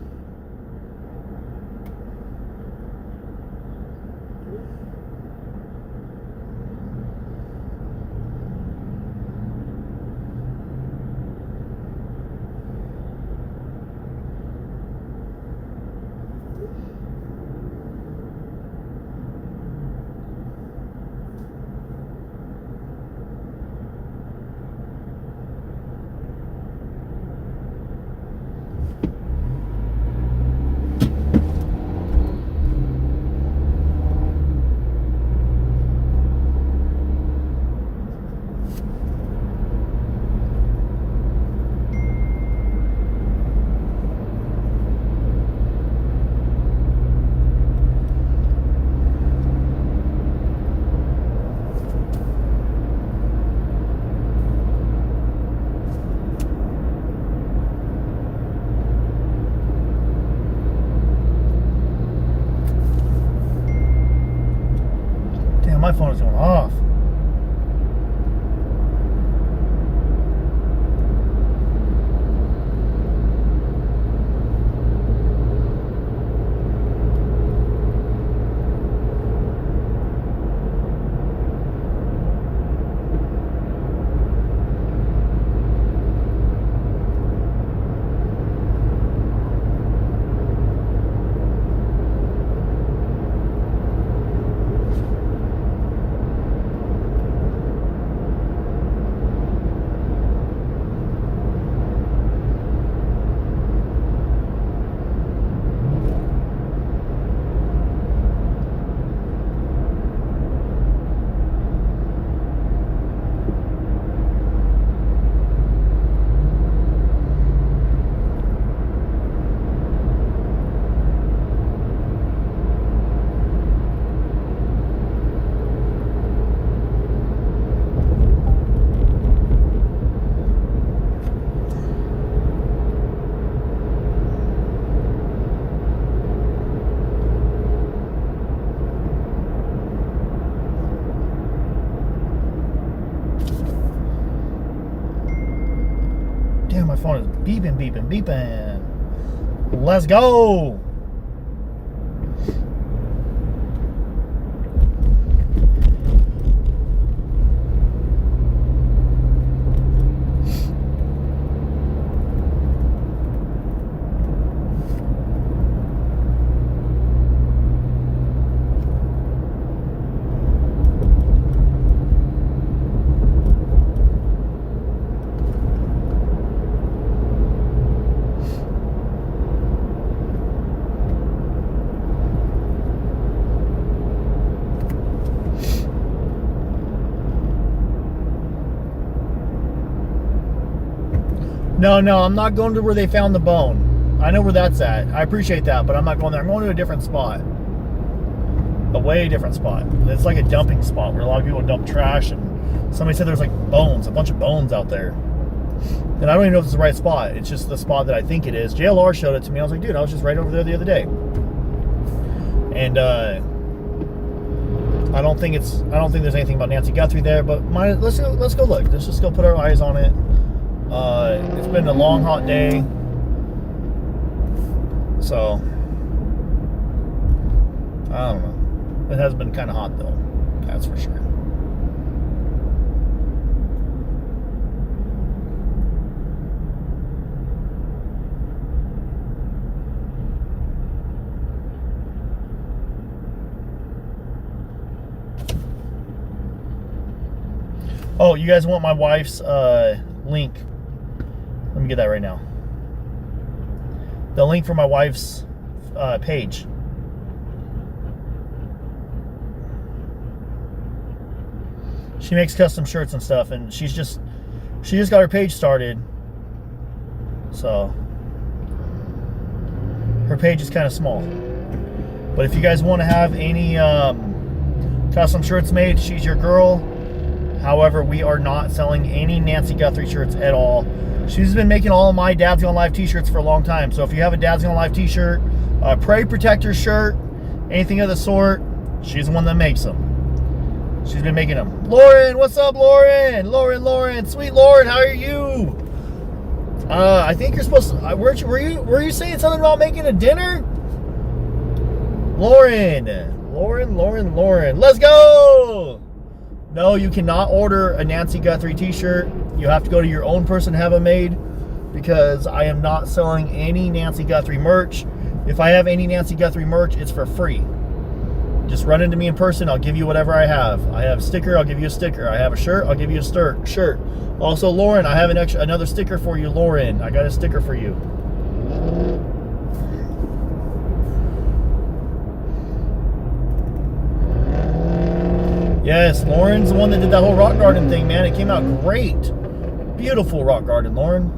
Damn, my phone is beeping, beeping, beeping. Let's go. No, I'm not going to where they found the bone. I know where that's at. I appreciate that, but I'm not going there. I'm going to a different spot. A way different spot. It's like a dumping spot where a lot of people dump trash, and somebody said there's like bones, a bunch of bones out there. And I don't even know if it's the right spot. It's just the spot that I think it is. JLR showed it to me. I was like, dude, I was just right over there the other day. And I don't think there's anything about Nancy Guthrie there, but let's go look. Let's just go put our eyes on it. It's been a long, hot day, so I don't know. It has been kind of hot though, that's for sure. Oh, you guys want my wife's link? Let me get that right now. The link for my wife's page. She makes custom shirts and stuff, and she just got her page started. So her page is kind of small. But if you guys want to have any custom shirts made, she's your girl. However, we are not selling any Nancy Guthrie shirts at all. She's been making all of my Dad's Gonna Live t-shirts for a long time. So if you have a Dad's Gonna Live t-shirt, a Prey Protector shirt, anything of the sort, she's the one that makes them. She's been making them. Lauren, what's up, Lauren? Lauren, sweet Lauren, how are you? I think you're supposed to. Were you saying something about making a dinner? Lauren, let's go. No, you cannot order a Nancy Guthrie t-shirt. You have to go to your own person to have them made, because I am not selling any Nancy Guthrie merch. If I have any Nancy Guthrie merch, it's for free. Just run into me in person. I'll give you whatever I have. I have a sticker. I'll give you a sticker. I have a shirt. I'll give you a shirt. Also, Lauren, I have another sticker for you, Lauren. I got a sticker for you. Yes, Lauren's the one that did that whole rock garden thing, man. It came out great. Beautiful rock garden, Lauren.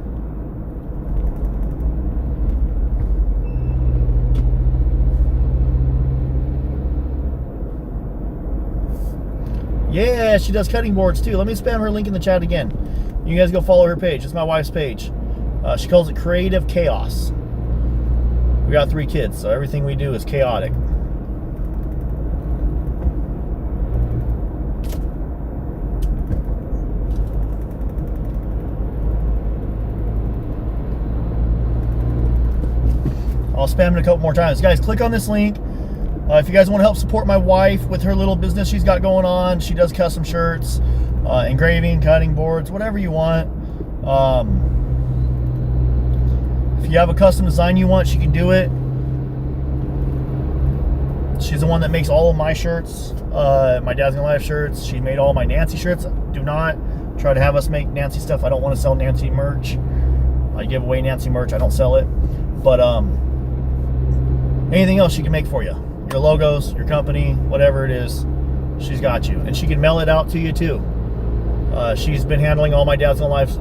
Yeah, she does cutting boards too. Let me spam her link in the chat again. You guys go follow her page. It's my wife's page. She calls it Creative Chaos. We got 3 kids, so everything we do is chaotic. I'll spam it a couple more times. Guys, click on this link. If you guys want to help support my wife with her little business she's got going on, she does custom shirts, engraving, cutting boards, whatever you want. If you have a custom design you want, she can do it. She's the one that makes all of my shirts, my Dad's Gonna Live shirts. She made all my Nancy shirts. Do not try to have us make Nancy stuff. I don't want to sell Nancy merch. I give away Nancy merch. I don't sell it. But anything else she can make for you. Your logos, your company, whatever it is, she's got you. And she can mail it out to you too. She's been handling all my Dad's Gonna Live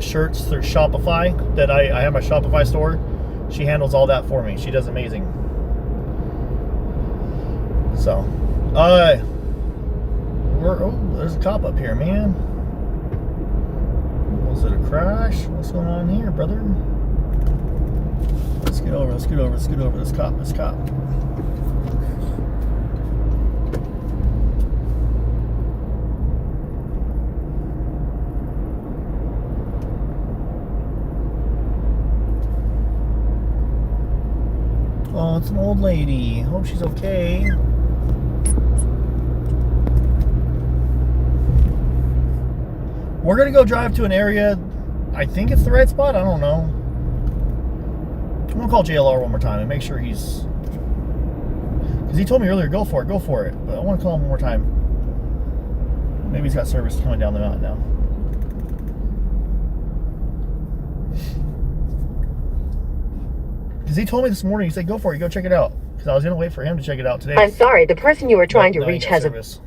shirts through Shopify. That I have my Shopify store. She handles all that for me. She does amazing. So, there's a cop up here, man. Was it a crash? What's going on here, brother? Let's get over. This cop. it's an old lady. Hope she's okay. We're gonna go drive to an area. I think it's the right spot. I don't know. I'm gonna call JLR one more time and make sure he's. Because he told me earlier, go for it. But I want to call him one more time. Maybe he's got service coming down the mountain now. Because he told me this morning, he said, go for it, go check it out. Because I was going to wait for him to check it out today. I'm sorry, the person you were trying to reach has service.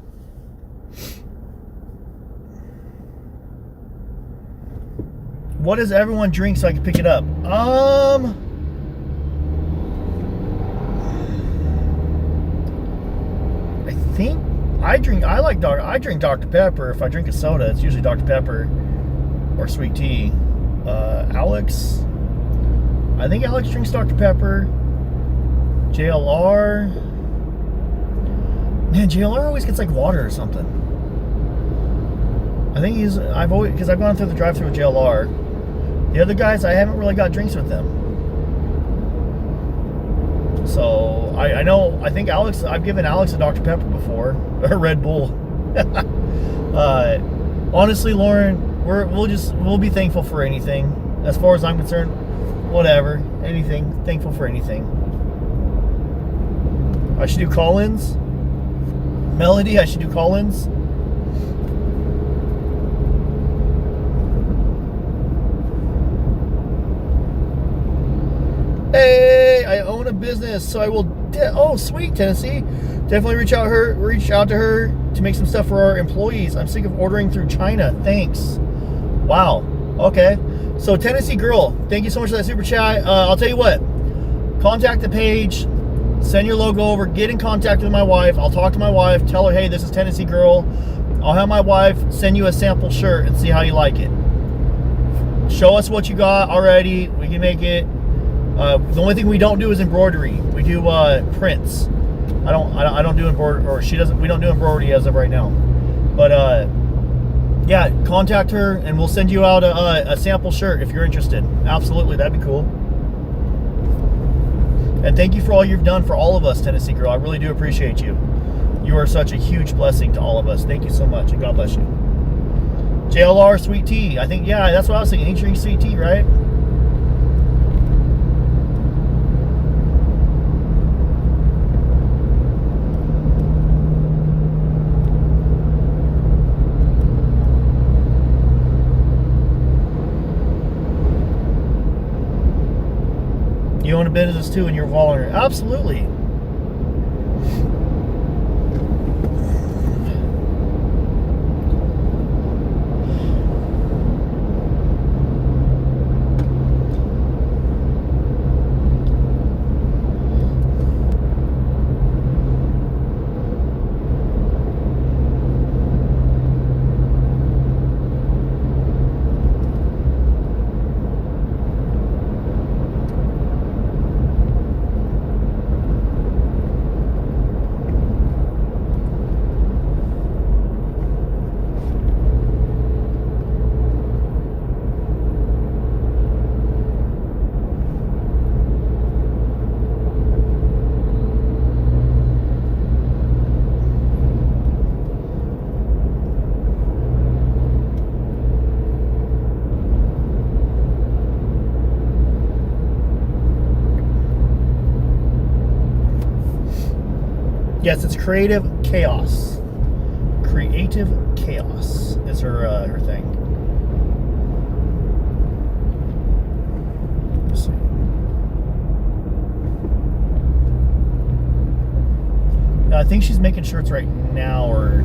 What does everyone drink so I can pick it up? I think I drink Dr. Pepper. If I drink a soda, it's usually Dr. Pepper or sweet tea. Alex, I think Alex drinks Dr. Pepper. JLR, man, JLR always gets like water or something. I think because I've gone through the drive-thru with JLR. The other guys, I haven't really got drinks with them. So I know, I think Alex, I've given Alex a Dr. Pepper before, or Red Bull. Honestly, Lauren, we'll be thankful for anything. As far as I'm concerned, whatever, anything, thankful for anything. I should do call-ins. Melody, I should do call-ins. Hey, I own a business, so I will. Oh, sweet, Tennessee. Definitely reach out to her to make some stuff for our employees. I'm sick of ordering through China. Thanks. Wow. Okay. So Tennessee girl, thank you so much for that super chat. I'll tell you what. Contact the page. Send your logo over. Get in contact with my wife. I'll talk to my wife. Tell her, hey, this is Tennessee girl. I'll have my wife send you a sample shirt and see how you like it. Show us what you got already. We can make it. The only thing we don't do is embroidery. We do prints. I don't do embroidery, or she doesn't. We don't do embroidery as of right now. But yeah, contact her and we'll send you out a sample shirt if you're interested. Absolutely, that'd be cool. And thank you for all you've done for all of us, Tennessee girl. I really do appreciate you. You are such a huge blessing to all of us. Thank you so much, and God bless you. JLR sweet tea. I think, yeah, that's what I was thinking. He drinks sweet tea, right? You own a business too and you're volunteer. Absolutely. Yes, it's Creative Chaos. Creative Chaos is her thing. Let's see. Now, I think she's making shirts right now, or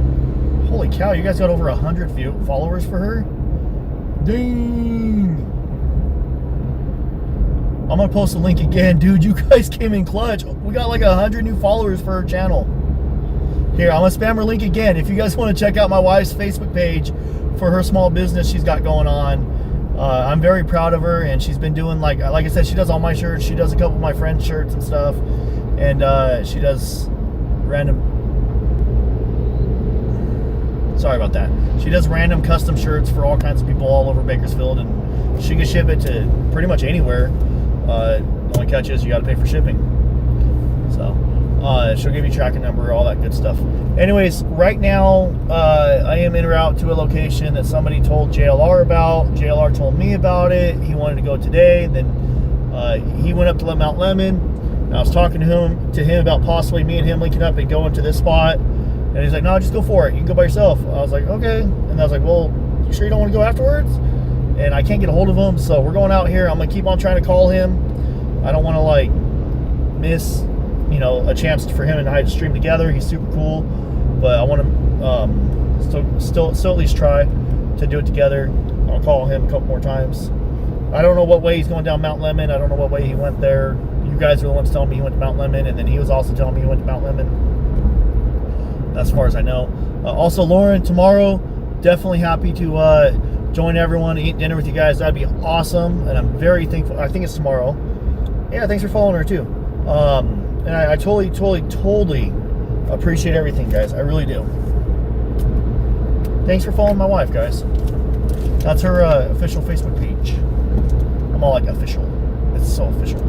holy cow, you guys got over 100 followers for her? Dang! I'm gonna post a link again, dude. You guys came in clutch. We got like 100 new followers for her channel. Here, I'm gonna spam her link again. If you guys want to check out my wife's Facebook page for her small business she's got going on, I'm very proud of her. And she's been doing like I said, she does all my shirts. She does a couple of my friends' shirts and stuff, and she does random. Sorry about that. She does random custom shirts for all kinds of people all over Bakersfield, and she can ship it to pretty much anywhere. The only catch is you got to pay for shipping. So she'll give you tracking number, all that good stuff. Anyways, right now I am en route to a location that somebody told JLR about. JLR told me about it. He wanted to go today. Then he went up to Mount Lemon. And I was talking to him about possibly me and him linking up and going to this spot. And he's like, no, just go for it. You can go by yourself. I was like, okay. And I was like, well, you sure you don't want to go afterwards? And I can't get a hold of him, so we're going out here. I'm going to keep on trying to call him. I don't want to, like, miss, you know, a chance for him and I to stream together. He's super cool. But I want to still at least try to do it together. I'll call him a couple more times. I don't know what way he's going down Mount Lemon. I don't know what way he went there. You guys are the ones telling me he went to Mount Lemon, and then he was also telling me he went to Mount Lemon. As far as I know. Also, Lauren, tomorrow, definitely happy to join everyone, eat dinner with you guys. That'd be awesome, and I'm very thankful. I think it's tomorrow. Yeah, thanks for following her too. And I totally appreciate everything, guys. I really do. Thanks for following my wife, guys. That's her official Facebook page. I'm all like official. It's so official.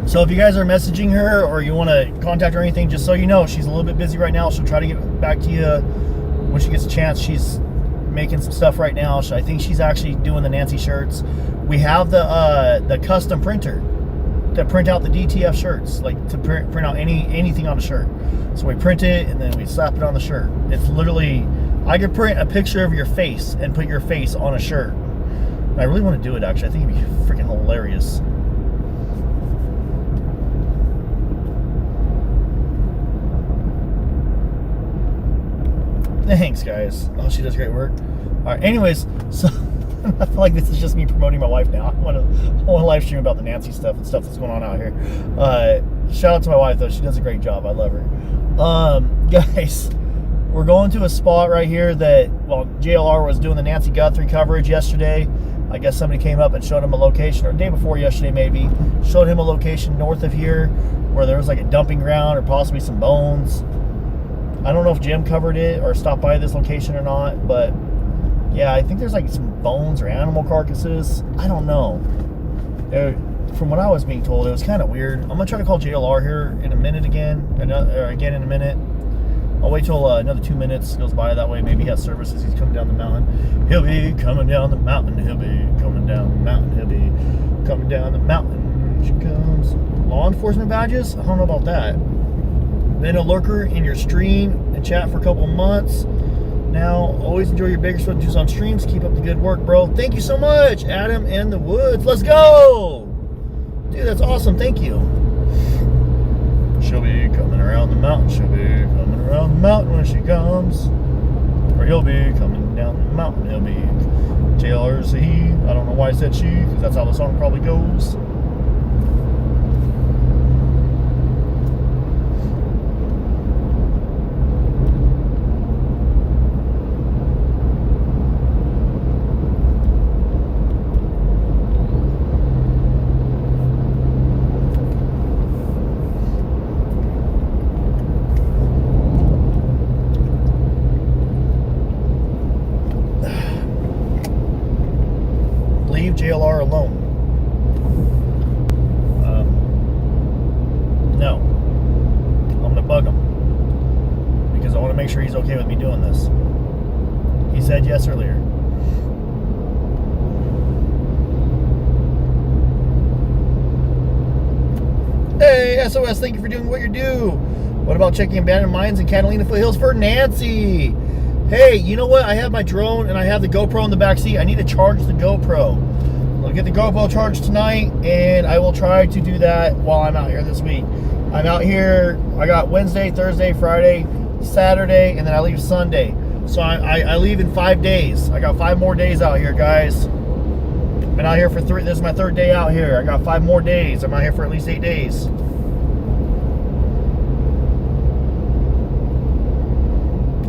So if you guys are messaging her or you want to contact her or anything, just so you know, she's a little bit busy right now. She'll try to get back to you when she gets a chance. She's making some stuff right now. I think she's actually doing the Nancy shirts. We have the custom printer to print out the DTF shirts, like to print out anything on a shirt. So we print it and then we slap it on the shirt. It's literally, I could print a picture of your face and put your face on a shirt. I really want to do it, actually. I think it'd be freaking hilarious. Thanks, guys. Oh, she does great work. All right. Anyways, so I feel like this is just me promoting my wife now. I want to live stream about the Nancy stuff and stuff that's going on out here. Shout out to my wife though. She does a great job. I love her. Guys, we're going to a spot right here that, well, JLR was doing the Nancy Guthrie coverage yesterday. I guess somebody came up and showed him a location, or the day before yesterday maybe, showed him a location north of here where there was like a dumping ground or possibly some bones. I don't know if Jim covered it or stopped by this location or not, but yeah, I think there's like some bones or animal carcasses. I don't know. From what I was being told, it was kind of weird. I'm gonna try to call JLR here in a minute again in a minute. I'll wait till another 2 minutes goes by. That way, maybe he has services. He's coming down the mountain. He'll be coming down the mountain. He'll be coming down the mountain. He'll be coming down the mountain. Here she comes. Law enforcement badges? I don't know about that. Been a lurker in your stream and chat for a couple months now. Always enjoy your Bakersfield news on streams. Keep up the good work, bro. Thank you so much, Adam in the Woods. Let's go, dude. That's awesome. Thank you. She'll be coming around the mountain. She'll be coming around the mountain when she comes, or he'll be coming down the mountain. He'll be JLR's he. I don't know why I said she, because that's how the song probably goes. JLR alone. No. I'm going to bug him because I want to make sure he's okay with me doing this. He said yes earlier. Hey, SOS, thank you for doing what you do. What about checking abandoned mines in Catalina foothills for Nancy? Hey, you know what? I have my drone and I have the GoPro in the back seat. I need to charge the GoPro. I'll get the GoPro charged tonight, and I will try to do that while I'm out here this week. I'm out here, I got Wednesday, Thursday, Friday, Saturday, and then I leave Sunday. So I leave in 5 days. I got 5 more days out here, guys. Been out here for 3. This is my 3rd day out here. I got 5 more days. I'm out here for at least 8 days.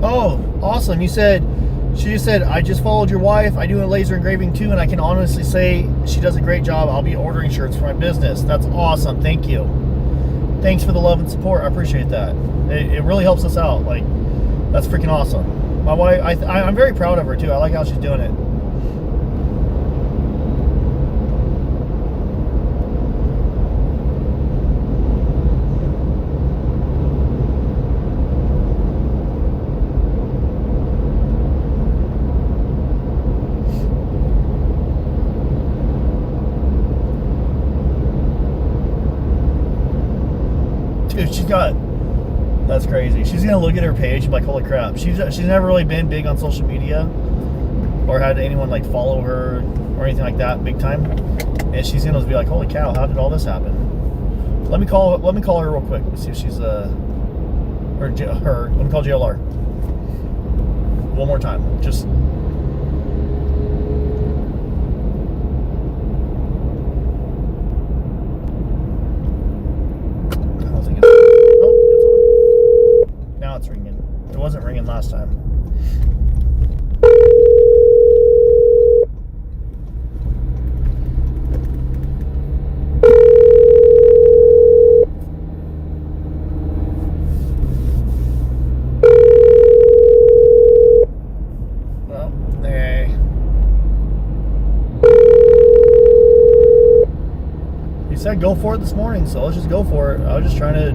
Oh, awesome. She just said, I just followed your wife. I do a laser engraving too, and I can honestly say she does a great job. I'll be ordering shirts for my business. That's awesome. Thank you. Thanks for the love and support. I appreciate that. It really helps us out. Like, that's freaking awesome. My wife, I'm very proud of her too. I like how she's doing it. Dude, she's got, that's crazy. She's gonna look at her page and be like, holy crap. She's never really been big on social media or had anyone like follow her or anything like that big time. And she's gonna be like, holy cow, how did all this happen? Let me call her real quick. Let's see if she's let me call JLR. One more time. Just it's ringing. It wasn't ringing last time. Well, hey. He said go for it this morning, so let's just go for it. I was just trying to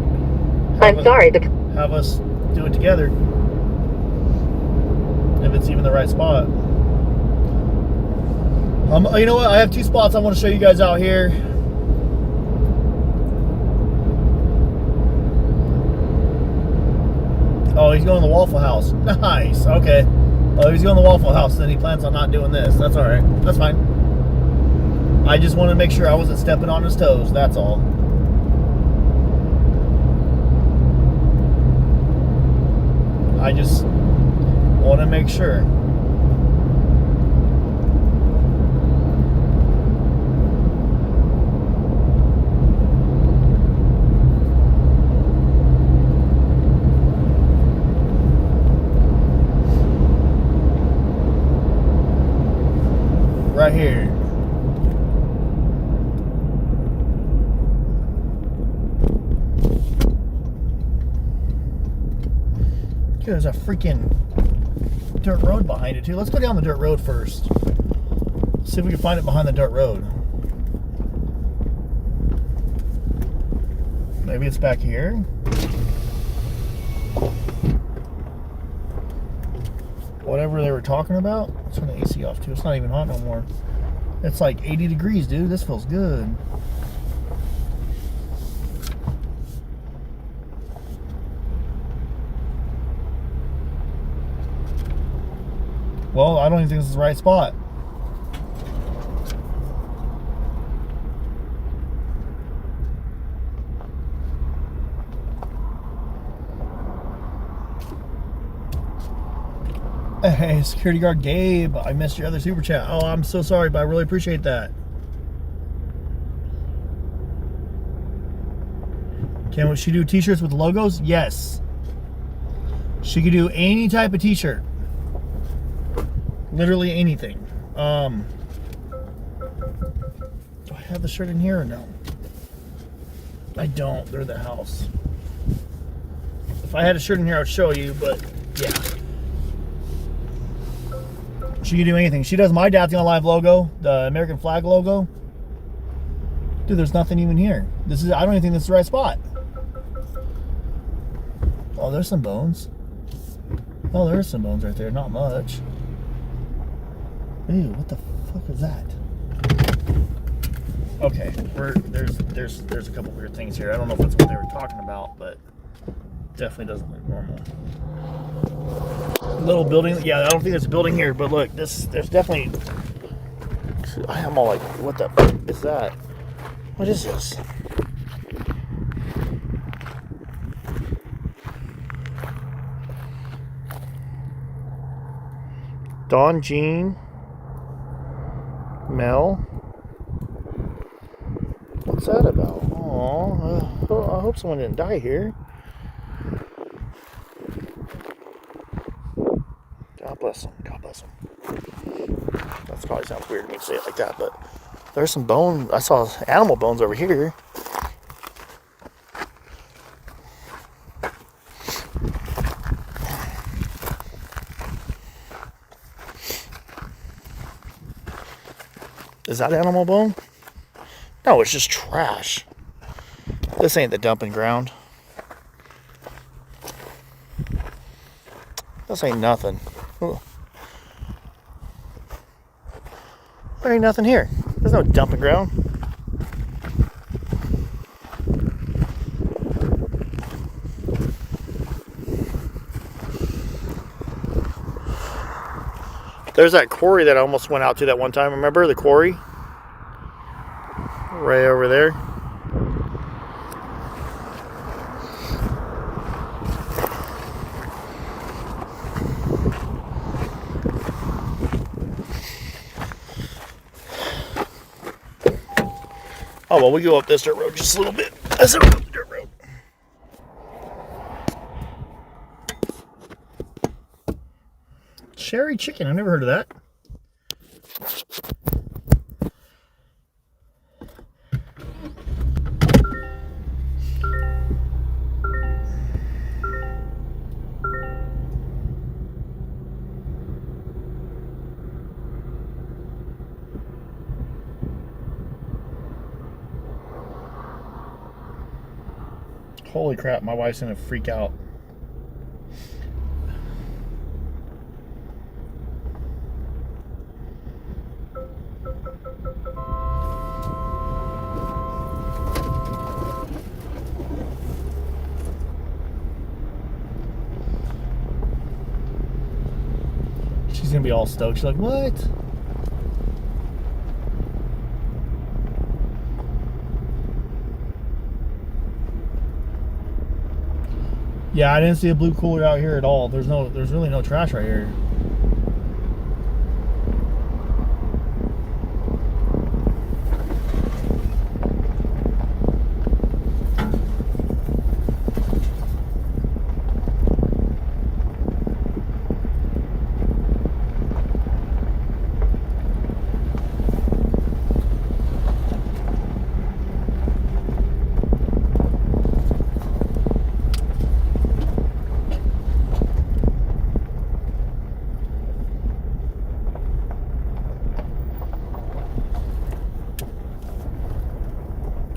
have us do it together, if it's even the right spot. You know what? I have 2 spots I want to show you guys out here. Oh, he's going to the Waffle House. Nice. Okay. Oh, he's going to the Waffle House, then he plans on not doing this. That's all right. That's fine. I just want to make sure I wasn't stepping on his toes. That's all. I just want to make sure. Right here. Dude, there's a freaking dirt road behind it too. Let's go down the dirt road first. See if we can find it behind the dirt road. Maybe it's back here. Whatever they were talking about. Let's turn the AC off too. It's not even hot no more. It's like 80 degrees, dude. This feels good. Well, I don't even think this is the right spot. Hey, security guard Gabe, I missed your other super chat. Oh, I'm so sorry, but I really appreciate that. Can she do t-shirts with logos? Yes. She could do any type of t-shirt. Literally anything. Do I have the shirt in here or no? I don't. They're at the house. If I had a shirt in here, I would show you, but yeah. She can do anything. She does my Dad's Gonna Live logo, the American flag logo. Dude, there's nothing even here. I don't even think this is the right spot. Oh, there's some bones. Oh, there's some bones right there. Not much. Ew, what the fuck is that? Okay, there's a couple weird things here. I don't know if that's what they were talking about, but definitely doesn't look normal. Little building, yeah, I don't think there's a building here, but look, there's definitely. I'm all like, what the fuck is that? What is this? Dawn Jean. Mel. What's that about? Aw, I hope someone didn't die here. God bless them. God bless them. That probably sounds weird to me to say it like that, but there's some bones. I saw animal bones over here. Is that animal bone? No, it's just trash. This ain't the dumping ground. This ain't nothing. Ooh. There ain't nothing here. There's no dumping ground. There's that quarry that I almost went out to that one time. Remember the quarry? Right over there. Oh, well, we go up this dirt road just a little bit. That's a dirt road. Sherry chicken. I've never heard of that. Holy crap, my wife's gonna freak out. She's gonna be all stoked. She's like, what? Yeah, I didn't see a blue cooler out here at all. There's really no trash right here.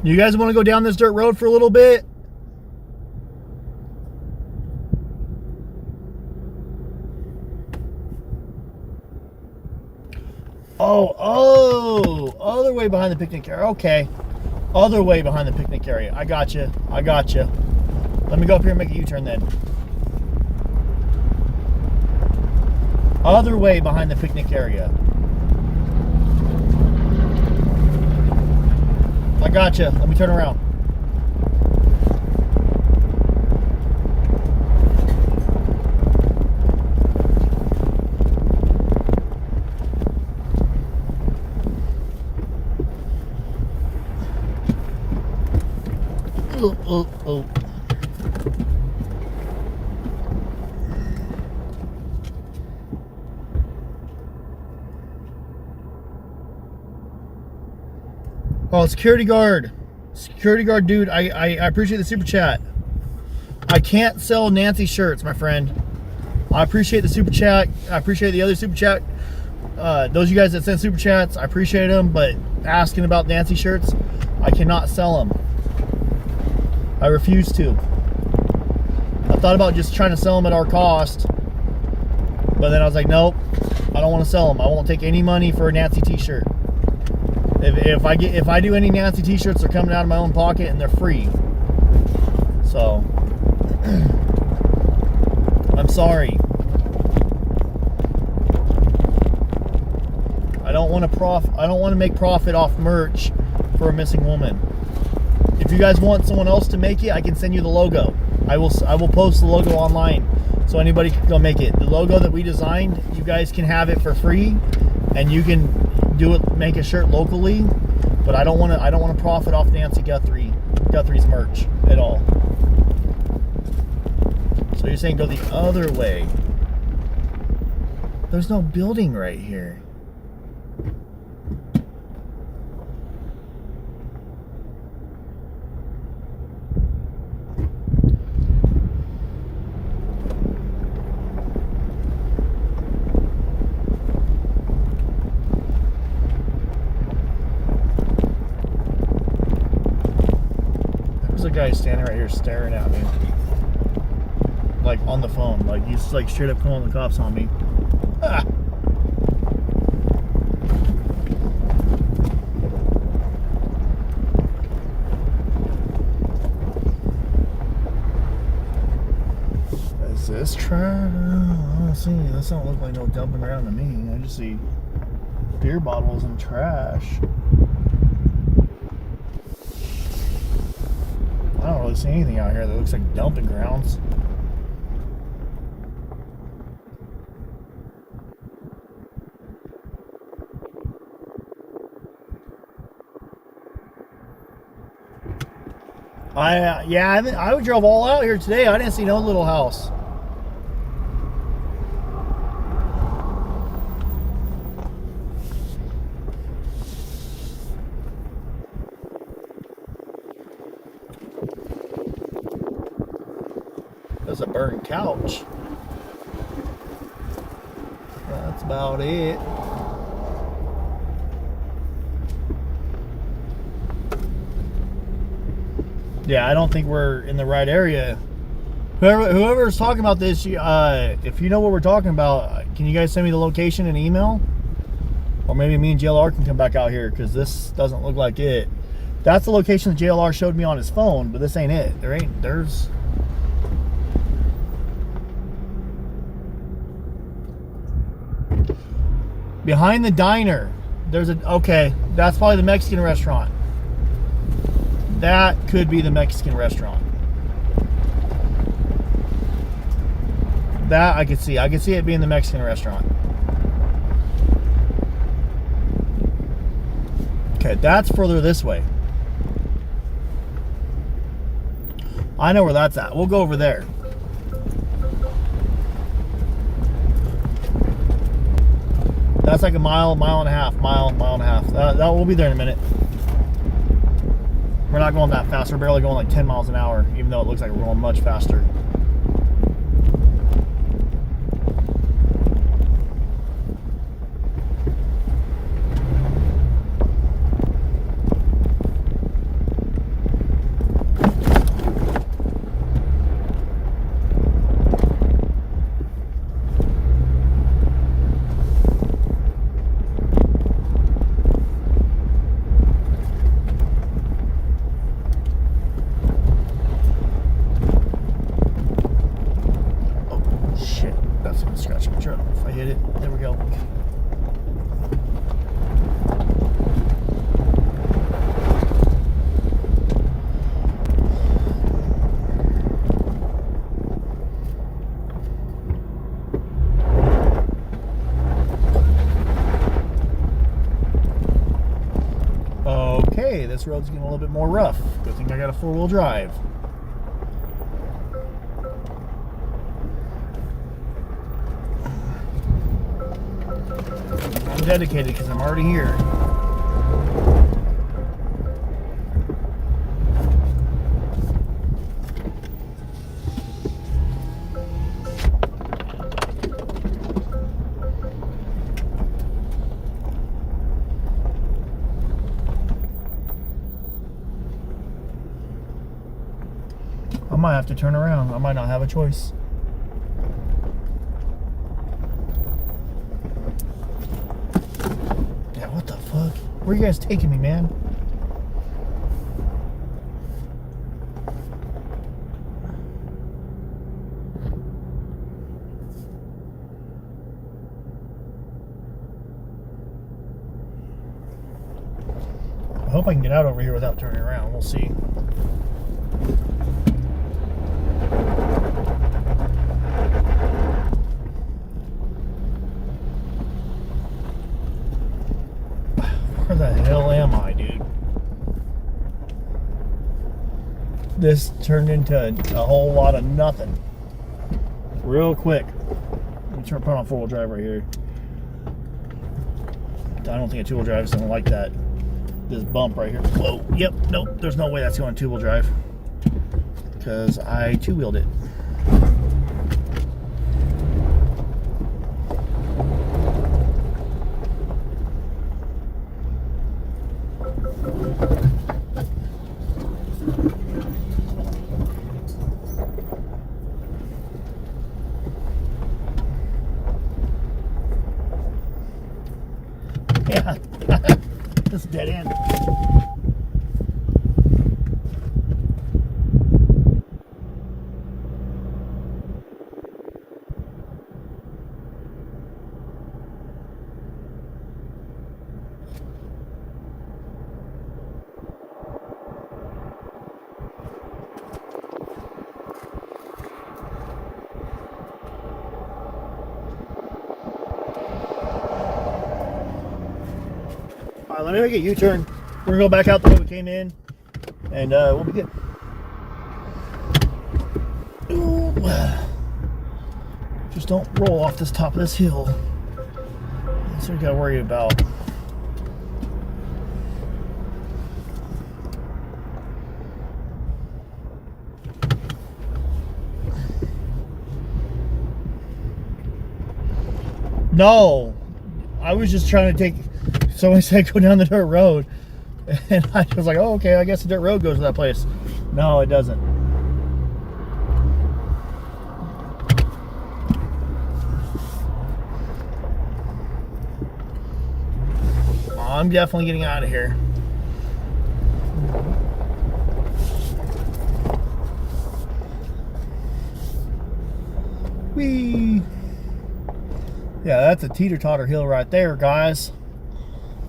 You guys want to go down this dirt road for a little bit? Oh, other way behind the picnic area. Okay. Other way behind the picnic area. I got you. I got you. Let me go up here and make a U-turn then. Other way behind the picnic area. I gotcha. Let me turn around. Oh. Oh, security guard. Security guard dude, I appreciate the super chat. I can't sell Nancy shirts, my friend. I appreciate the super chat. I appreciate the other super chat. Those of you guys that send super chats, I appreciate them, but asking about Nancy shirts, I cannot sell them. I refuse to. I thought about just trying to sell them at our cost, but then I was like, nope, I don't want to sell them. I won't take any money for a Nancy t-shirt. If I do any Nancy t-shirts, they're coming out of my own pocket and they're free. So I'm sorry. I don't want to make profit off merch for a missing woman. If you guys want someone else to make it, I can send you the logo. I will post the logo online so anybody can go make it. The logo that we designed, you guys can have it for free, and you can do it, make a shirt locally. But I don't want to profit off Nancy Guthrie's merch at all. So you're saying go the other way? There's no building right here. There's a guy standing right here staring at me. Like on the phone. Like he's like straight up calling the cops on me. Ah. Is this trash? I don't see. This don't look like no dumping ground to me. I just see beer bottles and trash. I don't really see anything out here that looks like dumping grounds. I drove all out here today. I didn't see no little house. There's a burned couch. That's about it. Yeah, I don't think we're in the right area. Whoever's talking about this, if you know what we're talking about, can you guys send me the location and email? Or maybe me and JLR can come back out here, because this doesn't look like it. That's the location that JLR showed me on his phone, but this ain't it. There's... Behind the diner, there's a... Okay, that's probably the Mexican restaurant. That could be the Mexican restaurant. That I could see. I could see it being the Mexican restaurant. Okay, that's further this way. I know where that's at. We'll go over there. That's like a mile and a half. Mile and a half. That will be there in a minute. We're not going that fast. We're barely going like 10 miles an hour, even though it looks like we're going much faster. This road's getting a little bit more rough. Good thing I got a four-wheel drive. I'm dedicated because I'm already here. I might have to turn around. I might not have a choice. Yeah, what the fuck? Where are you guys taking me, man? I hope I can get out over here without turning around. We'll see. this turned into a whole lot of nothing real quick. Let me put on 4-wheel drive right here. I don't think a 2-wheel drive is something like that. This bump right here. Whoa, yep, nope, there's no way that's going 2-wheel drive because I 2-wheeled it. Yeah, this is dead end. Alright, let me make a U-turn. We're gonna go back out the way we came in, and we'll be good. Ooh. Just don't roll off this top of this hill. That's what we gotta worry about. No, I was just trying to take. Someone said go down the dirt road, and I was like, oh, okay, I guess the dirt road goes to that place. No, it doesn't. I'm definitely getting out of here. Whee! Yeah, that's a teeter-totter hill right there, guys.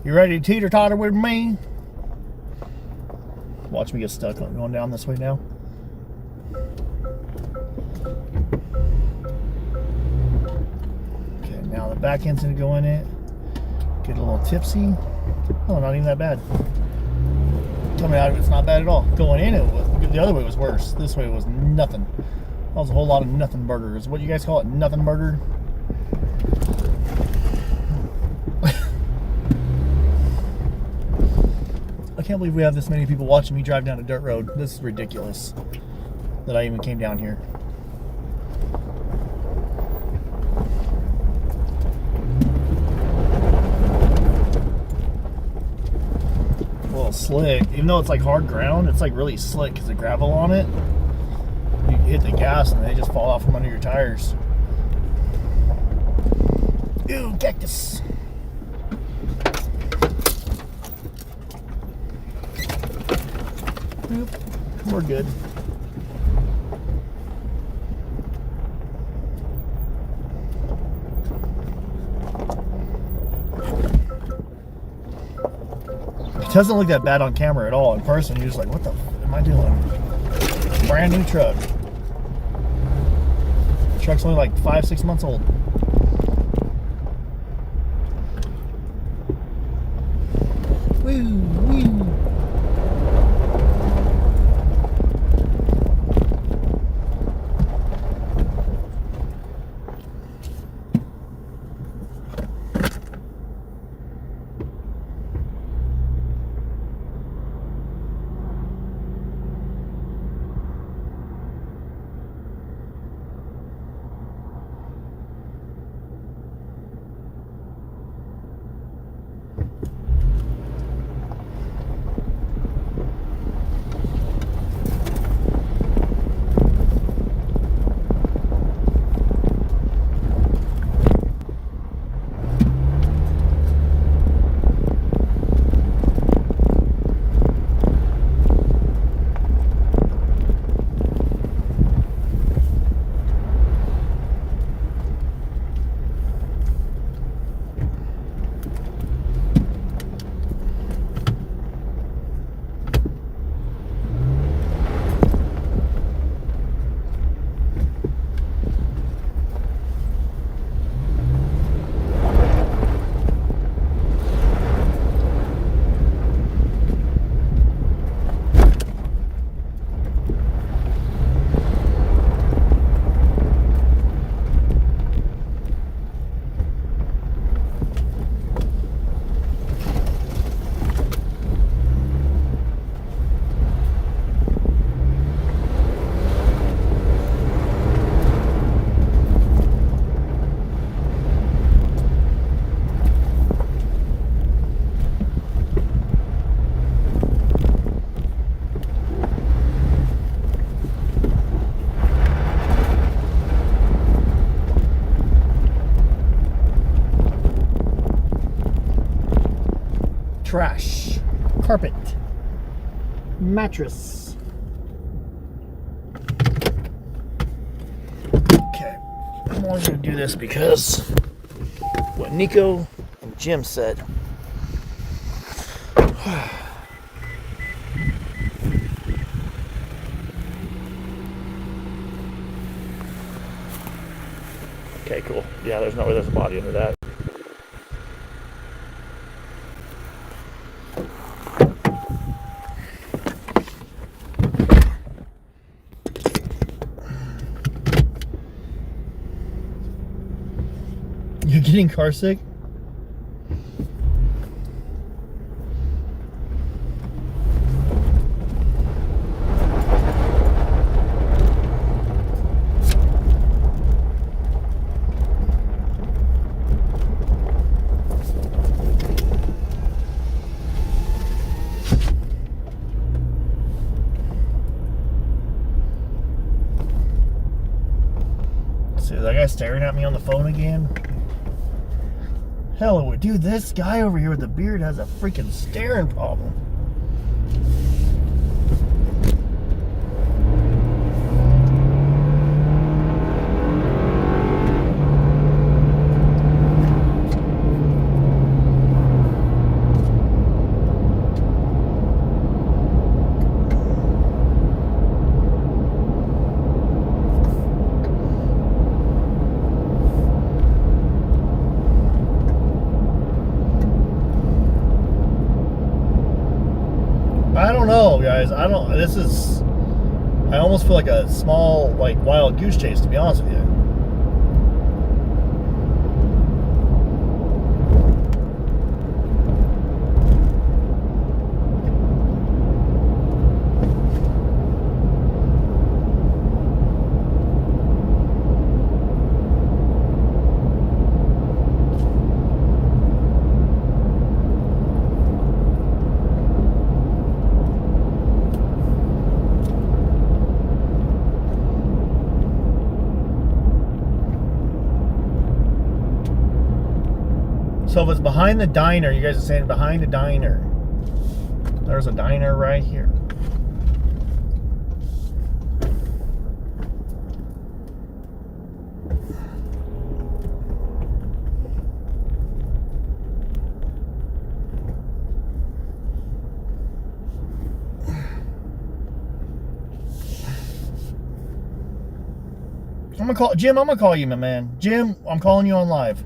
You ready to teeter-totter with me? Watch me get stuck going down this way now. Okay, now the back end's gonna go in it. Get a little tipsy. Oh, not even that bad. Tell me it's not bad at all. Going in, the other way was worse. This way was nothing. That was a whole lot of nothing burgers. What do you guys call it? Nothing burger? I can't believe we have this many people watching me drive down a dirt road. This is ridiculous that I even came down here. A little slick. Even though it's like hard ground, it's like really slick because the gravel on it. You hit the gas and they just fall out from under your tires. Ew, cactus. Yep, we're good. It doesn't look that bad on camera at all. In person, you're just like, what the f am I doing? Brand new truck. The truck's only like 5-6 months old. Woo, woo. trash, carpet, mattress. Okay, I'm only going to do this because what Nico and Jim said. Okay, cool. Yeah, there's a body under that. You're getting car sick? See that guy staring at me on the phone again? Hell, dude, this guy over here with the beard has a freaking staring problem. I don't know, guys. I almost feel like a small, like, wild goose chase, to be honest with you. So if it's behind the diner, you guys are saying behind the diner. There's a diner right here. I'm gonna call Jim. I'm gonna call you, my man. Jim, I'm calling you on live.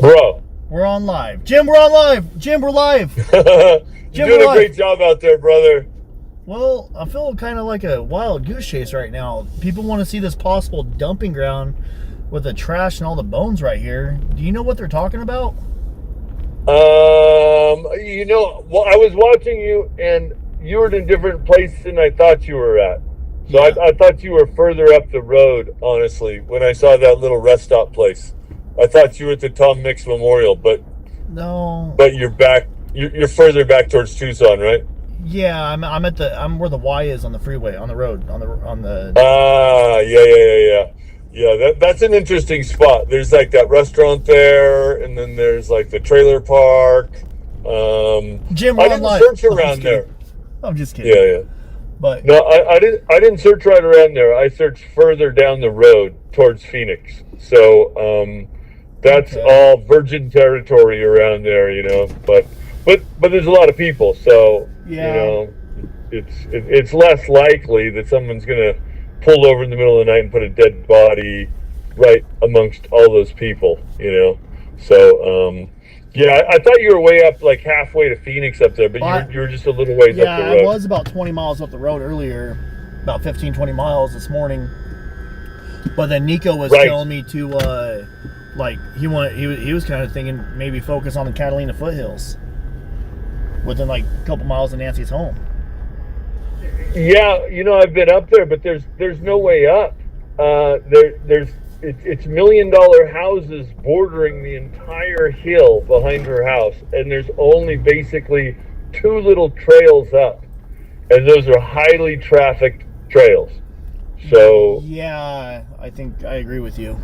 Bro, we're on live. Jim, we're on live. Jim, we're live. You're doing a great job out there, brother. Well, I feel kind of like a wild goose chase right now. People want to see this possible dumping ground with the trash and all the bones right here. Do you know what they're talking about? You know, well, I was watching you, and you were in a different place than I thought you were at. So yeah. I thought you were further up the road, honestly, when I saw that little rest stop place. I thought you were at the Tom Mix Memorial, but no. But you're back. You're further back towards Tucson, right? Yeah, I'm where the Y is on the freeway, on the road, on the. Ah, yeah. That's an interesting spot. There's like that restaurant there, and then there's like the trailer park. Jim, I didn't search around there. I'm just kidding. Yeah. But no, I didn't search right around there. I searched further down the road towards Phoenix. So that's all virgin territory around there, you know. But there's a lot of people, so yeah. You know, it's less likely that someone's gonna pull over in the middle of the night and put a dead body right amongst all those people, you know. So yeah, I thought you were way up, like halfway to Phoenix up there, but you were just a little ways up the road. Yeah, I was about 20 miles up the road earlier, about 15, 20 miles this morning. But then Nico was telling me to, like, he was kind of thinking maybe focus on the Catalina foothills within like a couple miles of Nancy's home. Yeah, you know, I've been up there, but there's no way up. It's $1 million houses bordering the entire hill behind her house, and there's only basically 2 little trails up, and those are highly trafficked trails. So yeah, I think I agree with you.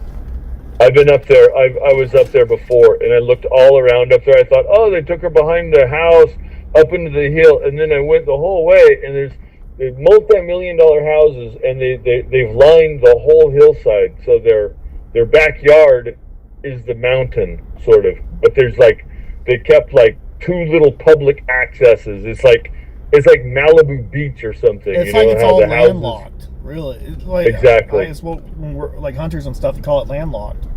I've been up there. I was up there before, and I looked all around up there. I thought, oh, they took her behind the house up into the hill, and then I went the whole way, and there's multi-million-dollar houses, and they've lined the whole hillside. So their backyard is the mountain, sort of. But there's like, they kept like 2 little public accesses. It's like Malibu Beach or something. It's you like know, it's how all the houses- landlocked. Really, it's like, Exactly. It's what, when we're like hunters and stuff, you call it landlocked.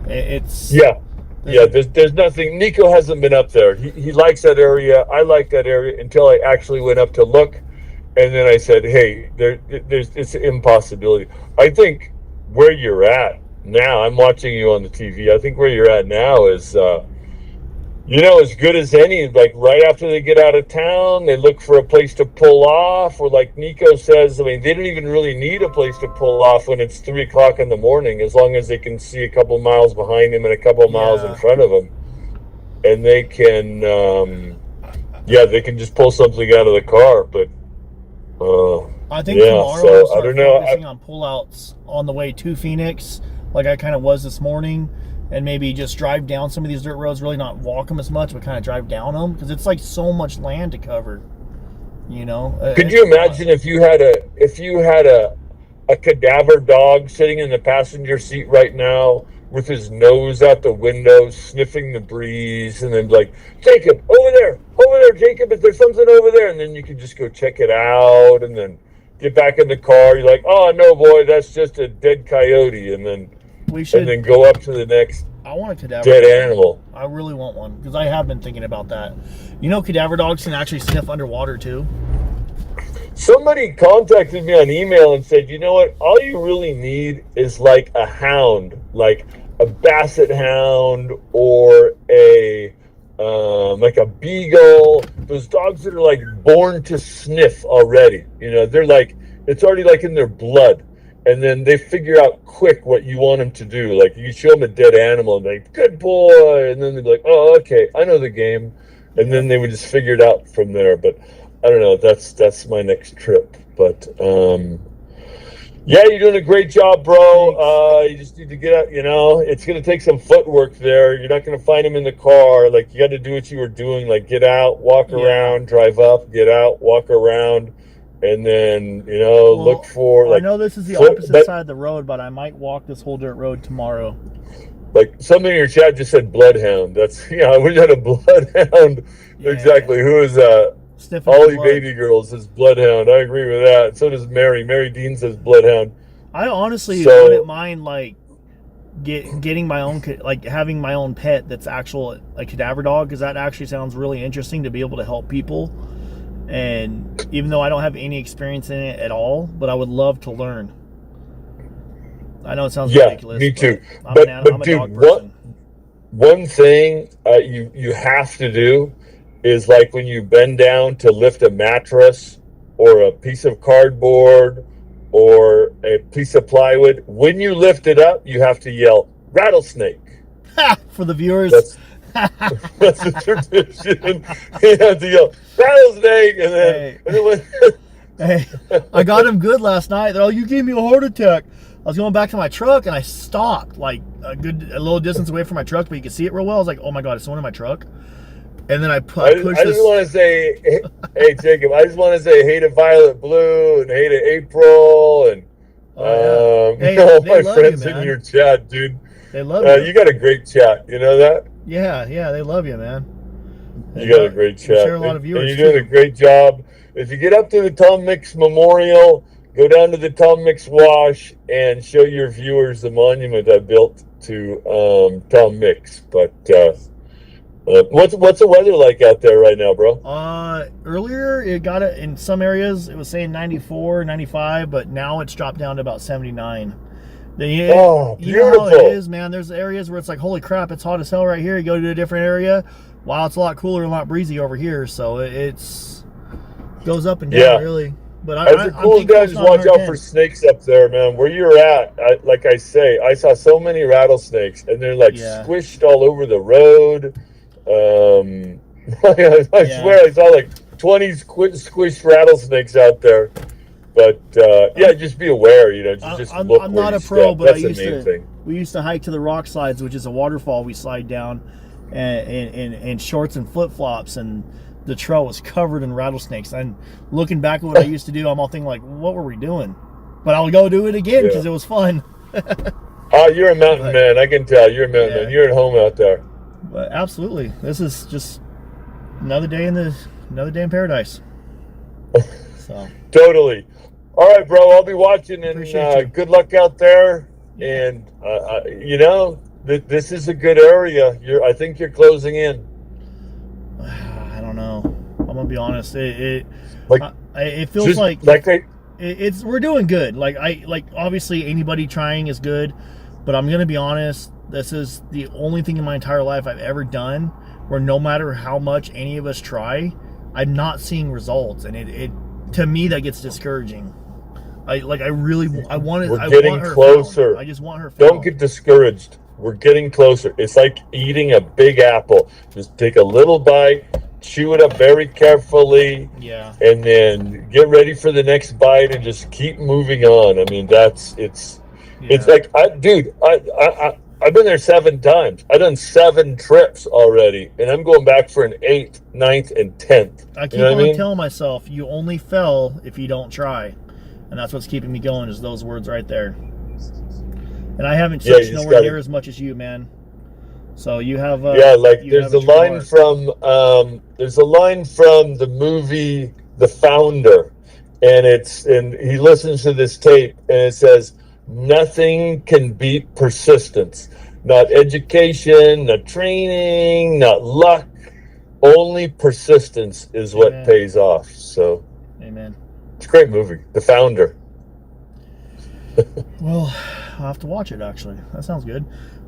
It's Yeah. There's nothing. Nico hasn't been up there. He likes that area. I like that area until I actually went up to look, and then I said, "Hey, it's an impossibility." I think where you're at now, I'm watching you on the TV. I think where you're at now is, as good as any. Like right after they get out of town, they look for a place to pull off. Or like Nico says, I mean, they don't even really need a place to pull off when it's 3 o'clock in the morning, as long as they can see a couple miles behind them and a couple miles in front of them, and they can, they can just pull something out of the car. But I think tomorrow I'll start focusing on pullouts on the way to Phoenix, like I kind of was this morning. And maybe just drive down some of these dirt roads, really not walk them as much, but kind of drive down them, because it's like so much land to cover. Could you imagine if you had a cadaver dog sitting in the passenger seat right now with his nose out the window, sniffing the breeze, and then like, Jacob, over there, Jacob, is there something over there? And then you could just go check it out, and then get back in the car. You're like, oh no, boy, that's just a dead coyote, and then go up to the next I want a cadaver dead dog. animal. I really want one, because I have been thinking about that. Cadaver dogs can actually sniff underwater too. Somebody contacted me on email and said, you know what, all you really need is like a hound, like a basset hound or a like a beagle. Those dogs that are like born to sniff already. They're like, it's already like in their blood. And then they figure out quick what you want them to do. Like, you show them a dead animal, and they're like, good boy. And then they're like, oh, okay, I know the game. And then they would just figure it out from there. But I don't know. That's my next trip. But yeah, you're doing a great job, bro. You just need to get out. It's going to take some footwork there. You're not going to find them in the car. Like, you got to do what you were doing. Like, get out, walk around, drive up, get out, walk around. And then, look for... I know this is the opposite side of the road, but I might walk this whole dirt road tomorrow. Like, somebody in your chat just said bloodhound. That's, we had a bloodhound. Yeah. Exactly. Who is that? Ollie Baby Girl says bloodhound. I agree with that. So does Mary. Mary Dean says bloodhound. I honestly wouldn't mind, like, getting my own, like, having my own pet that's actual, like, cadaver dog, because that actually sounds really interesting to be able to help people. And even though I don't have any experience in it at all, but I would love to learn. I know it sounds ridiculous. Me too. But dude, one thing you have to do is, like, when you bend down to lift a mattress or a piece of cardboard or a piece of plywood, when you lift it up, you have to yell rattlesnake. For the viewers. That's a tradition. You have to yell rattlesnake, and then hey, I got him good last night. They're all, you gave me a heart attack. I was going back to my truck and I stopped like a little distance away from my truck, but you could see it real well. I was like, oh my god, it's someone in my truck. And then I pushed. I just want to say, hey Jacob, I just want to say hey to Violet Blue and hey to April and all my friends in your chat, dude. They love you. You got a great chat. You know that? Yeah, they love you, man. You got a great chat. Share a lot of viewers, and you're doing a great job. If you get up to the Tom Mix Memorial, go down to the Tom Mix Wash and show your viewers the monument I built to Tom Mix. But what's the weather like out there right now, bro? Earlier it got it in some areas. It was saying 94, 95, but now it's dropped down to about 79. Beautiful. You know how it is, man. There's areas where it's like, holy crap, it's hot as hell right here. You go to a different area, wow, it's a lot cooler and a lot breezy over here. So it's goes up and down, really. But as the cool guys, watch out for snakes up there, man. Where you're at, like I say, I saw so many rattlesnakes, and they're like squished all over the road. I swear I saw like 20 squished rattlesnakes out there. But yeah, just be aware. Just look. I'm where not you a pro, step. but That's the main thing. we used to hike to the rock slides, which is a waterfall we slide down, in shorts and flip flops, and the trail was covered in rattlesnakes. And looking back at what I used to do, I'm all thinking like, what were we doing? But I'll go do it again because it was fun. Oh, you're a mountain man. I can tell. You're a mountain man. You're at home out there. But absolutely, this is just another day in paradise. So totally. All right, bro. I'll be watching, and good luck out there. And this is a good area. I think you're closing in. I don't know. I'm gonna be honest. It feels just like it's we're doing good. Like obviously anybody trying is good, but I'm gonna be honest. This is the only thing in my entire life I've ever done where no matter how much any of us try, I'm not seeing results, and it to me that gets discouraging. I want it. We're I getting want her closer. found. I just want her found. Don't get discouraged. We're getting closer. It's like eating a big apple. Just take a little bite, chew it up very carefully, and then get ready for the next bite and just keep moving on. I mean, it's like, I've been there 7 times. I've done 7 trips already, and I'm going back for an 8th, 9th, and 10th. I keep on telling myself, you only fail if you don't try. And that's what's keeping me going, is those words right there. And I haven't searched nowhere near as much as you, man. So you have there's a line from the movie The Founder, and he listens to this tape, and it says, nothing can beat persistence. Not education, not training, not luck. Only persistence is what pays off. So amen. It's a great movie, The Founder. Well, I'll have to watch it, actually. That sounds good.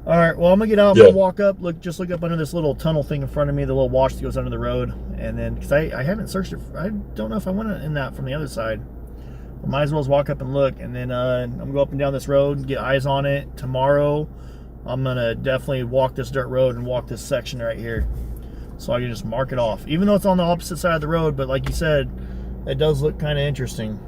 All right, well, I'm going to get out. I'm going to walk up, look up under this little tunnel thing in front of me, the little wash that goes under the road. And then, because I haven't searched it. I don't know if I went in that from the other side. I might as well walk up and look. And then I'm going to go up and down this road and get eyes on it. Tomorrow, I'm going to definitely walk this dirt road and walk this section right here, so I can just mark it off. Even though it's on the opposite side of the road, but like you said, it does look kind of interesting.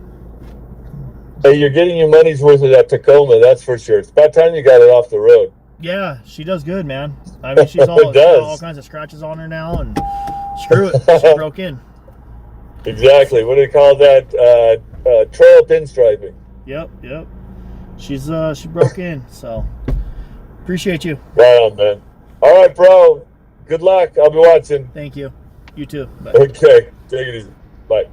Hey, you're getting your money's worth of that Tacoma, that's for sure. It's about time you got it off the road. Yeah, she does good, man. I mean, she's all kinds of scratches on her now, and screw it, she broke in. Exactly. What do they call that? Trail pinstriping. Yep. She broke in, so appreciate you. Right on, man. All right, bro. Good luck. I'll be watching. Thank you. You too. Bye. Okay. Take it easy. Bye.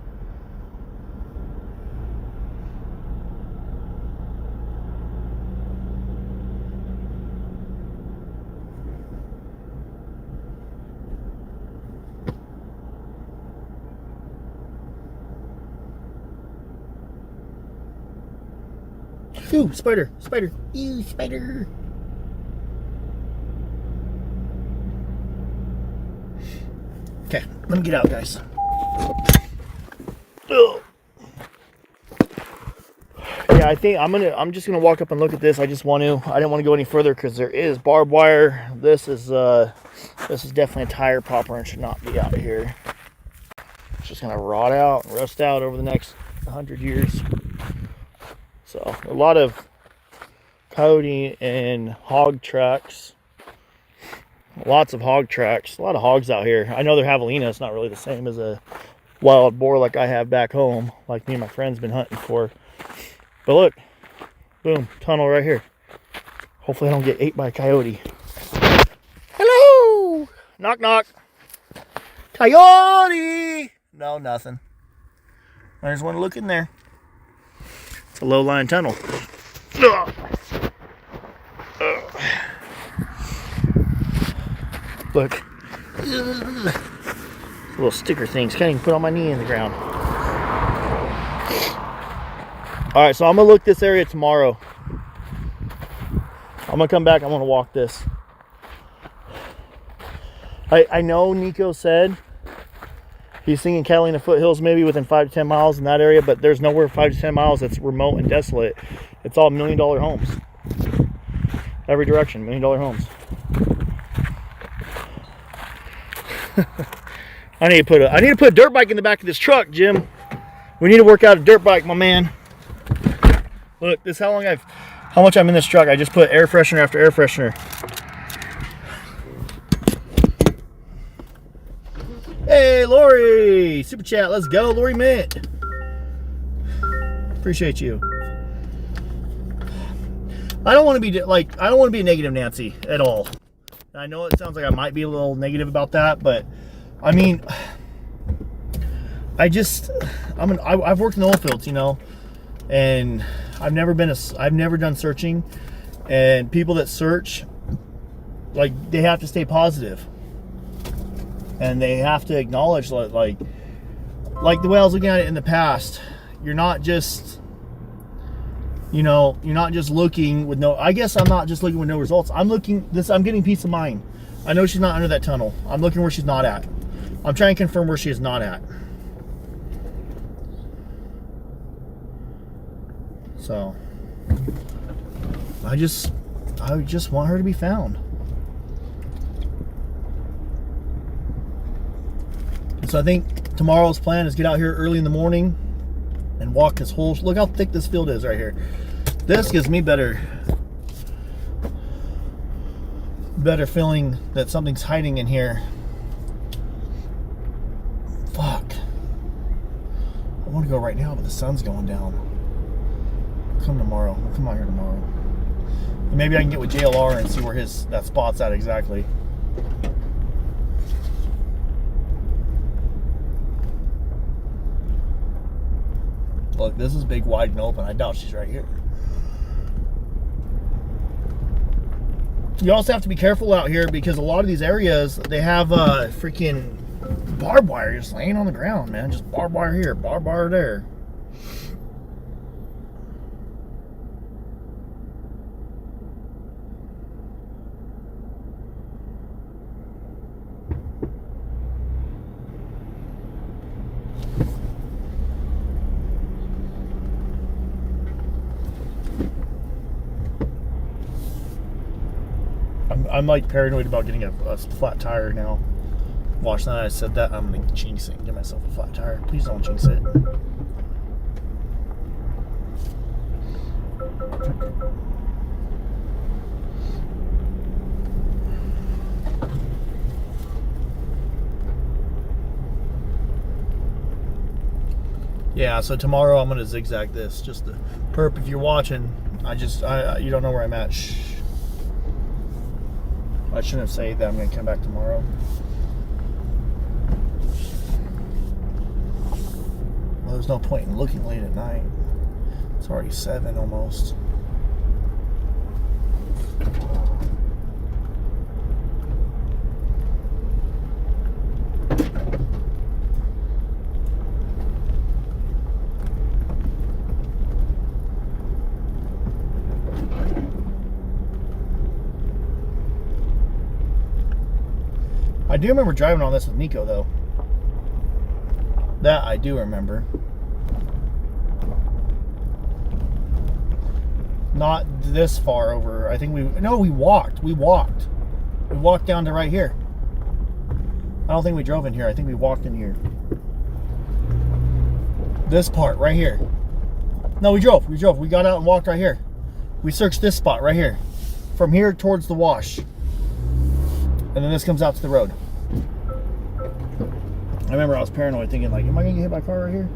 Ooh, spider. Ew, spider. Okay, let me get out, guys. Ugh. Yeah, I think I'm just gonna walk up and look at this. I didn't want to go any further because there is barbed wire. This is definitely a tire popper and should not be out here. It's just gonna rot out and rust out over the next 100 years. So a lot of coyote and hog tracks. Lots of hog tracks. A lot of hogs out here. I know they're javelina. It's not really the same as a wild boar like I have back home, like me and my friends been hunting for. But look, boom, tunnel right here. Hopefully I don't get ate by a coyote. Hello! Knock, knock. Coyote! No, nothing. I just want to look in there. It's a low-lying tunnel. Ugh. Ugh. Look. Ugh. Little sticker things. Can't even put on my knee in the ground. Alright, so I'm going to look this area tomorrow. I'm going to come back. I'm going to walk this. I know Nico said he's thinking Catalina foothills maybe within 5 to 10 miles in that area, but there's nowhere 5 to 10 miles that's remote and desolate. It's all $1 million homes. Every direction, $1 million homes. I need to put a dirt bike in the back of this truck, Jim. We need to work out a dirt bike, my man. Look, this is how much I'm in this truck. I just put air freshener after air freshener. Hey, Lori, super chat. Let's go, Lori Mint. Appreciate you. I don't want to be like, I don't want to be a negative Nancy at all. I know it sounds like I might be a little negative about that, but I mean, I've worked in the oil fields, you know, and I've never done searching, and people that search, like, they have to stay positive, and they have to acknowledge, like the way I was looking at it in the past, you're not just, you know, you're not just looking with no, I guess I'm not just looking with no results. I'm getting peace of mind. I know she's not under that tunnel. I'm looking where she's not at. I'm trying to confirm where she is not at. So, I just want her to be found. So I think tomorrow's plan is get out here early in the morning and walk this whole, look how thick this field is right here. This gives me better feeling that something's hiding in here. Fuck. I want to go right now, but the sun's going down. I'll come tomorrow. I'll come out here tomorrow. And maybe I can get with JLR and see where that spot's at exactly. Look, this is big, wide, and open. I doubt she's right here. You also have to be careful out here because a lot of these areas, they have freaking barbed wire just laying on the ground, man. Just barbed wire here, barbed wire there. I'm like paranoid about getting a flat tire now. Watch that, I said that, I'm gonna jinx it and get myself a flat tire. Please don't jinx it. Yeah, so tomorrow I'm gonna zigzag this. Just the perp, if you're watching, you don't know where I'm at. Shh. I shouldn't say that I'm going to come back tomorrow. Well, there's no point in looking late at night. It's already 7 almost. I do remember driving on this with Nico, though. That I do remember. Not this far over. I think we walked. We walked down to right here. I don't think we drove in here. I think we walked in here. This part right here. No, we drove. We got out and walked right here. We searched this spot right here. From here towards the wash. And then this comes out to the road. I remember I was paranoid thinking like, am I going to get hit by a car right here?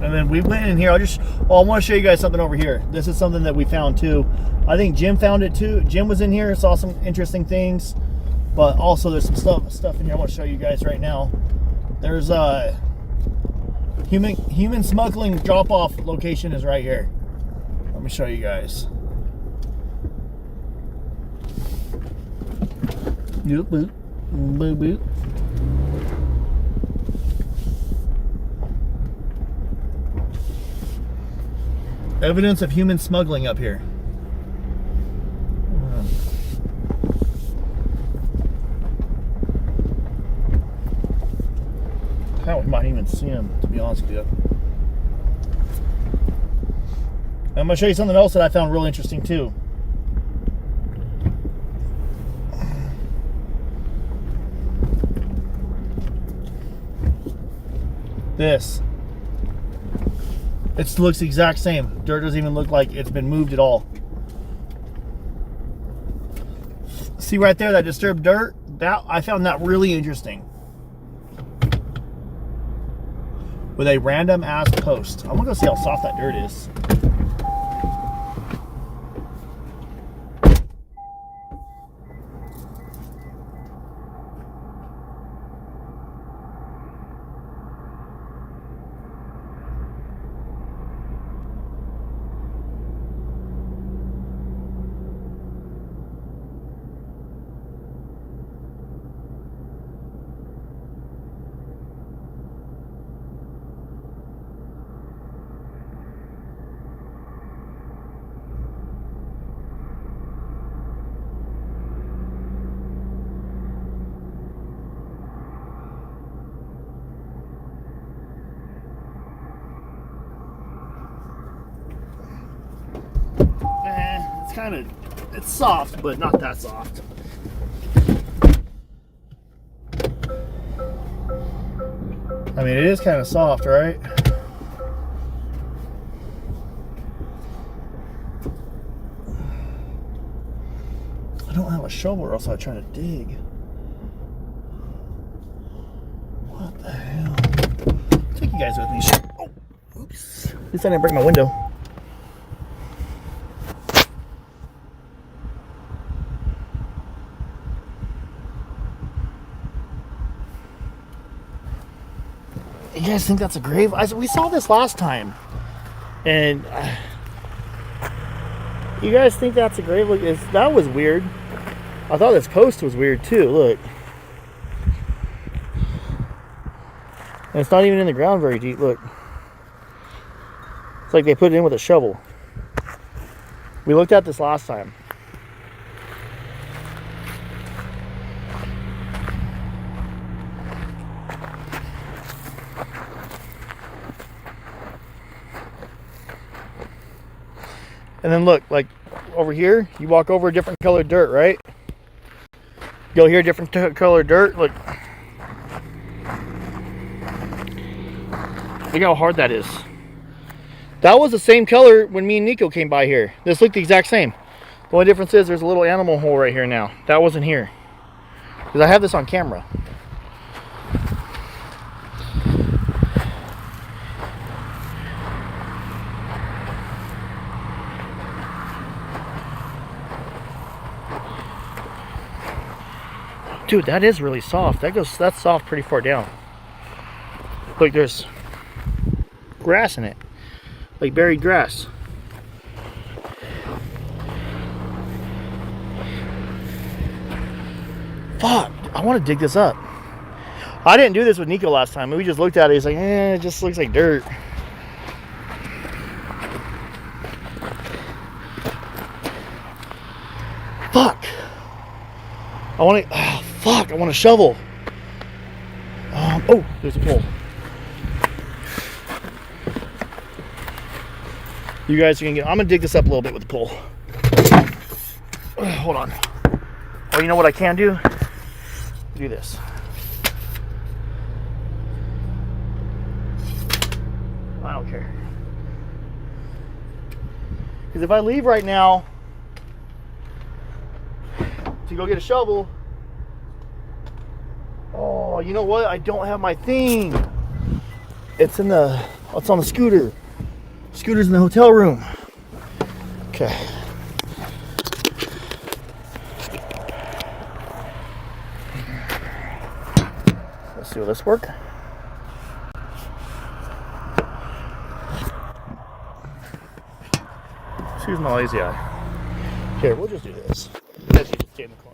And then we went in here. I want to show you guys something over here. This is something that we found too. I think Jim found it too. Jim was in here, saw some interesting things. But also there's some stuff in here I want to show you guys right now. There's a human smuggling drop-off location is right here. Let me show you guys. Boop, boop, boop, boop. Evidence of human smuggling up here. How we might even see him, to be honest with you. I'm going to show you something else that I found real interesting too. this. It looks the exact same. Dirt doesn't even look like it's been moved at all. See right there, that disturbed dirt? I found that really interesting. With a random ass post. I'm gonna go see how soft that dirt is. It's soft, but not that soft. I mean, it is kind of soft, right? I don't have a shovel, or else I'd try to dig. What the hell? Take you guys with me. Oh, oops. At least I didn't break my window. You guys think that's a grave? We saw this last time, and you guys think that's a grave? Look, that was weird. I thought this post was weird too. Look, and it's not even in the ground very deep. Look, it's like they put it in with a shovel. We looked at this last time. And then look, like over here, you walk over a different colored dirt, right? You'll hear different colored dirt. Look. Look how hard that is. That was the same color when me and Nico came by here. This looked the exact same. The only difference is there's a little animal hole right here now. That wasn't here. Because I have this on camera. Dude, that is really soft. That's soft pretty far down. Look, there's grass in it. Like buried grass. Fuck, I want to dig this up. I didn't do this with Nico last time. We just looked at it. He's like, it just looks like dirt. Fuck. I want to. Fuck, I want a shovel. Oh, there's a pole. You guys are gonna get. I'm gonna dig this up a little bit with the pole. Hold on. Oh, you know what I can do? Do this. I don't care. Because if I leave right now to go get a shovel, oh, you know what? I don't have my thing. It's on the scooter. Scooter's in the hotel room. Okay. Let's see, will this work? Excuse my lazy eye. Here, we'll just do this. Let's just stay in the car.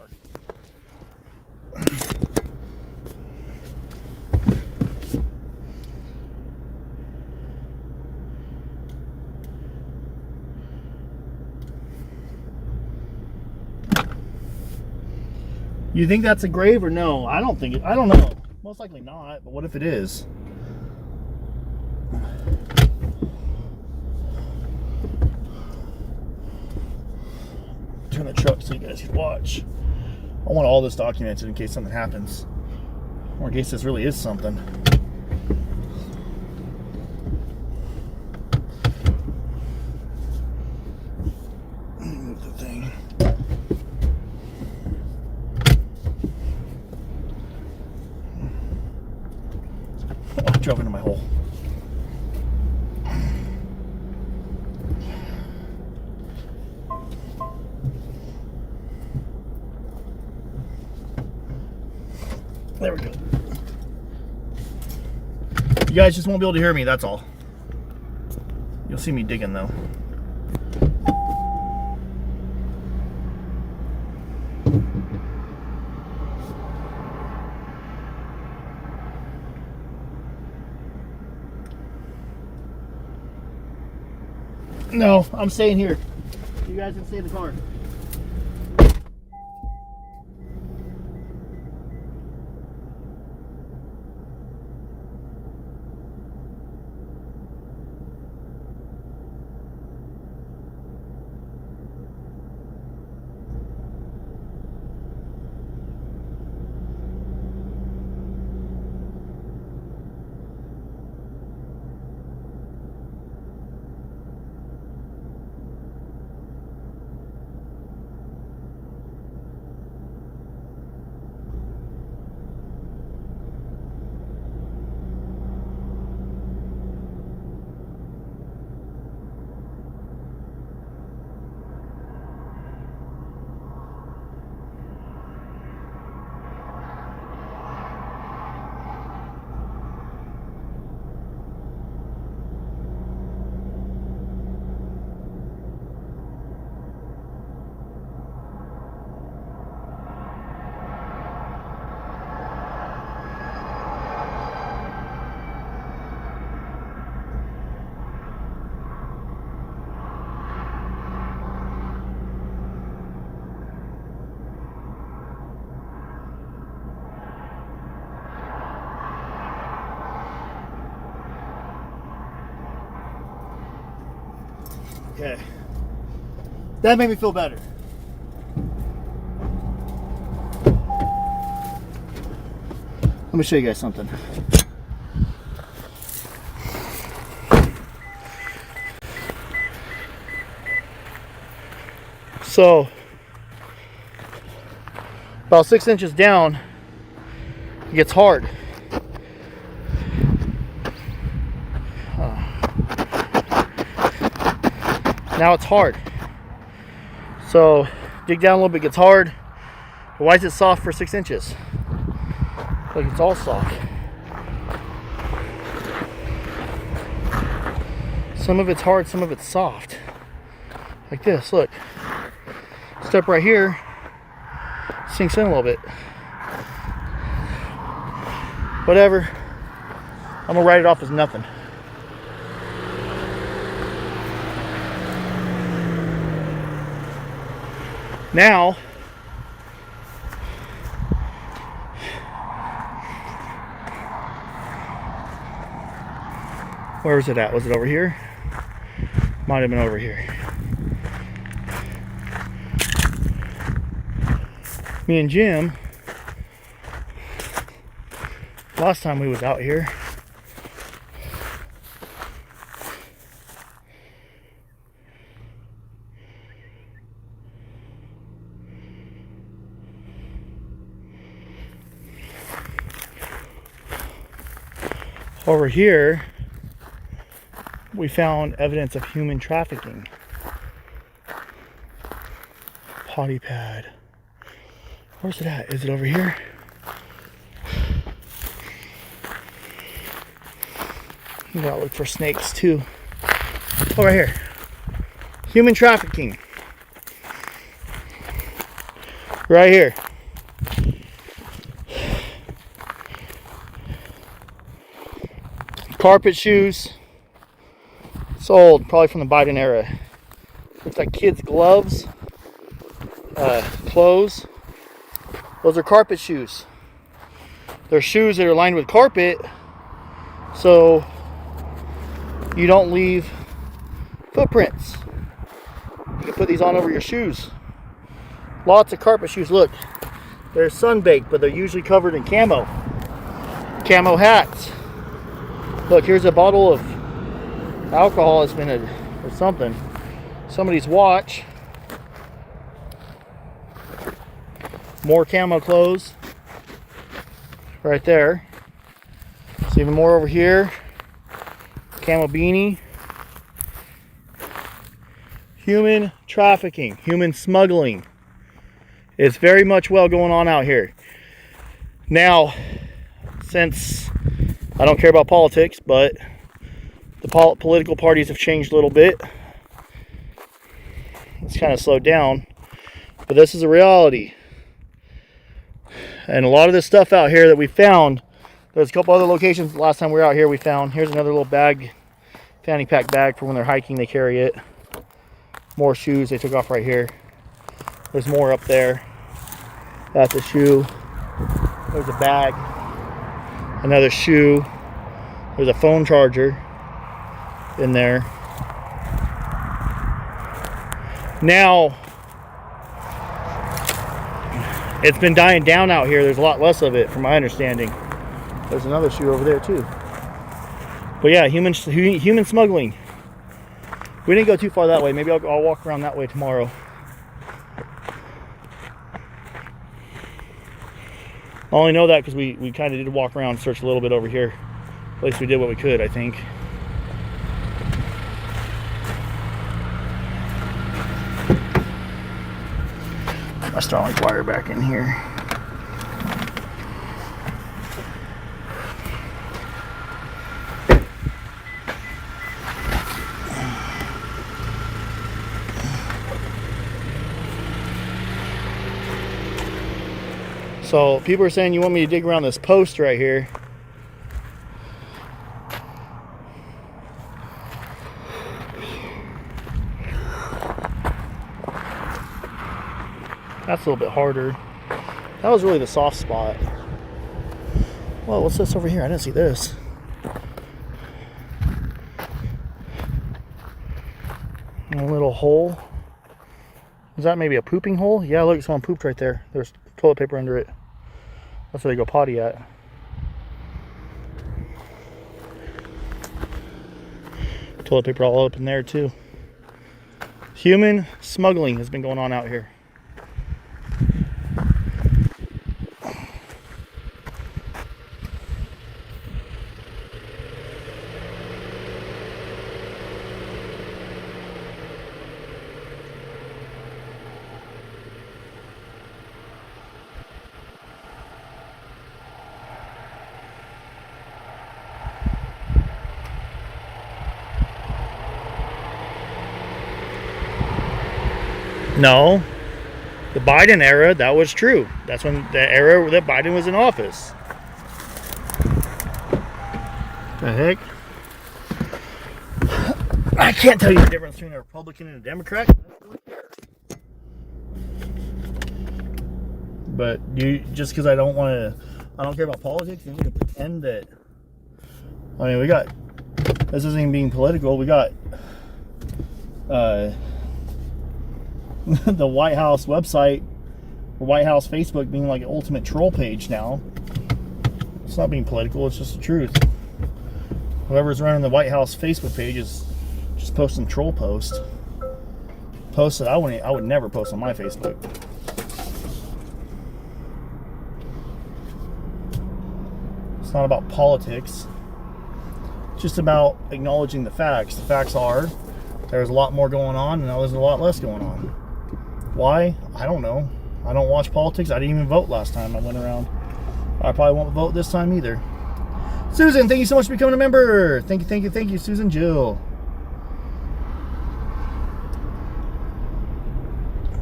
You think that's a grave or no? I don't think it. I don't know. Most likely not, but what if it is? Turn the truck so you guys can watch. I want all this documented in case something happens. Or in case this really is something. hole. There we go. You guys just won't be able to hear me, that's all. You'll see me digging though. No, I'm staying here. You guys can stay in the car. Okay. That made me feel better. Let me show you guys something. So, about 6 inches down, it gets hard. Now it's hard. So dig down a little bit, it gets hard. But why is it soft for 6 inches? Like it's all soft. Some of it's hard, some of it's soft. Like this, look. Step right here, sinks in a little bit. Whatever. I'm gonna write it off as nothing. Now, where was it at? Was it over here? Might have been over here. Me and Jim, last time we was out here, over here, we found evidence of human trafficking. Potty pad. Where's it at? Is it over here? You gotta look for snakes too. Oh, right here. Human trafficking. Right here. Carpet shoes. Sold, probably from the Biden era. Looks like kids' gloves. Clothes. Those are carpet shoes. They're shoes that are lined with carpet, so you don't leave footprints. You can put these on over your shoes. Lots of carpet shoes. Look, they're sun-baked, but they're usually covered in camo. Camo hats. Look, here's a bottle of alcohol that's been or something. Somebody's watch. More camo clothes. Right there. There's even more over here. Camo beanie. Human trafficking, human smuggling. It's very much well going on out here. Now, since I don't care about politics, but the political parties have changed a little bit. It's kind of slowed down, but this is a reality. And a lot of this stuff out here that we found, there's a couple other locations. Last time we were out here, we found, here's another little bag, fanny pack bag for when they're hiking, they carry it. More shoes they took off right here. There's more up there. That's a shoe. There's a bag. Another shoe. There's a phone charger in there. Now, it's been dying down out here. There's a lot less of it, from my understanding. There's another shoe over there too. But yeah, human smuggling. We didn't go too far that way. Maybe I'll walk around that way tomorrow. I only know that because we kind of did walk around, search a little bit over here. At least we did what we could, I think. My Starlink wire back in here. So people are saying you want me to dig around this post right here. That's a little bit harder. That was really the soft spot. Whoa, what's this over here? I didn't see this. A little hole. Is that maybe a pooping hole? Yeah, look, someone pooped right there. There's toilet paper under it. That's where they go potty at. Toilet paper all up in there too. Human smuggling has been going on out here. No, the Biden era, that was true. That's when the era that Biden was in office. The heck? I can't tell you the difference between a Republican and a Democrat. But just because I don't care about politics, you need to pretend that. I mean, this isn't even being political. We got the White House website or White House Facebook being like an ultimate troll page now. It's not being political, it's just the truth. Whoever's running the White House Facebook page is just posting troll posts that I would never post on my Facebook. It's not about politics. It's just about acknowledging the facts. The facts are there's a lot more going on and now there's a lot less going on. Why? I don't know. I don't watch politics. I didn't even vote last time I went around. I probably won't vote this time either. Susan, thank you so much for becoming a member. Thank you, Susan Jill.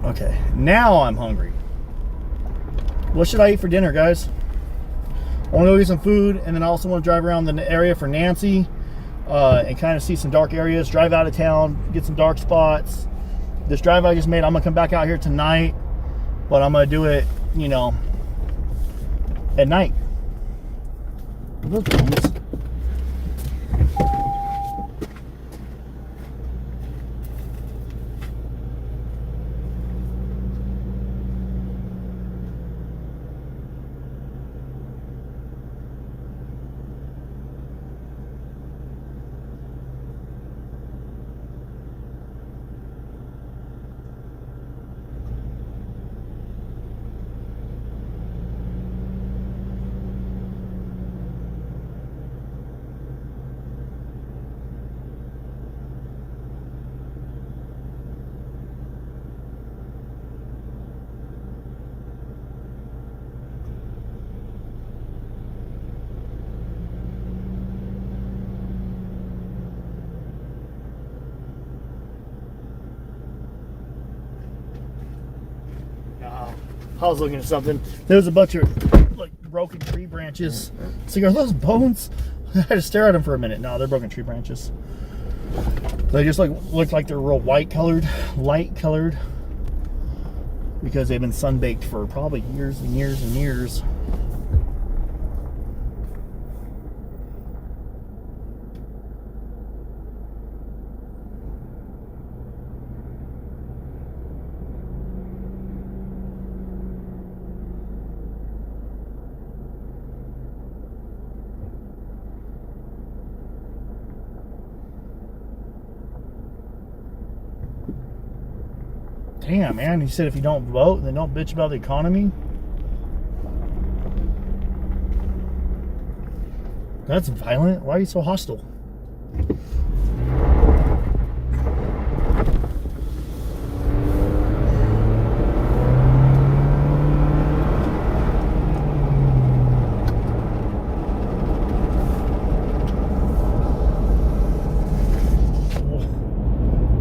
Okay, now I'm hungry. What should I eat for dinner, guys? I want to go get some food, and then I also want to drive around the area for Nancy and kind of see some dark areas, drive out of town, get some dark spots. This drive I just made, I'm going to come back out here tonight, but I'm going to do it, at night. Those things. I was looking at something. There was a bunch of like broken tree branches. So are those bones? I had to stare at them for a minute. No, they're broken tree branches. They just like look like they're real light colored, because they've been sun-baked for probably years and years and years. Damn, man, he said if you don't vote, then don't bitch about the economy. That's violent. Why are you so hostile?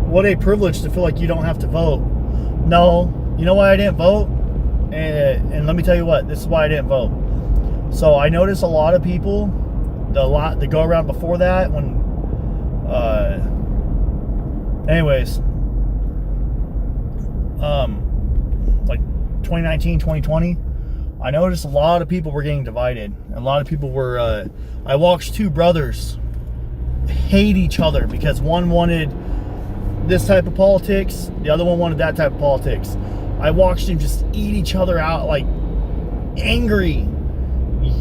What a privilege to feel like you don't have to vote. No, you know why I didn't vote? And let me tell you what, this is why I didn't vote. So I noticed a lot of people, the go around before that, when, anyways, like 2019, 2020, I noticed a lot of people were getting divided. A lot of people were, I watched two brothers hate each other because one wanted this type of politics, the other one wanted that type of politics. I watched them just eat each other out, like angry,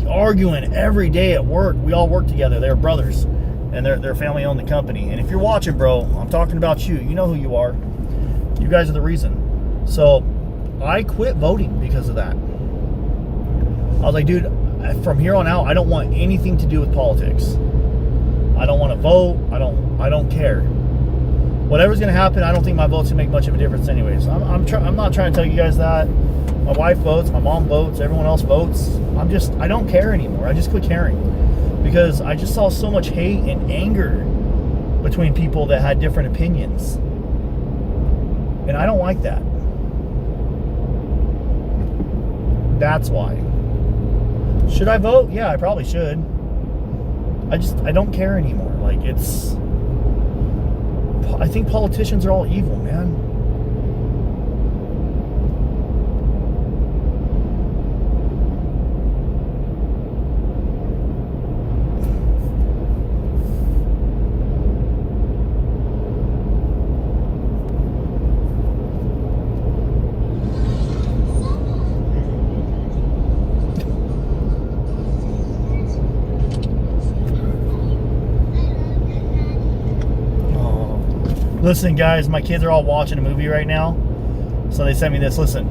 arguing every day at work. We all work together. They're brothers, and their family owned the company. And if you're watching, bro, I'm talking about you. You know who you are. You guys are the reason. So I quit voting because of that. I was like, dude, from here on out, I don't want anything to do with politics. I don't want to vote. I don't care. Whatever's going to happen, I don't think my vote's going to make much of a difference anyways. I'm not trying to tell you guys that. My wife votes, my mom votes, everyone else votes. I don't care anymore. I just quit caring. Because I just saw so much hate and anger between people that had different opinions. And I don't like that. That's why. Should I vote? Yeah, I probably should. I don't care anymore. Like, I think politicians are all evil, man. Listen, guys, my kids are all watching a movie right now, so they sent me this. Listen.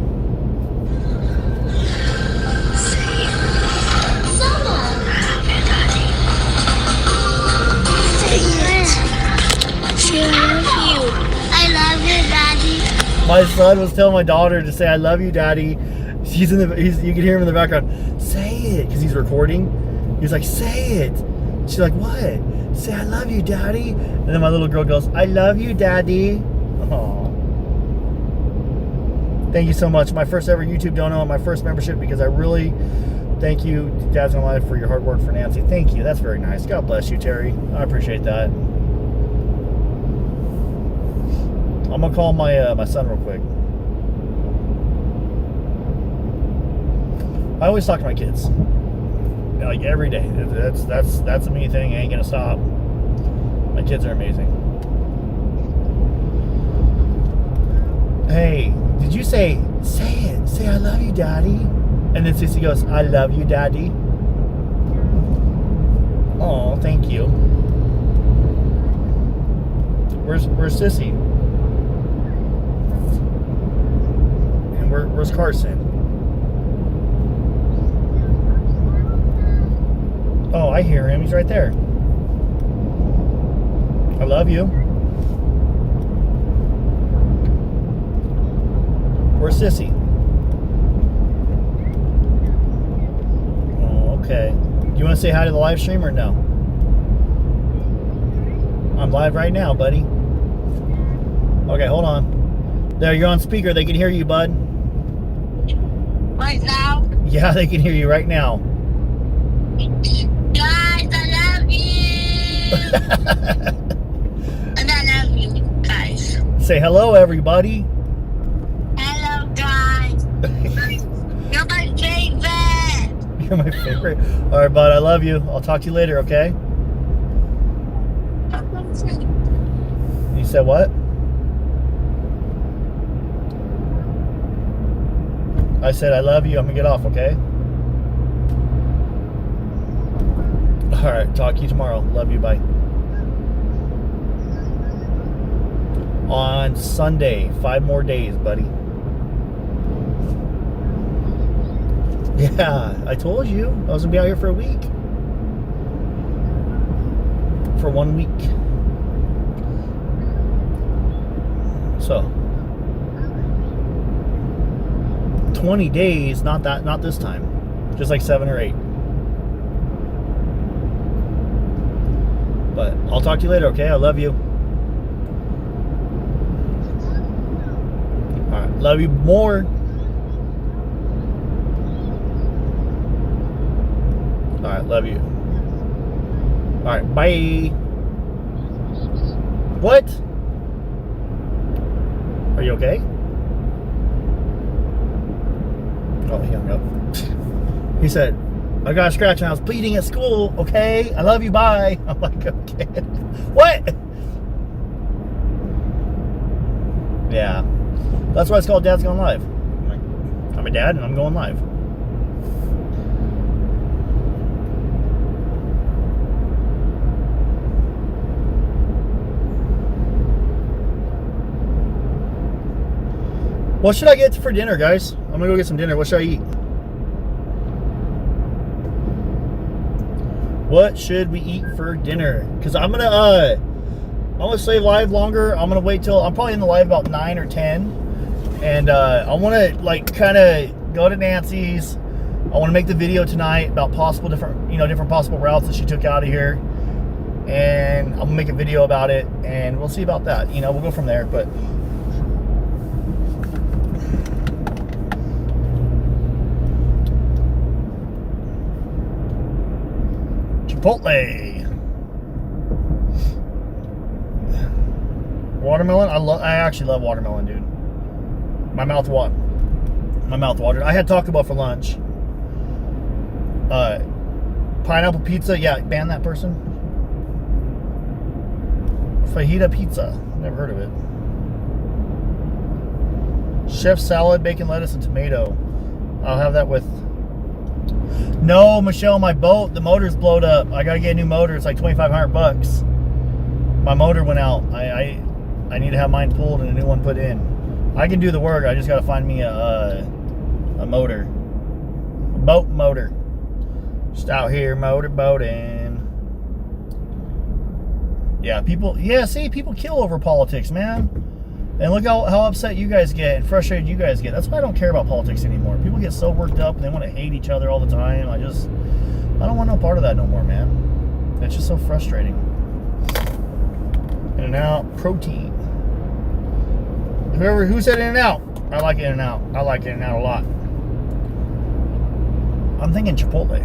I love you, Daddy. My son was telling my daughter to say, "I love you, Daddy." You can hear him in the background. Say it, because he's recording. He's like, "Say it." She's like, "What?" Say, "I love you, Daddy." And then my little girl goes, "I love you, Daddy." Aww. Thank you so much. My first ever YouTube dono and my first membership, because I really thank you, Dad's Gonna Live, for your hard work for Nancy. Thank you. That's very nice. God bless you, Terry. I appreciate that. I'm gonna call my son real quick. I always talk to my kids, like every day. That's a me thing. I ain't gonna stop. My kids are amazing. Hey, did you say it? Say I love you, Daddy. And then Sissy goes, "I love you, Daddy." Oh, thank you. Where's Sissy? And where's Carson? Oh, I hear him. He's right there. I love you. Where's Sissy? Oh, okay. Do you want to say hi to the live stream or no? I'm live right now, buddy. Okay, hold on. There, you're on speaker. They can hear you, bud. Right now? Yeah, they can hear you right now. Guys, I love you. And I love you, guys. Say hello, everybody. Hello, guys. You're my favorite. You're my favorite. All right, bud, I love you. I'll talk to you later, okay? You said what? I said I love you. I'm gonna get off, okay? All right, talk to you tomorrow. Love you, bye. On Sunday, 5 more days, buddy. Yeah, I told you I was gonna be out here for a week. For 1 week. So 20 days, not this time. Just like 7 or 8. But I'll talk to you later, okay? I love you. Alright, love you more. Alright, love you. Alright, bye. What? Are you okay? Oh, he hung up. He said, I got a scratch and I was bleeding at school, okay? I love you, bye. I'm like, okay. What? Yeah. That's why it's called Dad's Going Live. I'm a dad and I'm going live. What should I get for dinner, guys? I'm gonna go get some dinner. What should I eat? What should we eat for dinner? Because I'm gonna stay live longer. I'm gonna wait till I'm probably in the live about 9 or 10, and I want to like kind of go to Nancy's. I want to make the video tonight about possible different possible routes that she took out of here, and I'm gonna make a video about it, and we'll see about that. We'll go from there, but. Chipotle. Watermelon. I actually love watermelon, dude. My mouth watered. I had Taco Bell for lunch. Pineapple pizza. Yeah, ban that person. Fajita pizza. Never heard of it. Chef salad, bacon, lettuce, and tomato. I'll have that with. No, Michelle, my boat, the motor's blowed up. I gotta get a new motor. It's like $2,500. My motor went out. I need to have mine pulled and a new one put in. I can do the work. I just gotta find me a motor, a boat motor. Just out here motorboating. Yeah, people. Yeah, see, people kill over politics, man. And look how upset you guys get and frustrated you guys get. That's why I don't care about politics anymore. People get so worked up and they want to hate each other all the time. I don't want no part of that no more, man. It's just so frustrating. In-N-Out protein. Who said In-N-Out? I like In-N-Out. I like In-N-Out a lot. I'm thinking Chipotle.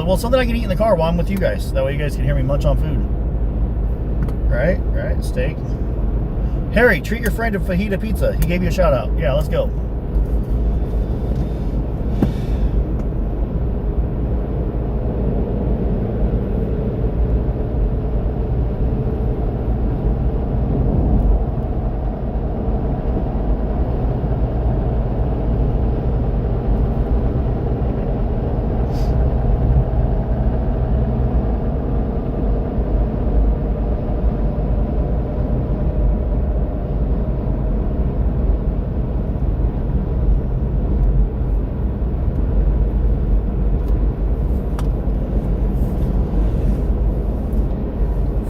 Well, something I can eat in the car while I'm with you guys. That way you guys can hear me munch on food. Right, steak. Harry, treat your friend to fajita pizza. He gave you a shout out. Yeah, let's go.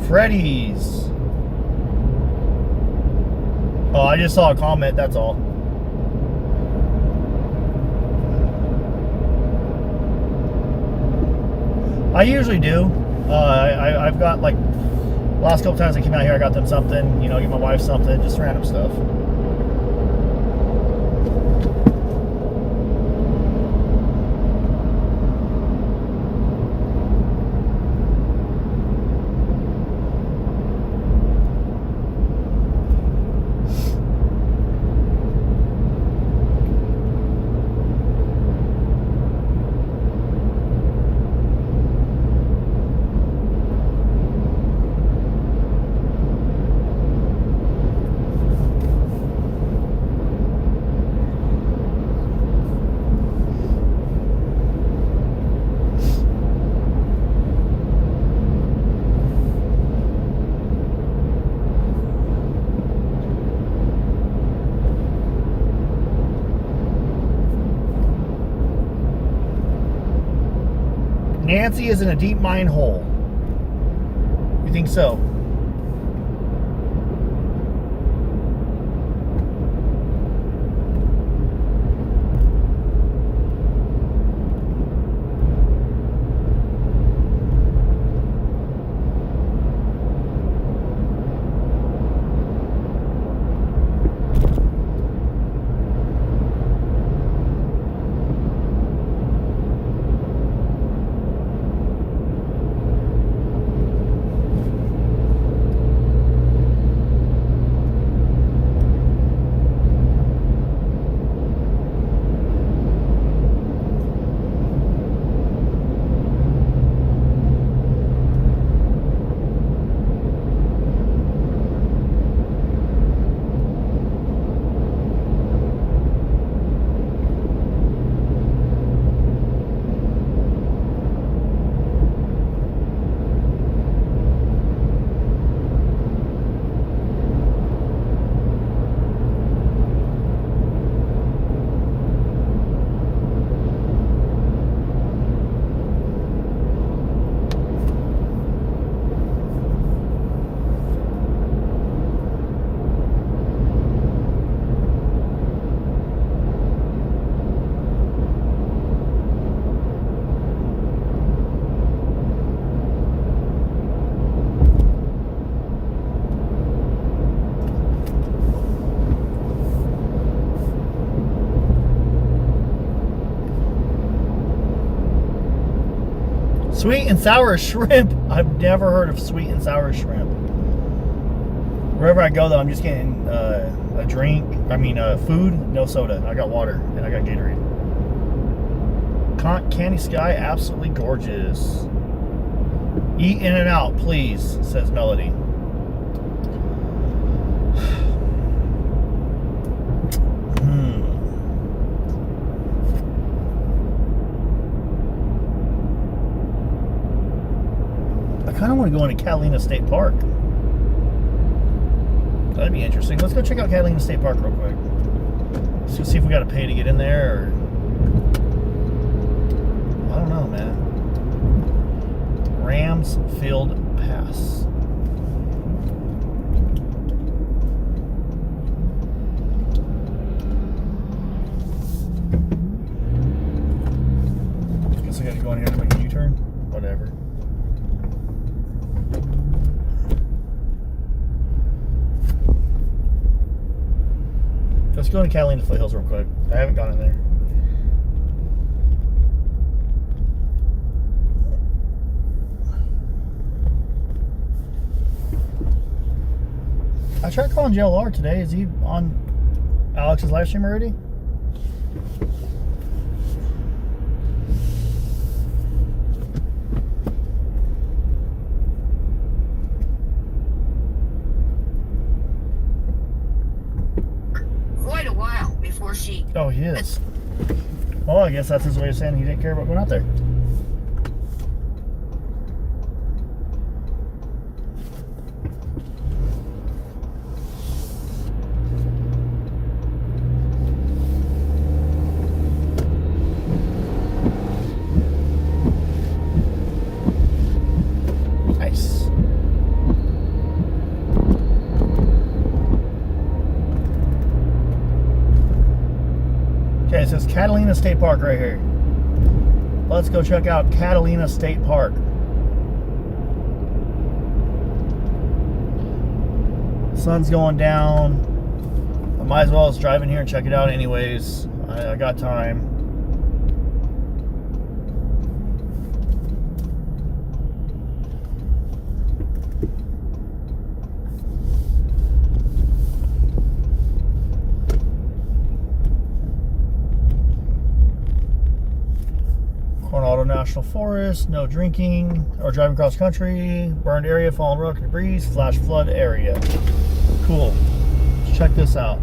Freddy's. Oh, I just saw a comment, that's all. I usually do. I've got like, last couple times I came out here, I got them something, give my wife something, just random stuff. Nancy is in a deep mine hole. You think so? Sweet and sour shrimp. I've never heard of sweet and sour shrimp. Wherever I go, though, I'm just getting a drink. I mean, food, no soda. I got water and I got Gatorade. Candy Sky, absolutely gorgeous. Eat in and out, please, says Melody. I kind of want to go into Catalina State Park. That'd be interesting. Let's go check out Catalina State Park real quick. Let's go see if we got to pay to get in there, or I don't know, man. Ramsfield Pass. Guess I got to go in here to make a U-turn. Whatever. Let's go to Catalina Foothills real quick. I haven't gone in there. I tried calling JLR today. Is he on Alex's live stream already? Quite a while before she... Oh, he is. Well, I guess that's his way of saying he didn't care about going out there. It says Catalina State Park right here. Let's go check out Catalina State Park. Sun's going down. I might as well just drive in here and check it out anyways. I got time. Coronado National Forest, no drinking or driving cross country, burned area, fallen rock and debris, flash flood area. Cool. Let's check this out.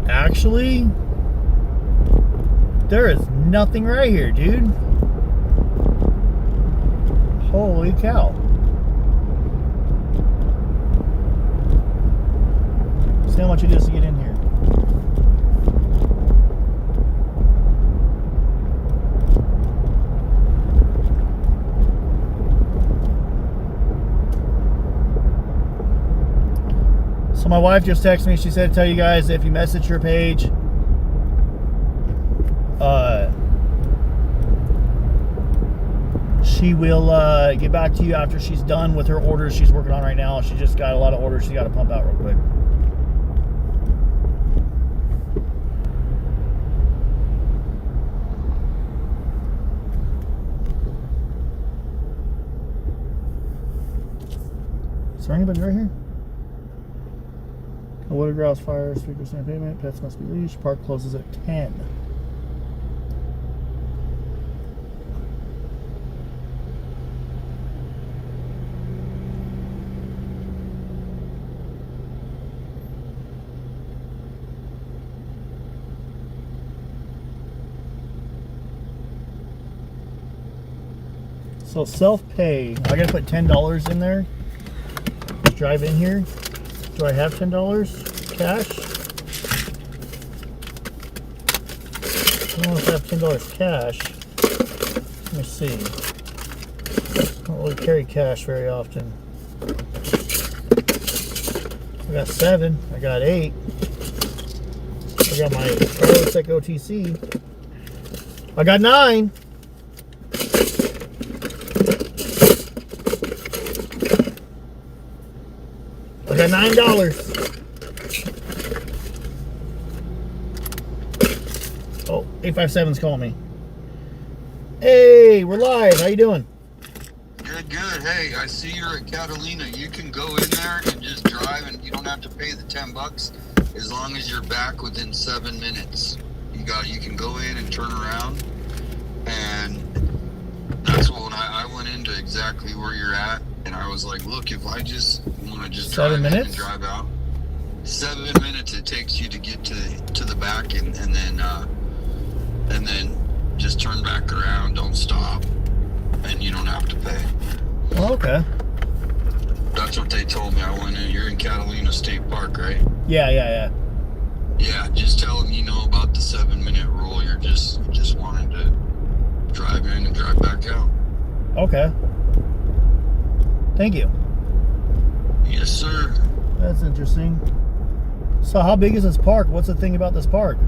Actually, there is nothing right here, dude. Holy cow. See how much it is to get in here. So my wife just texted me. She said to tell you guys if you message her page, she will get back to you after she's done with her orders she's working on right now. She just got a lot of orders she got to pump out real quick. Is there anybody right here? A water grouse fire, speaker stand payment, pets must be leashed, park closes at 10. So self-pay, I gotta put $10 in there. Just drive in here. Do I have $10 cash? I don't know if I have $10 cash. Let me see. I don't really carry cash very often. I got 7. I got 8. I got my Carlosec OTC. I got 9. I got $9. Oh, 857's calling me. Hey, we're live. How you doing? Good, good. Hey, I see you're at Catalina. You can go in there and just drive, and you don't have to pay the $10 as long as you're back within 7 minutes. You can go in and turn around, and that's when I went into exactly where you're at, and I was like, look, if I just want to just drive in and drive out, 7 minutes it takes you to get to the back, and then just turn back around, don't stop, and you don't have to pay. Oh, okay. That's what they told me. I went in. You're in Catalina State Park, right? Yeah. Yeah, just tell them you know about the 7-minute rule. You're just wanting to drive in and drive back out. Okay. Thank you. Yes, sir. That's interesting. So how big is this park? What's the thing about this park?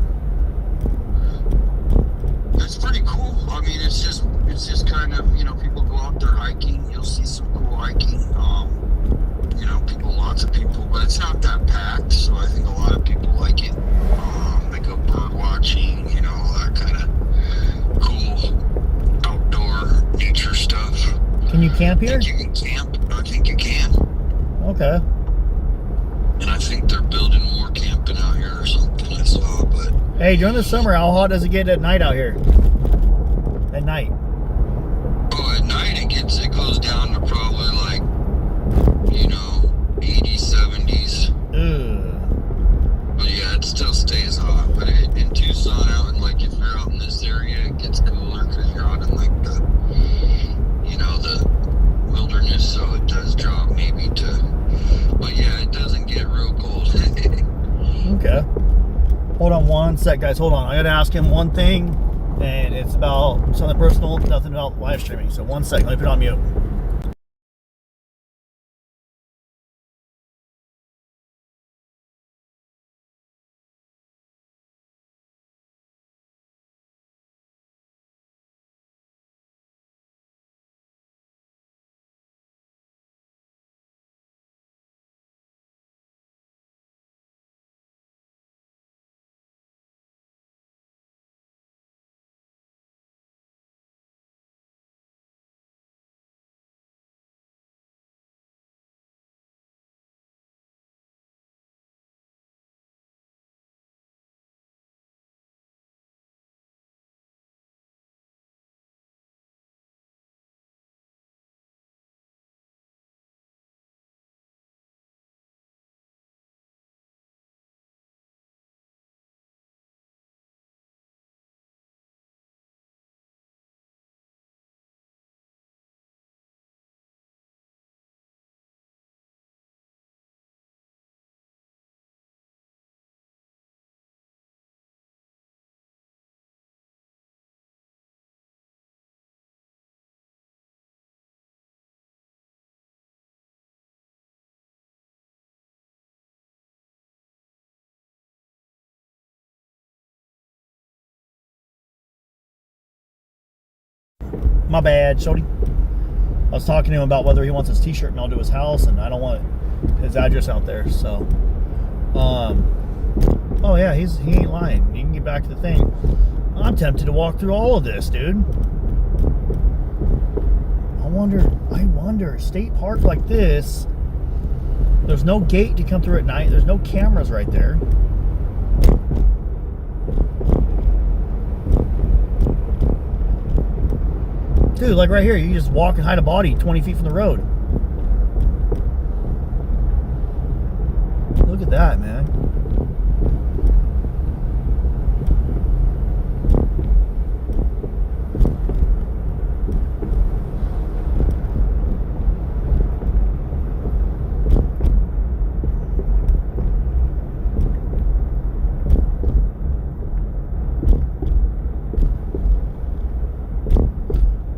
It's pretty cool. I mean, it's just kind of, people go out there hiking. You'll see some cool hiking. Lots of people, but it's not that packed, so I think a lot of people like it. They go bird watching, all that kind of cool outdoor nature stuff. Can you camp here? I think you can camp. I think you can. Okay. And I think they're building more camping out here or something I saw, but... Hey, during the summer, how hot does it get at night out here? At night? Oh, at night it goes down to probably like, 80s, 70s. But yeah, it still stays hot. But in Tucson, out in if you're out in this area, it gets cooler because you're out in the wilderness, so it does drop maybe to. But yeah, it doesn't get real cold. Okay. Hold on one sec, guys. Hold on. I gotta ask him one thing, and it's about something personal, nothing about live streaming. So one sec. Let me put it on mute. My bad, Shody. I was talking to him about whether he wants his t-shirt mailed to his house, and I don't want his address out there, so. Oh yeah, he ain't lying. You can get back to the thing. I'm tempted to walk through all of this, dude. I wonder, state park like this, there's no gate to come through at night. There's no cameras right there. Dude, like right here, you just walk and hide a body 20 feet from the road. Look at that, man.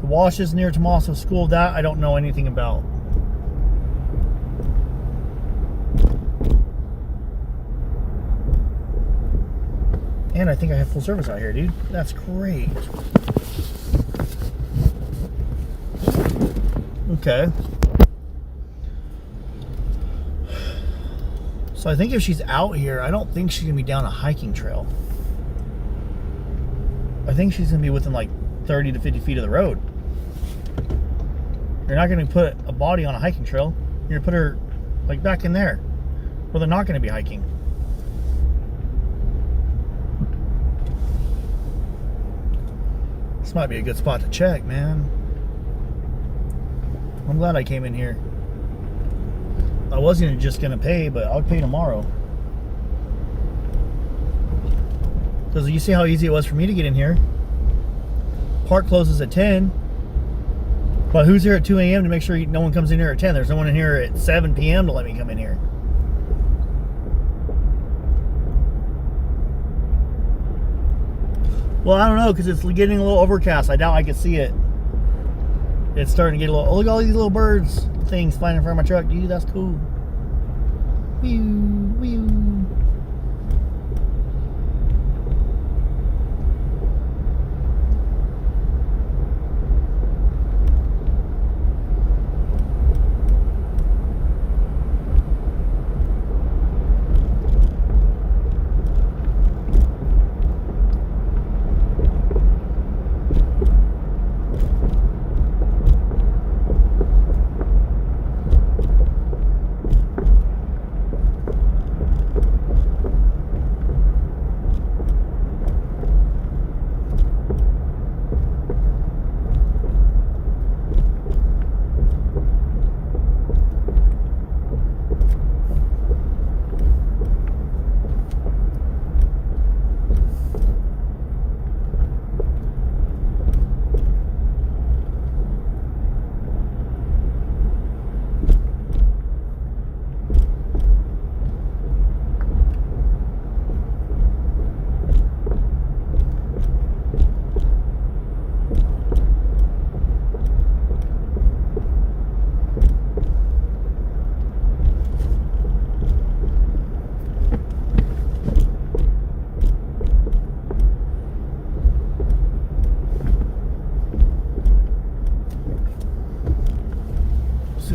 Wash is near Tomaso School. That I don't know anything about. And I think I have full service out here, dude. That's great. Okay. So I think if she's out here, I don't think she's going to be down a hiking trail. I think she's going to be within like 30 to 50 feet of the road. You're not going to put a body on a hiking trail. You're going to put her like back in there where they're not going to be hiking. This might be a good spot to check, man. I'm glad I came in here. I wasn't just going to pay, but I'll pay tomorrow. Because you see how easy it was for me to get in here. Park closes at 10. But who's here at 2 a.m. to make sure no one comes in here at 10? There's no one in here at 7 p.m. to let me come in here. Well, I don't know, because it's getting a little overcast. I doubt I can see it. It's starting to get a little... Oh, look at all these little birds things flying in front of my truck. Dude, that's cool. Whew, whew.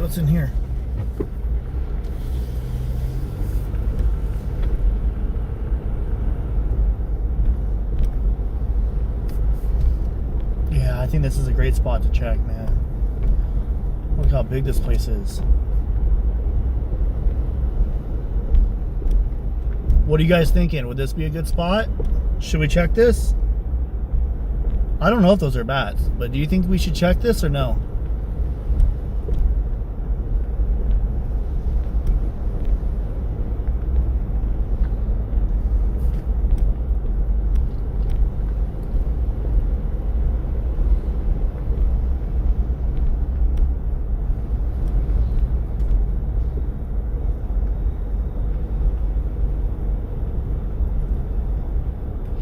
What's in here? Yeah, I think this is a great spot to check, man. Look how big this place is. What are you guys thinking? Would this be a good spot? Should we check this? I don't know if those are bats, but do you think we should check this or no?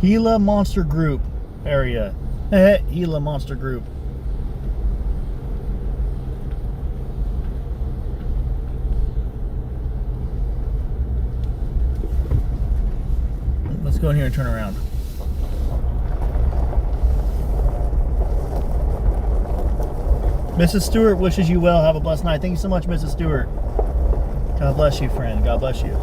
Gila Monster Group area. Gila Monster Group. Let's go in here and turn around. Mrs. Stewart wishes you well. Have a blessed night. Thank you so much, Mrs. Stewart. God bless you, friend. God bless you.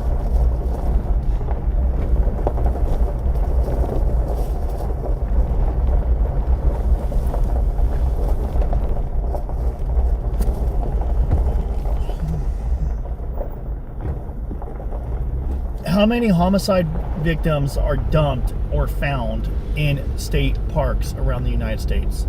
How many homicide victims are dumped or found in state parks around the United States?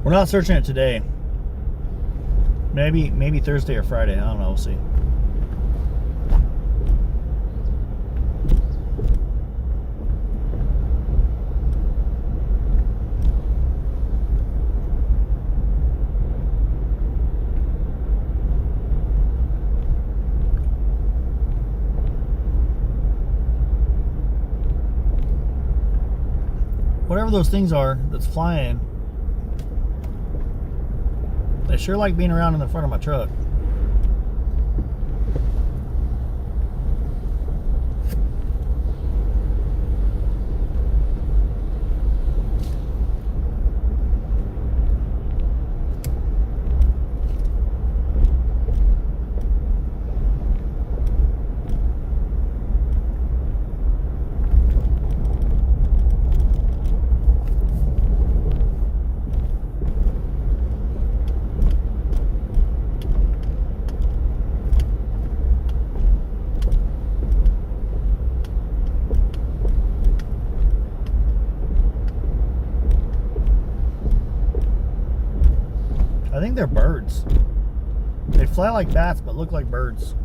We're not searching it today. Maybe Thursday or Friday. I don't know. We'll see. Whatever those things are that's flying, they sure like being around in the front of my truck. I think they're birds. They fly like bats, but look like birds.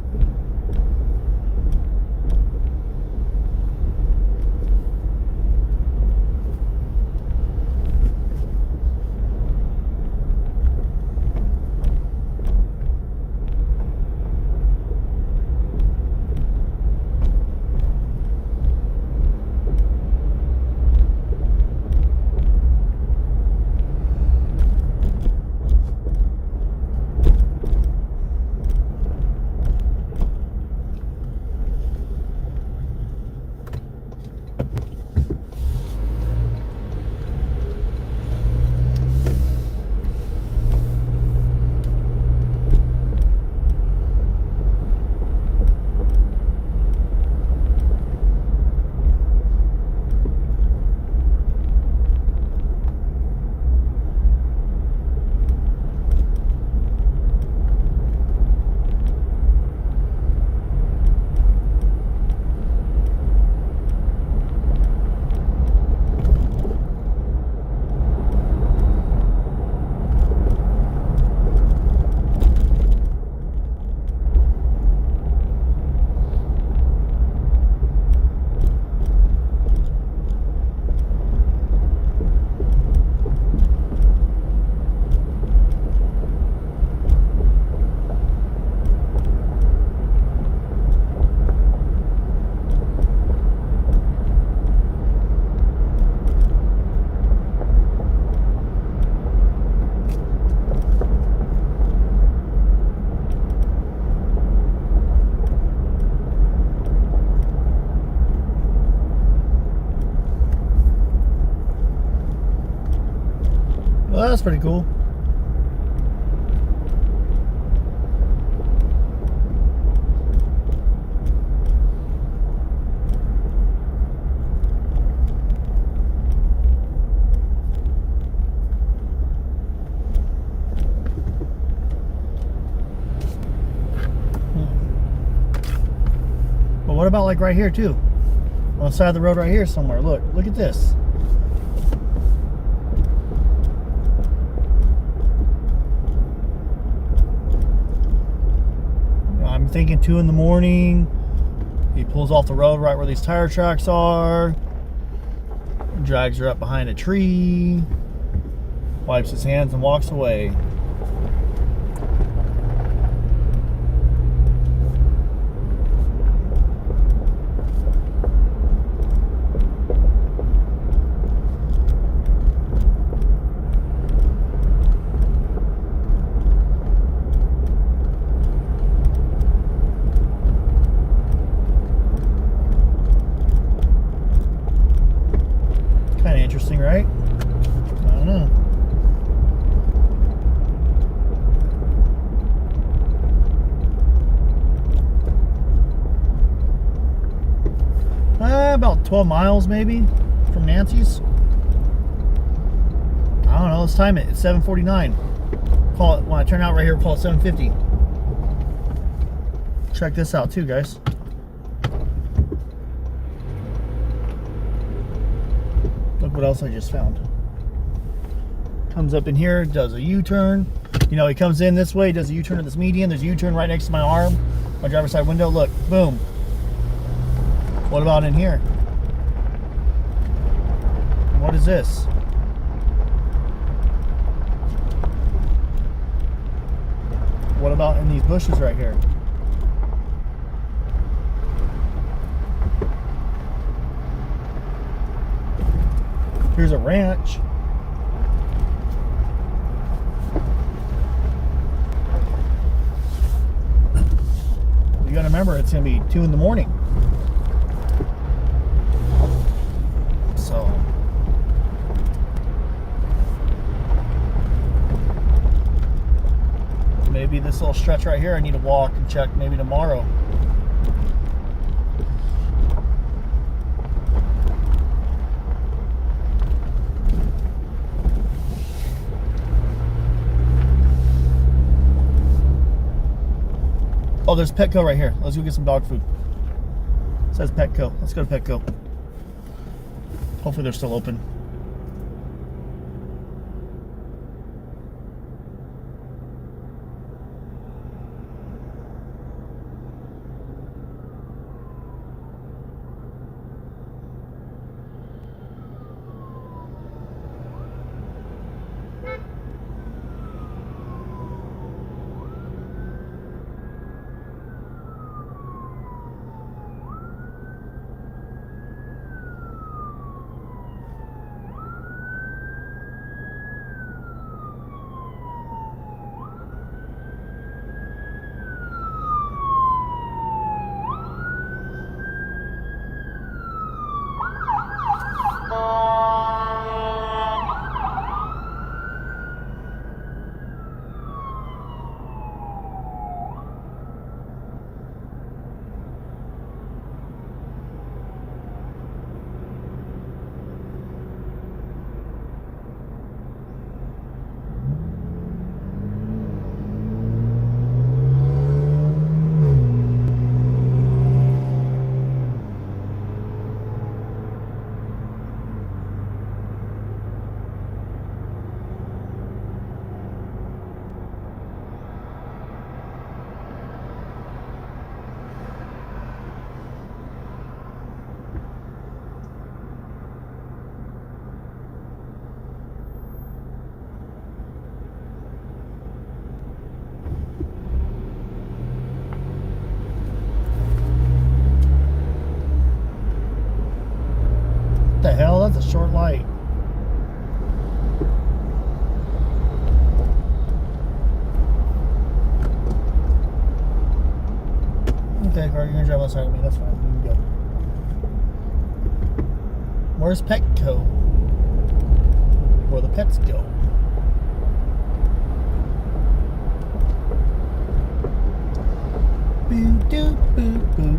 Well, that's pretty cool. But what about like right here too? On the side of the road right here somewhere. Look at this. thinking 2 in the morning. He pulls off the road right where these tire tracks are. Drags her up behind a tree. Wipes his hands and walks away. Kind of interesting, right? I don't know. About 12 miles maybe from Nancy's. I don't know. Let's time it. It's 7:49. Call it when I turn out right here. Call it 7:50. Check this out too, guys. Look what else I just found. Comes up in here, does a U-turn. You know, he comes in this way, does a U-turn at this median. There's a U-turn right next to my arm, my driver's side window. Look, boom. What about in here? What is this? What about in these bushes right here? Here's a ranch. You gotta remember, it's gonna be 2 in the morning. So maybe this little stretch right here I need to walk and check maybe tomorrow. Oh, there's Petco right here. Let's go get some dog food. It says Petco. Let's go to Petco. Hopefully they're still open. What the hell? That's a short light. Okay, car, you're gonna drive outside of me. That's fine. You can go. Where's Petco? Where the pets go? Boo doo boo boo.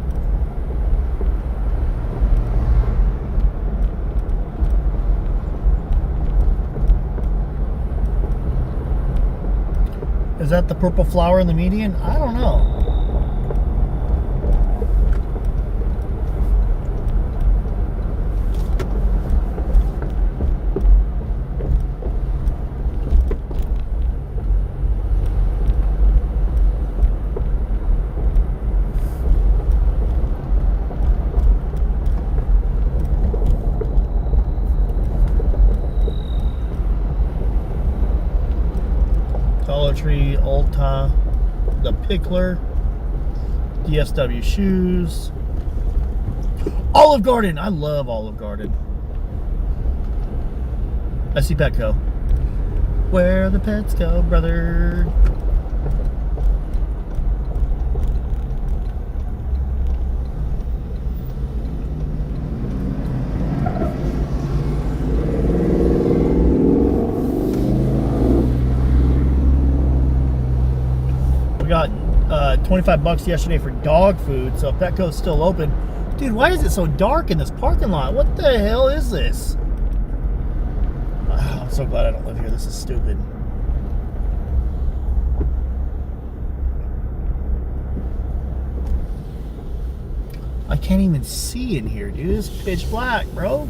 Is that the purple flower in the median? I don't know. Ulta, the Pickler, DSW Shoes, Olive Garden. I love Olive Garden. I see Petco. Where the pets go, brother. We got 25 bucks yesterday for dog food, so if Petco's still open. Dude, why is it so dark in this parking lot? What the hell is this? Oh, I'm so glad I don't live here. This is stupid. I can't even see in here, dude. It's pitch black, bro.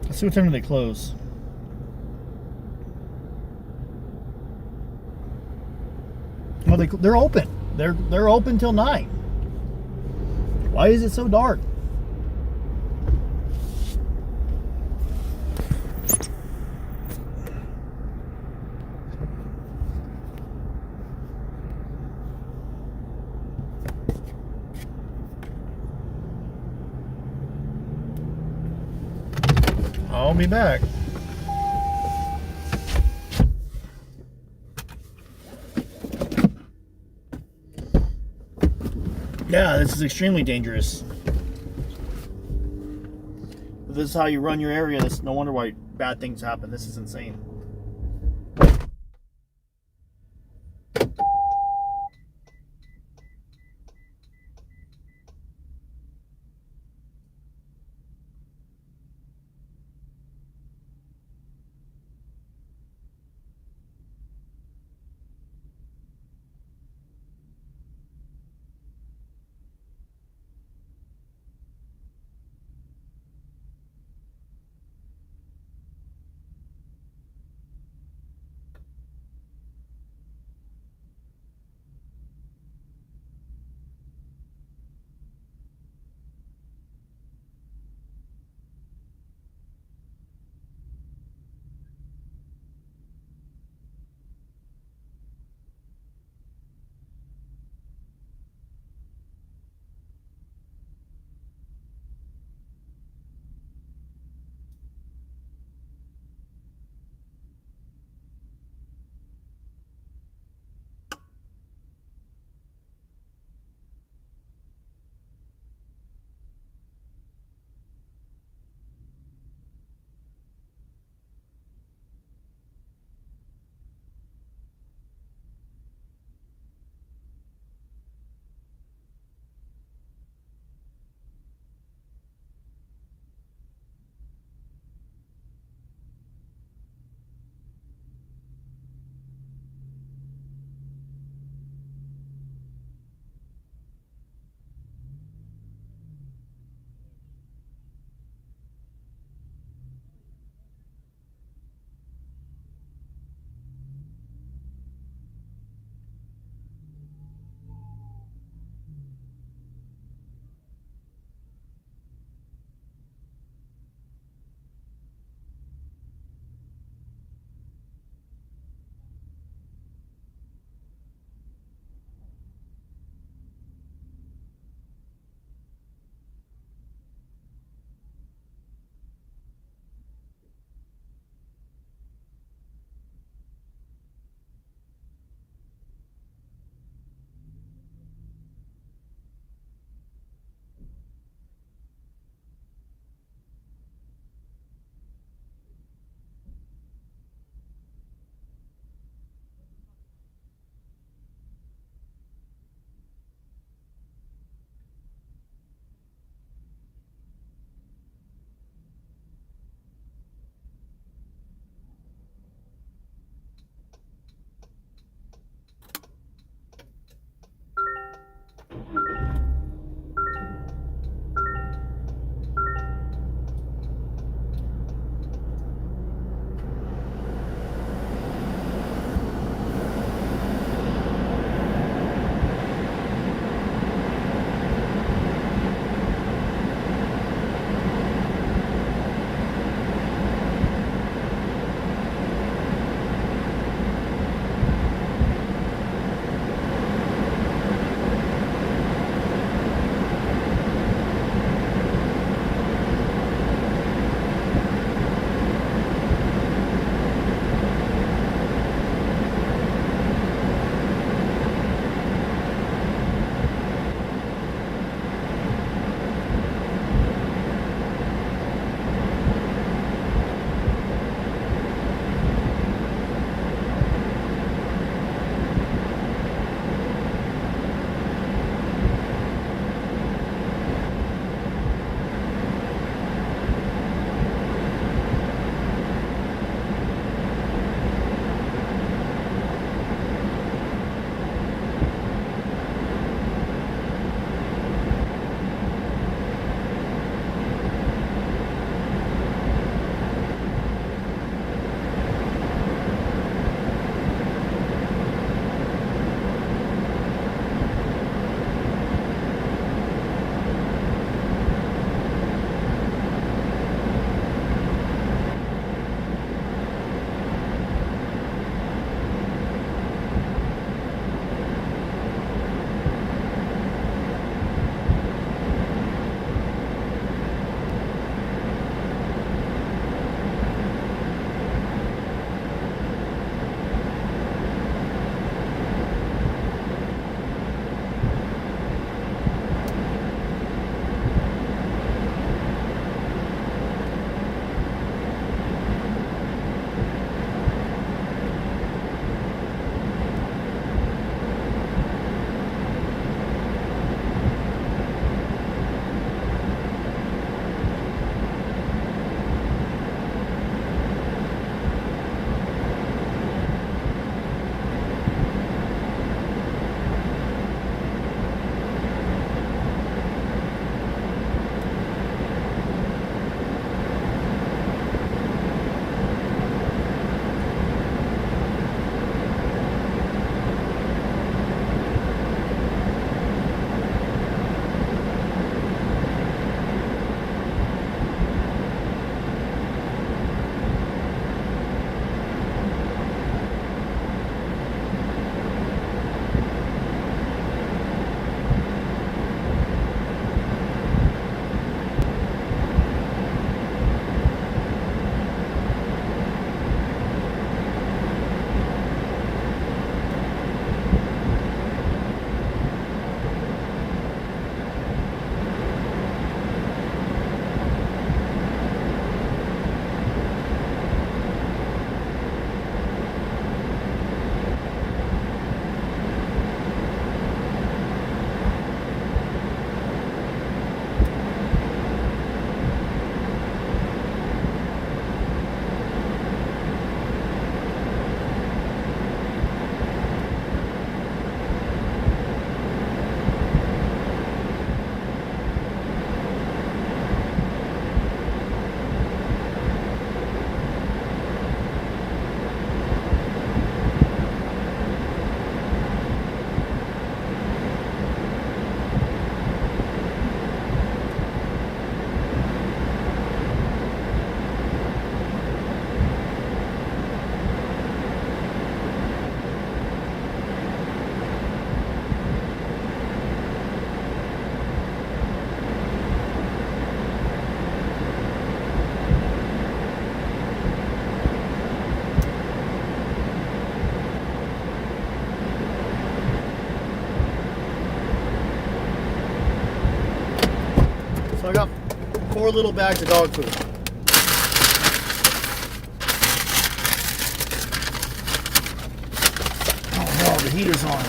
Let's see what time do they close. Well, they're open. They're open till 9. Why is it so dark? I'll be back. Yeah, this is extremely dangerous. If this is how you run your area, this no wonder why bad things happen. This is insane. So I got 4 little bags of dog food. Oh no, the heater's on.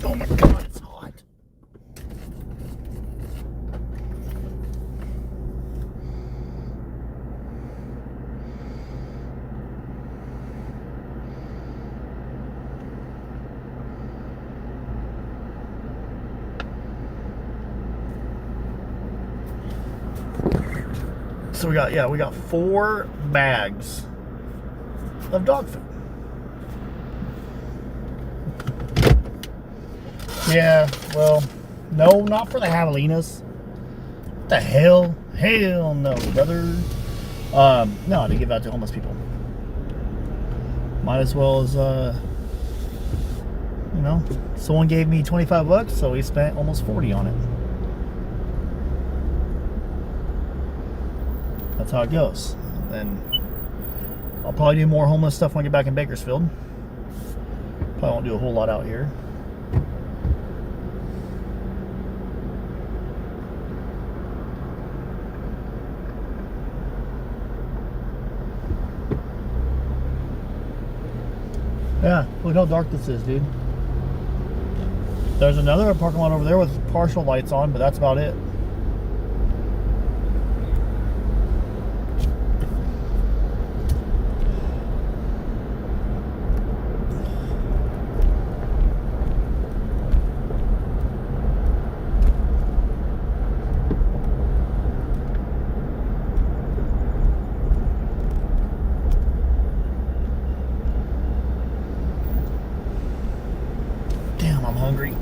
Oh my God, it's hot. So we got 4 bags of dog food. Yeah, well, no, not for the javelinas. What the hell? Hell no, brother. No, to give out to homeless people. Might as well as, you know, someone gave me 25 bucks, so we spent almost 40 on it. That's how it goes. And I'll probably do more homeless stuff when I get back in Bakersfield. Probably won't do a whole lot out here. Yeah, look how dark this is, dude. There's another parking lot over there with partial lights on, but that's about it. Damn, I'm hungry.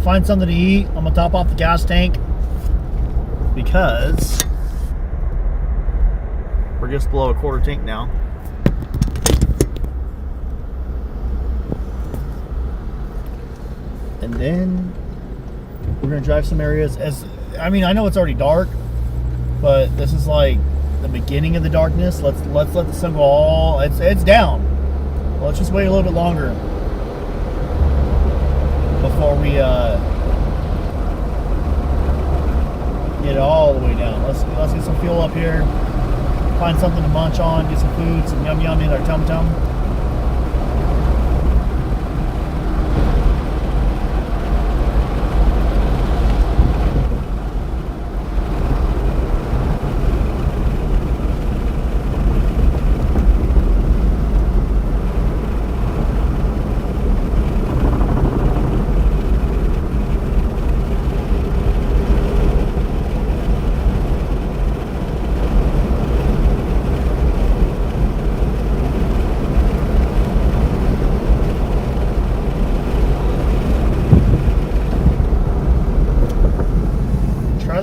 Find something to eat. I'm gonna top off the gas tank because we're just below a quarter tank now. And then we're gonna drive some areas. I know it's already dark, but this is like the beginning of the darkness. Let's let the sun go all. It's down. Let's just wait a little bit longer before we get it all the way down. Let's get some fuel up here, find something to munch on, get some food, some yum yum in our tum tum.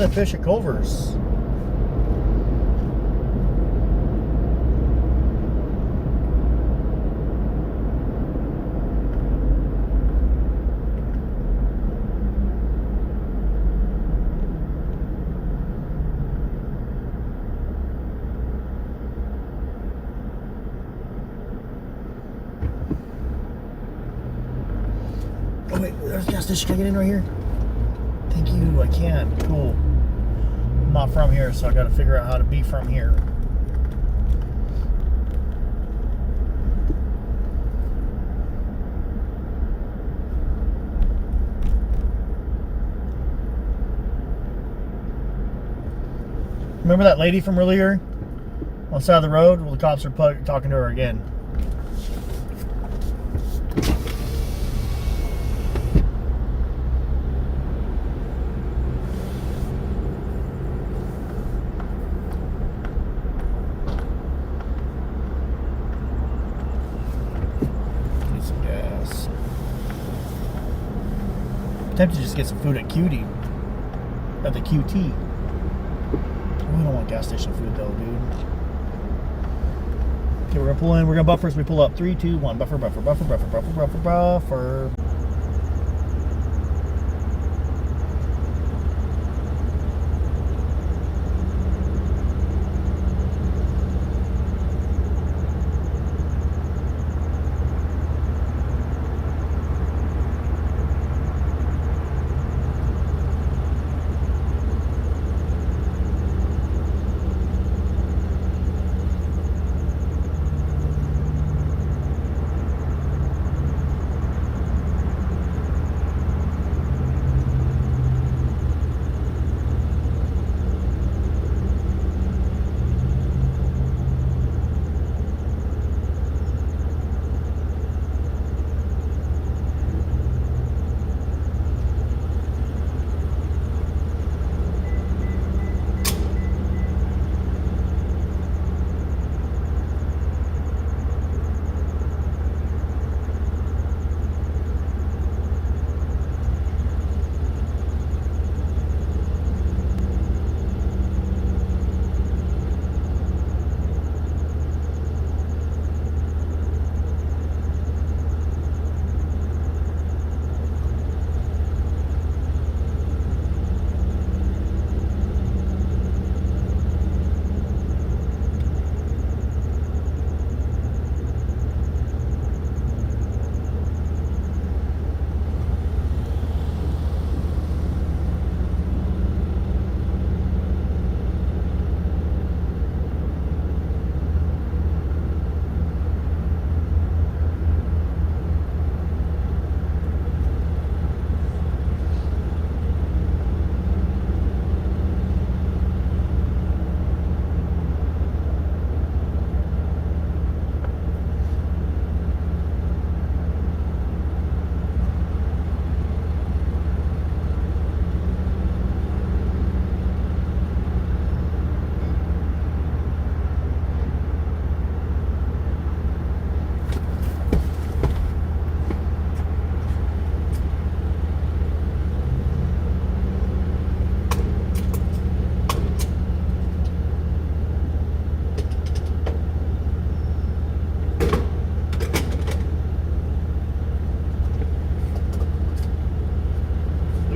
to fish at Culver's. Oh wait, there's a gas station. Can I get in right here? Thank you, I can. Cool. I'm not from here, so I gotta figure out how to be from here. Remember that lady from earlier? On the side of the road? Well, the cops are talking to her again. Tempted to just get some food at QT. At the QT. We don't want gas station food though, dude. Okay, we're gonna pull in. We're gonna buffer as we pull up. 3, 2, 1. Buffer, buffer, buffer, buffer, buffer, buffer, buffer.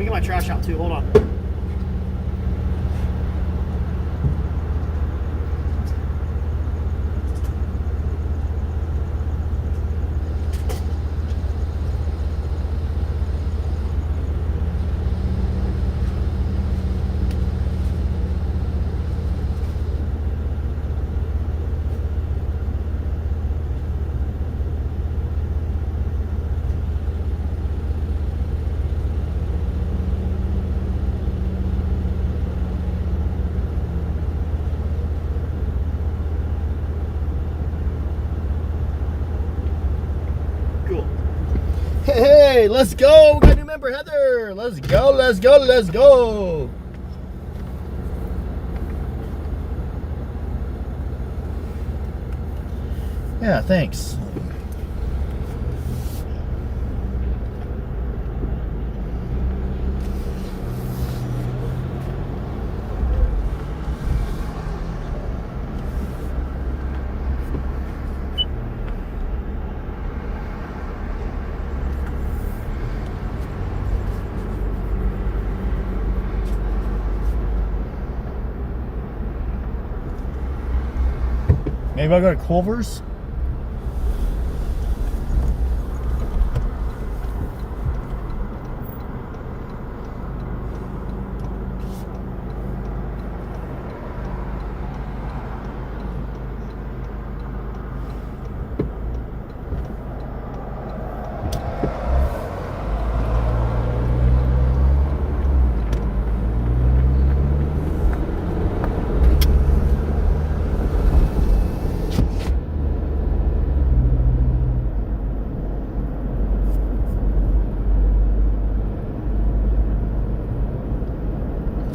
My trash out too. Hold on. Hey, let's go. We got a new member, Heather. Let's go, let's go, let's go. Yeah, thanks. Maybe I'll go to Culver's.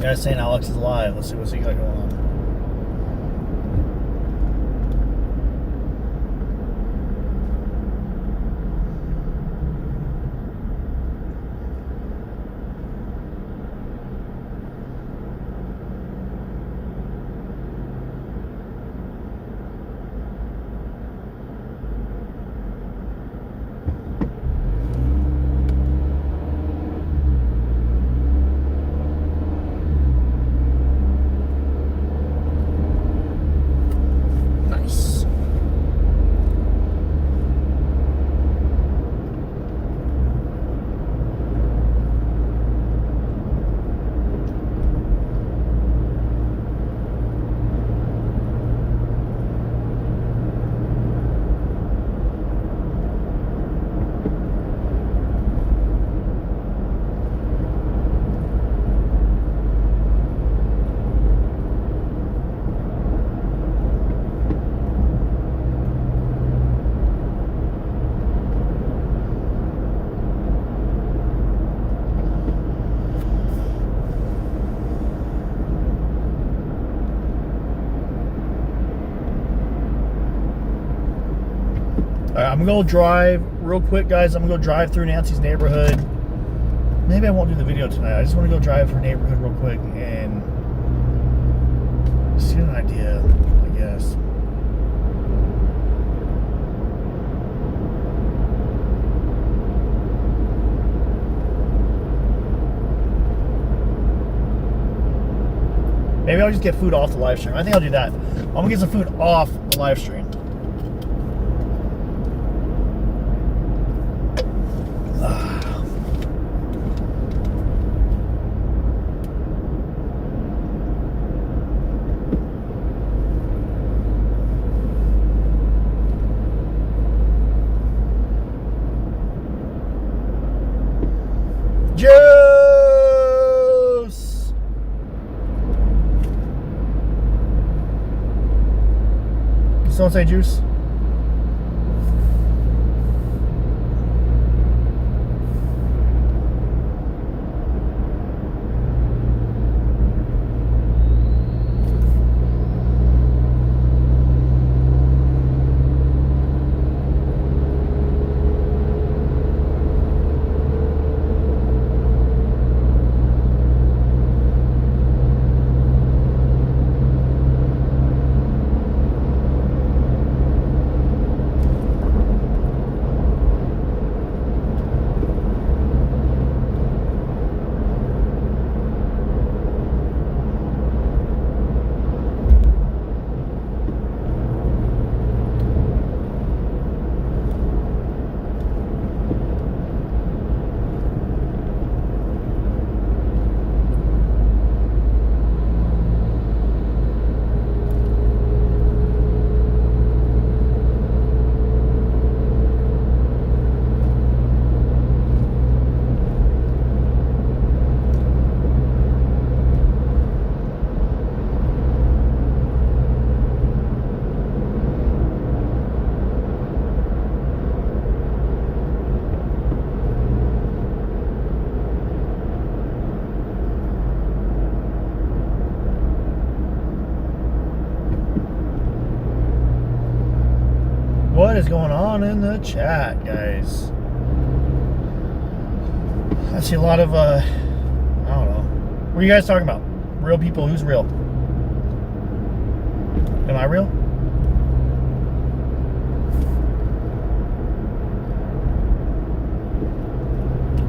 Yeah, St. Alex is live. Let's see what's he got going on. I'm gonna go drive real quick, guys. I'm gonna go drive through Nancy's neighborhood. Maybe I won't do the video tonight. I just want to go drive her neighborhood real quick and see an idea, I guess. Maybe I'll just get food off the live stream. I think I'll do that. I'm gonna get some food off the live stream. Juice! Can someone say juice? What is going on in the chat, guys? I see a lot of, I don't know. What are you guys talking about? Real people? Who's real? Am I real?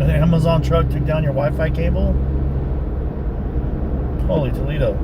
An Amazon truck took down your Wi-Fi cable? Holy Toledo.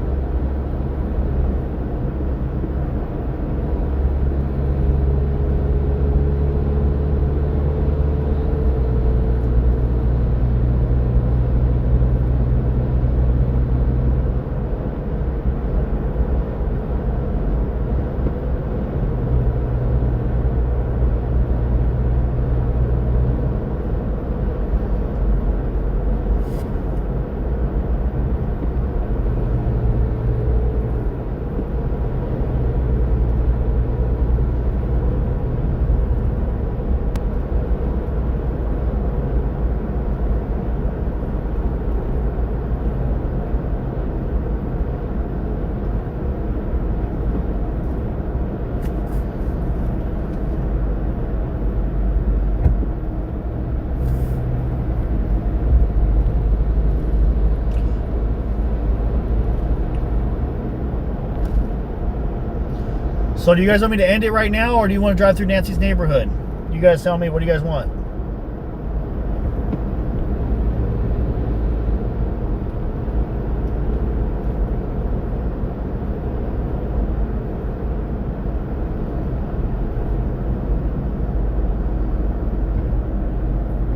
So do you guys want me to end it right now, or do you want to drive through Nancy's neighborhood? You guys tell me, what do you guys want?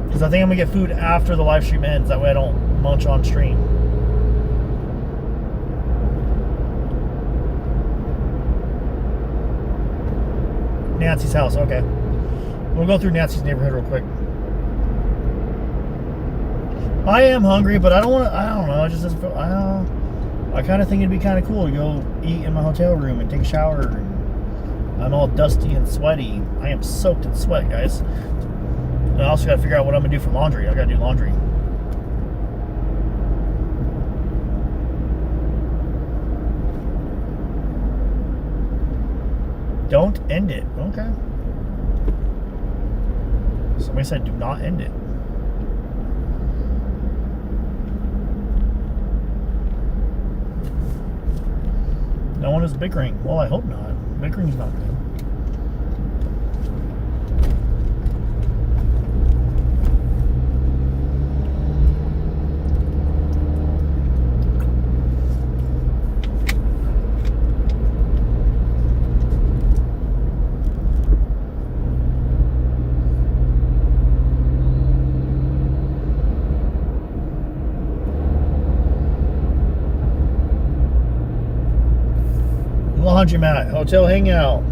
Because I think I'm going to get food after the live stream ends. That way I don't munch on stream. Nancy's house, okay. We'll go through Nancy's neighborhood real quick. I am hungry, but I don't want to, I don't know, it just doesn't feel, I kind of think it'd be kind of cool to go eat in my hotel room and take a shower. And I'm all dusty and sweaty. I am soaked in sweat, guys. And I also got to figure out what I'm going to do for laundry. I got to do laundry. Don't end it. Okay. Somebody said do not end it. No one is bickering. Well, I hope not. Bickering's not good. Laundromat, hotel hangout.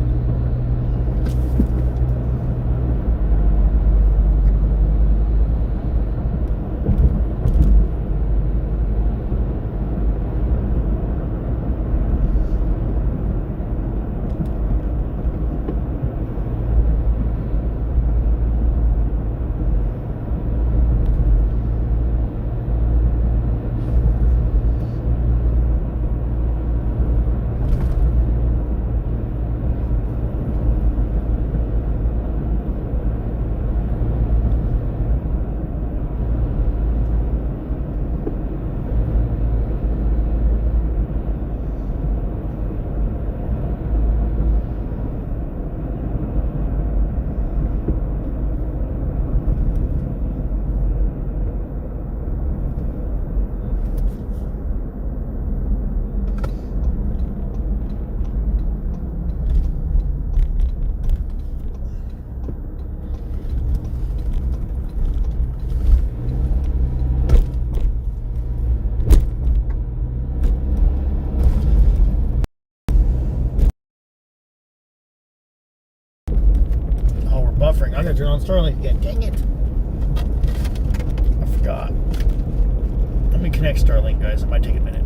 Buffering. I gotta turn on Starlink again. Dang it. I forgot. Let me connect Starlink, guys. It might take a minute.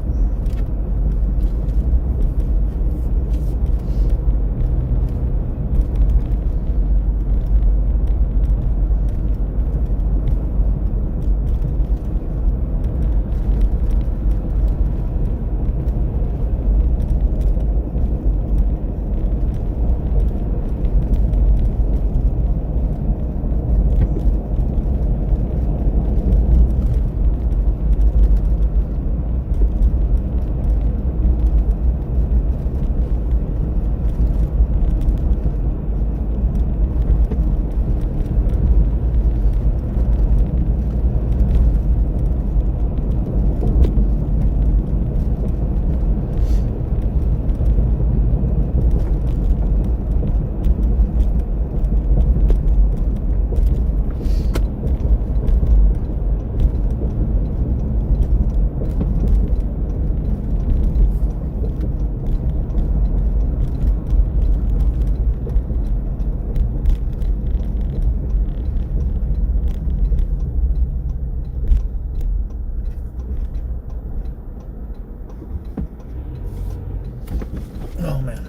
Oh man.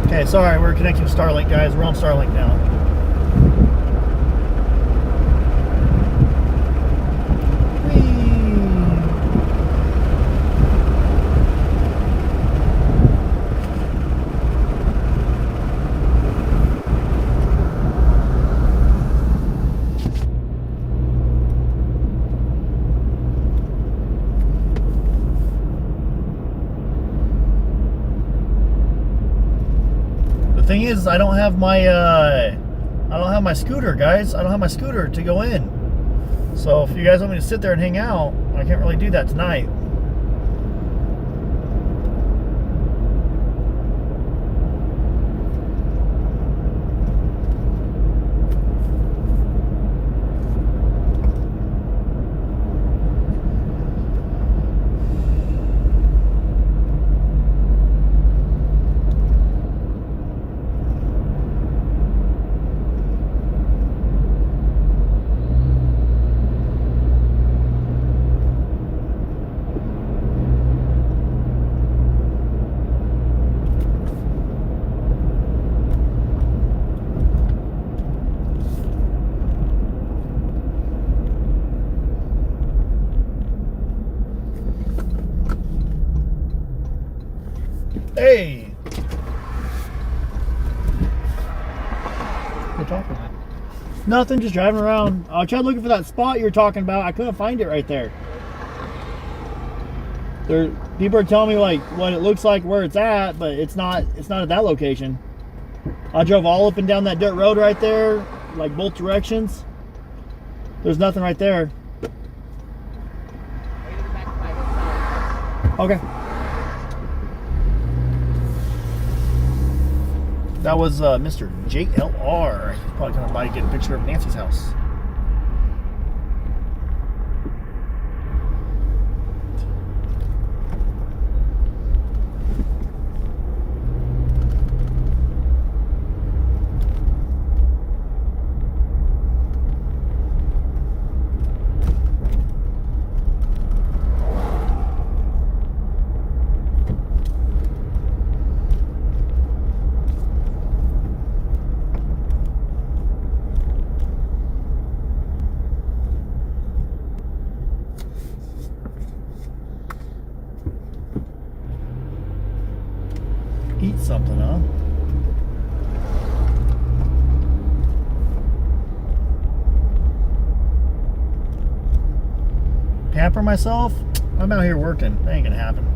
Okay, sorry, we're connecting to Starlink, guys. We're on Starlink now. thing is, I don't have my scooter, guys. I don't have my scooter to go in. So if you guys want me to sit there and hang out, I can't really do that tonight. Hey! What are you talking about? Nothing, just driving around. I tried looking for that spot you were talking about. I couldn't find it right there. People are telling me like what it looks like, where it's at, but it's not at that location. I drove all up and down that dirt road right there, like both directions. There's nothing right there. Okay. That was Mr. JLR. He's probably coming by to get a picture of Nancy's house. Eat something, huh? Pamper myself? I'm out here working. That ain't gonna happen.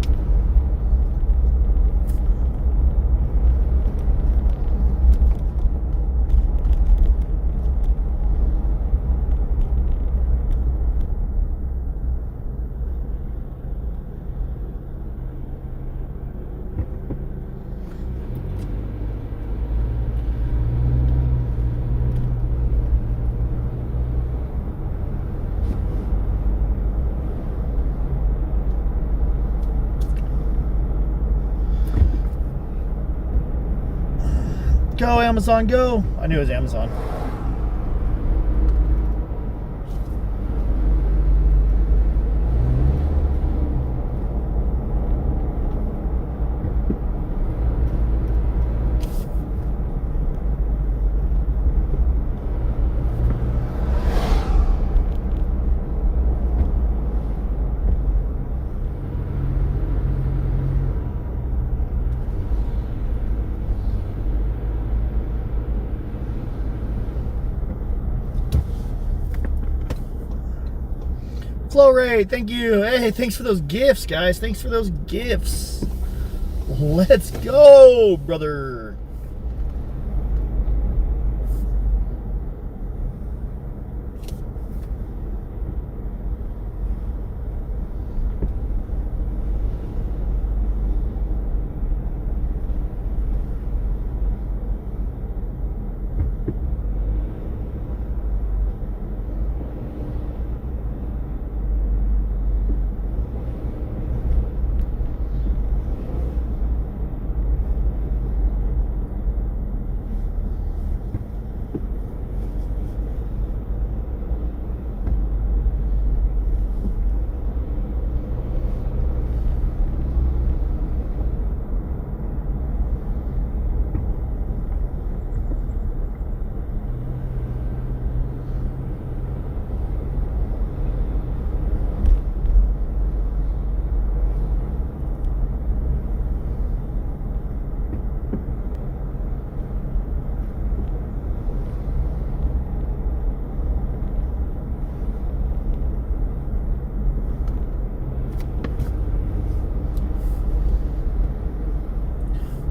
Go, Amazon, go! I knew it was Amazon. Flow Ray, thank you. Hey, thanks for those gifts, guys. Thanks for those gifts. Let's go, brother.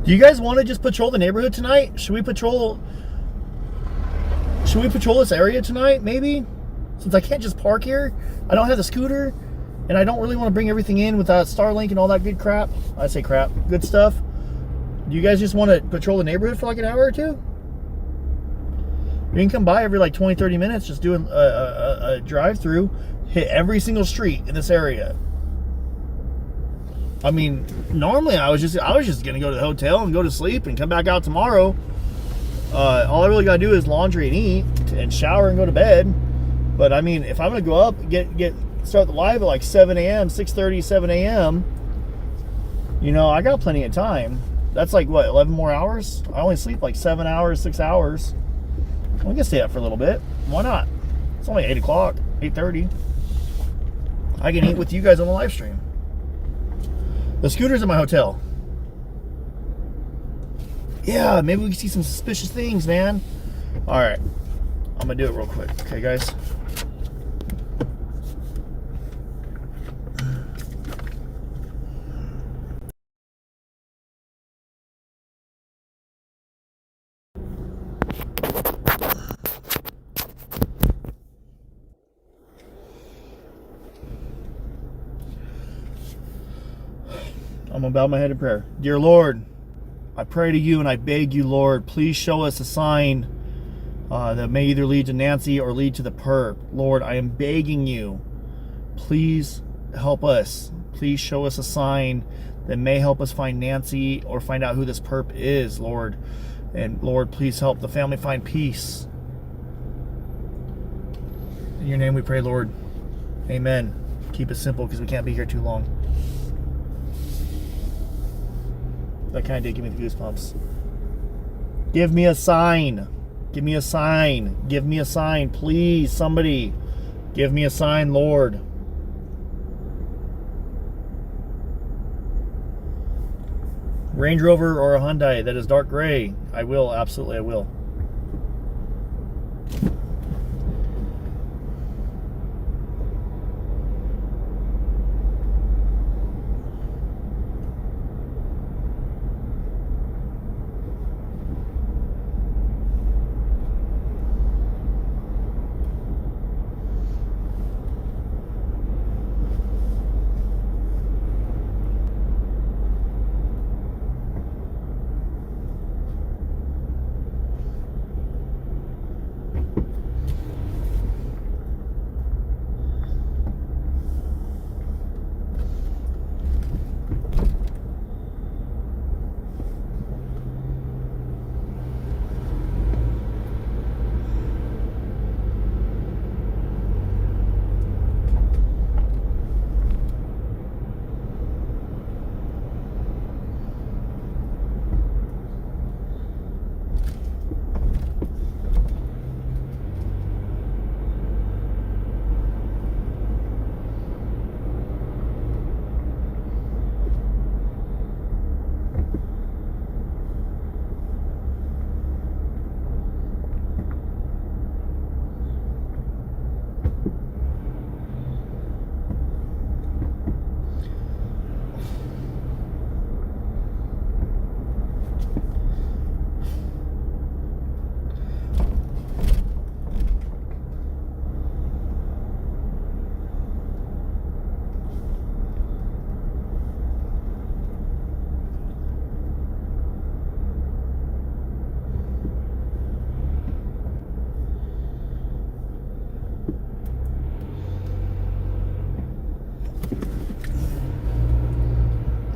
Do you guys want to just patrol the neighborhood tonight? Should we patrol this area tonight, maybe? Since I can't just park here. I don't have the scooter, and I don't really want to bring everything in without Starlink and all that good crap. I say crap. Good stuff. Do you guys just want to patrol the neighborhood for like an hour or two? You can come by every like 20, 30 minutes, just doing a drive-through, hit every single street in this area. I mean, normally I was just gonna go to the hotel and go to sleep and come back out tomorrow. All I really gotta do is laundry and eat and shower and go to bed. But I mean, if I'm gonna go up, start the live at like 7 a.m., 6:30, 7 a.m., you know, I got plenty of time. That's like what, 11 more hours? I only sleep like 7 hours, 6 hours. We can stay up for a little bit. Why not? It's only 8 o'clock, 8:30. I can eat with you guys on the live stream. The scooter's in my hotel. Yeah, maybe we can see some suspicious things, man. All right, I'm gonna do it real quick. Okay, guys. I'm gonna bow my head in prayer. Dear Lord, I pray to you and I beg you, Lord, please show us a sign that may either lead to Nancy or lead to the perp. Lord, I am begging you, please help us. Please show us a sign that may help us find Nancy or find out who this perp is, Lord. And Lord, please help the family find peace. In your name we pray, Lord. Amen. Keep it simple because we can't be here too long. That kind of did give me the goosebumps. Give me a sign. Give me a sign. Give me a sign. Please, somebody. Give me a sign, Lord. Range Rover or a Hyundai that is dark gray. I will. Absolutely, I will.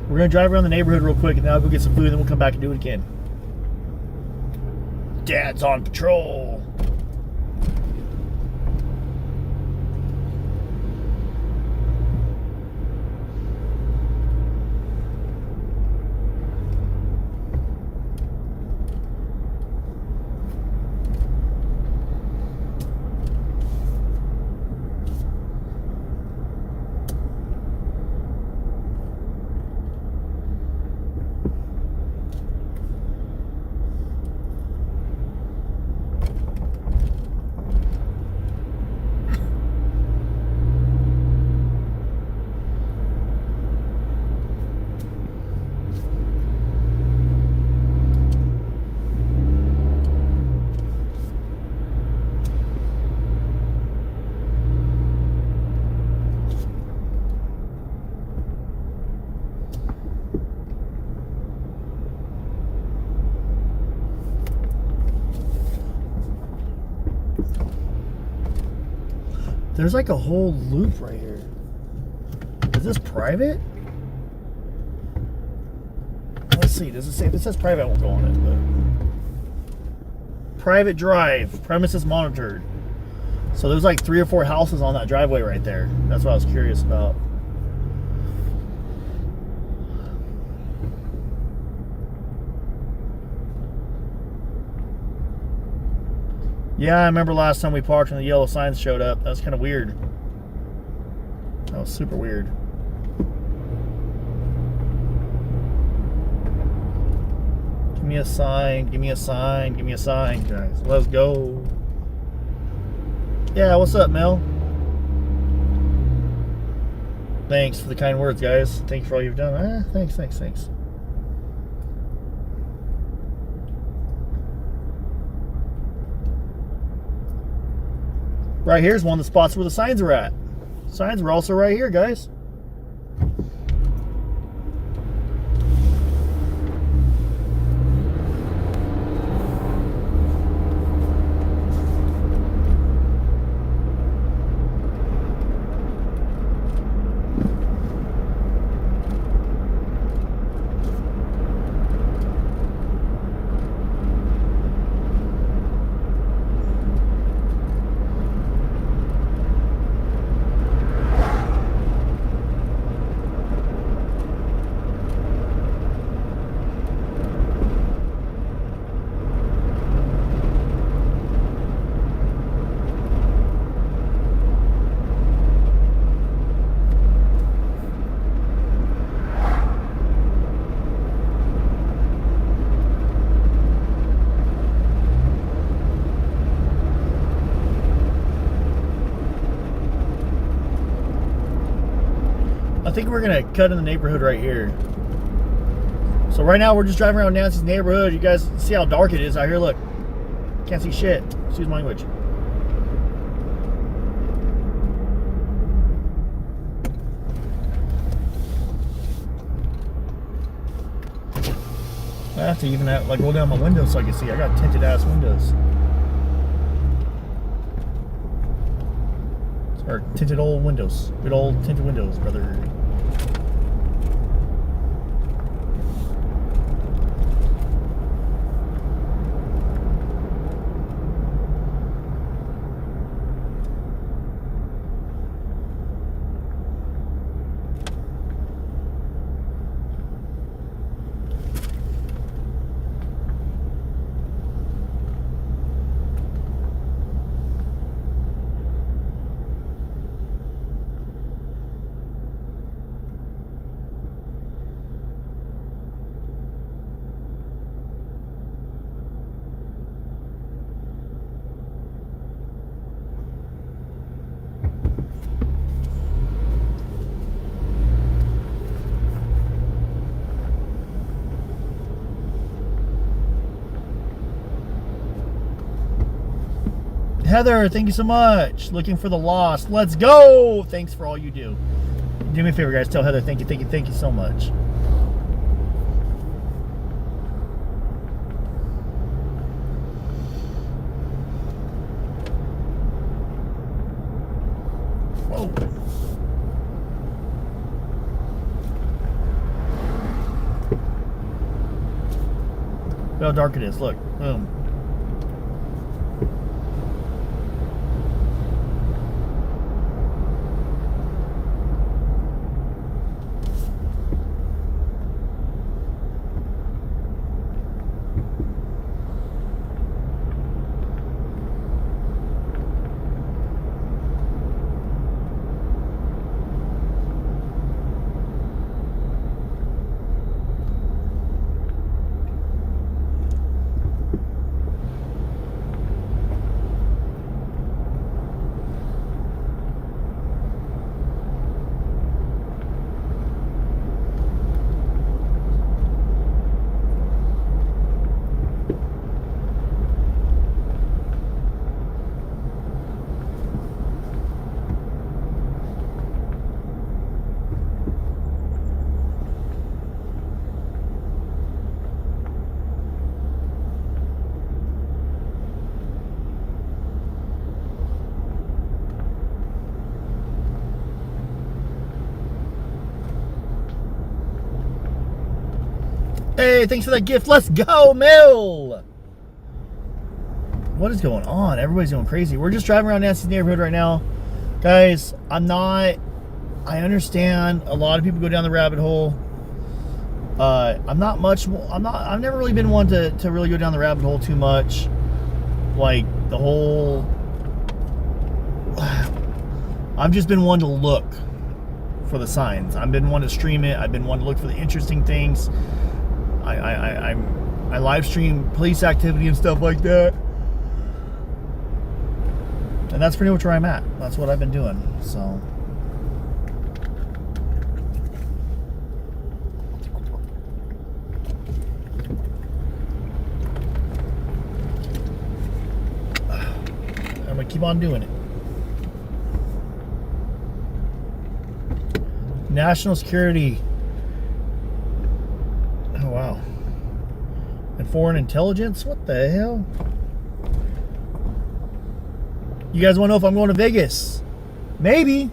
We're going to drive around the neighborhood real quick, and then I'll go get some food, and then we'll come back and do it again. Dad's on patrol. There's like a whole loop right here. Is this private? Let's see. Does it say? If it says private, I won't go on it. But private drive, premises monitored. So there's like 3 or 4 houses on that driveway right there. That's what I was curious about. Yeah, I remember last time we parked and the yellow signs showed up. That was kind of weird. That was super weird. Give me a sign, give me a sign, give me a sign, guys. Let's go. Yeah, what's up, Mel? Thanks for the kind words, guys. Thanks for all you've done. Thanks. Right here's one of the spots where the signs are at. Signs were also right here, guys. I think we're gonna cut in the neighborhood right here. So right now we're just driving around Nancy's neighborhood. You guys see how dark it is out here. Look, can't see shit. Excuse my language. I have to even like roll down my windows so I can see. I got tinted ass windows. Or tinted old windows. Good old tinted windows, brother. Heather, thank you so much. Looking for the lost. Let's go. Thanks for all you do. Do me a favor, guys. Tell Heather thank you so much. Whoa. Look how dark it is. Look. Boom. Hey, thanks for that gift. Let's go, Mill. What is going on? Everybody's going crazy. We're just driving around Nancy's neighborhood right now. Guys, I understand a lot of people go down the rabbit hole. I've never really been one to really go down the rabbit hole too much. Like the whole, I've just been one to look for the signs. I've been one to stream it. I've been one to look for the interesting things. I live stream police activity and stuff like that. And that's pretty much where I'm at. That's what I've been doing. So I'm gonna keep on doing it. National security. Oh wow. And foreign intelligence? What the hell? You guys want to know if I'm going to Vegas? Maybe.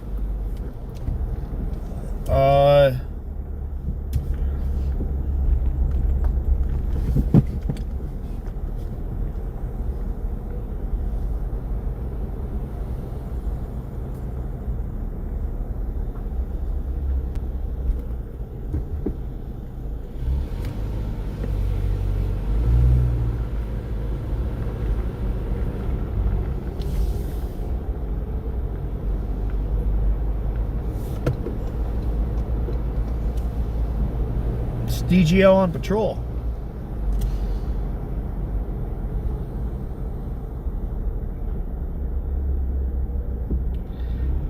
DGL on patrol.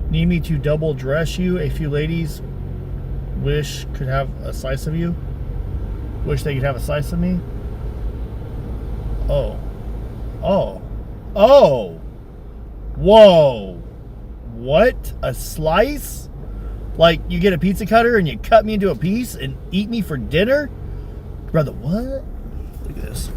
Need me to double dress you? A few ladies wish could have a slice of you. Wish they could have a slice of me. Oh. Oh. Oh. Whoa. What? A slice? Like, you get a pizza cutter and you cut me into a piece and eat me for dinner? Brother, what? Look at this.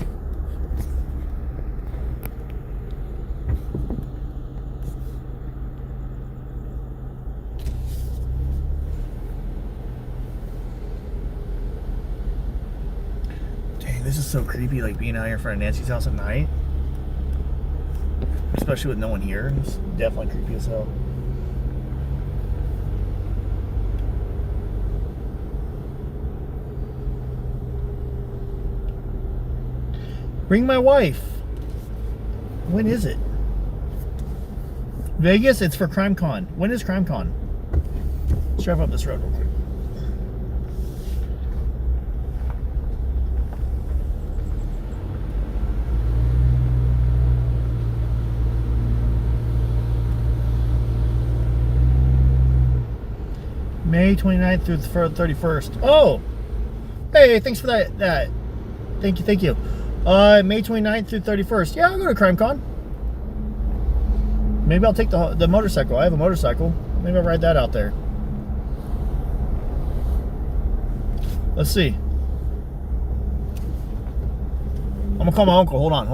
Dang, this is so creepy, like being out here in front of Nancy's house at night. Especially with no one here. It's definitely creepy as hell. Bring my wife. When is it? Vegas? It's for CrimeCon. When is CrimeCon? Let's drive up this road real quick. May 29th through the 31st. Oh! Hey, thanks for that. Thank you. May 29th through 31st. Yeah, I'll go to CrimeCon. Maybe I'll take the motorcycle. I have a motorcycle. Maybe I'll ride that out there. Let's see. I'm gonna call my uncle. Hold on.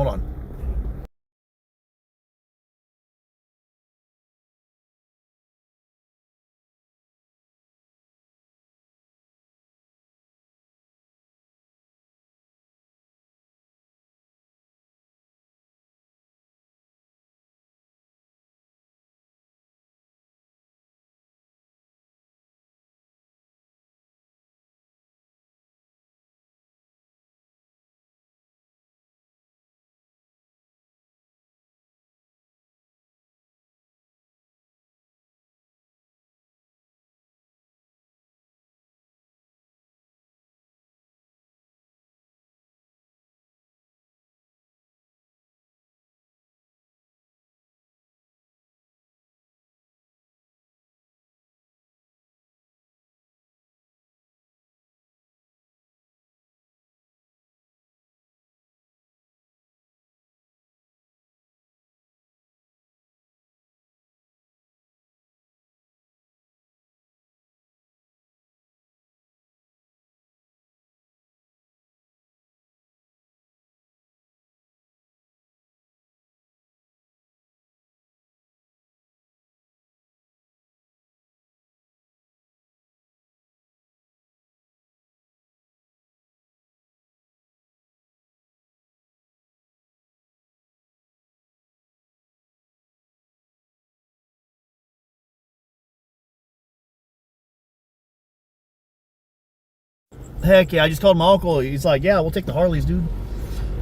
Heck yeah, I just called my uncle. He's like, yeah, we'll take the Harleys, dude.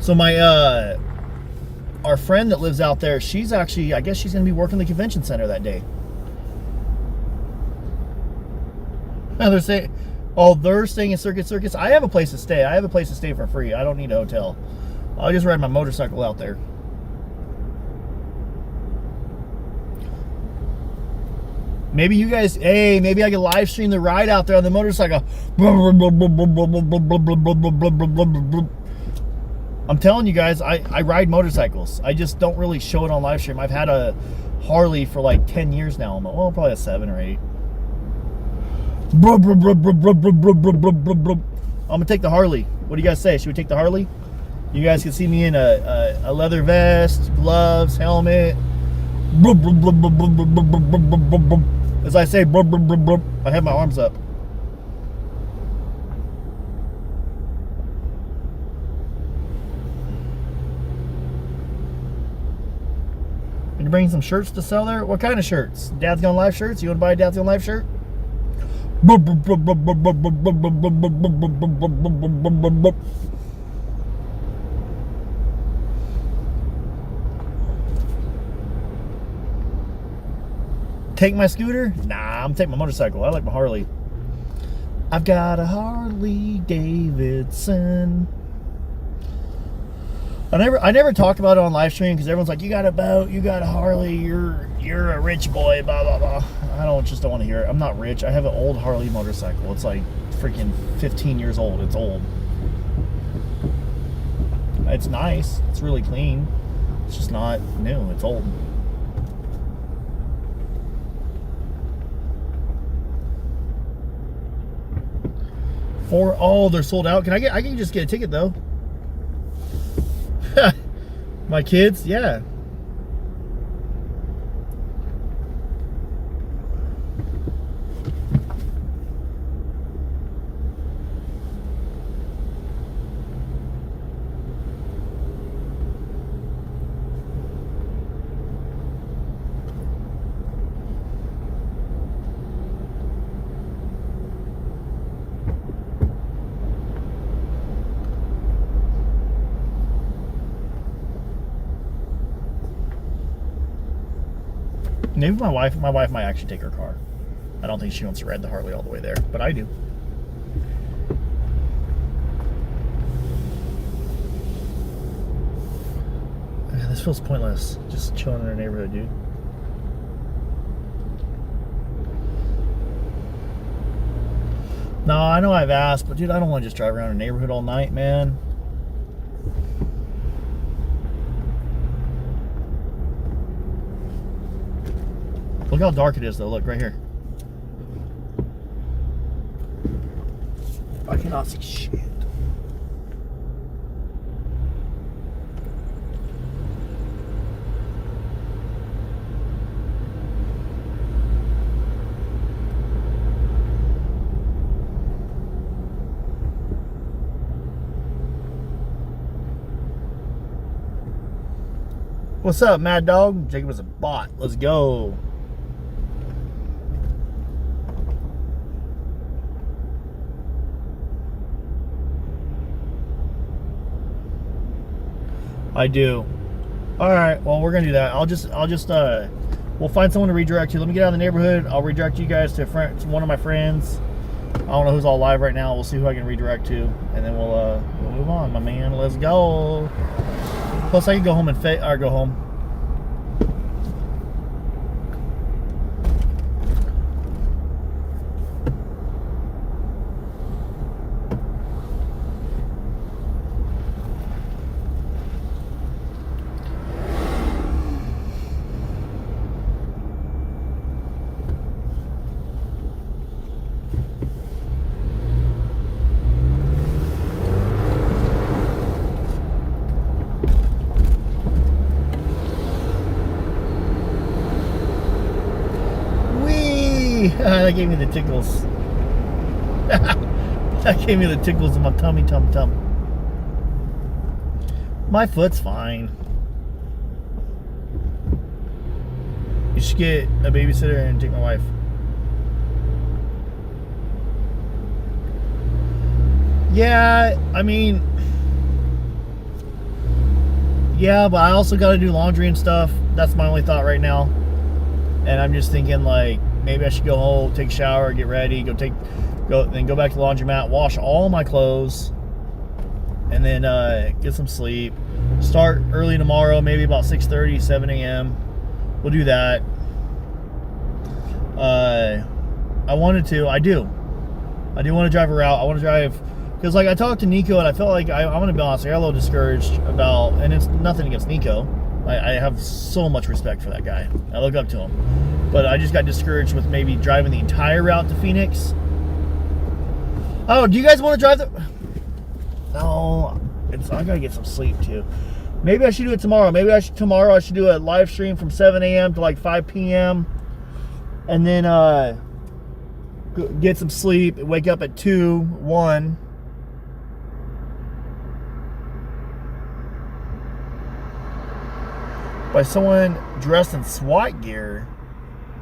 So my, our friend that lives out there, she's actually, I guess she's going to be working the convention center that day. Now they're saying, oh, they're staying in Circus. I have a place to stay. I have a place to stay for free. I don't need a hotel. I'll just ride my motorcycle out there. Maybe you guys, hey, maybe I can live stream the ride out there on the motorcycle. I'm telling you guys, I ride motorcycles. I just don't really show it on live stream. I've had a Harley for like 10 years now. Well, probably a 7 or 8. I'm gonna take the Harley. What do you guys say? Should we take the Harley? You guys can see me in a leather vest, gloves, helmet. As I say, I have my arms up. You bring some shirts to sell there? What kind of shirts? Dad's Gone Live shirts? You want to buy a Dad's Gone Live shirt? Take my scooter? Nah, I'm taking my motorcycle. I like my Harley. I've got a Harley Davidson. I never talked about it on live stream because everyone's like, you got a boat, you got a Harley, you're a rich boy, blah blah blah. I just don't want to hear it. I'm not rich. I have an old Harley motorcycle. It's like freaking 15 years old. It's old. It's nice. It's really clean. It's just not new. It's old. Oh, they're sold out. I can just get a ticket though. My kids, yeah. Maybe my wife might actually take her car. I don't think she wants to ride the Harley all the way there, but I do. Man, this feels pointless. Just chilling in our neighborhood, dude. No, I know I've asked, but dude, I don't want to just drive around a neighborhood all night, man. Look how dark it is, though. Look, right here. I cannot see shit. What's up, Mad Dog? Jacob is a bot. Let's go. I do. All right. Well, we're gonna do that. I'll just we'll find someone to redirect you. Let me get out of the neighborhood. I'll redirect you guys to one of my friends. I don't know who's all live right now. We'll see who I can redirect to, and then we'll move on, my man. Let's go. Plus, I can go home and go home. That gave me the tickles. That gave me the tickles in my tummy, tum. My foot's fine. You should get a babysitter and take my wife. Yeah, I mean, yeah, but I also got to do laundry and stuff. That's my only thought right now. And I'm just thinking, like, maybe I should go home, take a shower, get ready, then go back to the laundromat, wash all my clothes, and then get some sleep. Start early tomorrow, maybe about 6:30, 7 a.m. We'll do that. I do want to drive a route. I want to drive, because like I talked to Nico and I felt like, I'm going to be honest, I got a little discouraged about, and it's nothing against Nico. I have so much respect for that guy. I look up to him. But I just got discouraged with maybe driving the entire route to Phoenix. Oh, do you guys want to drive the... No, I got to get some sleep too. Maybe I should do it tomorrow. Maybe tomorrow I should do a live stream from 7 a.m. to like 5 p.m. And then get some sleep, wake up at 2, 1. By someone dressed in SWAT gear.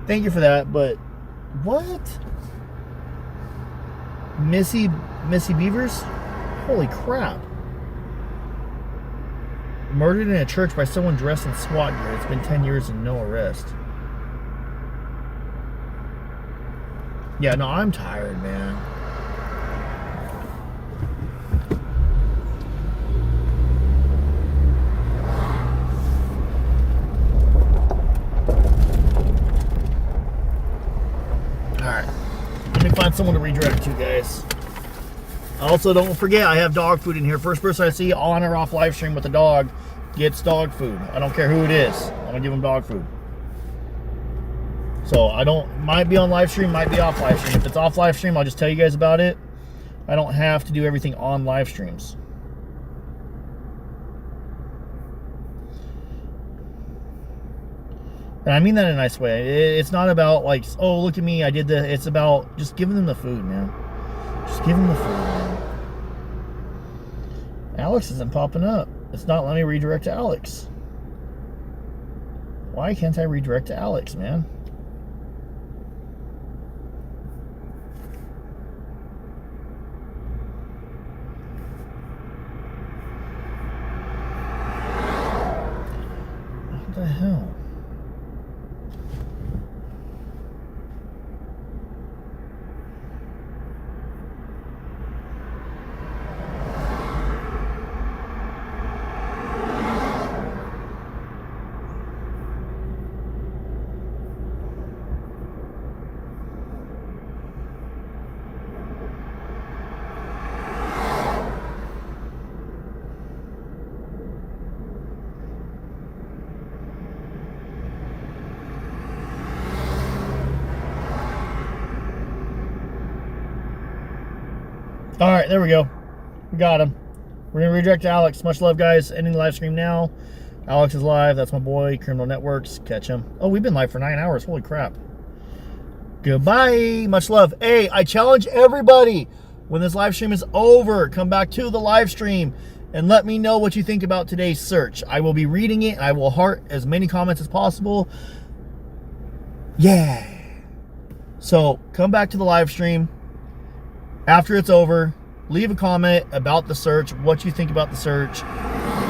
Thank you for that, but what? Missy Beavers? Holy crap. Murdered in a church by someone dressed in SWAT gear. It's been 10 years and no arrest. Yeah, no, I'm tired, man. Alright. Let me find someone to redirect to, guys. Also, don't forget, I have dog food in here. First person I see on or off live stream with a dog gets dog food. I don't care who it is. I'm gonna give them dog food. So might be on live stream, might be off live stream. If it's off live stream, I'll just tell you guys about it. I don't have to do everything on live streams. And I mean that in a nice way. It's not about like, oh, look at me, I did the. It's about just giving them the food, man. Just give them the food, man. Alex isn't popping up. It's not letting me redirect to Alex. Why can't I redirect to Alex, man? What the hell? All right, there we go. We got him. We're going to redirect to Alex. Much love, guys. Ending the live stream now. Alex is live. That's my boy, Criminal Networks. Catch him. Oh, we've been live for 9 hours. Holy crap. Goodbye. Much love. Hey, I challenge everybody, when this live stream is over, come back to the live stream and let me know what you think about today's search. I will be reading it. I will heart as many comments as possible. Yeah. So come back to the live stream. After it's over, leave a comment about the search, what you think about the search,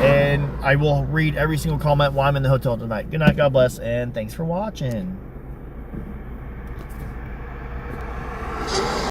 and I will read every single comment while I'm in the hotel tonight. Good night, God bless, and thanks for watching.